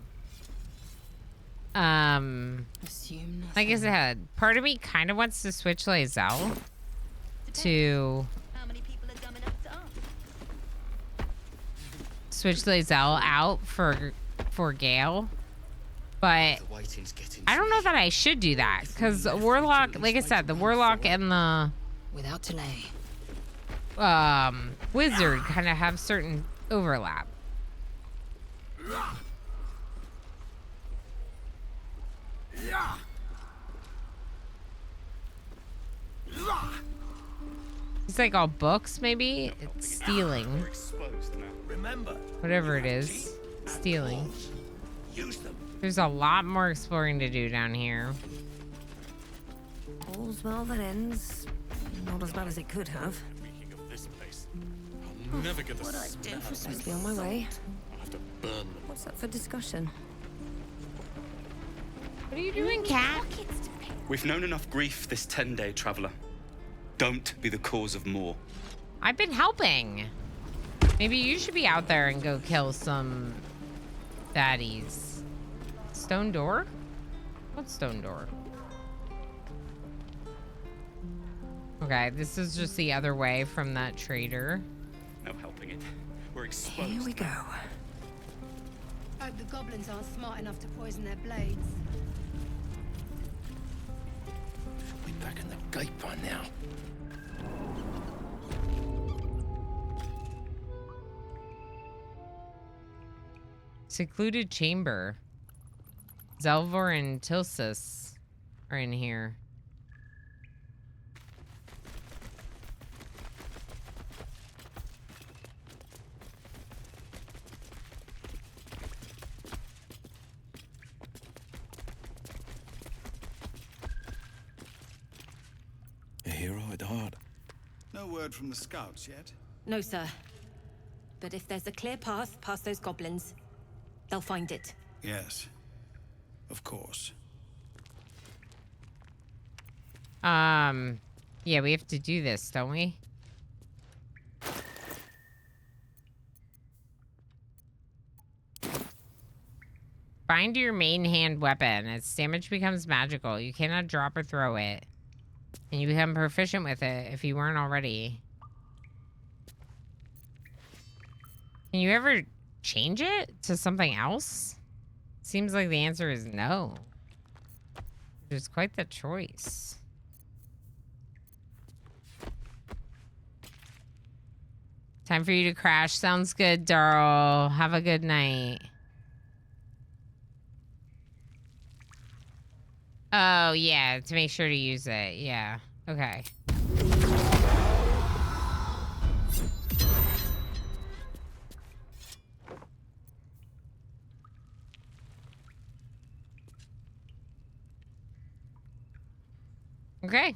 Like I said, part of me kind of wants to switch Lae'zel to out for Gale, but I don't know that I should do that because Warlock, like I said, the Warlock and the without delay. Wizard kind of have certain overlap. It's like all books, maybe? It's stealing. Whatever it is. Stealing. There's a lot more exploring to do down here. All's well that ends. Not as bad as it could have. Never get the Let's be on my way. I'll have to burn them. What's up for discussion? What are you doing, Cat? We've known enough grief this 10-day traveler. Don't be the cause of more. I've been helping. Maybe you should be out there and go kill some baddies. Stone door? What's stone door? Okay, this is just the other way from that trader. No helping it. We're exposed. Here we go. Hope the goblins aren't smart enough to poison their blades. We back in the gate by now. Secluded chamber. Zelvor and Tilsis are in here. A hero at heart. No word from the scouts yet? No, sir. But if there's a clear path past those goblins, they'll find it. Yes. Of course. Yeah, we have to do this, don't we? Bind your main hand weapon. Its damage becomes magical. You cannot drop or throw it. And you become proficient with it if you weren't already. Can you ever change it to something else? Seems like the answer is no. Which is quite the choice. Time for you to crash. Sounds good, Darl. Have a good night. Oh, yeah, to make sure to use it. Yeah. Okay. Okay.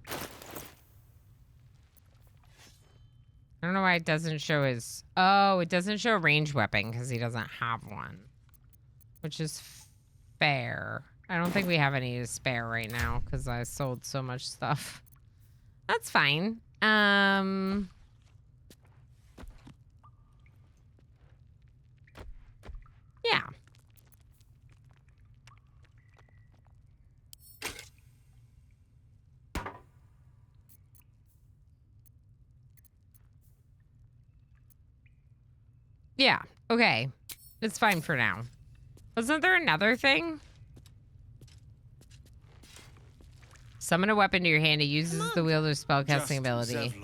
I don't know why it doesn't show his... Oh, it doesn't show a ranged weapon because he doesn't have one. Which is fair. I don't think we have any to spare right now because I sold so much stuff. That's fine. Yeah. Yeah, okay. It's fine for now. Wasn't there another thing? Summon a weapon to your hand. It uses the wielder's spellcasting ability.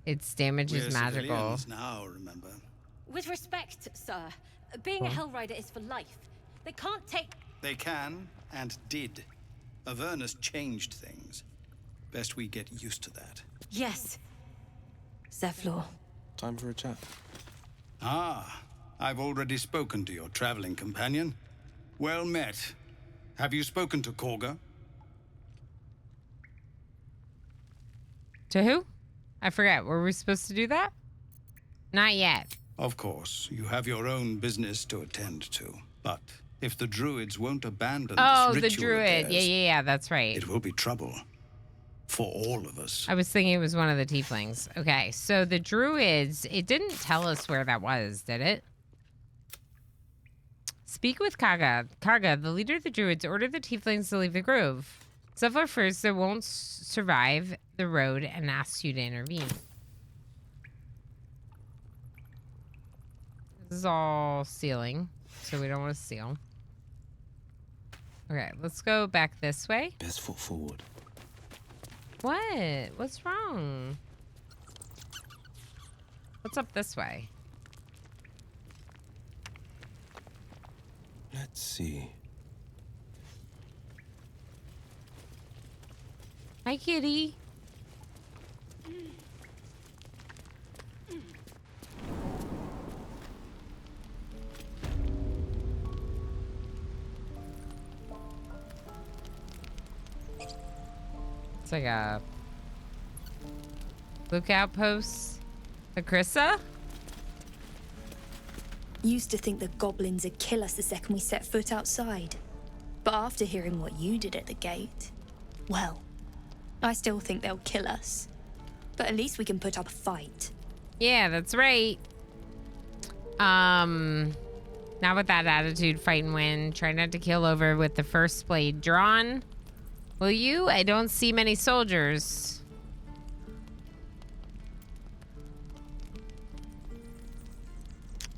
Its damage is magical. Now, remember. With respect, sir, being a Hellrider is for life. They can't take... They can, and did. Avernus changed things. Best we get used to that. Yes. Zevlor. Time for a chat. Ah, I've already spoken to your traveling companion. Well met. Have you spoken to Korga? To who? I forget. Were we supposed to do that? Not yet. Of course, you have your own business to attend to. But if the druids won't abandon Oh, this the ritual druid. of Yeah, theirs, yeah, that's right. it will be trouble. For all of us. I was thinking it was one of the tieflings. Okay, so the druids, it didn't tell us where that was, did it? Speak with Kaga. Kaga, the leader of the druids, ordered the tieflings to leave the grove. Zevlor fears they won't survive the road and asks you to intervene. This is all sealing, so we don't want to seal. Okay, let's go back this way. Best foot forward. What? What's wrong? What's up this way? Let's see. Hi, kitty. It's like a lookout post. The Krissa? Used to think the goblins would kill us the second we set foot outside. But after hearing what you did at the gate, well, I still think they'll kill us. But at least we can put up a fight. Yeah, that's right. Not with that attitude, fight and win. Try not to kill over with the first blade drawn. Will you? I don't see many soldiers.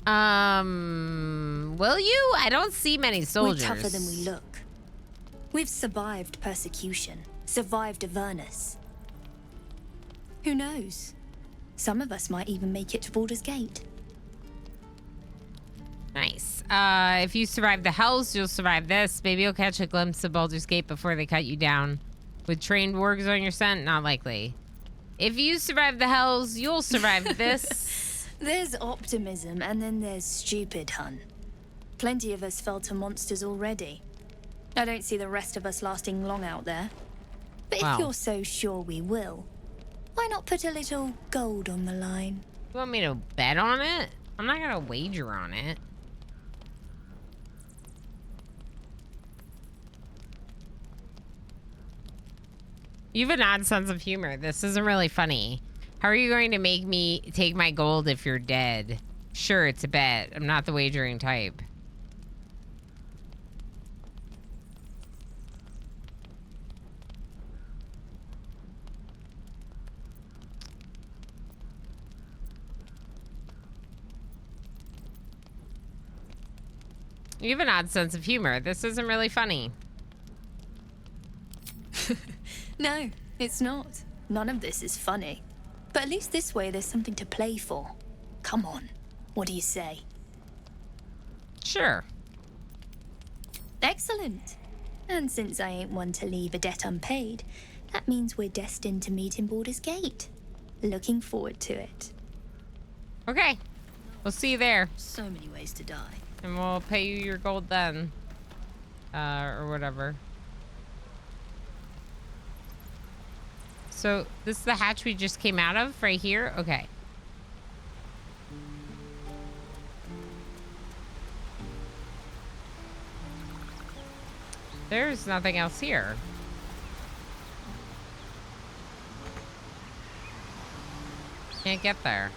Will you? I don't see many soldiers. We're tougher than we look. We've survived persecution, survived Avernus. Who knows? Some of us might even make it to Baldur's Gate. Nice. If you survive the Hells, you'll survive this. Maybe you'll catch a glimpse of Baldur's Gate before they cut you down. With trained wargs on your scent, not likely. If you survive the Hells, you'll survive this. There's optimism, and then there's stupid, hun. Plenty of us fell to monsters already. I don't see the rest of us lasting long out there. But Wow. if you're so sure we will, why not put a little gold on the line? You want me to bet on it? I'm not gonna wager on it. You have an odd sense of humor. This isn't really funny. How are you going to make me take my gold if you're dead? Sure, it's a bet. I'm not the wagering type. You have an odd sense of humor. This isn't really funny. No, it's not. None of this is funny. But at least this way there's something to play for. Come on. What do you say? Sure. Excellent. And since I ain't one to leave a debt unpaid, that means we're destined to meet in Baldur's Gate. Looking forward to it. Okay. We'll see you there. So many ways to die. And we'll pay you your gold then. Or whatever. So, this is the hatch we just came out of, right here? Okay. There's nothing else here. Can't get there.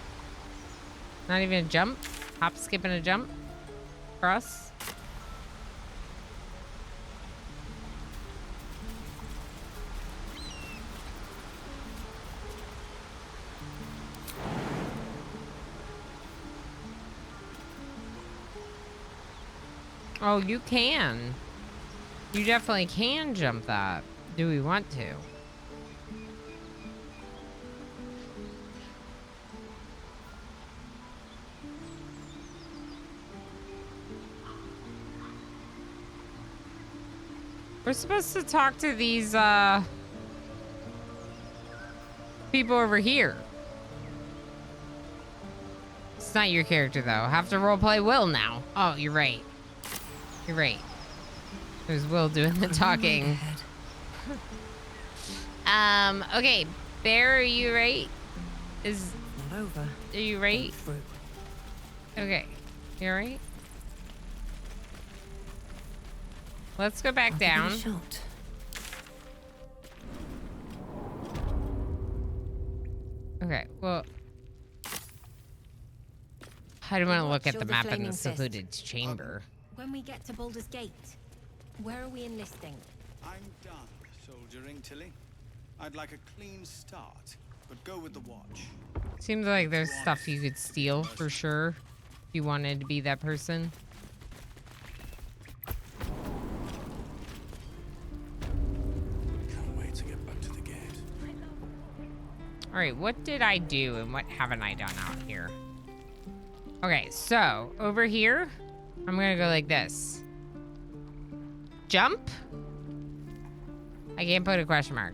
Not even a jump? Hop, skip, and a jump? For us? Oh, you can. You definitely can jump that. Do we want to? We're supposed to talk to these, people over here. It's not your character, though. Have to roleplay Will now. Oh, you're right. You're right. There's Will doing the talking. Okay. Bear, are you right? Is... Not over. Are you right? Okay. You alright? Let's go back down. Okay, well... I don't want to look at the map in the secluded chamber. When we get to Baldur's Gate, where are we enlisting? I'm done soldiering, Tilly. I'd like a clean start, but go with the watch. Seems like there's stuff you could steal for sure. If you wanted to be that person. Can't wait to get back to the gate. Alright, what did I do and what haven't I done out here? Okay, so over here, I'm gonna go like this. Jump? I can't put a question mark.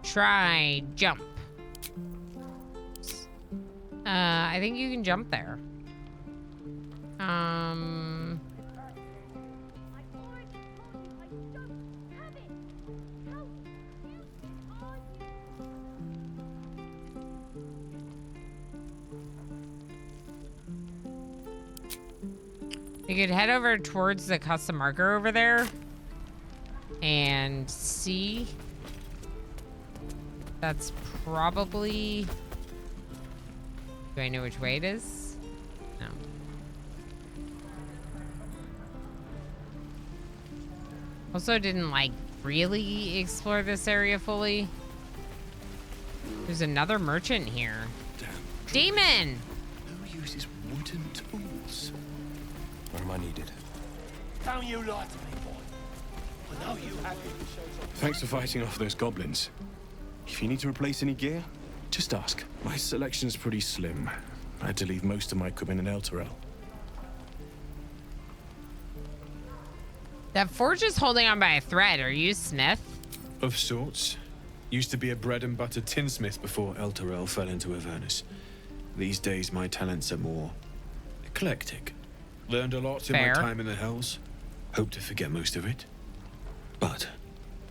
Try jump. I think you can jump there. You could head over towards the custom marker over there and see. That's probably... Do I know which way it is? No. Also didn't, like, really explore this area fully. There's another merchant here. Damn. Demon! Who uses wood mutant tools. Where am I needed? Don't you lie to me, boy. I know you have it. Thanks for fighting off those goblins. If you need to replace any gear, just ask. My selection's pretty slim. I had to leave most of my equipment in Elturel. That forge is holding on by a thread. Are you Smith? Of sorts. Used to be a bread and butter tinsmith before Elturel fell into Avernus. These days, my talents are more eclectic. Learned a lot in Fair. my time in the Hells. Hope to forget most of it. But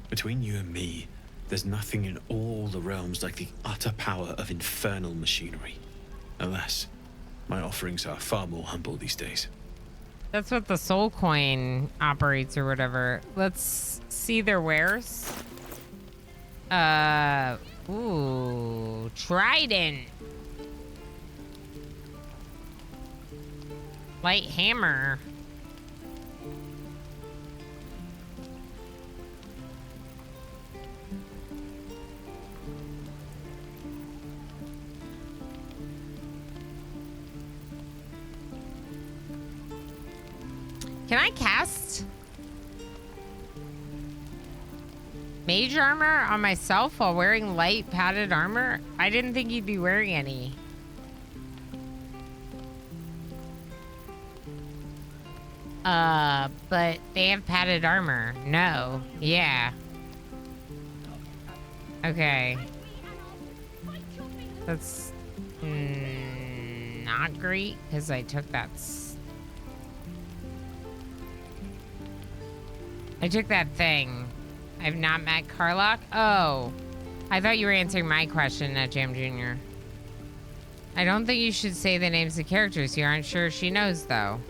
between you and me, there's nothing in all the realms like the utter power of infernal machinery. Alas, my offerings are far more humble these days. That's what the soul coin operates or whatever. Let's see their wares. Ooh, trident. Light hammer. Can I cast mage armor on myself while wearing light padded armor? I didn't think you'd be wearing any. But they have padded armor. No. Yeah. Okay. That's not great because I took that. I took that thing. I've not met Carlock. Oh, I thought you were answering my question at Jam Jr. I don't think you should say the names of characters you aren't sure she knows, though.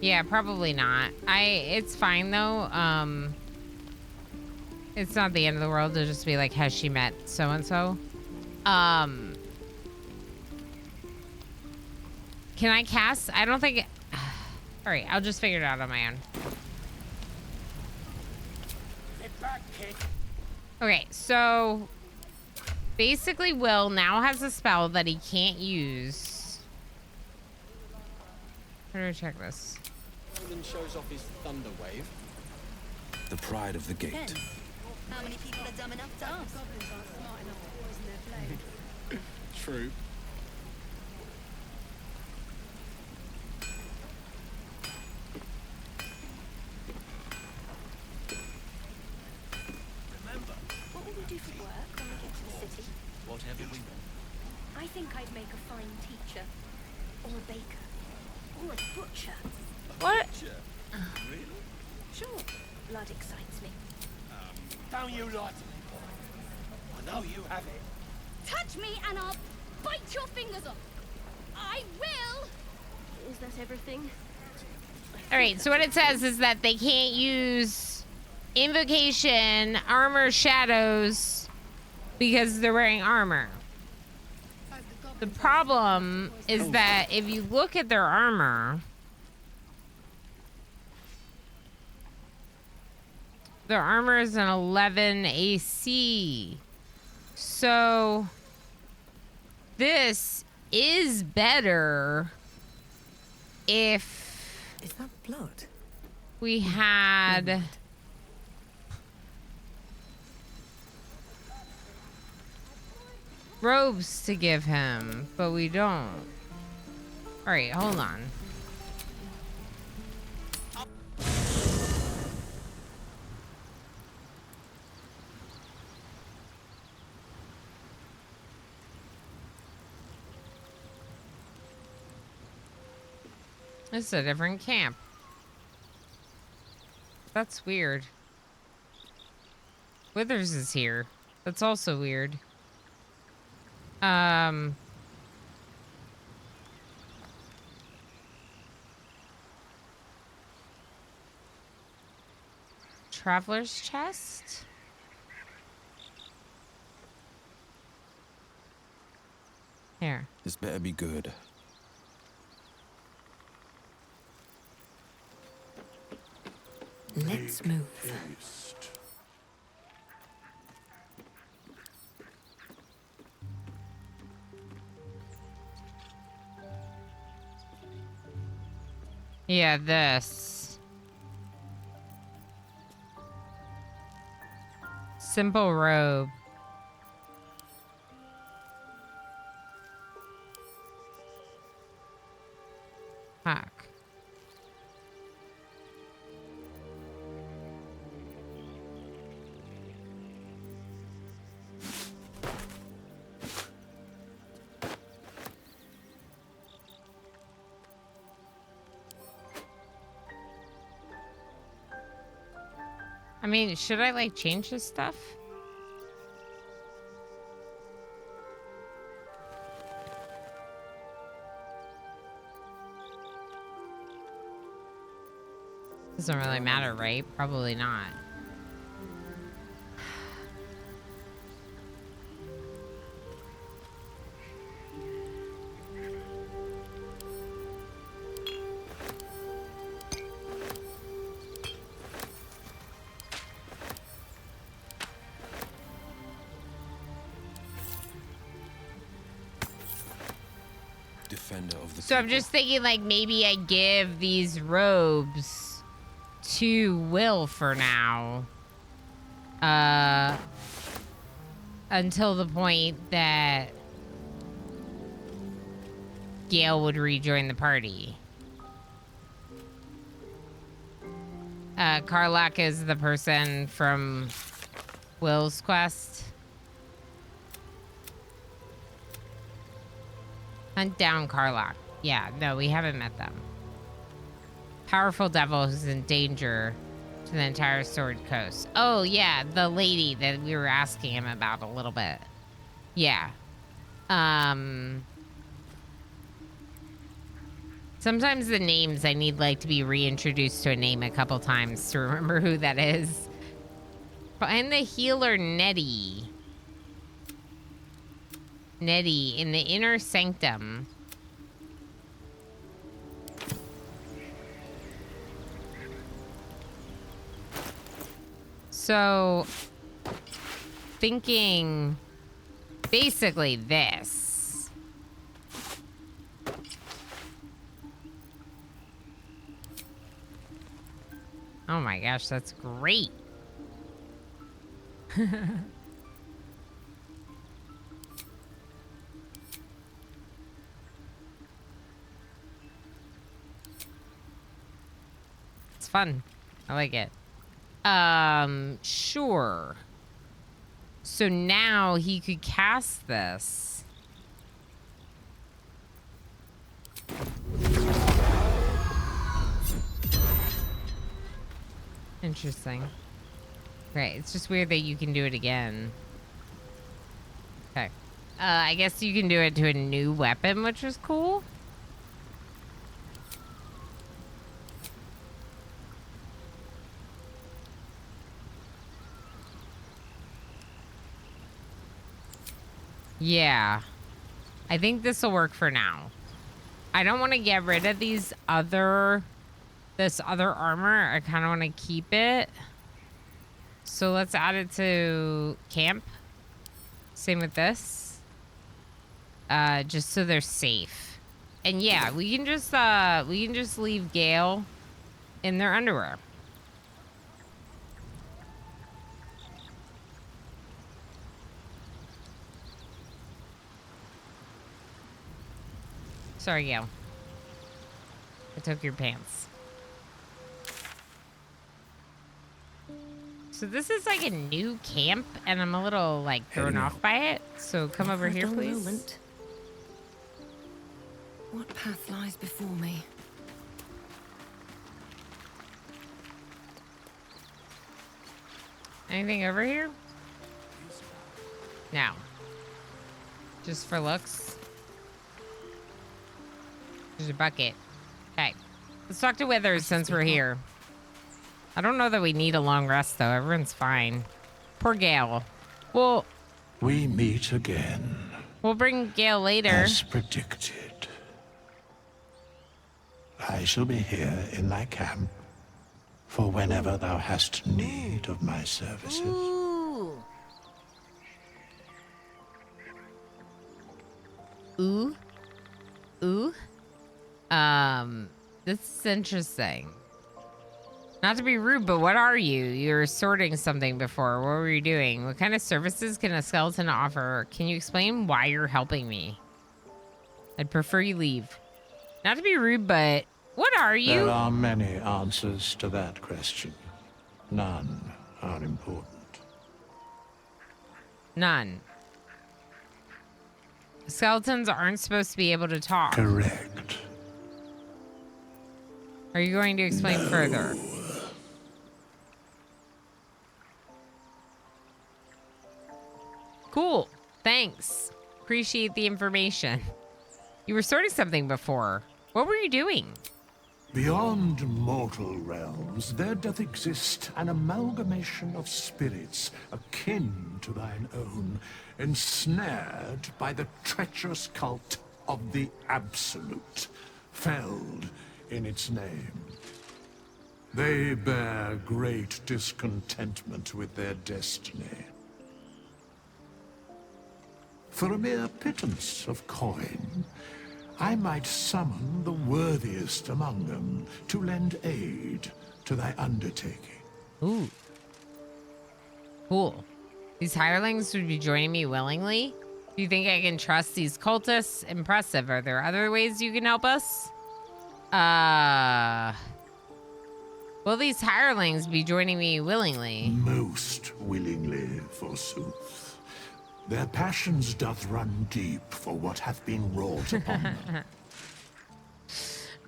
Yeah, probably not. It's fine, though. It's not the end of the world to just be like, has she met so-and-so? Can I cast? I don't think... All right, I'll just figure it out on my own. Okay, so basically Will now has a spell that he can't use. How do I check this? Roman shows off his thunder wave. The pride of the gate. Depends. How many people are dumb enough to ask? Goblins aren't smart enough to poison their blade. True. What will we do for work when we get to the city? Whatever we want. I think I'd make a fine teacher. Or a baker. Or a butcher. What? Really? Sure. Blood excites me. Don't you lie to me, boy. I know you have it. Touch me and I'll bite your fingers off. I will. Is that everything? All right, so what it says is that they can't use invocation, armor, shadows because they're wearing armor. The problem is that if you look at their armor, their armor is an 11 AC. So this is better if Is that blood? we had robes to give him, but we don't. All right, hold on. This is a different camp. That's weird. Withers is here. That's also weird. Traveler's chest? Here. This better be good. Let's move. Yeah, this. Simple robe. Fuck. I mean, should I like change this stuff? Doesn't really matter, right? Probably not. Defender of the So I'm just thinking, like, maybe I give these robes to Will for now. Until the point that Gale would rejoin the party. Karlak is the person from Will's quest. Hunt down Karlak. Yeah, no, we haven't met them. Powerful devil who's in danger to the entire Sword Coast. Oh, yeah, the lady that we were asking him about a little bit. Yeah. Sometimes the names I need, like, to be reintroduced to a name a couple times to remember who that is. Find the healer Nettie. Nettie in the inner sanctum. So, thinking basically this. Oh my gosh, that's great. It's fun. I like it. Sure. So now he could cast this. Interesting. Right, it's just weird that you can do it again. Okay. I guess you can do it to a new weapon, which is cool. Yeah. I think this will work for now. I don't want to get rid of this other armor. I kind of want to keep it. So let's add it to camp. Same with this. Just so they're safe. And yeah, we can just leave Gale in their underwear. Sorry, Gale. I took your pants. So this is like a new camp, and I'm a little like thrown off by it. So come over here, please. Moment. What path lies before me? Anything over here? No. Just for looks. There's a bucket. Okay. Let's talk to Withers since we're here. I don't know that we need a long rest, though. Everyone's fine. Poor Gale. Well, we meet again. We'll bring Gale later. As predicted. I shall be here in thy camp for whenever thou hast need of my services. Ooh. Ooh. Ooh. This is interesting. Not to be rude, but what are you? You were sorting something before. What were you doing? What kind of services can a skeleton offer? Can you explain why you're helping me? I'd prefer you leave. Not to be rude, but what are you? There are many answers to that question. None are important. None. Skeletons aren't supposed to be able to talk. Correct. Are you going to explain further? Cool. Thanks. Appreciate the information. You were sorting something before. What were you doing? Beyond mortal realms, there doth exist an amalgamation of spirits akin to thine own, ensnared by the treacherous cult of the Absolute, felled in its name. They bear great discontentment with their destiny. For a mere pittance of coin, I might summon the worthiest among them to lend aid to thy undertaking. Ooh. Cool. These hirelings would be joining me willingly? Do you think I can trust these cultists? Impressive. Are there other ways you can help us? Will these hirelings be joining me willingly? Most willingly, forsooth. Their passions doth run deep for what hath been wrought upon them.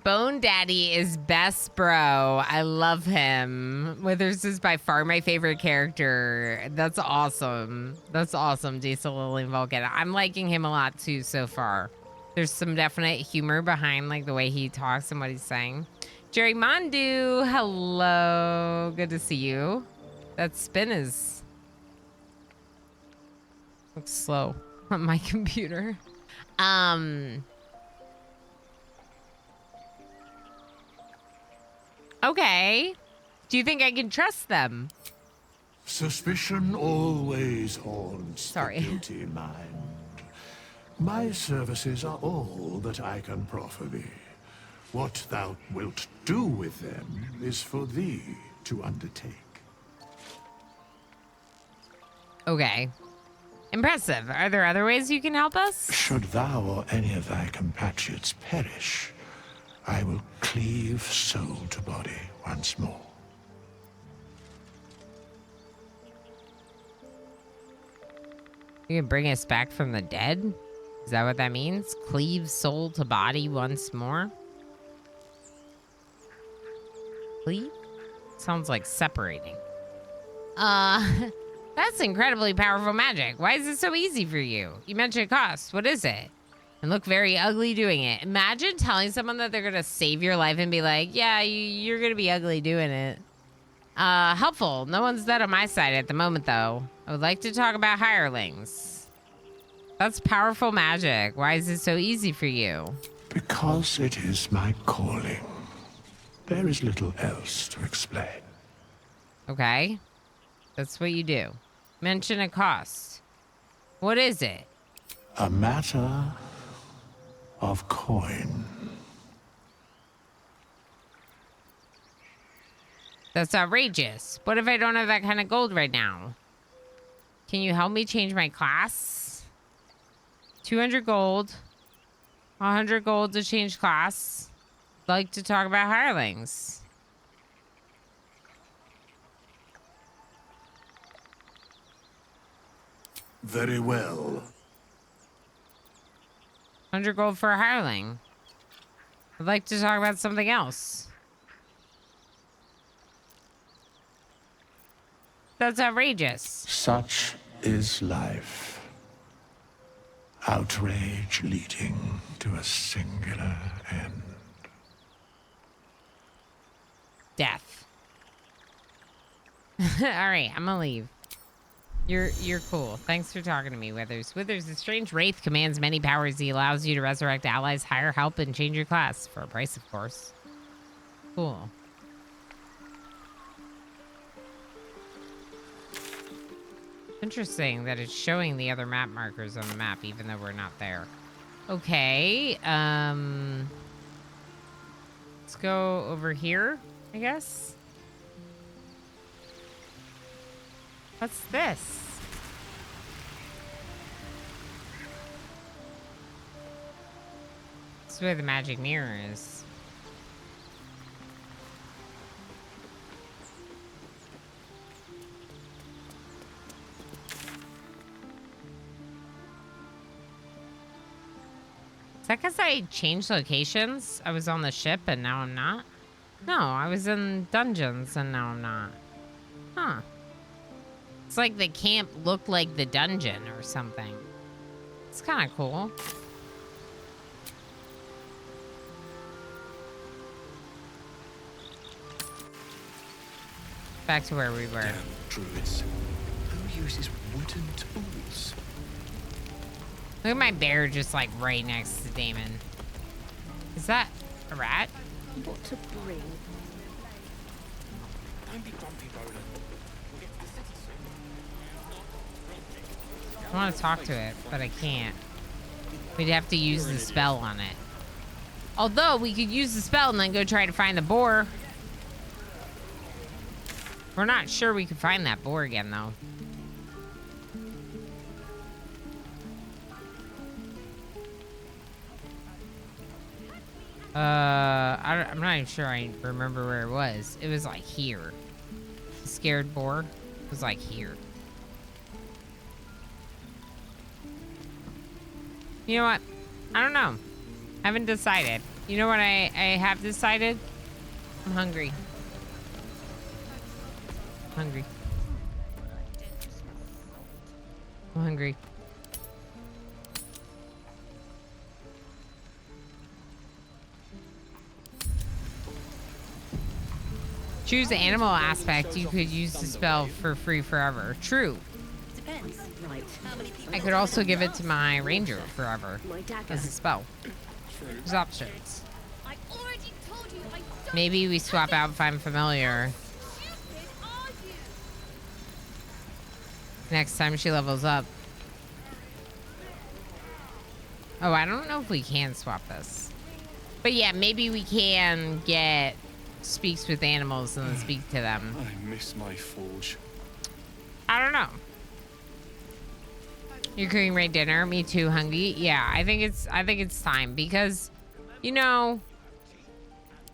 Bone Daddy is best, bro. I love him. Withers is by far my favorite character. That's awesome. That's awesome, Diesel Lily Vulcan. I'm liking him a lot too so far. There's some definite humor behind like the way he talks and what he's saying. Jerry Mondu, hello. Good to see you. That spin is looks slow on my computer. Okay. Do you think I can trust them? Suspicion always haunts the guilty mind. My services are all that I can proffer thee. What thou wilt do with them is for thee to undertake. Okay. Impressive. Are there other ways you can help us? Should thou or any of thy compatriots perish, I will cleave soul to body once more. You can bring us back from the dead? Is that what that means? Cleave soul to body once more? Cleave? Sounds like separating. That's incredibly powerful magic. Why is it so easy for you? You mentioned cost. What is it? And look very ugly doing it. Imagine telling someone that they're going to save your life and be like, yeah, you're going to be ugly doing it. Helpful. No one's dead on my side at the moment, though. I would like to talk about hirelings. That's powerful magic. Why is it so easy for you? Because it is my calling. There is little else to explain. Okay. That's what you do. Mention a cost. What is it? A matter of coin. That's outrageous. What if I don't have that kind of gold right now? Can you help me change my class? 200 gold. 100 gold to change class. I'd like to talk about hirelings. Very well. 100 gold for a hireling. I'd like to talk about something else. That's outrageous. Such is life. Outrage leading to a singular end. Death. All right, I'm gonna leave. You're cool. Thanks for talking to me, Withers. Withers, the strange wraith commands many powers. He allows you to resurrect allies, hire help, and change your class. For a price, of course. Cool. Interesting that it's showing the other map markers on the map, even though we're not there. Okay, Let's go over here, I guess. What's this? This is where the magic mirror is. Is that because I changed locations? I was on the ship and now I'm not? No, I was in dungeons and now I'm not. Huh. It's like the camp looked like the dungeon or something. It's kind of cool. Back to where we were. Damn druids. Who uses wooden tools? Look at my bear just like right next to Damon. Is that a rat? What to bring? Don't be grumpy, Roland. We'll get to the city soon. I want to talk to it, but I can't. We'd have to use the spell on it. Although we could use the spell and then go try to find the boar. We're not sure we could find that boar again, though. I'm not even sure I remember where it was. It was like here. The scared boar was like here. You know what? I don't know. I haven't decided. You know what I have decided? I'm hungry. Hungry. I'm hungry. Choose the animal aspect. You could use the spell for free forever. True. Depends. Right. I could also give it to my ranger forever as a spell. There's options. I already told you I don't. Maybe we swap out Find Familiar. Next time she levels up. Oh, I don't know if we can swap this. But yeah, maybe we can get speaks with animals and then speak to them. I miss my forge. I don't know. You're cooking right dinner? Me too, hungry. Yeah, I think it's time because, you know,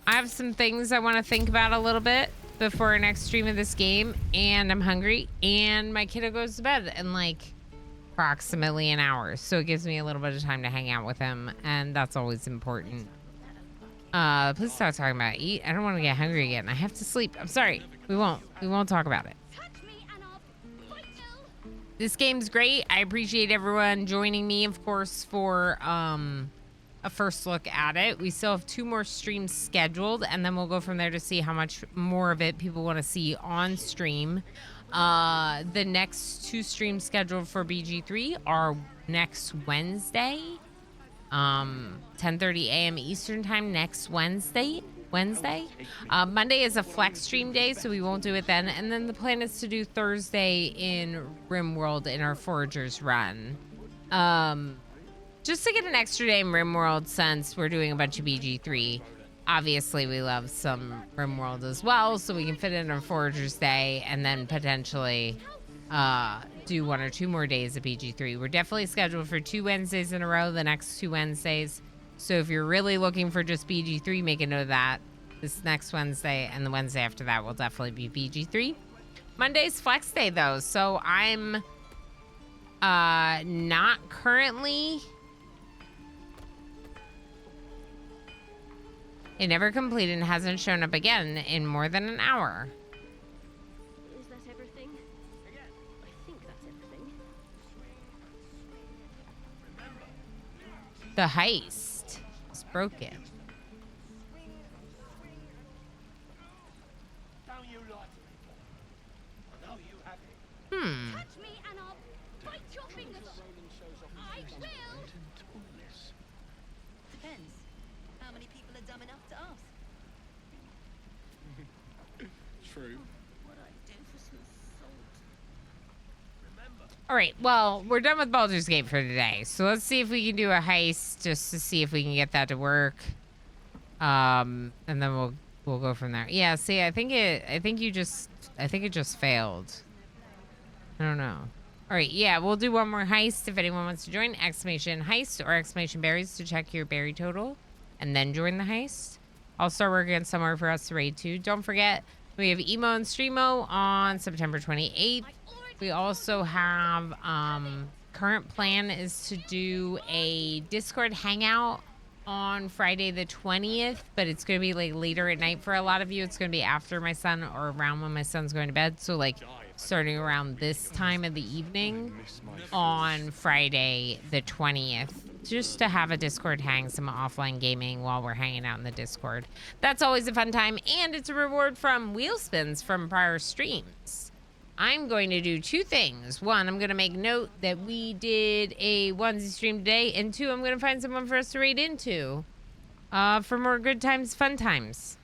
I have some things I want to think about a little bit before our next stream of this game, and I'm hungry, and my kiddo goes to bed in like approximately an hour, so it gives me a little bit of time to hang out with him, and that's always important. Please stop talking about eat. I don't want to get hungry again. I have to sleep. I'm sorry. We won't talk about it. This game's great. I appreciate everyone joining me, of course, for a first look at it. We still have 2 more streams scheduled, and then we'll go from there to see how much more of it people want to see on stream. The next 2 streams scheduled for BG3 are next Wednesday, 10:30 a.m. Eastern time next Wednesday. Monday is a flex stream day, so we won't do it then. And then the plan is to do Thursday in RimWorld in our Foragers run. Just to get an extra day in RimWorld since we're doing a bunch of BG3. Obviously, we love some RimWorld as well, so we can fit in our Foragers Day and then potentially do 1 or 2 more days of BG3. We're definitely scheduled for 2 Wednesdays in a row, the next 2 Wednesdays. So if you're really looking for just BG3, make a note of that. This next Wednesday and the Wednesday after that will definitely be BG3. Monday's Flex Day, though, so I'm not currently... It never completed and hasn't shown up again in more than an hour. Is that everything? I think that's everything. The heist is broken. Touch me and I'll bite your fingers off. I will. Depends. How many people are dumb enough to ask? True. What I do for some salt. All right, well, we're done with Baldur's Gate for today. So let's see if we can do a heist just to see if we can get that to work. And then we'll go from there. Yeah, see, I think it just failed. I don't know. All right, yeah, we'll do one more heist if anyone wants to join. Exclamation heist or exclamation berries to check your berry total and then join the heist. I'll start working on somewhere for us to raid to. Don't forget, we have Emo and Streamo on September 28th. We also have, current plan is to do a Discord hangout on Friday the 20th, but it's going to be like later at night for a lot of you. It's going to be after my son or around when my son's going to bed. So like starting around this time of the evening on Friday the 20th, just to have a Discord hang, some offline gaming while we're hanging out in the Discord. That's always a fun time, and it's a reward from wheel spins from prior streams. I'm going to do two things. One, I'm going to make note that we did a onesie stream today, and two, I'm going to find someone for us to raid into for more good times, fun times.